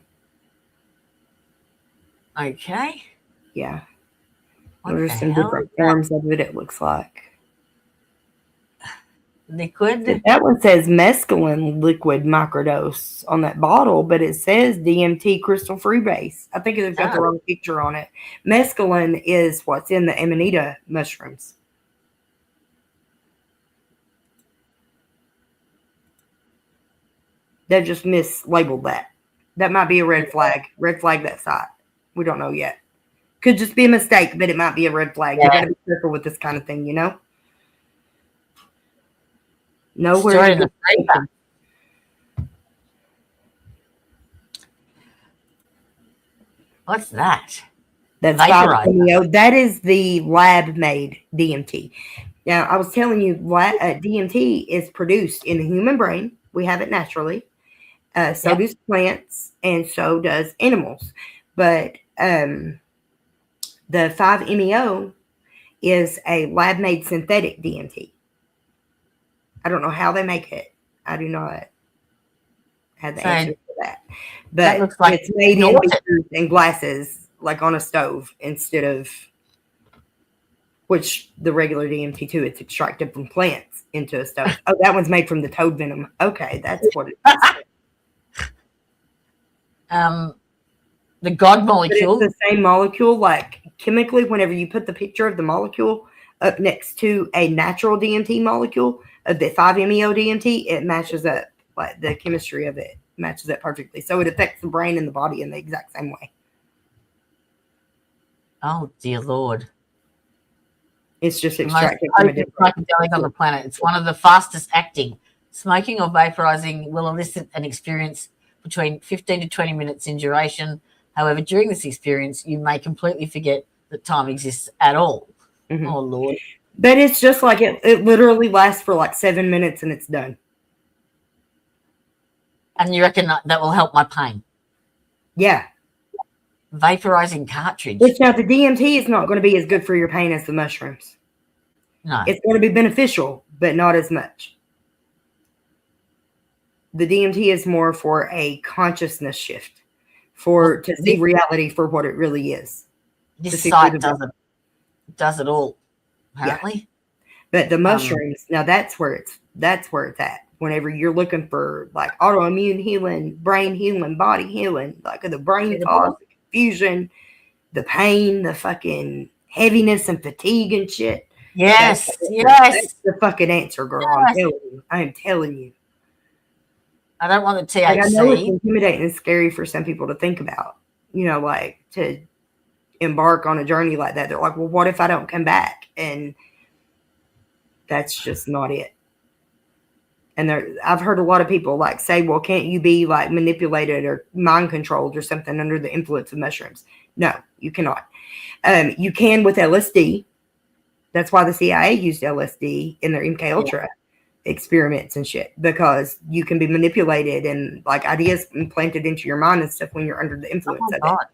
Okay. Yeah. There's some different forms of it, it looks like. liquid. That one says mescaline liquid microdose on that bottle, but it says DMT crystal freebase. I think they've got the wrong picture on it. Mescaline is what's in the Amanita mushrooms. They've just mislabeled that. That might be a red flag. Red flag that site. We don't know yet. Could just be a mistake, but it might be a red flag. You got to be careful with this kind of thing, you know? Nowhere in the paper. What's that? That's 5-MeO. That is the lab-made DMT. Now, I was telling you, DMT is produced in the human brain. We have it naturally. So does plants, and so does animals. But the 5-MeO is a lab-made synthetic DMT. I don't know how they make it. I do not have the answer for that. But looks like it's made in beakers and glasses, like on a stove, instead of which the regular DMT too. It's extracted from plants into a stove. Oh, that one's made from the toad venom. Okay, that's what it is. The God molecule. But it's the same molecule. Like chemically, whenever you put the picture of the molecule up next to a natural DMT molecule of the 5-MeO DMT, it matches up. Like the chemistry of it matches up perfectly. So it affects the brain and the body in the exact same way. Oh dear Lord! It's just The most extracted from a potent different psychedelic on the planet. It's one of the fastest acting. Smoking or vaporizing will elicit an experience between 15 to 20 minutes in duration. However, during this experience, you may completely forget that time exists at all. Mm-hmm. Oh Lord! But it's just like it literally lasts for like 7 minutes and it's done. And you reckon that will help my pain? Yeah. Vaporizing cartridge. Which now the DMT is not going to be as good for your pain as the mushrooms. No. It's going to be beneficial, but not as much. The DMT is more for a consciousness shift, to see reality for what it really is. This site does it all, apparently. Yeah. But the mushrooms, now that's where it's at. Whenever you're looking for like autoimmune healing, brain healing, body healing, like the brain fog, the confusion, the pain, the fucking heaviness and fatigue and shit. Yes, that's the fucking answer, girl. Yes. I am telling you. I don't want the THC. Like, I know it's intimidating and scary for some people to think about, like to embark on a journey like that. They're like, well, what if I don't come back? And that's just not it. And I've heard a lot of people like say, well, can't you be like manipulated or mind controlled or something under the influence of mushrooms? No, you cannot. You can with LSD. That's why the CIA used LSD in their MK Ultra experiments and shit, because you can be manipulated and like ideas implanted into your mind and stuff when you're under the influence of it.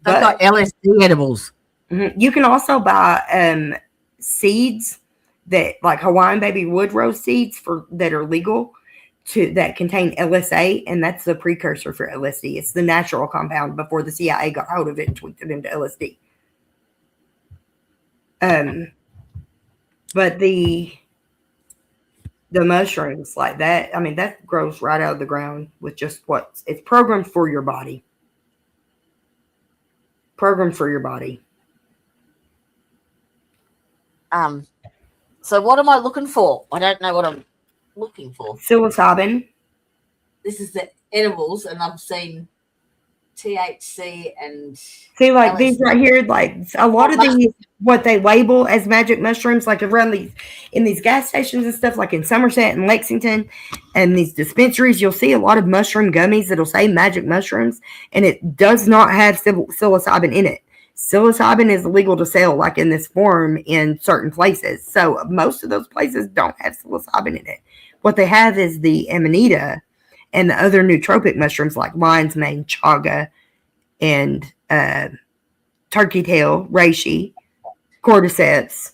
They've got LSD edibles. You can also buy seeds that like Hawaiian baby wood rose seeds that are legal that contain LSA, and that's the precursor for LSD. It's the natural compound before the CIA got hold of it and tweaked it into LSD. But the mushrooms like that, I mean, that grows right out of the ground with just it's programmed for your body. Programmed for your body. So what am I looking for? I don't know what I'm looking for. Psilocybin. This is the edibles, and I've seen THC and see, like LSD. These right here, like a lot of these, what they label as magic mushrooms, like around in these gas stations and stuff, like in Somerset and Lexington, and these dispensaries, you'll see a lot of mushroom gummies that'll say magic mushrooms, and it does not have psilocybin in it. Psilocybin is illegal to sell like in this form in certain places. So most of those places don't have psilocybin in it. What they have is the amanita and the other nootropic mushrooms like lion's mane, chaga, and turkey tail, reishi, cordyceps,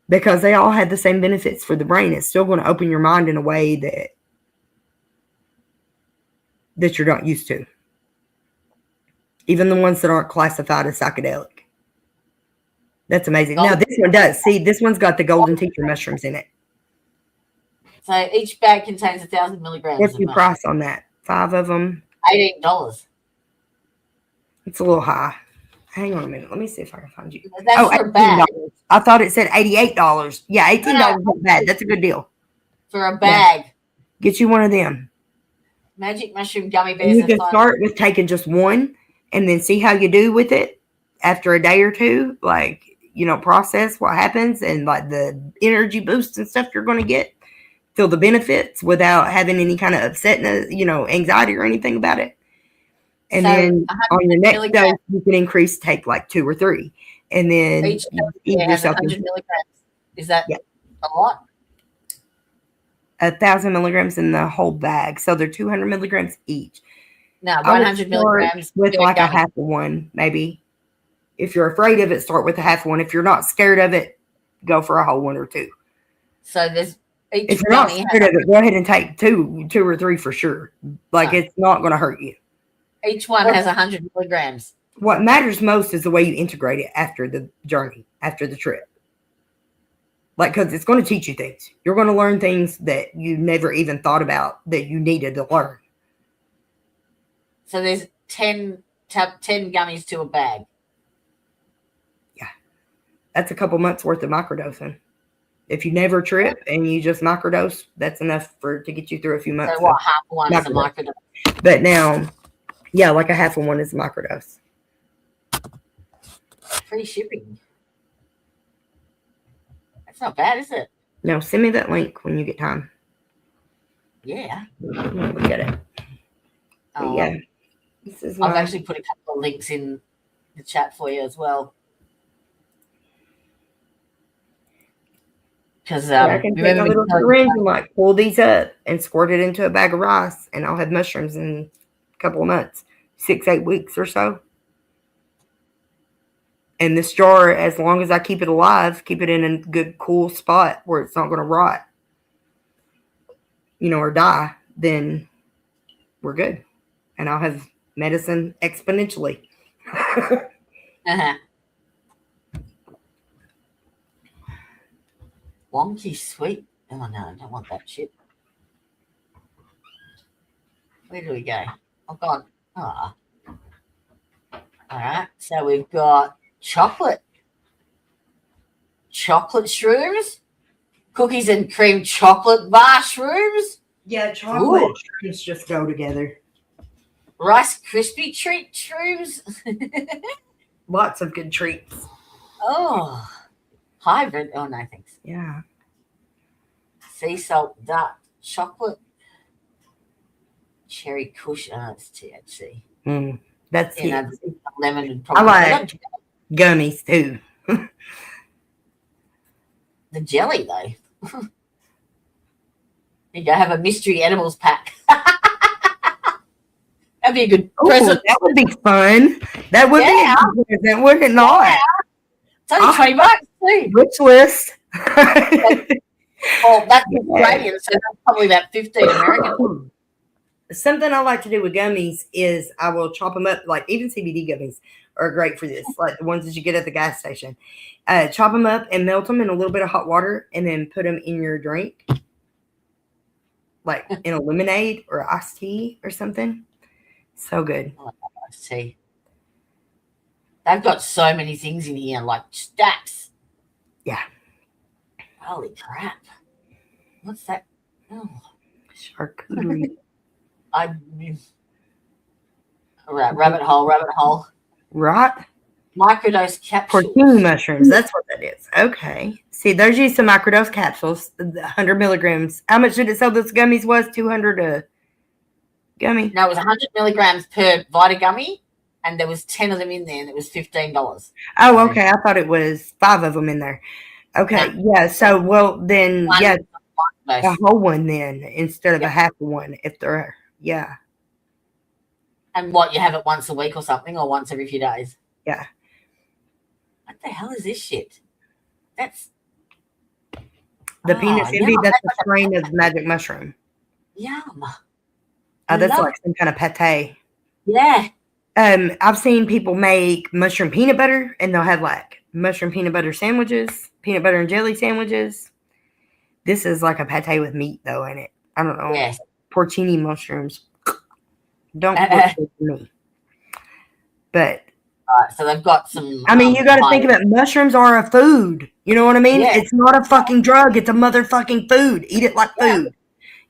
because they all have the same benefits for the brain. It's still going to open your mind in a way that you're not used to. Even the ones that aren't classified as psychedelic. That's amazing. Now, this one does. See, this one's got the golden teacher mushrooms in it. So each bag contains 1,000 milligrams. What's of your mushroom. price on that? 5 of them. $18. It's a little high. Hang on a minute. Let me see if I can find you. That's for a bag. $18. I thought it said $88. Yeah, $18 isn't bad. That's a good deal. For a bag. Yeah. Get you one of them. Magic mushroom gummy And bears. you can start with taking just one and then see how you do with it after a day or two. Like, process what happens and like the energy boosts and stuff you're going to get. Feel the benefits without having any kind of upsetness, anxiety or anything about it. And then on your next dose, you can take like 2 or 3. And then each dose has 100 milligrams. Is that a lot? 1,000 milligrams in the whole bag. So they're 200 milligrams each. No, 100 milligrams. With like a half of one, maybe. If you're afraid of it, start with a half one. If you're not scared of it, go for a whole 1 or 2. So there's if you're not scared of it, go ahead and take 2 or 3 for sure. Like it's not going to hurt you. Each one has 100 milligrams. What matters most is the way you integrate it after the journey, after the trip. Like, because it's going to teach you things. You're going to learn things that you never even thought about that you needed to learn. So there's 10 gummies to a bag. Yeah. That's a couple months worth of microdosing. If you never trip and you just microdose, that's enough to get you through a few months. So what, half one is a microdose? But now, yeah, like a half of one is a microdose. Free shipping. That's not bad, is it? No, send me that link when you get time. Yeah. Look at it. But yeah. This is I've actually put a couple of links in the chat for you as well. Because I can take a little syringe and like pull these up and squirt it into a bag of rice, and I'll have mushrooms in a couple of months, 6-8 weeks or so. And this jar, as long as I keep it alive, keep it in a good cool spot where it's not going to rot, or die, then we're good. And I'll have medicine exponentially. Wonky sweet. Oh no, I don't want that shit. Where do we go? Oh god. Ah. Alright, so we've got chocolate shrooms, cookies and cream chocolate bar shrooms. Yeah, chocolate shrooms just go together. Rice Krispie treat shrooms. Lots of good treats. Oh, hybrid. Oh, no, thanks. Yeah. Sea salt dark chocolate. Cherry kush. Oh, it's THC. That's lemon and I like gummies too. The jelly, though. You go have a mystery edibles pack. That'd be a good present. That would be fun. That would be a good present, would it not? Yeah. It's only $20 too. Wish list. Well, that's Australian, so that's probably about 15 American. Something I like to do with gummies is I will chop them up, like even CBD gummies are great for this, like the ones that you get at the gas station. Chop them up and melt them in a little bit of hot water and then put them in your drink, like in a lemonade or iced tea or something. So good. I like iced tea. They've got so many things in here, like stacks. Yeah. Holy crap. What's that? Oh. Charcuterie. Rabbit hole. Right. Microdose capsules. Porcini mushrooms. That's what that is. Okay. See, there's you some microdose capsules, 100 milligrams. How much did it sell those gummies was? 200 a gummy? No, it was 100 milligrams per Vita gummy, and there was 10 of them in there, and it was $15. Oh, okay. I thought it was 5 of them in there. Okay. No. Yeah. So, well, then, yeah, a whole one then instead of a half one if they're, yeah. And what, you have it once a week or something, or once every few days? Yeah. What the hell is this shit? That's the peanut envy. That's a strain of magic mushroom. Yum. That's like some kind of pate. Yeah. I've seen people make mushroom peanut butter, and they'll have like mushroom peanut butter sandwiches, peanut butter and jelly sandwiches. This is like a pate with meat, though, in it. I don't know. Yes. Porcini mushrooms. Don't work with me. But so they've got some. I mean, you got to think about it. Mushrooms are a food. You know what I mean? Yeah. It's not a fucking drug. It's a motherfucking food. Eat it like food.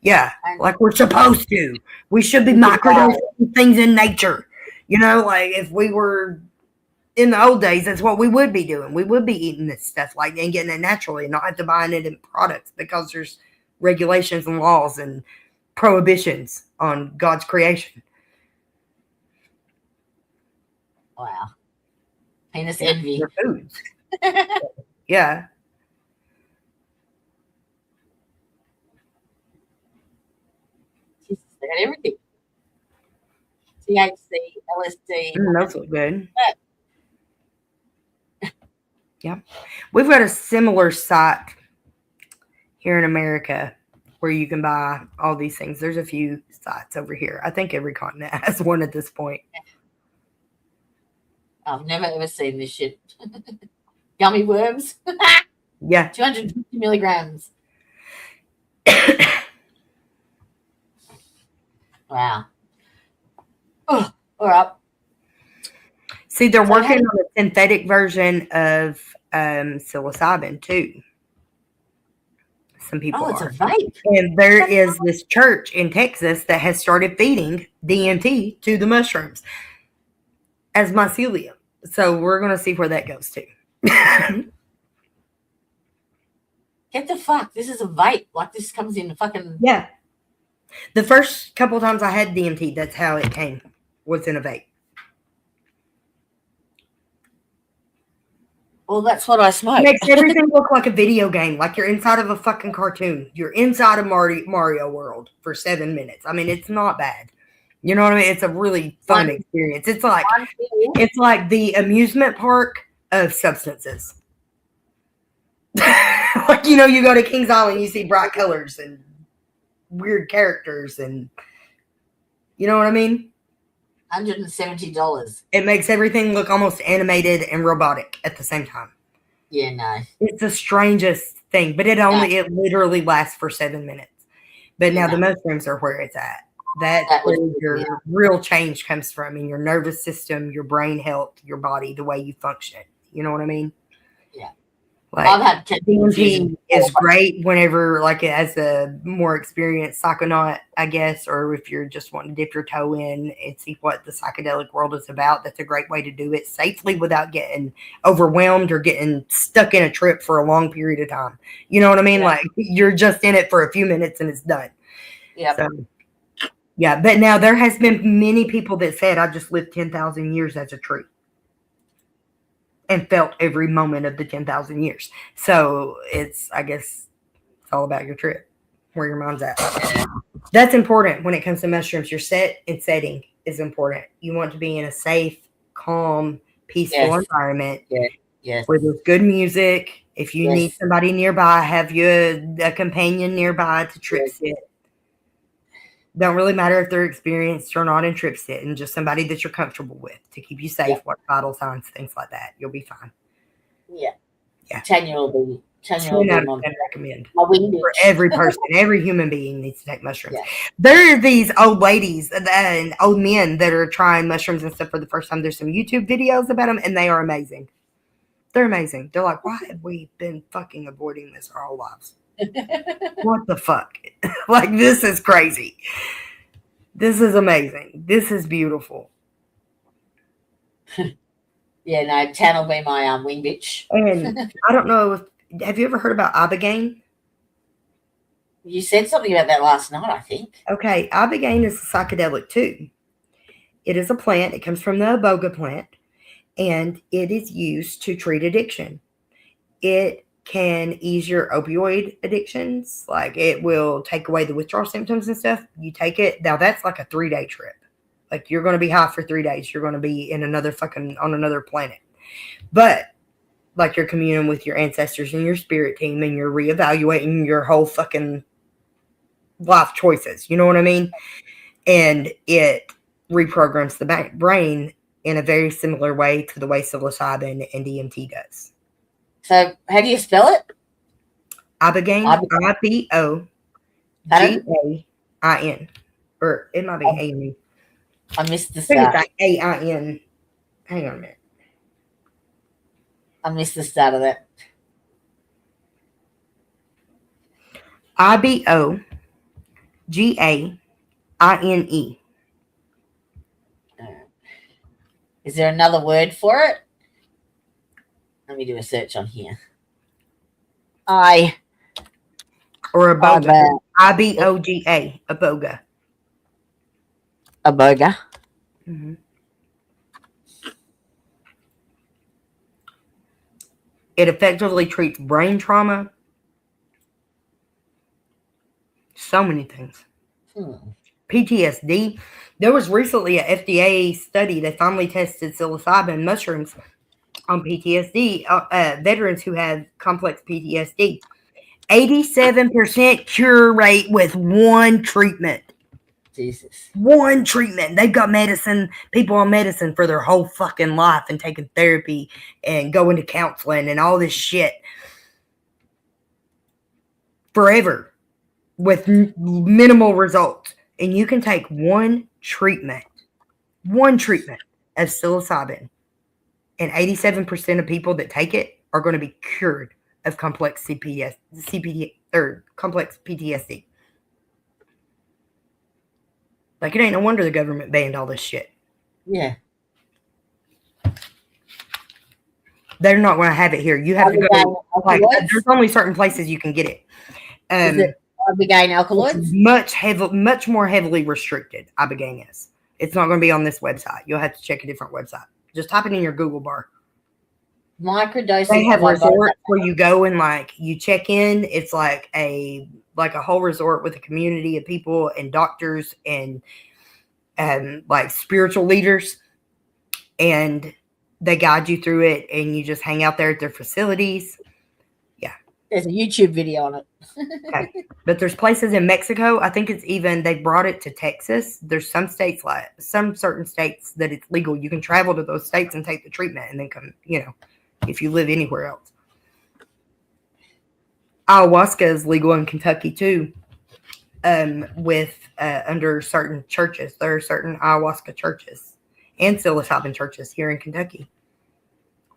Yeah, like we're supposed to. We should be microdosing things in nature. You know, like if we were in the old days, that's what we would be doing. We would be eating this stuff like and getting it naturally, and not have to buying it in products because there's regulations and laws and prohibitions on God's creation. Wow. Penis envy. They're foods. Yeah. They got everything. THC, LSD. Those look good. Yeah. We've got a similar site here in America where you can buy all these things. There's a few sites over here. I think every continent has one at this point. I've never ever seen this shit. Gummy worms. Yeah. 250 milligrams. Wow. Oh, all right. See, they're working on a synthetic version of psilocybin too. Some people it's are. A vape. And there is this church in Texas that has started feeding DMT to the mushrooms as mycelium. So we're going to see where that goes to. Get the fuck. This is a vape. Like this comes in fucking. Yeah. The first couple of times I had DMT, that's how it came. Was in a vape. Well, that's what I smoke. It makes everything look like a video game, like you're inside of a fucking cartoon. You're inside of Mario World for 7 minutes. I mean, it's not bad. You know what I mean? It's a really fun experience. It's like the amusement park of substances. Like, you know, you go to Kings Island, you see bright colors and weird characters, and you know what I mean? $170. It makes everything look almost animated and robotic at the same time. Yeah, no. It's the strangest thing, but it literally lasts for 7 minutes. But now the mushrooms are where it's at. That's where your real change comes from in your nervous system, your brain health, your body, the way you function. You know what I mean? Yeah. Like, I've had DMT is great whenever, like, as a more experienced psychonaut, I guess, or if you're just wanting to dip your toe in and see what the psychedelic world is about. That's a great way to do it safely without getting overwhelmed or getting stuck in a trip for a long period of time. You know what I mean? Yeah. Like, you're just in it for a few minutes and it's done. Yeah. So, yeah, but now there has been many people that said, I just lived 10,000 years as a tree. And felt every moment of the 10,000 years. So I guess it's all about your trip, where your mind's at. That's important when it comes to mushrooms. Your set and setting is important. You want to be in a safe, calm, peaceful environment. Yes. Where there's good music. If you need somebody nearby, have you a companion nearby to trip sit. Don't really matter if they're experienced or not in trip sit, and just somebody that you're comfortable with to keep you safe, what vital signs, things like that. You'll be fine. Yeah. Yeah. Tanya will be 10 out of 10 recommend. My wing For every person, every human being needs to take mushrooms. Yeah. There are these old ladies and old men that are trying mushrooms and stuff for the first time. There's some YouTube videos about them, and they are amazing. They're amazing. They're like, why have we been fucking avoiding this our whole lives? What the fuck? Like, this is crazy. This is amazing. This is beautiful. Yeah, no, Tan will be my wing bitch. And I don't know have you ever heard about ibogaine? You said something about that last night, I think. Okay, ibogaine is a psychedelic too. It is a plant. It comes from the iboga plant, and it is used to treat addiction. It can ease your opioid addictions. Like, it will take away the withdrawal symptoms and stuff. You take it. Now, that's like a 3-day trip. Like, you're going to be high for 3 days. You're going to be in on another planet. But, like, you're communing with your ancestors and your spirit team, and you're reevaluating your whole fucking life choices. You know what I mean? And it reprograms the brain in a very similar way to the way psilocybin and DMT does. So, how do you spell it? Ibogaine, IBOGAIN. Or it might be A-N. I missed the I think it's start. like A-I-N. Hang on a minute. I missed the start of that. IBOGAINE. Is there another word for it? Let me do a search on here. Or Iboga. IBOGA. Iboga. Iboga. Mm-hmm. It effectively treats brain trauma. So many things. PTSD. There was recently a FDA study that finally tested psilocybin mushrooms on PTSD, veterans who have complex PTSD. 87% cure rate with one treatment. Jesus. One treatment. They've got people on medicine for their whole fucking life and taking therapy and going to counseling and all this shit forever with minimal results. And you can take one treatment of psilocybin, and 87% of people that take it are going to be cured of complex complex PTSD. Like, it ain't no wonder the government banned all this shit. Yeah. They're not going to have it here. You have to go. Like, there's only certain places you can get it. Is it Ibogaine alkaloids? Much more heavily restricted. Ibogaine is. It's not going to be on this website. You'll have to check a different website. Just type it in your Google bar. Microdosing. They have resorts where you go and like you check in. It's like a whole resort with a community of people and doctors and like spiritual leaders, and they guide you through it, and you just hang out there at their facilities. Yeah, there's a YouTube video on it. Okay. But there's places in Mexico. I think it's even they brought it to Texas. There's some states, like some certain states, that it's legal. You can travel to those states and take the treatment, and then come. If you live anywhere else. Ayahuasca is legal in Kentucky too. With under certain churches. There are certain ayahuasca churches and psilocybin churches here in Kentucky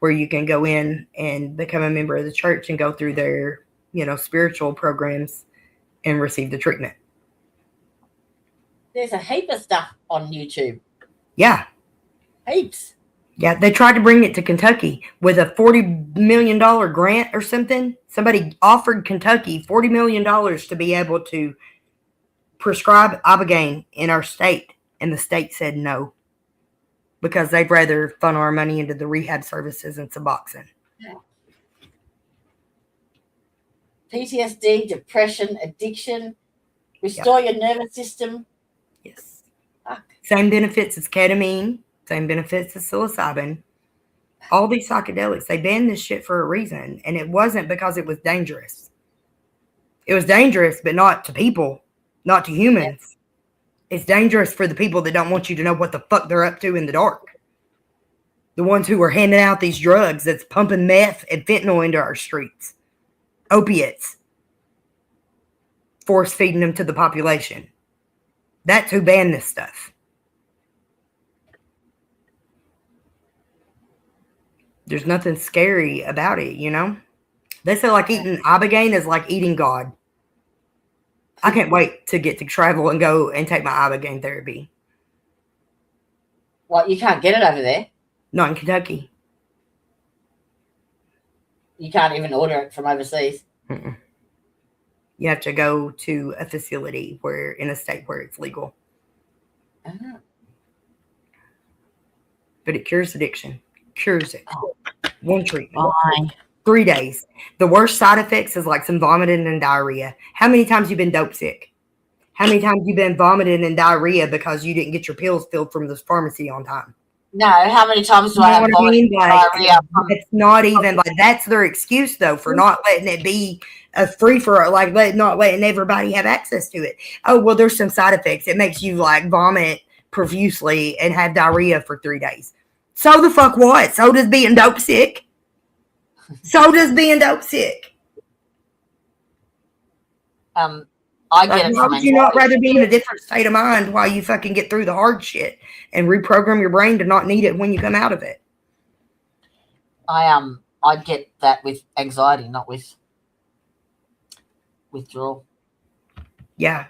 where you can go in and become a member of the church and go through their, spiritual programs and receive the treatment. There's a heap of stuff on YouTube. Yeah. Heaps. Yeah, they tried to bring it to Kentucky with a $40 million grant or something. Somebody offered Kentucky $40 million to be able to prescribe Ibogaine in our state, and the state said no because they'd rather funnel our money into the rehab services and Suboxone. Yeah. PTSD, depression, addiction, restore your nervous system. Yes. Same benefits as ketamine, same benefits as psilocybin. All these psychedelics, they banned this shit for a reason, and it wasn't because it was dangerous. It was dangerous, but not to people. Not to humans. It's dangerous for the people that don't want you to know what the fuck they're up to in the dark. The ones who are handing out these drugs that's pumping meth and fentanyl into our streets. Opiates. Force feeding them to the population. That's who banned this stuff. There's nothing scary about it, They say like eating Ibogaine is like eating God. I can't wait to get to travel and go and take my Ibogaine therapy. What, you can't get it over there? Not in Kentucky. You can't even order it from overseas? Mm-mm. You have to go to a facility in a state where it's legal. Uh-huh. But it cures addiction. Cures it. One treatment. Why? 3 days. The worst side effects is like some vomiting and diarrhea. How many times you been dope sick? How many times you been vomiting and diarrhea because you didn't get your pills filled from the pharmacy on time? No, how many times do I have vomiting and diarrhea? It's not even like that's their excuse though for not letting it be a free for not letting everybody have access to it. Oh well, there's some side effects. It makes you like vomit profusely and have diarrhea for 3 days. So the fuck what? So does being dope sick. So does being dope sick. I get it Why from would you not anxiety. rather be in a different state of mind while you fucking get through the hard shit and reprogram your brain to not need it when you come out of it? I get that with anxiety, not with withdrawal. Yeah.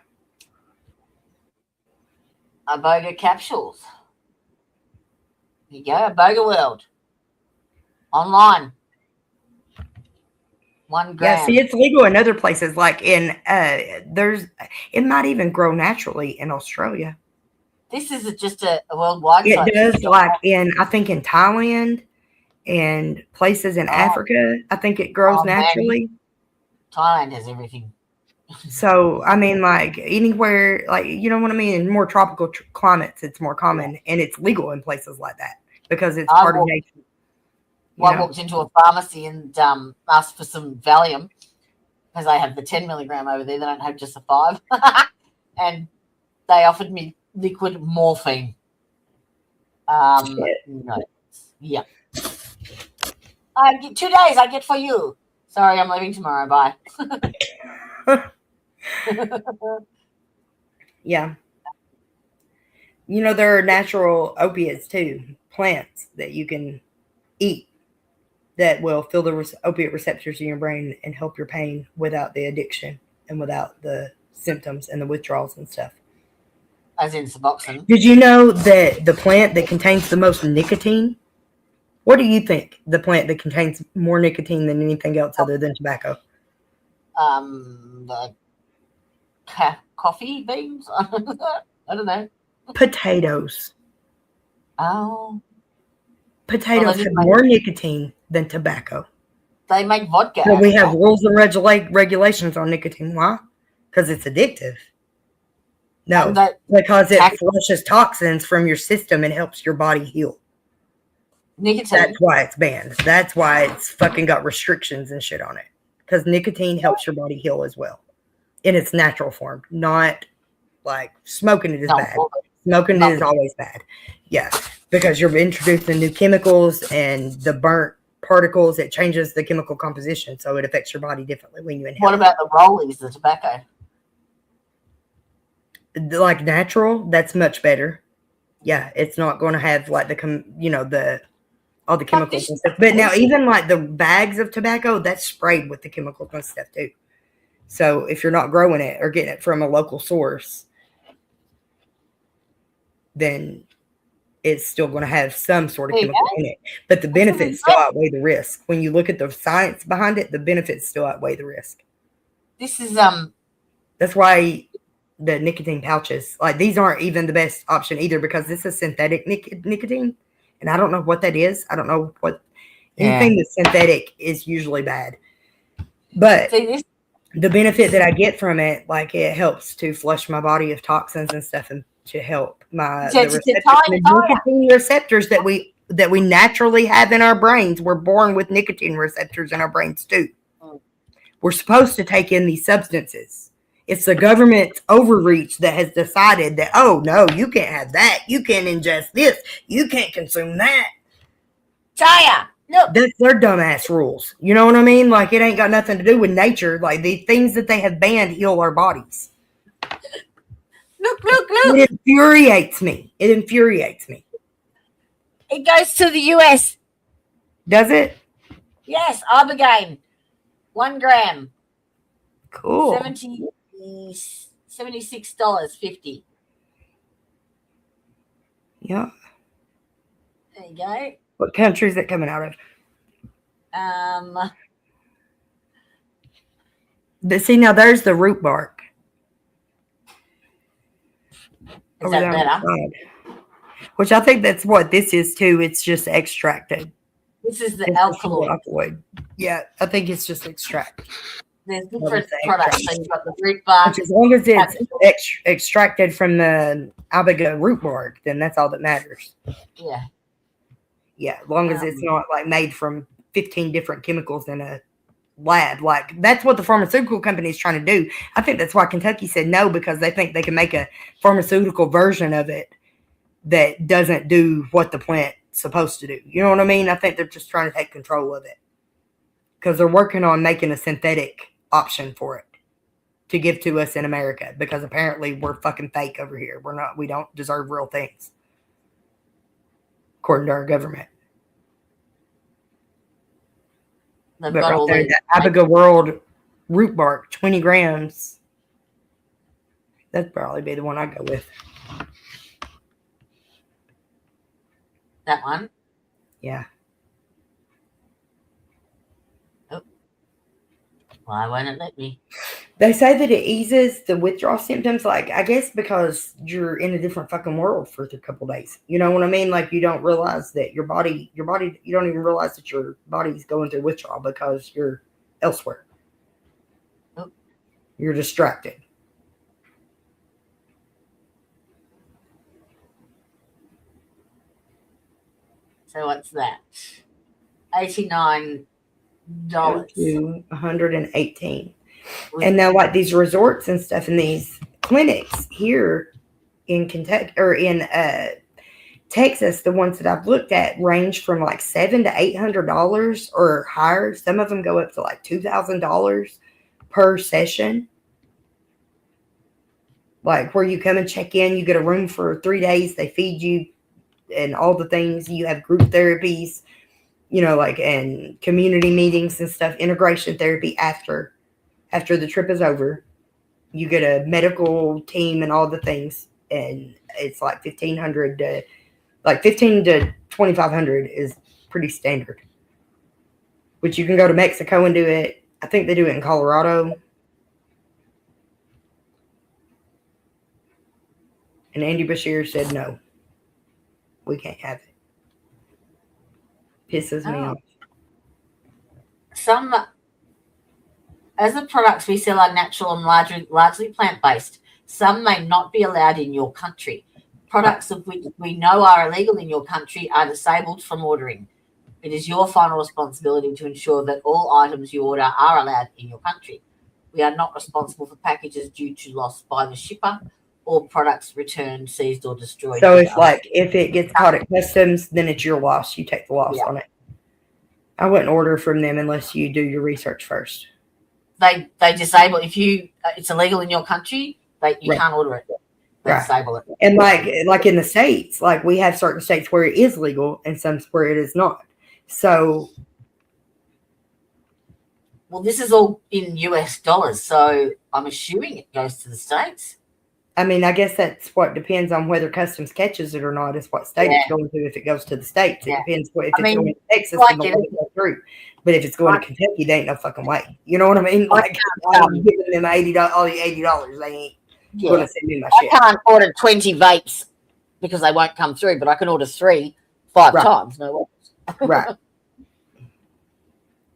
Iboga capsules. There you go, Iboga World. Online. 1 gram. Yeah, see, it's legal in other places. Like in it might even grow naturally in Australia. This is just a worldwide. It site. does, like I think in Thailand and places in Africa. I think it grows naturally. Thailand has everything. So I mean, like anywhere, like you know what I mean. In more tropical climates, it's more common, and it's legal in places like that because it's part of nature. I walked into a pharmacy and asked for some Valium because I have the 10 milligram over there. They don't have just a 5. And they offered me liquid morphine. No. Yeah. I get 2 days. I get for you. Sorry, I'm leaving tomorrow. Bye. Yeah. You know, there are natural opiates too, plants that you can eat that will fill the opiate receptors in your brain and help your pain without the addiction and without the symptoms and the withdrawals and stuff. As in Suboxone. Did you know that the plant that contains the most nicotine? What do you think? The plant that contains more nicotine than anything else other than tobacco? The coffee beans? I don't know. Potatoes. Oh. Potatoes have more nicotine than tobacco. They make vodka. So we have rules and regulations on nicotine. Why? Because it's addictive. No, because it flushes toxins from your system and helps your body heal. Nicotine. That's why it's banned. That's why it's fucking got restrictions and shit on it. Because nicotine helps your body heal as well. In its natural form. Not like smoking it is bad. Smoking it is always bad. Yeah. Because you're introducing new chemicals and the burnt particles, it changes the chemical composition. So it affects your body differently when you inhale. What about the rollies, the tobacco? Like natural, that's much better. Yeah, it's not going to have like all the chemicals and stuff. But now even like the bags of tobacco, that's sprayed with the chemicals and stuff too. So if you're not growing it or getting it from a local source, then it's still going to have some sort of chemical in it. But the benefits still outweigh the risk. When you look at the science behind it, the benefits still outweigh the risk. This is that's why the nicotine pouches, like these aren't even the best option either because this is synthetic nicotine. And I don't know what that is. I don't know what anything that's synthetic is usually bad. But the benefit that I get from it, like it helps to flush my body of toxins and stuff and to help the nicotine receptors that we naturally have in our brains. We're born with nicotine receptors in our brains too. We're supposed to take in these substances. It's the government's overreach that has decided that, oh, no, you can't have that. You can't ingest this. You can't consume that. Chaya, look. That's their dumbass rules. You know what I mean? Like, it ain't got nothing to do with nature. Like, the things that they have banned heal our bodies. Look. It infuriates me. It goes to the US. Does it? Yes, Ibogaine. 1 gram. Cool. $76.50. Yeah. There you go. What country is it coming out of? But see, now there's the root bark. Is that better? Which I think that's what this is too. It's just extracted. This is the alkaloid. Yeah, I think it's just extract. There's different products. So you've got the root bark. As long as it's extracted from the iboga root bark, then that's all that matters. Yeah. Yeah, as long as it's not like made from 15 different chemicals in a lab. Like that's what the pharmaceutical company is trying to do. I think that's why Kentucky said no, because they think they can make a pharmaceutical version of it that doesn't do what the plant's supposed to do. You know what I mean? I think they're just trying to take control of it because they're working on making a synthetic option for it. to give to us in America because apparently we're fucking fake over here. We don't deserve real things, according to our government. They've But got right all there, these. the Abigail World root bark, 20 grams. That'd probably be the one I'd go with. That one? Yeah. Oh. Why won't it let me? They say that it eases the withdrawal symptoms, like, I guess because you're in a different fucking world for a couple days. You know what I mean? Like, you don't realize that your body, you don't even realize that your body's going through withdrawal because you're elsewhere. Oh. You're distracted. So what's that? $89. To 118. And now, like these resorts and stuff and these clinics here in Kentucky or in Texas, the ones that I've looked at range from like $700 to $800 or higher. Some of them go up to like $2,000 per session. Like where you come and check in, you get a room for 3 days. They feed you and all the things. You have group therapies, you know, like and community meetings and stuff. Integration therapy after the trip is over. You get a medical team and all the things, and it's like $1,500 to like $1,500 to $2,500 is pretty standard. Which you can go to Mexico and do it. I think they do it in Colorado. And Andy Bashir said no. We can't have it. Pisses me off. Some, as the products we sell are natural and largely plant-based, some may not be allowed in your country. Products of which we know are illegal in your country are disabled from ordering. It is your final responsibility to ensure that all items you order are allowed in your country. We are not responsible for packages due to loss by the shipper or products returned, seized, or destroyed. So if it gets caught at customs, then it's your loss. You take the loss on it. I wouldn't order from them unless you do your research first. They disable if you it's illegal in your country. You can't order it. They disable it. And like in the States, like we have certain states where it is legal and some where it is not. So, well, this is all in US dollars, so I'm assuming it goes to the States. I mean, I guess that's what depends on whether customs catches it or not. Is what state it's going to. If it goes to the States, it depends. If it's going to Texas, then they'll let it go through. But if it's going to Kentucky, they ain't no fucking way. You know what I mean? Like I'm giving them all the $80. They ain't going to send me my shit. I can't order 20 vapes because they won't come through, but I can order 5 times. No worries. Right.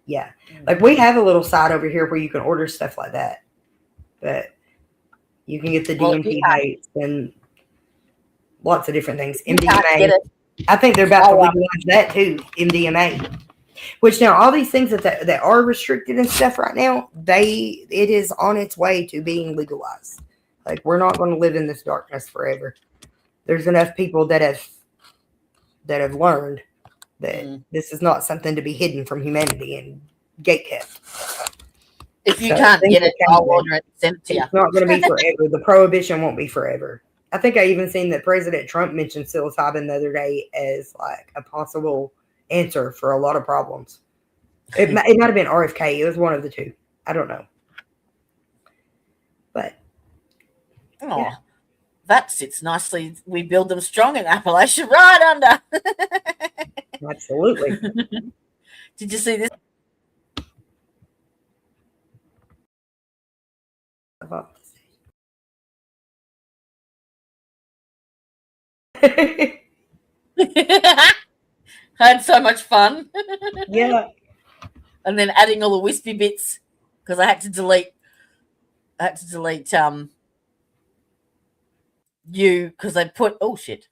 Yeah. Like we have a little site over here where you can order stuff like that. But you can get the DMT vapes and lots of different things. MDMA. I think they're about to legalize that too. MDMA. Which now all these things that are restricted and stuff right now, it is on its way to being legalized. Like we're not going to live in this darkness forever. There's enough people that have learned that this is not something to be hidden from humanity and gatekept. If you can't get it, I'll order it and send it to you. It's not going to be forever. The prohibition won't be forever. I think I even seen that President Trump mentioned psilocybin the other day as like a possible answer for a lot of problems. It might have been RFK. It was one of the two. I don't know. But that sits nicely. We build them strong in Appalachia, right under. Absolutely. Did you see this? Had so much fun. Yeah. And then adding all the wispy bits because I had to delete you because I put shit.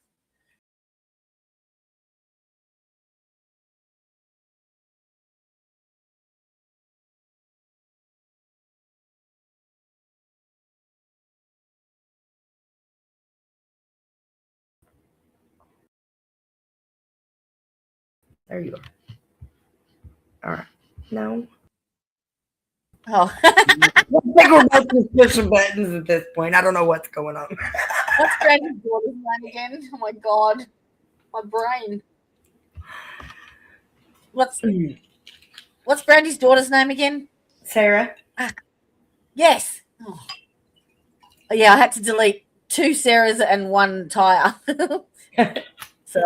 There you are. All right. No. Oh. think we're both just pushing buttons at this point. I don't know what's going on. What's Brandy's daughter's name again? Oh my god, my brain. What's Brandy's daughter's name again? Sarah. Yes. Oh. Yeah, I had to delete 2 Sarahs and 1 Tyre. So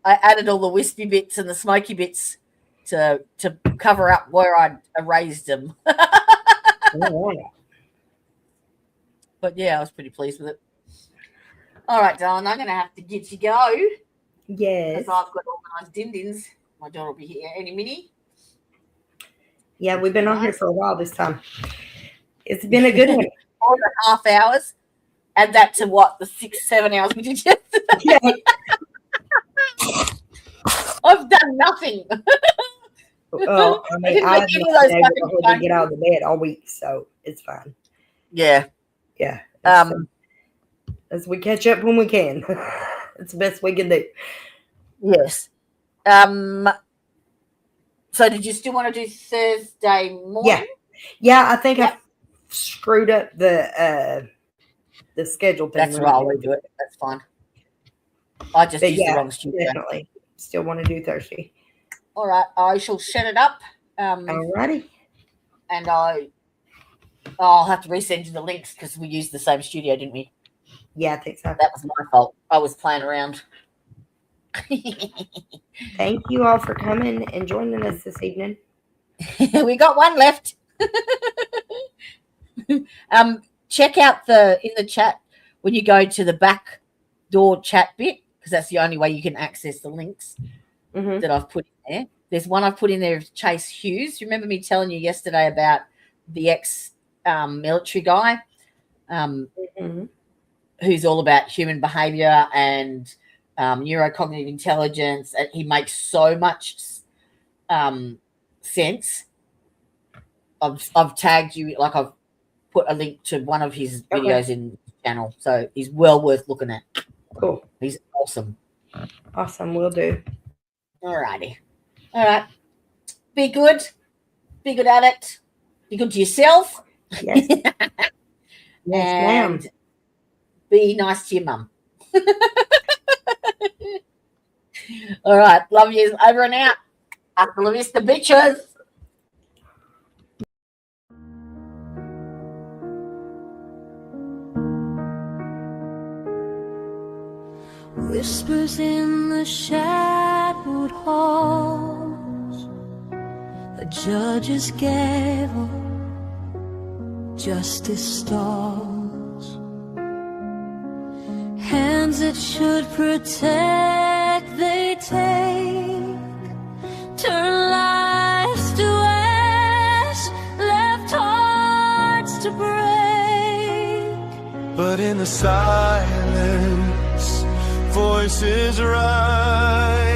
I added all the wispy bits and the smoky bits to cover up where I'd erased them. But yeah, I was pretty pleased with it. All right, darling, I'm going to have to get you go. Yes. Because I've got organised din-dins. My daughter will be here any minute. Yeah, we've been on here for a while this time. It's been a good one. 4.5 hours. Add that to what, the 6-7 hours we did yesterday. Yeah. I've done nothing. Well, I mean, I've been able to get out of the bed all week, so it's fine. Yeah. Yeah. As we catch up when we can. It's the best we can do. Yes. So did you still want to do Thursday morning? Yeah, I think I screwed up the schedule thing. That's right, I'll redo it. That's fine. I just used the wrong studio. Definitely. Still want to do Thursday. All right, I shall set it up. Alrighty. And I'll have to resend you the links because we used the same studio, didn't we? Yeah, I think so. That was my fault. I was playing around. Thank you all for coming and joining us this evening. We got one left. Check out in the chat when you go to the back door chat bit, because that's the only way you can access the links that I've put in there. There's one I've put in there of Chase Hughes. Remember me telling you yesterday about the ex-military guy who's all about human behavior and neurocognitive intelligence, and he makes so much sense. I've tagged you, like I've put a link to one of his videos in the channel, so he's well worth looking at. Cool. He's awesome. Awesome, will do. Alrighty. All right. Be good. Be good at it. Be good to yourself. Yes. Yes, ma'am. And be nice to your mum. All right. Love you. Over and out. Hasta la vista, bitches. Whispers in the shadowed halls, the judge's gavel, justice stalls. Hands that should protect, they take, turn lives to ash, left hearts to break. But in the silence, voices rise.